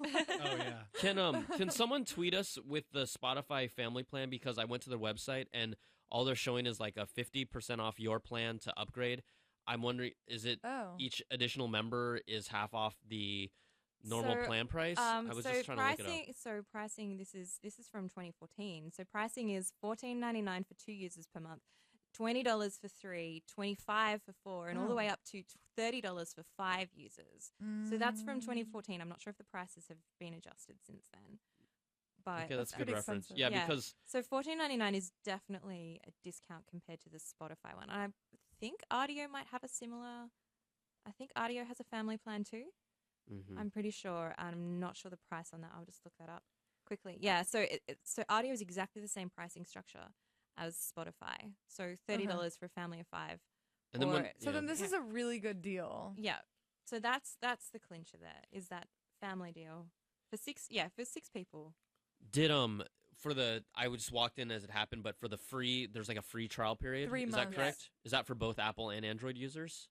Oh yeah. Can someone tweet us with the Spotify family plan, because I went to their website and all they're showing is like a 50% off your plan to upgrade. I'm wondering, is it each additional member is half off the normal plan price? I was just trying to look it up. So pricing, this is from 2014. So pricing is $14.99 for 2 users per month. $20 for 3, $25 for 4, and all the way up to $30 for 5 users. So that's from 2014. I'm not sure if the prices have been adjusted since then. But okay, that's a good reference. Yeah, because so $14.99 is definitely a discount compared to the Spotify one. I think Audio might have a similar. I think Audio has a family plan too. I'm pretty sure. I'm not sure the price on that. I'll just look that up quickly. Yeah, so so Audio is exactly the same pricing structure as Spotify. So $30 for a family of 5. And then then this is a really good deal. Yeah. So that's the clincher there, is that family deal for 6 people. Did I just walked in as it happened, but for the free, there's like a free trial period. 3 months. Is that correct? Is that for both Apple and Android users?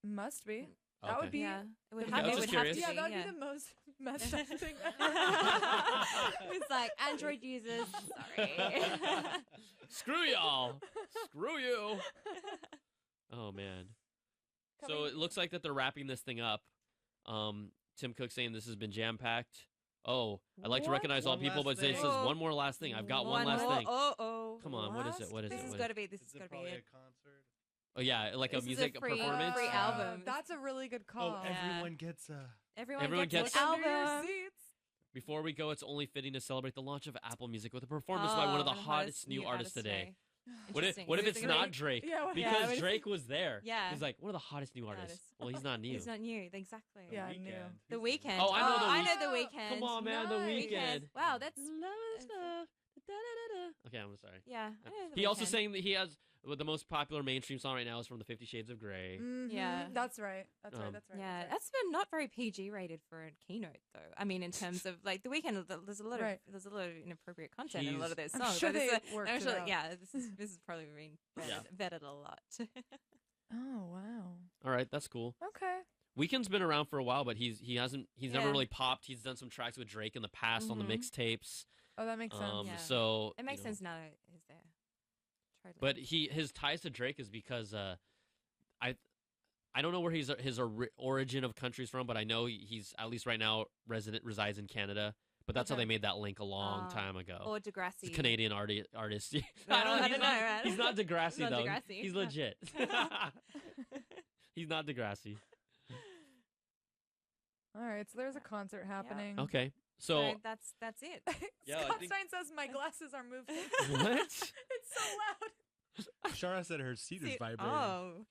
Must be. That would be. Yeah, it would Okay, have, I was it just would have to curious. be. Yeah, that would be the most messed up thing. It's like Android users. Sorry. Screw y'all. Screw you. Oh man. So it looks like that they're wrapping this thing up. Tim Cook saying this has been jam packed. Oh, I'd like to recognize all people, but it says one more last thing. I've got one last thing. Come on, what is it? What is This it? has What got is to be. it? This has got to be it. Oh yeah, like a This is music free performance. free album. That's a really good call. Oh, everyone gets a. Everyone gets Look an under your album. seats. Before we go, it's only fitting to celebrate the launch of Apple Music with a performance by one of the hottest new artists today. What if it's not Drake? Yeah, because Drake was there. Yeah. He's like one of the hottest new artists. Well, he's not new. He's not new. Exactly. Yeah, I knew. The Weeknd. Oh, I know The The Weeknd. Come on, man, The Weeknd. Wow, that's Okay, I'm sorry. yeah. I know The He also Weeknd. saying that he has the most popular mainstream song right now is from the 50 Shades of Grey. Yeah. That's right. That's right. Yeah, that's been not very PG rated for a keynote, though. I mean, in terms of like The Weeknd, there's a lot of inappropriate content in a lot of those songs. I'm sure but they it's worked I'm it sure, out. yeah, this is probably been vetted a lot. Oh wow. All right, that's cool. Okay. Weeknd's been around for a while, but he's never Yeah. really popped. He's done some tracks with Drake in the past on the mixtapes. Oh, that makes sense. So it makes sense now that he's there. Totally. But his ties to Drake is because I don't know where his origin of country's from, but I know he's at least right now resides in Canada. But that's how they made that link a long time ago. Or Degrassi. He's a Canadian artist. I don't know, right? He's not Degrassi, He's not though. Degrassi. He's legit. He's not Degrassi. All right, so there's a concert happening. Okay. So that's it. Yeah, Scott Stein says my glasses are moving. What? It's so loud. Shara said her seat is vibrating. Oh.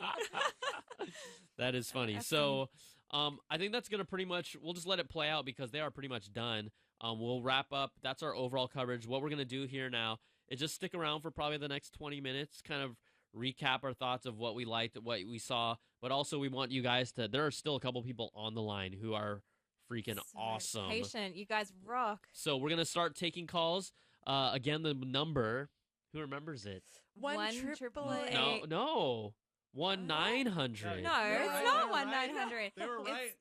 That is funny. So I think that's going to pretty much, we'll just let it play out because they are pretty much done. We'll wrap up. That's our overall coverage. What we're going to do here now is just stick around for probably the next 20 minutes, kind of recap our thoughts of what we liked, what we saw, but also we want you guys to, there are still a couple people on the line who are freaking awesome. Patient. You guys rock. So we're going to start taking calls. Again, the number, who remembers it? 1-888. No. 1-900. No, it's not 1-900. They were right.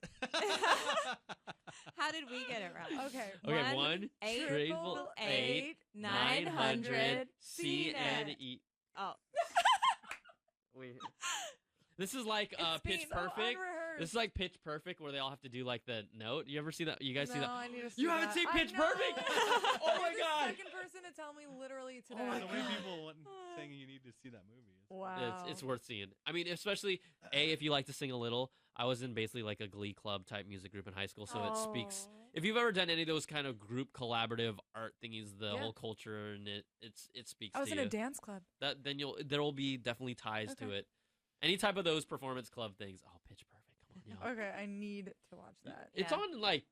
How did we get it right? Okay. 1-888-900 CNET. Oh. Wait. This is like Pitch Perfect. This is like Pitch Perfect, where they all have to do like the note. You ever see that? You guys see that? I need to see You haven't that. seen Pitch Perfect? Oh my god! Second person to tell me literally today. So many people saying you need to see that movie. Wow. It's worth seeing. I mean, especially if you like to sing a little. I was in basically like a Glee Club type music group in high school, so it speaks. If you've ever done any of those kind of group collaborative art thingies, the whole culture and it speaks. I was to in you. a dance club. Then there will be definitely ties to it. Any type of those performance club things. Oh, Pitch Perfect! Come on, Okay, I need to watch that. It's on like,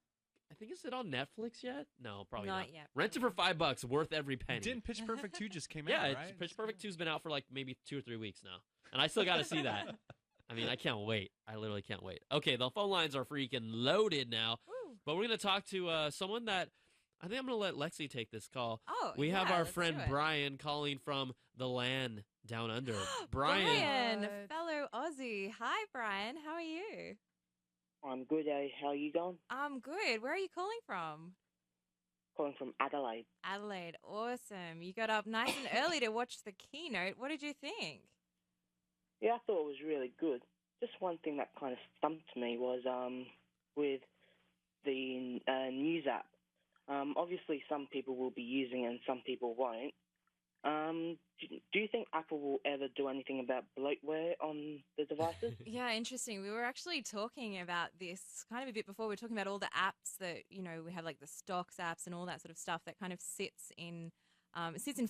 I think is it on Netflix yet? No, probably not. Not yet. Rent it for $5, worth every penny. Didn't Pitch Perfect 2 just came Yeah, out, right? Pitch Perfect 2's been out for like maybe 2 or 3 weeks now, and I still got to see that. I mean, I can't wait. I literally can't wait. Okay, the phone lines are freaking loaded now, but we're gonna talk to someone that I think I'm gonna let Lexi take this call. Oh, we have yeah, our let's friend do it. Brian calling from the land down under. Brian. Brian, fellow Aussie. Hi, Brian. How are you? I'm good. How are you going? I'm good. Where are you calling from? Calling from Adelaide. Adelaide. Awesome. You got up nice and early to watch the keynote. What did you think? Yeah, I thought it was really good. Just one thing that kind of stumped me was with the news app. Obviously, some people will be using it and some people won't. Do you think Apple will ever do anything about bloatware on the devices? Yeah, interesting. We were actually talking about this kind of a bit before. We were talking about all the apps that, we have like the stocks apps and all that sort of stuff that kind of sits in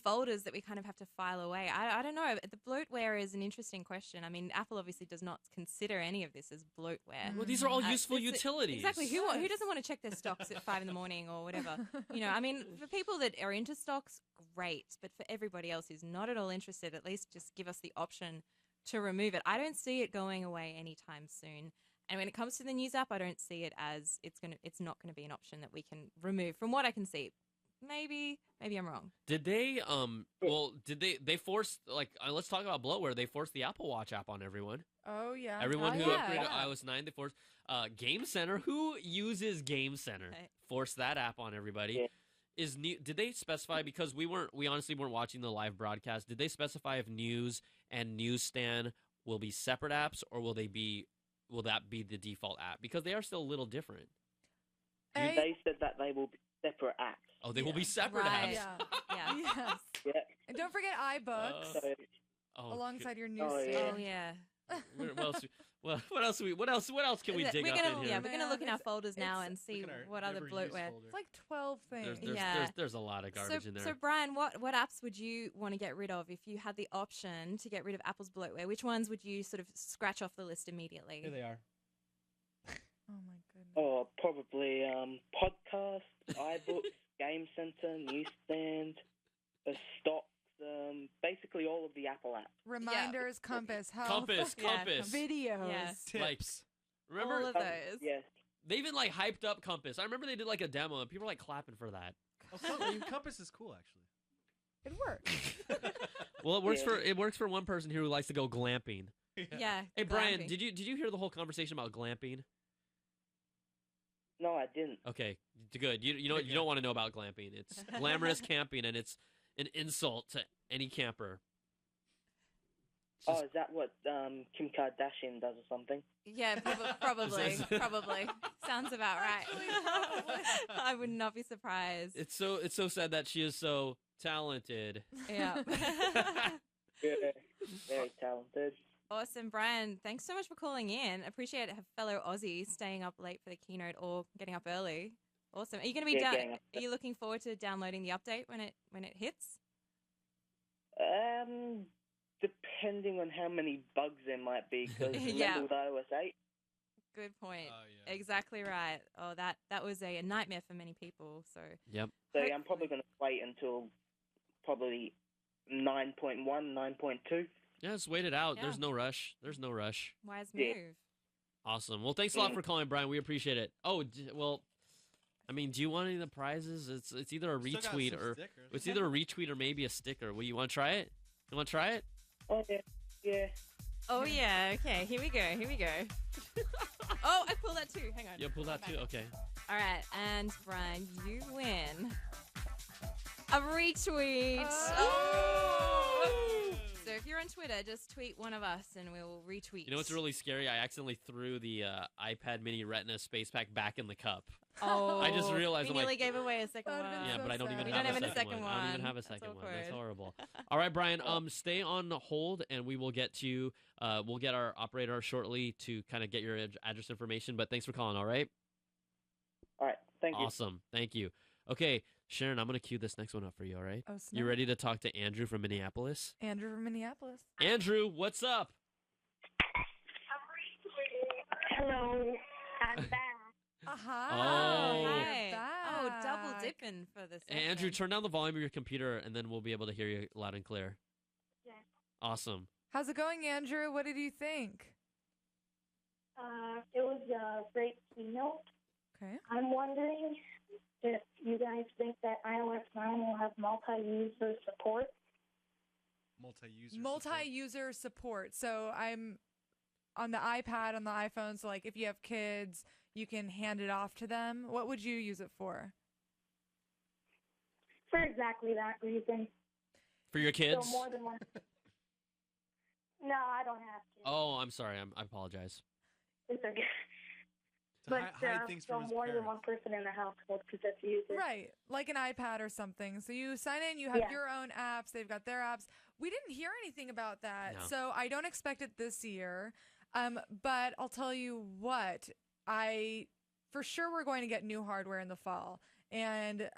folders that we kind of have to file away. I don't know. The bloatware is an interesting question. I mean, Apple obviously does not consider any of this as bloatware. Well, these are all useful utilities. Exactly. Who doesn't want to check their stocks at 5 a.m. or whatever? I mean, for people that are into stocks, great. But for everybody else who's not at all interested, at least just give us the option to remove it. I don't see it going away anytime soon. And when it comes to the news app, I don't see it as it's not going to be an option that we can remove from what I can see. Maybe I'm wrong. Did they they forced let's talk about bloatware. They forced the Apple Watch app on everyone. Oh yeah. Everyone who upgraded to iOS 9, they forced Game Center. Who uses Game Center? Forced that app on everybody. Yeah. Did they specify, because we honestly weren't watching the live broadcast, did they specify if News and Newsstand will be separate apps, or will that be the default app? Because they are still a little different. They said that they will be separate apps. Oh, they will be separate apps. Yeah. Yes. Yeah. And don't forget iBooks alongside your newsstand. Oh yeah. What else can we dig up in here? Yeah, we're gonna look in our folders now and see what other bloatware. It's like 12 things. There's a lot of garbage in there. So Brian, what apps would you want to get rid of if you had the option to get rid of Apple's bloatware? Which ones would you sort of scratch off the list immediately? Here they are. Oh my goodness. Oh, probably podcast, iBooks, Game Center, Newsstand, stocks, basically all of the Apple apps. Reminders, Compass, health. Compass. Videos. Tips. Remember all of those? Yes. They even hyped up Compass. I remember they did a demo and people were clapping for that. Oh, Compass is cool, actually. It works. Well, it works for one person here who likes to go glamping. Yeah. Hey Brian, did you hear the whole conversation about glamping? No, I didn't. Okay, good. You don't want to know about glamping. It's glamorous camping, and it's an insult to any camper. Is that what Kim Kardashian does or something? Yeah, probably. Sounds about right. I would not be surprised. It's so sad that she is so talented. Yeah. Yeah, very talented. Awesome, Brian. Thanks so much for calling in. Appreciate a fellow Aussie staying up late for the keynote or getting up early. Awesome. Are you going to be Are you looking forward to downloading the update when it hits? Depending on how many bugs there might be, because remember with iOS 8. Good point. Exactly right. Oh, that was a nightmare for many people. So yep. So I'm probably going to wait until probably 9.1, 9.2. Yeah, just wait it out. Yeah. There's no rush. There's no rush. Wise Yeah. move. Awesome. Well, thanks a lot for calling, Brian. We appreciate it. Oh, well, I mean, do you want any of the prizes? It's either a Still got retweet some or stickers. it's either a retweet or maybe a sticker. Well, you want to try it? You want to try it? Oh, yeah. Yeah. Oh yeah. Okay. Here we go. Here we go. Oh, I pulled that too. Hang on. Yeah, pull that too. Okay. All right, and Brian, you win a retweet. Oh. So if you're on Twitter, just tweet one of us and we'll retweet. You know what's really scary? I accidentally threw the iPad Mini Retina Space Pack back in the cup. Oh, I just realized. we I'm nearly like, gave away a second one. yeah, but I don't even We have don't a have a second one. I don't even one. have a That's second one. That's awkward. horrible. All right, Brian. Stay on hold, and we will get to you. We'll get our operator shortly to kind of get your address information. But thanks for calling. All right. All right. Thank you. Awesome. Thank you. Okay, Sharon, I'm gonna cue this next one up for you. All right. Oh, snap. You ready to talk to Andrew from Minneapolis? Andrew from Minneapolis. Andrew, what's up? Hello, I'm back. Hi. Oh. Hi. Back. Oh, double dipping for this. Hey, Andrew, turn down the volume of your computer, and then we'll be able to hear you loud and clear. Yeah. Awesome. How's it going, Andrew? What did you think? It was a great keynote. Okay. I'm wondering if you guys think that iOS 9 will have multi-user support. Multi-user support. So I'm on the iPad, on the iPhone. So like, if you have kids, you can hand it off to them. What would you use it for? For exactly that reason. For your kids? So more than one. No, I don't have to. Oh, I'm sorry. I apologize. It's okay. To But hide things so from his more than parents. one person in the household could just use it. Right, like an iPad or something. So you sign in, you have Yeah. your own apps, they've got their apps. We didn't hear anything about that, No. so I don't expect it this year. But I'll tell you what, for sure we're going to get new hardware in the fall. And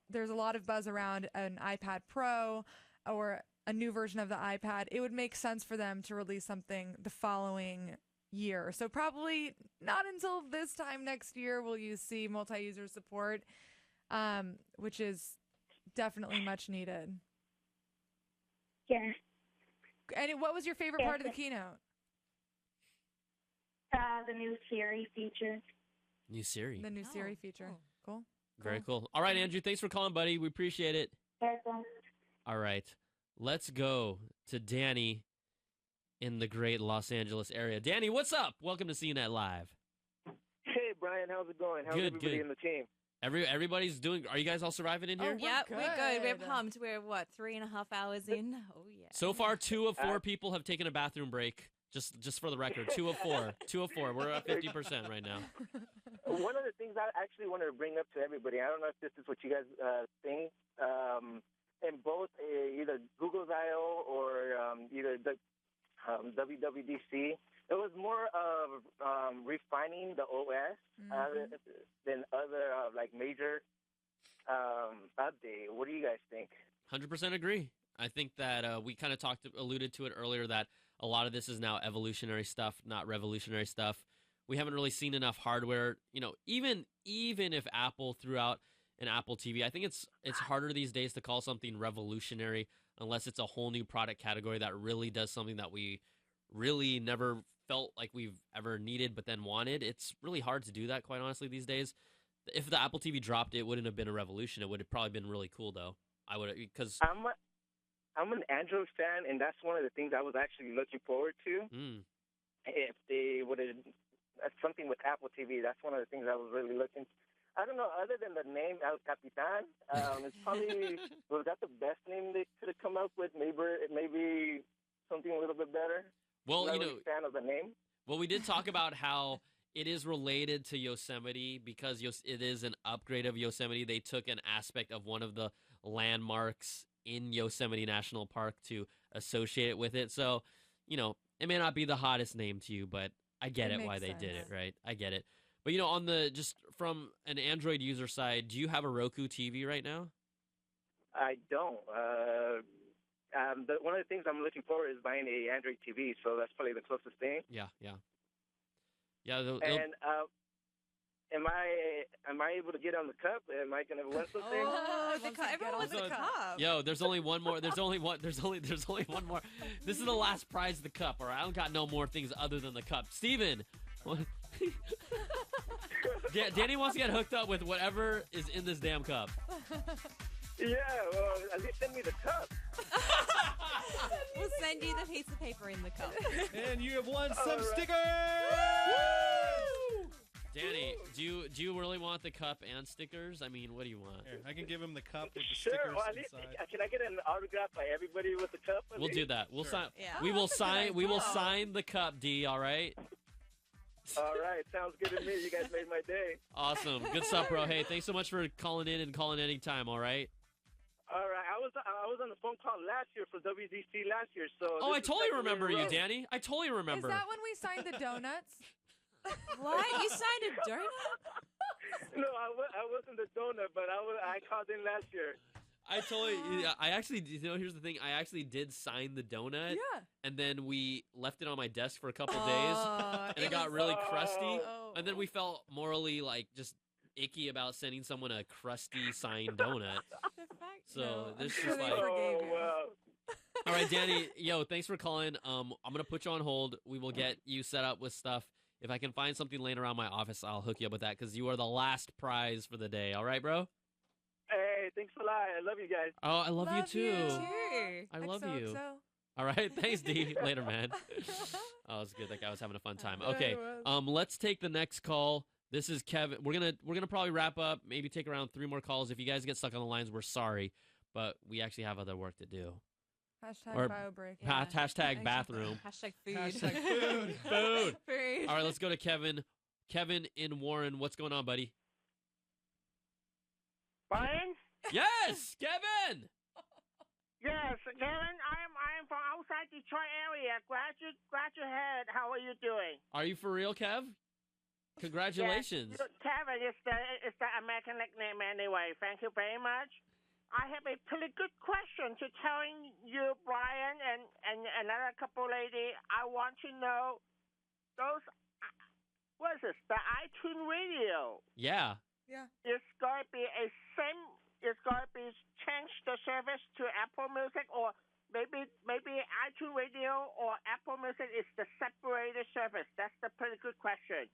there's a lot of buzz around an iPad Pro or a new version of the iPad. It would make sense for them to release something the following year. So probably not until this time next year will you see multi-user support, which is definitely much needed. Yeah. And what was your favorite part of the keynote? The new Siri feature. New Siri. The new Siri feature. Cool. Very cool. All right, Andrew, thanks for calling, buddy. We appreciate it. Welcome. All right. Let's go to Danny in the great Los Angeles area. Danny, what's up? Welcome to CNET Live. Hey, Brian, how's it going? How's Good, everybody good. in the team? Everybody's doing. Are you guys all surviving in here? Yep, we're good. We're pumped. We're 3.5 hours in. Oh yeah. So far, 2 of 4 people have taken a bathroom break. Just for the record, 2 of 4. 2 of 4. We're at 50% right now. One of the things I actually wanted to bring up to everybody, I don't know if this is what you guys think, in both either Google's I/O or either the WWDC, it was more of refining the OS than other like major update. What do you guys think? 100% agree. I think that we kind of alluded to it earlier that a lot of this is now evolutionary stuff, not revolutionary stuff. We haven't really seen enough hardware. You know, even if Apple threw out an Apple TV, I think it's harder these days to call something revolutionary unless it's a whole new product category that really does something that we really never felt like we've ever needed but then wanted. It's really hard to do that, quite honestly, these days. If the Apple TV dropped, it wouldn't have been a revolution. It would have probably been really cool, though. I would, because I'm an Android fan, and that's one of the things I was actually looking forward to. If they would have something with Apple TV, that's one of the things I was really looking. I don't know, other than the name El Capitan, it's probably was that the best name they could have come up with? Maybe something a little bit better. Well, I'm you not know, really a fan of the name. Well, we did talk about how it is related to Yosemite because it is an upgrade of Yosemite. They took an aspect of one of the landmarks in Yosemite National Park to associate it with it. So, you know, it may not be the hottest name to you, but I get it why they did it, right? I get it. But, you know, on the just from an Android user side, do you have a Roku TV right now? I don't. One of the things I'm looking for is buying a Android TV, so that's probably the closest thing. Yeah. And am I able to get on the cup? Am I gonna win something? Oh, the cup. Everyone wants the cup. Yo, there's only one more. There's only one more. This is the last prize of the cup, all right? I don't got no more things other than the cup. Steven. Danny wants to get hooked up with whatever is in this damn cup. Yeah, well, at least send me the cup. We'll send you the piece of paper in the cup. And you have won some stickers! Danny, do you really want the cup and stickers? I mean, what do you want? Here, I can give him the cup with the Sure. stickers Well, at least, inside. can I get an autograph by everybody with the cup? at We'll least? do that. We'll Sure. sign. Yeah. We will That's a good sign. We will idea. sign the cup, D. All right. All right, sounds good to me. You guys made my day. Awesome. Good stuff, bro. Hey, thanks so much for calling in and calling anytime. All right. All right, I was on the phone call last year for WWDC last year, so. Oh, this I is totally second year in a remember you, row. Danny. I totally remember. Is that when we signed the donuts? What? You signed a donut? No, I wasn't the donor, but I called in last year. I totally. Yeah, I actually. Here's the thing. I actually did sign the donut. Yeah. And then we left it on my desk for a couple days, and it got really crusty. And then we felt morally just icky about sending someone a crusty signed donut. So this is like. Oh, wow. All right, Danny. Yo, thanks for calling. I'm gonna put you on hold. We will get you set up with stuff. If I can find something laying around my office, I'll hook you up with that because you are the last prize for the day. All right, bro? Hey, thanks a lot. I love you guys. Oh, I love you too. Too. I love XOXO. you. All right, thanks, D. Later, man. Oh, it was good. That guy was having a fun time. Okay, let's take the next call. This is Kevin. We're gonna probably wrap up. Maybe take around 3 more calls. If you guys get stuck on the lines, we're sorry, but we actually have other work to do. Hashtag bio break. Hashtag bathroom. Hashtag food. Hashtag food. Food. Food. All right, let's go to Kevin. Kevin in Warren. What's going on, buddy? Brian? Yes, Kevin. Yes, Kevin. I'm from outside Detroit area. Graduate. How are you doing? Are you for real, Kev? Congratulations. Yes. Kevin is the American nickname anyway. Thank you very much. I have a pretty good question to telling you, Brian, and another couple lady. I want to know those. What is this? The iTunes Radio. Yeah. Yeah. It's going to be It's going to be change the service to Apple Music, or maybe iTunes Radio or Apple Music is the separated service. That's the pretty good question.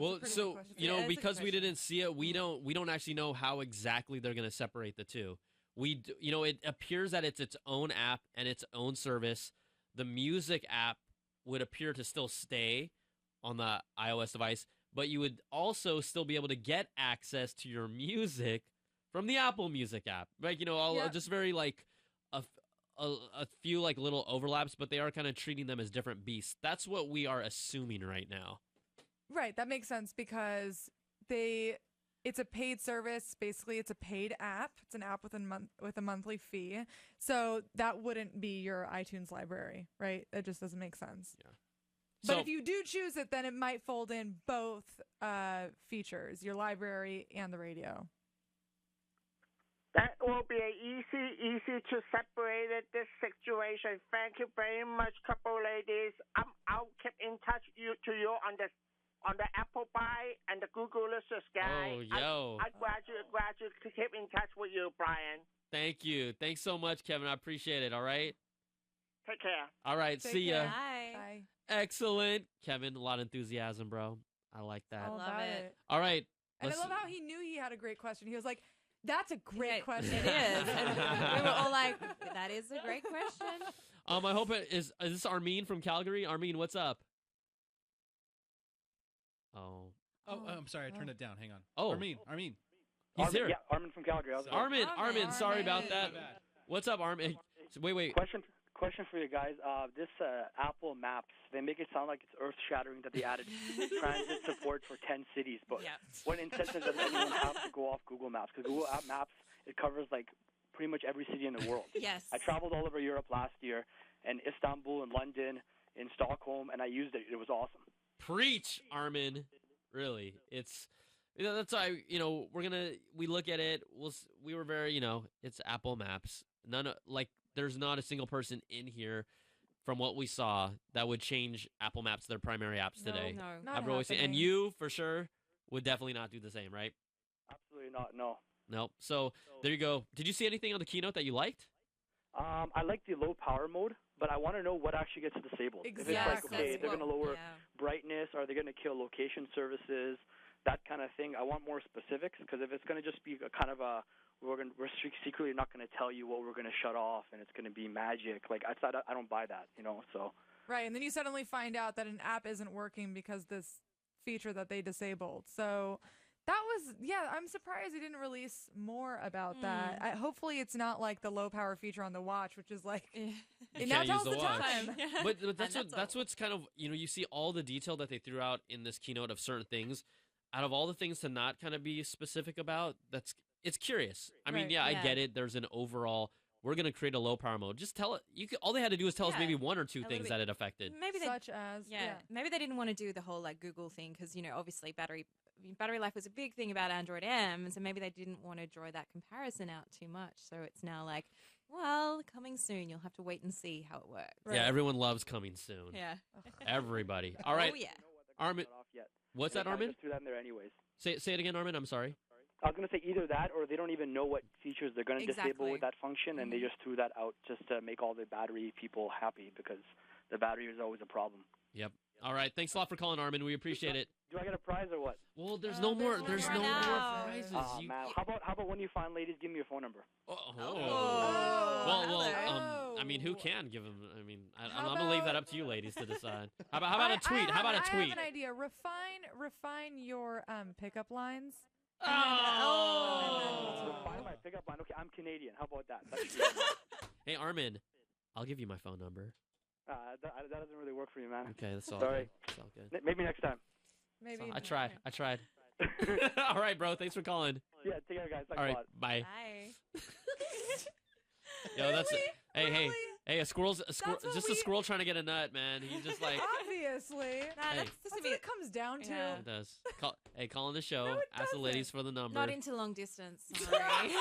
Well, so because we didn't see it, we don't actually know how exactly they're going to separate the two. It appears that it's its own app and its own service. The music app would appear to still stay on the iOS device, but you would also still be able to get access to your music from the Apple Music app. Right? Just very a few little overlaps, but they are kind of treating them as different beasts. That's what we are assuming right now. Right, that makes sense because it's a paid service. Basically, it's a paid app. It's an app with a monthly fee. So that wouldn't be your iTunes library, right? That just doesn't make sense. Yeah. But if you do choose it, then it might fold in both features, your library and the radio. That will be easy to separate it, this situation. Thank you very much, couple ladies. I'll keep in touch to you on the Apple Pie and the Google Listers guy. Oh, yo. I'm glad to keep in touch with you, Brian. Thank you. Thanks so much, Kevin. I appreciate it. All right. Take care. All right. Take See ya. care. Bye. Excellent, Kevin. A lot of enthusiasm, bro. I like that. All Love about it. All right. And I love how he knew he had a great question. He was like, "That's a great question." It is. And we were all like, that is a great question. I hope it is this Armin from Calgary? Armin, what's up? Oh. Oh, I'm sorry. I turned it down. Hang on. Oh. Armin. He's here. Yeah, Armin from Calgary. Armin, sorry about that. What's up, Armin? Wait. Question for you guys. This Apple Maps, they make it sound like it's earth-shattering that they added transit support for 10 cities. But what incentive does anyone have to go off Google Maps? Because Google Maps, it covers pretty much every city in the world. Yes. I traveled all over Europe last year, in Istanbul, in London, in Stockholm, and I used it. It was awesome. Preach, Armin. Really, it's that's why we look at it. We were very it's Apple Maps. There's not a single person in here from what we saw that would change Apple Maps to their primary apps today. No, not After what we see. And happening. you for sure would definitely not do the same, right? Absolutely not. No. Nope. So there you go. Did you see anything on the keynote that you liked? I like the low power mode, but I want to know what actually gets disabled. Exactly. If it's like, okay, they're going to lower yeah. brightness, are they going to kill location services, that kind of thing. I want more specifics, because if it's going to just be a kind of a, we're secretly not going to tell you what we're going to shut off, and it's going to be magic. Like, I don't buy that, so. Right, and then you suddenly find out that an app isn't working because this feature that they disabled. So that was, I'm surprised they didn't release more about that. Hopefully it's not like the low power feature on the watch, which is like, it now tells the time. But that's what's kind of, you see all the detail that they threw out in this keynote of certain things. Out of all the things to not kind of be specific about, it's curious. I mean, I get it. There's an overall, we're going to create a low power mode. Just tell it. All they had to do is tell us maybe one or two things that it affected. Maybe maybe they didn't want to do the whole like Google thing because obviously battery life was a big thing about Android M, and so maybe they didn't want to draw that comparison out too much. So it's now like, well, coming soon. You'll have to wait and see how it works. Right. Yeah, everyone loves coming soon. Yeah, everybody. All right, Armin. What's that, Armin? Just threw that in there anyways. Say it again, Armin. I'm sorry. I was going to say either that or they don't even know what features they're going to disable with that function, and they just threw that out just to make all the battery people happy, because the battery is always a problem. Yep. All right. Thanks a lot for calling, Armin. We appreciate it. Do I get a prize or what? Well, there's no more. There's no more prizes. Man. How about when you find ladies, give me your phone number. Well, I mean, who can give them? I mean, I'm gonna leave that up to you, ladies, to decide. How about a tweet? How about a tweet? I have an idea. Refine your pickup lines. Refine my pickup line. Okay, I'm Canadian. How about that? Hey, Armin, I'll give you my phone number. That doesn't really work for you, man. Okay, that's all. Sorry. Good. That's all good. Maybe next time. Maybe. I tried. All right, bro. Thanks for calling. Yeah, take care, guys. Thanks all right, a lot. bye. Bye. Yo, that's it. Hey, a squirrel's a squirrel trying to get a nut, man. He's just like obviously. That's what it comes down to. It does. Call in the show. Ask the ladies for the number. Not into long distance. Sorry.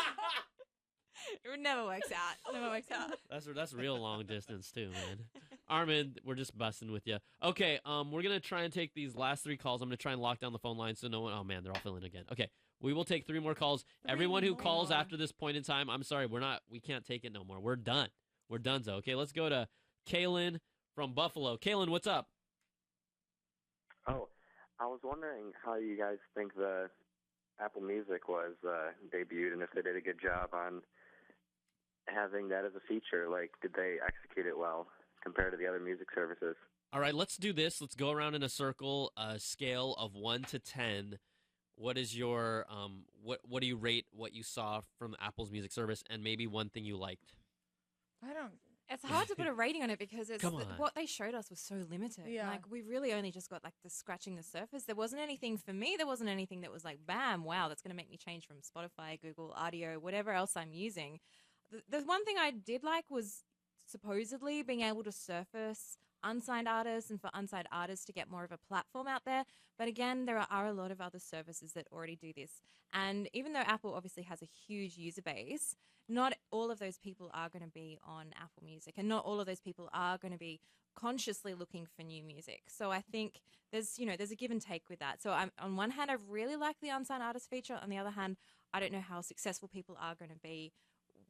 It never works out. That's real long distance too, man. Armin, we're just busting with you. Okay, we're gonna try and take these last 3 calls. I'm gonna try and lock down the phone line so no one. Oh man, they're all filling again. Okay, we will take 3 more calls. Everyone who calls after this point in time, I'm sorry, we can't take it no more. We're done. We're donezo. Okay, let's go to Kaylin from Buffalo. Kaylin, what's up? Oh, I was wondering how you guys think the Apple Music was debuted, and if they did a good job on having that as a feature. Like, did they execute it well compared to the other music services? All right, let's do this. Let's go around in a circle, a scale of 1 to 10. What is your what do you rate what you saw from Apple's music service, and maybe one thing you liked? It's hard to put a rating on it because Come on. what they showed us was so limited. Yeah. Like, we really only just got like the scratching the surface. There wasn't anything for me. There wasn't anything that was like, bam, wow, that's going to make me change from Spotify, Google, Audio, whatever else I'm using. The one thing I did like was supposedly being able to surface unsigned artists and for unsigned artists to get more of a platform out there. But again, there are a lot of other services that already do this. And even though Apple obviously has a huge user base, not all of those people are going to be on Apple Music, and not all of those people are going to be consciously looking for new music. So I think there's a give and take with that. So on one hand, I really like the unsigned artist feature. On the other hand, I don't know how successful people are going to be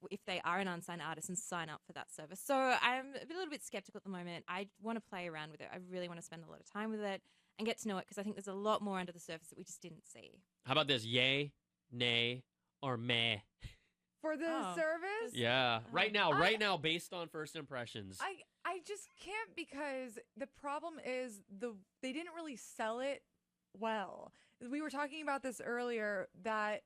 if they are an unsigned artist and sign up for that service. So I'm a little bit skeptical at the moment. I want to play around with it. I really want to spend a lot of time with it and get to know it, because I think there's a lot more under the surface that we just didn't see. How about this? Yay, nay, or meh? For the service? Yeah. Right now, based on first impressions. I just can't, because the problem is they didn't really sell it well. We were talking about this earlier, that,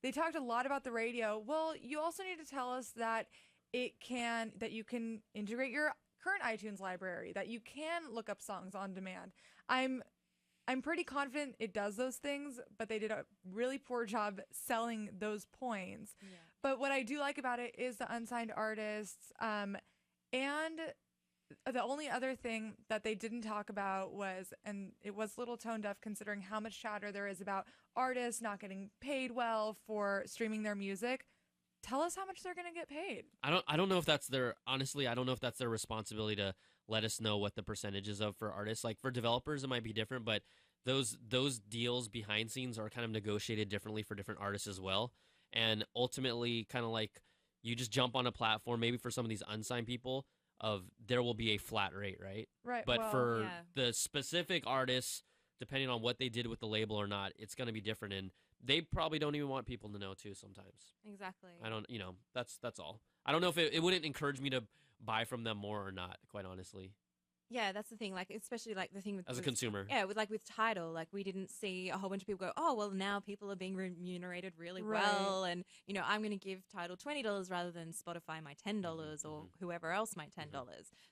they talked a lot about the radio. Well, you also need to tell us that that you can integrate your current iTunes library, that you can look up songs on demand. I'm pretty confident it does those things, but they did a really poor job selling those points. Yeah. But what I do like about it is the unsigned artists. And the only other thing that they didn't talk about was, and it was a little tone deaf considering how much chatter there is about artists not getting paid well for streaming their music. Tell us how much they're going to get paid. I don't know if that's their responsibility to let us know what the percentages of for artists. Like for developers, it might be different, but those deals behind scenes are kind of negotiated differently for different artists as well. And ultimately, kind of like you just jump on a platform, maybe for some of these unsigned people, there will be a flat rate, right? Right. But well, for yeah. the specific artists, depending on what they did with the label or not, it's going to be different. And they probably don't even want people to know too sometimes. Exactly. I don't, that's all. I don't know if it wouldn't encourage me to buy from them more or not, quite honestly. Yeah, that's the thing. Like, especially like the thing with As a consumer. Yeah, with Tidal, like we didn't see a whole bunch of people go, oh well, now people are being remunerated really Right. well, and I'm going to give Tidal $20 rather than Spotify my $10 or whoever else my $10.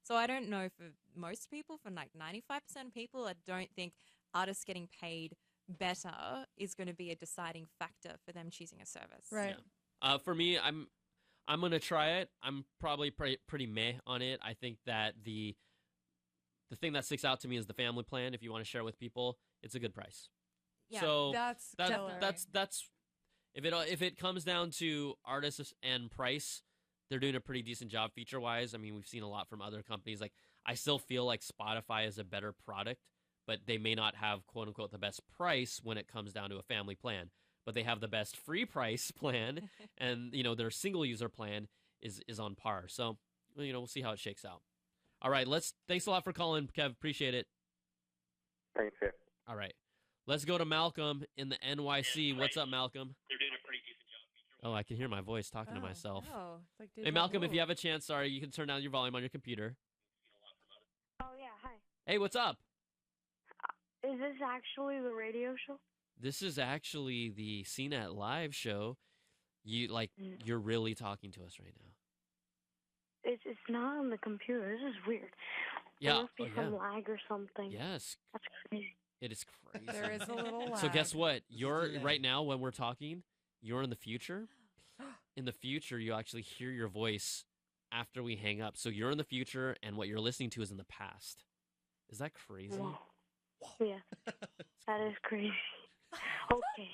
So I don't know for most people, for like 95% of people, I don't think artists getting paid better is going to be a deciding factor for them choosing a service. Right. Yeah. For me, I'm gonna try it. I'm probably pretty meh on it. I think that the thing that sticks out to me is the family plan. If you want to share with people, it's a good price. Yeah, so that's if it comes down to artists and price, they're doing a pretty decent job feature wise. I mean, we've seen a lot from other companies. Like, I still feel like Spotify is a better product, but they may not have quote unquote the best price when it comes down to a family plan. But they have the best free price plan, and their single user plan is on par. So we'll see how it shakes out. All right, thanks a lot for calling, Kev. Appreciate it. Thanks, yeah. All right, let's go to Malcolm in the NYC. What's up, Malcolm? They're doing a pretty decent job. Oh, I can hear my voice talking to myself. Oh, it's like Hey, Malcolm, if you have a chance, sorry, you can turn down your volume on your computer. Oh yeah, hi. Hey, what's up? Is this actually the radio show? This is actually the CNET live show. You're really talking to us right now. It's not on the computer. This is weird. Yeah. There must be some lag or something. Yes. That's crazy. It is crazy. There is a little lag. So guess what? Right now when we're talking, you're in the future. In the future, you actually hear your voice after we hang up. So you're in the future, and what you're listening to is in the past. Is that crazy? Whoa. Yeah, that is crazy. Okay.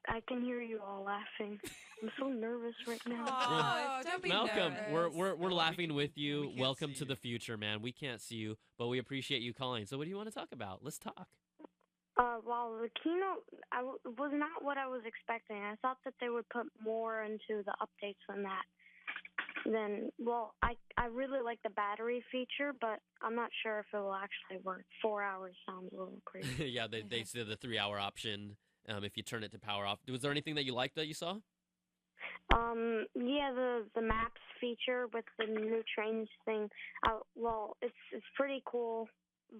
I can hear you all laughing. I'm so nervous right now. Oh, don't be Malcolm, nervous. we're laughing with you. Welcome to the future, man. We can't see you, but we appreciate you calling. So what do you want to talk about? Let's talk. Well, the keynote was not what I was expecting. I thought that they would put more into the updates than that. I really like the battery feature, but I'm not sure if it will actually work. 4 hours sounds a little crazy. Yeah, they said the 3-hour option. If you turn it to power off. Was there anything that you liked that you saw? Yeah, the maps feature with the new trains thing. It's pretty cool,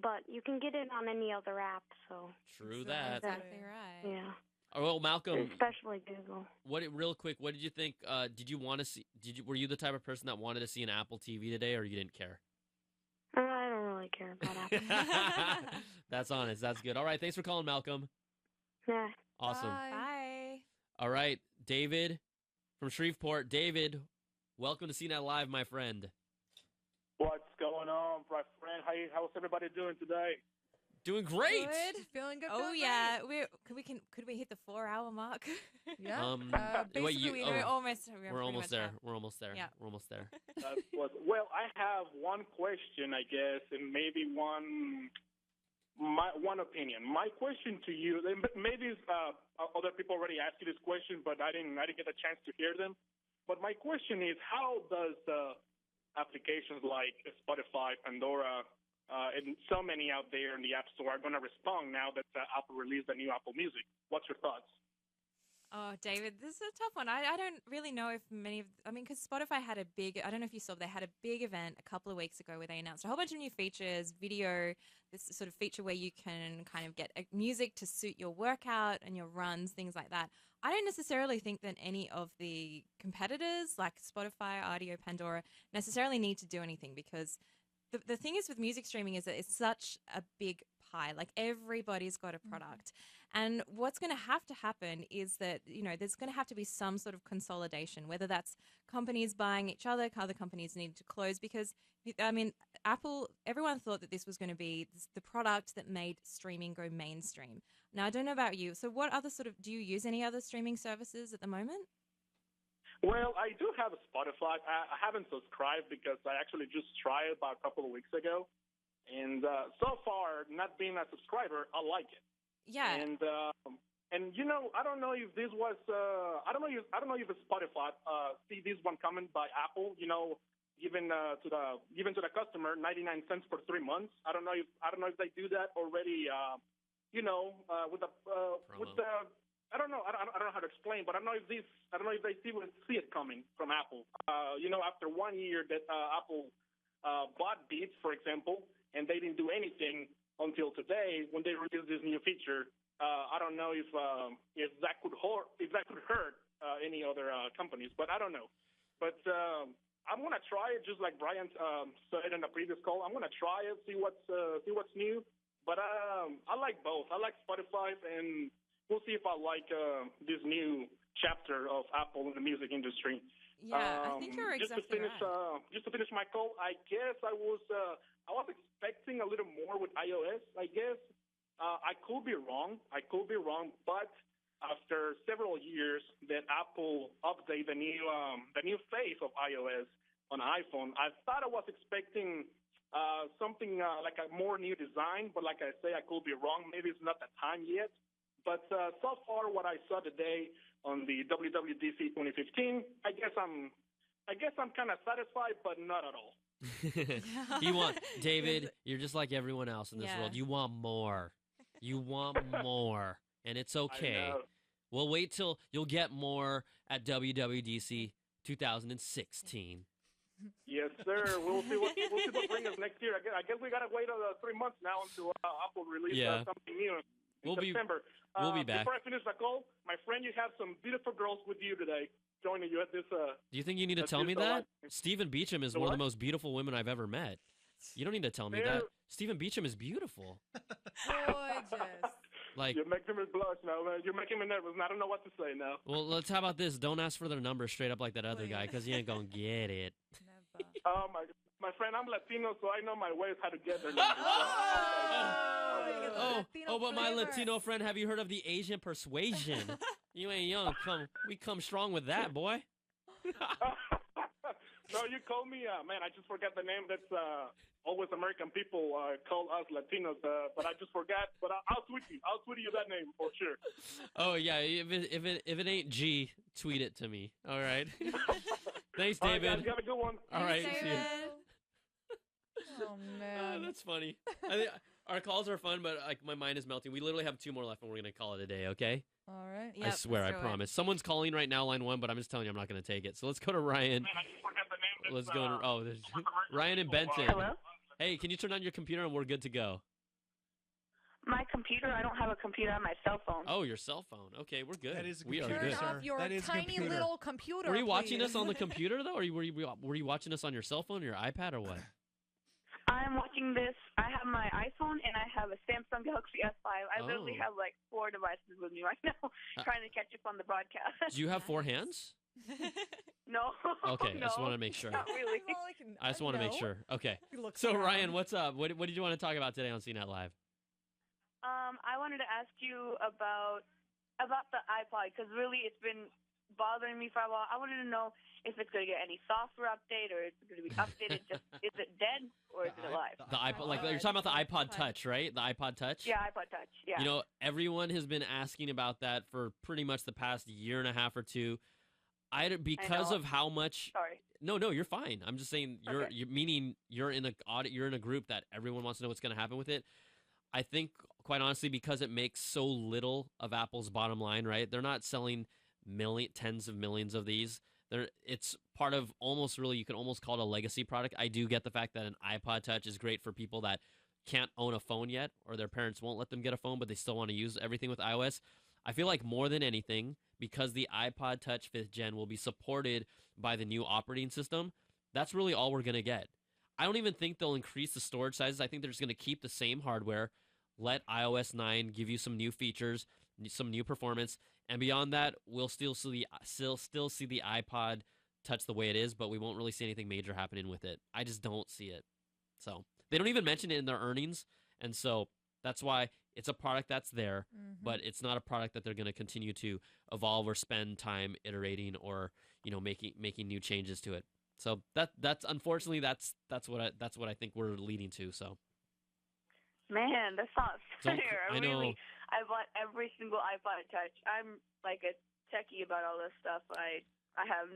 but you can get it on any other app. So true that. Exactly right. Yeah. Oh, well, Malcolm, especially Google. Real quick, what did you think? Did you want to see? Were you the type of person that wanted to see an Apple TV today, or you didn't care? I don't really care about Apple. That's honest. That's good. All right, thanks for calling, Malcolm. Yeah. Awesome. Bye. All right, David from Shreveport. David, welcome to CNET Live, my friend. What's going on, my friend? How's everybody doing today? Doing great. Good. Feeling good. Oh feeling yeah, could we hit the 4-hour mark? Great. Yeah. Basically, we're almost there. there. We're almost there. Yeah. We're almost there. Well, I have one question, I guess, and maybe one opinion. My question to you, and maybe other people already asked you this question, but I didn't get a chance to hear them. But my question is, how does applications like Spotify, Pandora, and so many out there in the App Store are going to respond now that Apple released the new Apple Music? What's your thoughts? Oh, David, this is a tough one. I don't really know if because Spotify had I don't know if you saw, they had a big event a couple of weeks ago where they announced a whole bunch of new features, video, this sort of feature where you can kind of get music to suit your workout and your runs, things like that. I don't necessarily think that any of the competitors like Spotify, Audio, Pandora necessarily need to do anything, because the thing is with music streaming is that it's such a big pie. Like, everybody's got a product. And what's going to happen is that, there's going to have to be some sort of consolidation, whether that's companies buying each other companies need to close, because, Apple, everyone thought that this was going to be the product that made streaming go mainstream. Now, I don't know about you. So what other do you use any other streaming services at the moment? Well, I do have a Spotify. I haven't subscribed because I actually just tried it about a couple of weeks ago. And so far, not being a subscriber, I like it. Yeah. And you know, I don't know if this was I don't know if Spotify see this one coming by Apple. You know, given to the customer 99 cents for 3 months. I don't know if they do that already. You know, with the I don't know how to explain, but I don't know if they see it coming from Apple. You know, after 1 year that Apple bought Beats, for example, and they didn't do anything until today when they released this new feature. I don't know if that could hurt any other companies, but I don't know. But I'm gonna try it, just like Brian said in the previous call. I'm gonna try it, see what's new. But I like both. I like Spotify, and we'll see if I like this new chapter of Apple in the music industry. Yeah, I think you're exactly right. Just to finish my call, I guess I was expecting a little more with iOS. I guess. I could be wrong, but after several years that Apple updated the new face of iOS on iPhone, I thought I was expecting something like a more new design, but like I say, I could be wrong. Maybe it's not the time yet. But so far, what I saw today on the WWDC 2015, I guess I'm kind of satisfied, but not at all. David, you're just like everyone else in this world. You want more. You want more, and it's okay. We'll wait till you'll get more at WWDC 2016. Yes, sir. We'll see what brings us next year. I guess we gotta wait 3 months now until Apple releases something new in September. We'll be back. Before I finish the call, my friend, you have some beautiful girls with you today, joining you at this. Do you think you need to tell me that? Stephen Beacham is one of the most beautiful women I've ever met. You don't need to tell me that. Stephen Beacham is beautiful. Gorgeous. Like, you're making me blush now, man. You're making me nervous, and I don't know what to say now. Well, how about this? Don't ask for their number straight up like that other guy, because you ain't going to get it. Never. Oh, my friend, I'm Latino, so I know my ways how to get their number. But my Latino friend, have you heard of the Asian persuasion? You ain't young. We come strong with that, boy. No, you called me, man, I just forgot the name. That's always American people call us Latinos, but I just forgot. But I'll tweet you. I'll tweet you that name for sure. Oh, yeah. If it ain't G, tweet it to me. All right. Thanks, David. All right, guys, you have a good one. All right. See you. Oh, man. That's funny. I think our calls are fun, but like my mind is melting. We literally have 2 more left, and we're going to call it a day, okay? All right. I swear, I promise. Someone's calling right now, line 1, but I'm just telling you I'm not going to take it. So let's go to Ryan. Let's go to there's Ryan and Benton. Hello? Hey, can you turn on your computer and we're good to go? My computer? I don't have a computer on my cell phone. Oh, your cell phone. Okay, we're good. That is a we are computer, good. Turn off your tiny little computer. Were you watching please. us on the computer though, or were you watching us on your cell phone or your iPad or what? I'm watching this. I have my iPhone and I have a Samsung Galaxy S5. I literally have like 4 devices with me right now, trying to catch up on the broadcast. Do you have 4 hands? No. Okay, no, I just want to make sure. Not really. I just want to make sure. Okay. So Ryan, what's up? What did you want to talk about today on CNET Live? I wanted to ask you about the iPod, because really it's been bothering me for a while. I wanted to know if it's going to get any software update, or is it going to be updated. Is it dead or is it alive? The iPod, like you're talking about the iPod Touch, right? The iPod Touch. Yeah, iPod Touch. Yeah. You know, everyone has been asking about that for pretty much the past year and a half or two. Because of how much. Sorry. No, you're fine. I'm just saying you're in a group that everyone wants to know what's going to happen with it. I think, quite honestly, because it makes so little of Apple's bottom line, right? They're not selling tens of millions of these. It's part of you can almost call it a legacy product. I do get the fact that an iPod Touch is great for people that can't own a phone yet, or their parents won't let them get a phone, but they still want to use everything with iOS. I feel like more than anything, because the iPod Touch 5th Gen will be supported by the new operating system, that's really all we're going to get. I don't even think they'll increase the storage sizes. I think they're just going to keep the same hardware, let iOS 9 give you some new features, some new performance, and beyond that, we'll still see the iPod Touch the way it is, but we won't really see anything major happening with it. I just don't see it. So they don't even mention it in their earnings, and so that's why it's a product that's there, but it's not a product that they're going to continue to evolve or spend time iterating or making new changes to it. So that's unfortunately that's what I think we're leading to. So Man, that's not Don't fair. I know. Really, I bought every single iPod Touch. I'm like a techie about all this stuff. I have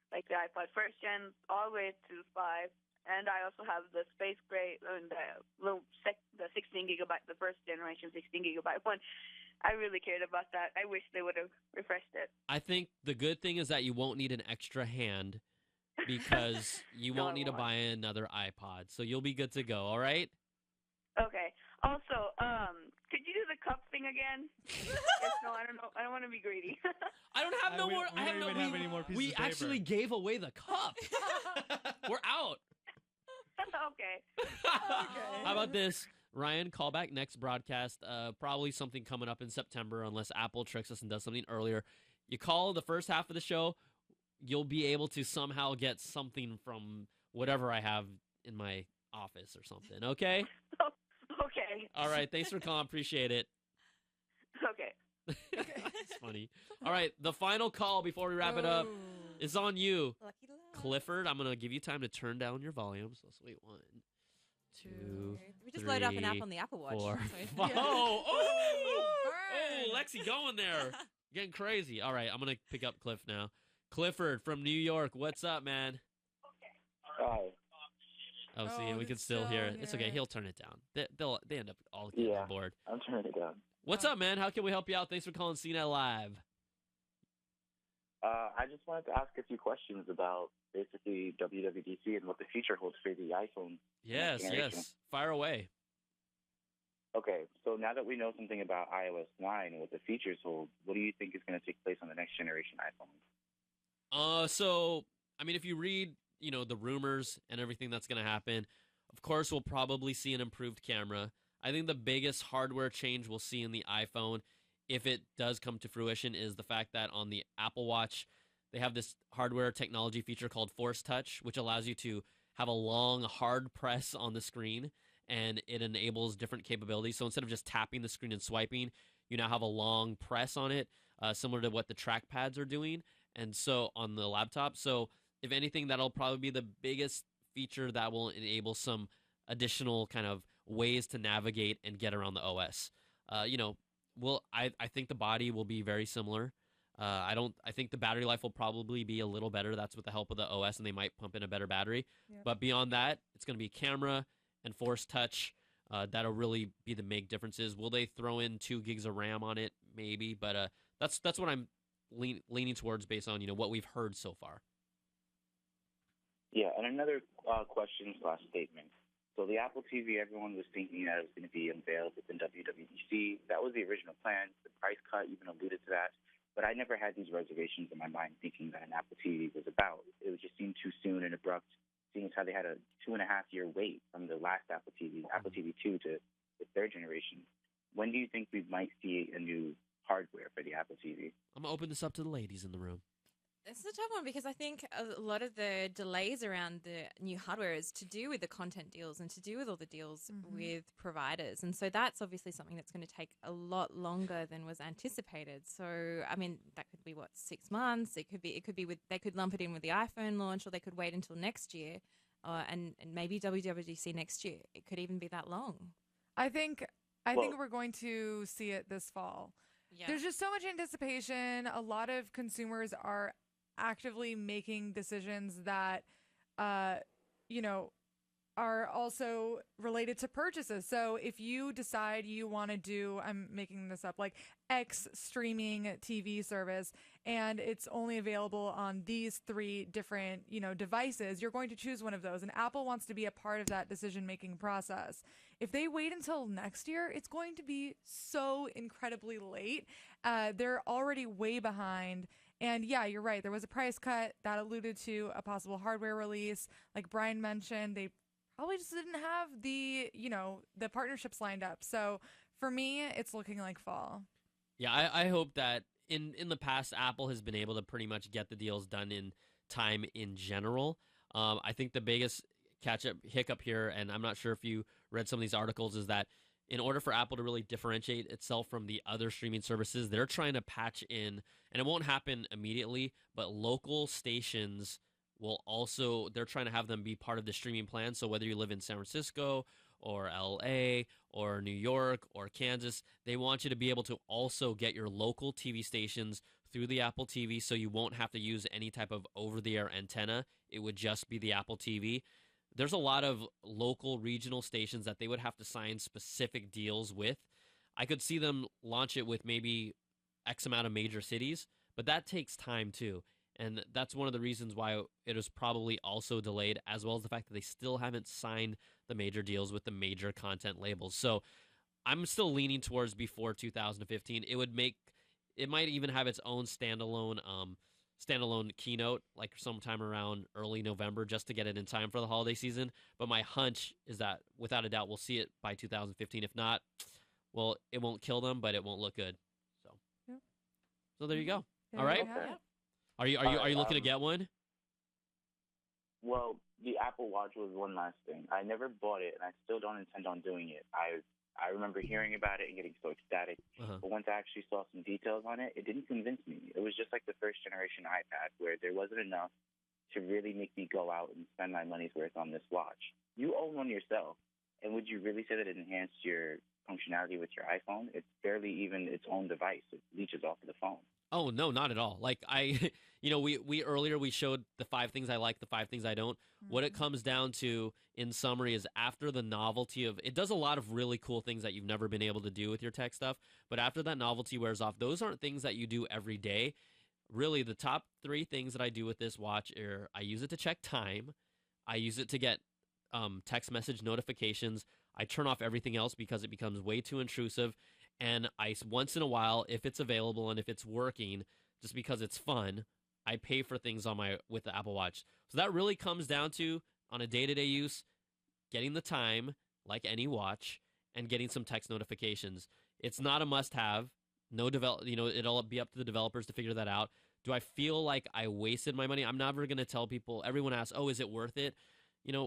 like the iPod first gen all the way to 5, and I also have the space gray and the 16 gigabyte, the first generation 16 gigabyte one. I really cared about that. I wish they would have refreshed it. I think the good thing is that you won't need an extra hand because you won't need to buy another iPod. So you'll be good to go, all right? Okay. Also, could you do the cup thing again? No, I don't know. I don't want to be greedy. I don't have no more. We don't even have any more pieces We of paper. actually gave away the cup. We're out. Okay. How about this? Ryan, call back next broadcast. Probably something coming up in September unless Apple tricks us and does something earlier. You call the first half of the show, you'll be able to somehow get something from whatever I have in my office or something, okay? Okay. All right, thanks for calling. Appreciate it. Okay. It's funny. All right, the final call before we wrap it up is on you. Clifford, I'm going to give you time to turn down your volume. So sweet. 1, 2, We just 3, load up an app on the Apple Watch. 4, So- 5. Oh, Lexi going there. Getting crazy. All right, I'm going to pick up Cliff now. Clifford from New York, what's up, man? Hi. Oh, see, we can still hear it. It's okay. He'll turn it down. They end up all getting on board. I'm turning it down. What's up, man? How can we help you out? Thanks for calling CNET Live. I just wanted to ask a few questions about basically WWDC and what the future holds for the iPhone. Yes, generation. yes. Fire away. Okay, so now that we know something about iOS 9 and what the features hold, what do you think is going to take place on the next generation iPhone? So, I mean, if you read, the rumors and everything that's going to happen, of course, we'll probably see an improved camera. I think the biggest hardware change we'll see in the iPhone, if it does come to fruition, is the fact that on the Apple Watch, they have this hardware technology feature called Force Touch, which allows you to have a long, hard press on the screen, and it enables different capabilities. So instead of just tapping the screen and swiping, you now have a long press on it, similar to what the trackpads are doing, and so on the laptop. So if anything, that'll probably be the biggest feature that will enable some additional kind of ways to navigate and get around the OS. I think the body will be very similar. I think the battery life will probably be a little better. That's with the help of the OS, and they might pump in a better battery. Yep. But beyond that, it's going to be camera and Force Touch. That'll really be the big differences. Will they throw in 2 gigs of RAM on it? Maybe, but that's what I'm leaning towards based on what we've heard so far. Yeah, and another question/statement. So the Apple TV, everyone was thinking that it was going to be unveiled within WWDC. That was the original plan. The price cut even alluded to that. But I never had these reservations in my mind thinking that an Apple TV was about. It would just seem too soon and abrupt, seeing as how they had a 2.5-year wait from the last Apple TV, Apple TV 2 to the third generation. When do you think we might see a new hardware for the Apple TV? I'm going to open this up to the ladies in the room. It's a tough one because I think a lot of the delays around the new hardware is to do with the content deals and to do with all the deals with providers. And so that's obviously something that's going to take a lot longer than was anticipated. So, I mean, that could be, 6 months? It could be with, they could lump it in with the iPhone launch, or they could wait until next year and maybe WWDC next year. It could even be that long. I think we're going to see it this fall. Yeah. There's just so much anticipation. A lot of consumers are actively making decisions that, are also related to purchases. So if you decide you want to do, I'm making this up, like X streaming TV service, and it's only available on these 3 different, devices, you're going to choose one of those. And Apple wants to be a part of that decision-making process. If they wait until next year, it's going to be so incredibly late. They're already way behind. And yeah, you're right. There was a price cut that alluded to a possible hardware release. Like Brian mentioned, they probably just didn't have the partnerships lined up. So for me, it's looking like fall. Yeah, I hope that in the past, Apple has been able to pretty much get the deals done in time in general. I think the biggest hiccup here, and I'm not sure if you read some of these articles, is that in order for Apple to really differentiate itself from the other streaming services, they're trying to patch in, and it won't happen immediately, but local stations will also, they're trying to have them be part of the streaming plan. So whether you live in San Francisco or LA or New York or Kansas, they want you to be able to also get your local TV stations through the Apple TV, so you won't have to use any type of over-the-air antenna. It would just be the Apple TV. There's a lot of local regional stations that they would have to sign specific deals with. I could see them launch it with maybe X amount of major cities, but that takes time too. And that's one of the reasons why it was probably also delayed, as well as the fact that they still haven't signed the major deals with the major content labels. So I'm still leaning towards before 2015. It might even have its own standalone keynote, like sometime around early November, just to get it in time for the holiday season. But my hunch is that, without a doubt, we'll see it by 2015. If not, well, it won't kill them, but it won't look good. So there you go. All right. Are you looking to get one? Well, the Apple Watch was one last thing. I never bought it, and I still don't intend on doing it. I remember hearing about it and getting so ecstatic, but once I actually saw some details on it, it didn't convince me. It was just like the first generation iPad, where there wasn't enough to really make me go out and spend my money's worth on this watch. You own one yourself, and would you really say that it enhanced your functionality with your iPhone? It's barely even its own device. It leeches off of the phone. Oh, no, not at all. Like we earlier we showed the 5 things I like, the 5 things I don't. What it comes down to in summary is, after the novelty of it does a lot of really cool things that you've never been able to do with your tech stuff, but after that novelty wears off, those aren't things that you do every day. Really, the top 3 things that I do with this watch are, I use it to check time, I use it to get text message notifications, I turn off everything else because it becomes way too intrusive, and I, once in a while, if it's available and if it's working, just because it's fun, I pay for things with the Apple Watch. So that really comes down to, on a day-to-day use, getting the time, like any watch, and getting some text notifications. It's not a must-have. It'll be up to the developers to figure that out. Do I feel like I wasted my money? I'm never going to tell people. Everyone asks, oh, is it worth it?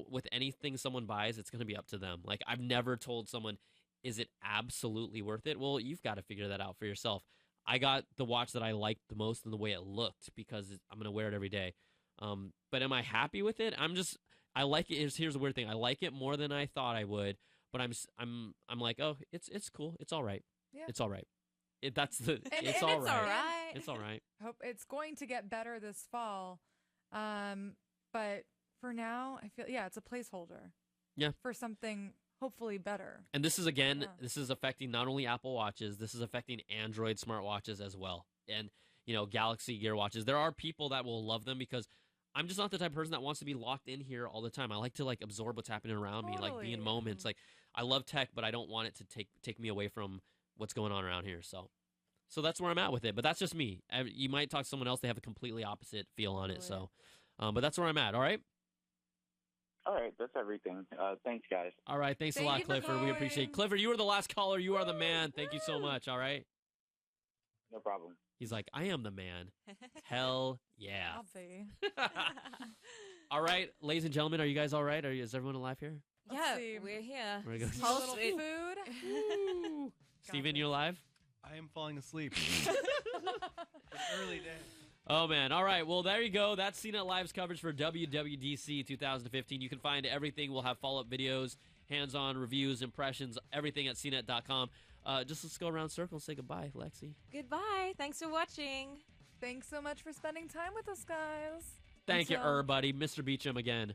With anything someone buys, it's going to be up to them. Like, I've never told someone, is it absolutely worth it? Well, you've got to figure that out for yourself. I got the watch that I liked the most and the way it looked, because I'm going to wear it every day. But am I happy with it? I like it. Here's the weird thing. I like it more than I thought I would, but I'm like, oh, it's cool. It's all right. Yeah. It's all right. It's all right. It's all right. Hope it's going to get better this fall. But for now, I feel, it's a placeholder. Yeah. For something hopefully better. And this is, this is affecting not only Apple Watches, this is affecting Android smartwatches as well. And, Galaxy Gear watches. There are people that will love them, because I'm just not the type of person that wants to be locked in here all the time. I like to absorb what's happening around me, like be in moments. Like, I love tech, but I don't want it to take me away from what's going on around here. So that's where I'm at with it. But that's just me. You might talk to someone else, they have a completely opposite feel on it. So, but that's where I'm at. All right. All right, that's everything. Thanks, guys. All right, thanks a lot, Clifford. We appreciate it. Clifford, you were the last caller. You are the man. Thank you so much. All right. No problem. He's like, I am the man. Hell yeah. I'll be. All right, ladies and gentlemen, are you guys all right? Is everyone alive here? Yeah, we're here. We're good. A little food. Steven, you alive? I am falling asleep. It's early day. Oh, man. All right. Well, there you go. That's CNET Live's coverage for WWDC 2015. You can find everything. We'll have follow-up videos, hands-on reviews, impressions, everything at CNET.com. Let's go around circle and say goodbye, Lexi. Goodbye. Thanks for watching. Thanks so much for spending time with us, guys. Thank you, everybody. Mr. Beecham again.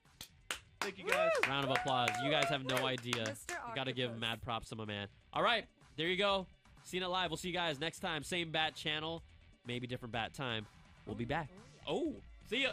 Thank you, guys. Round of applause. You guys have no idea. Got to give mad props to my man. All right. There you go. CNET Live. We'll see you guys next time. Same bat channel. Maybe different bat time. We'll be back. Oh, see ya.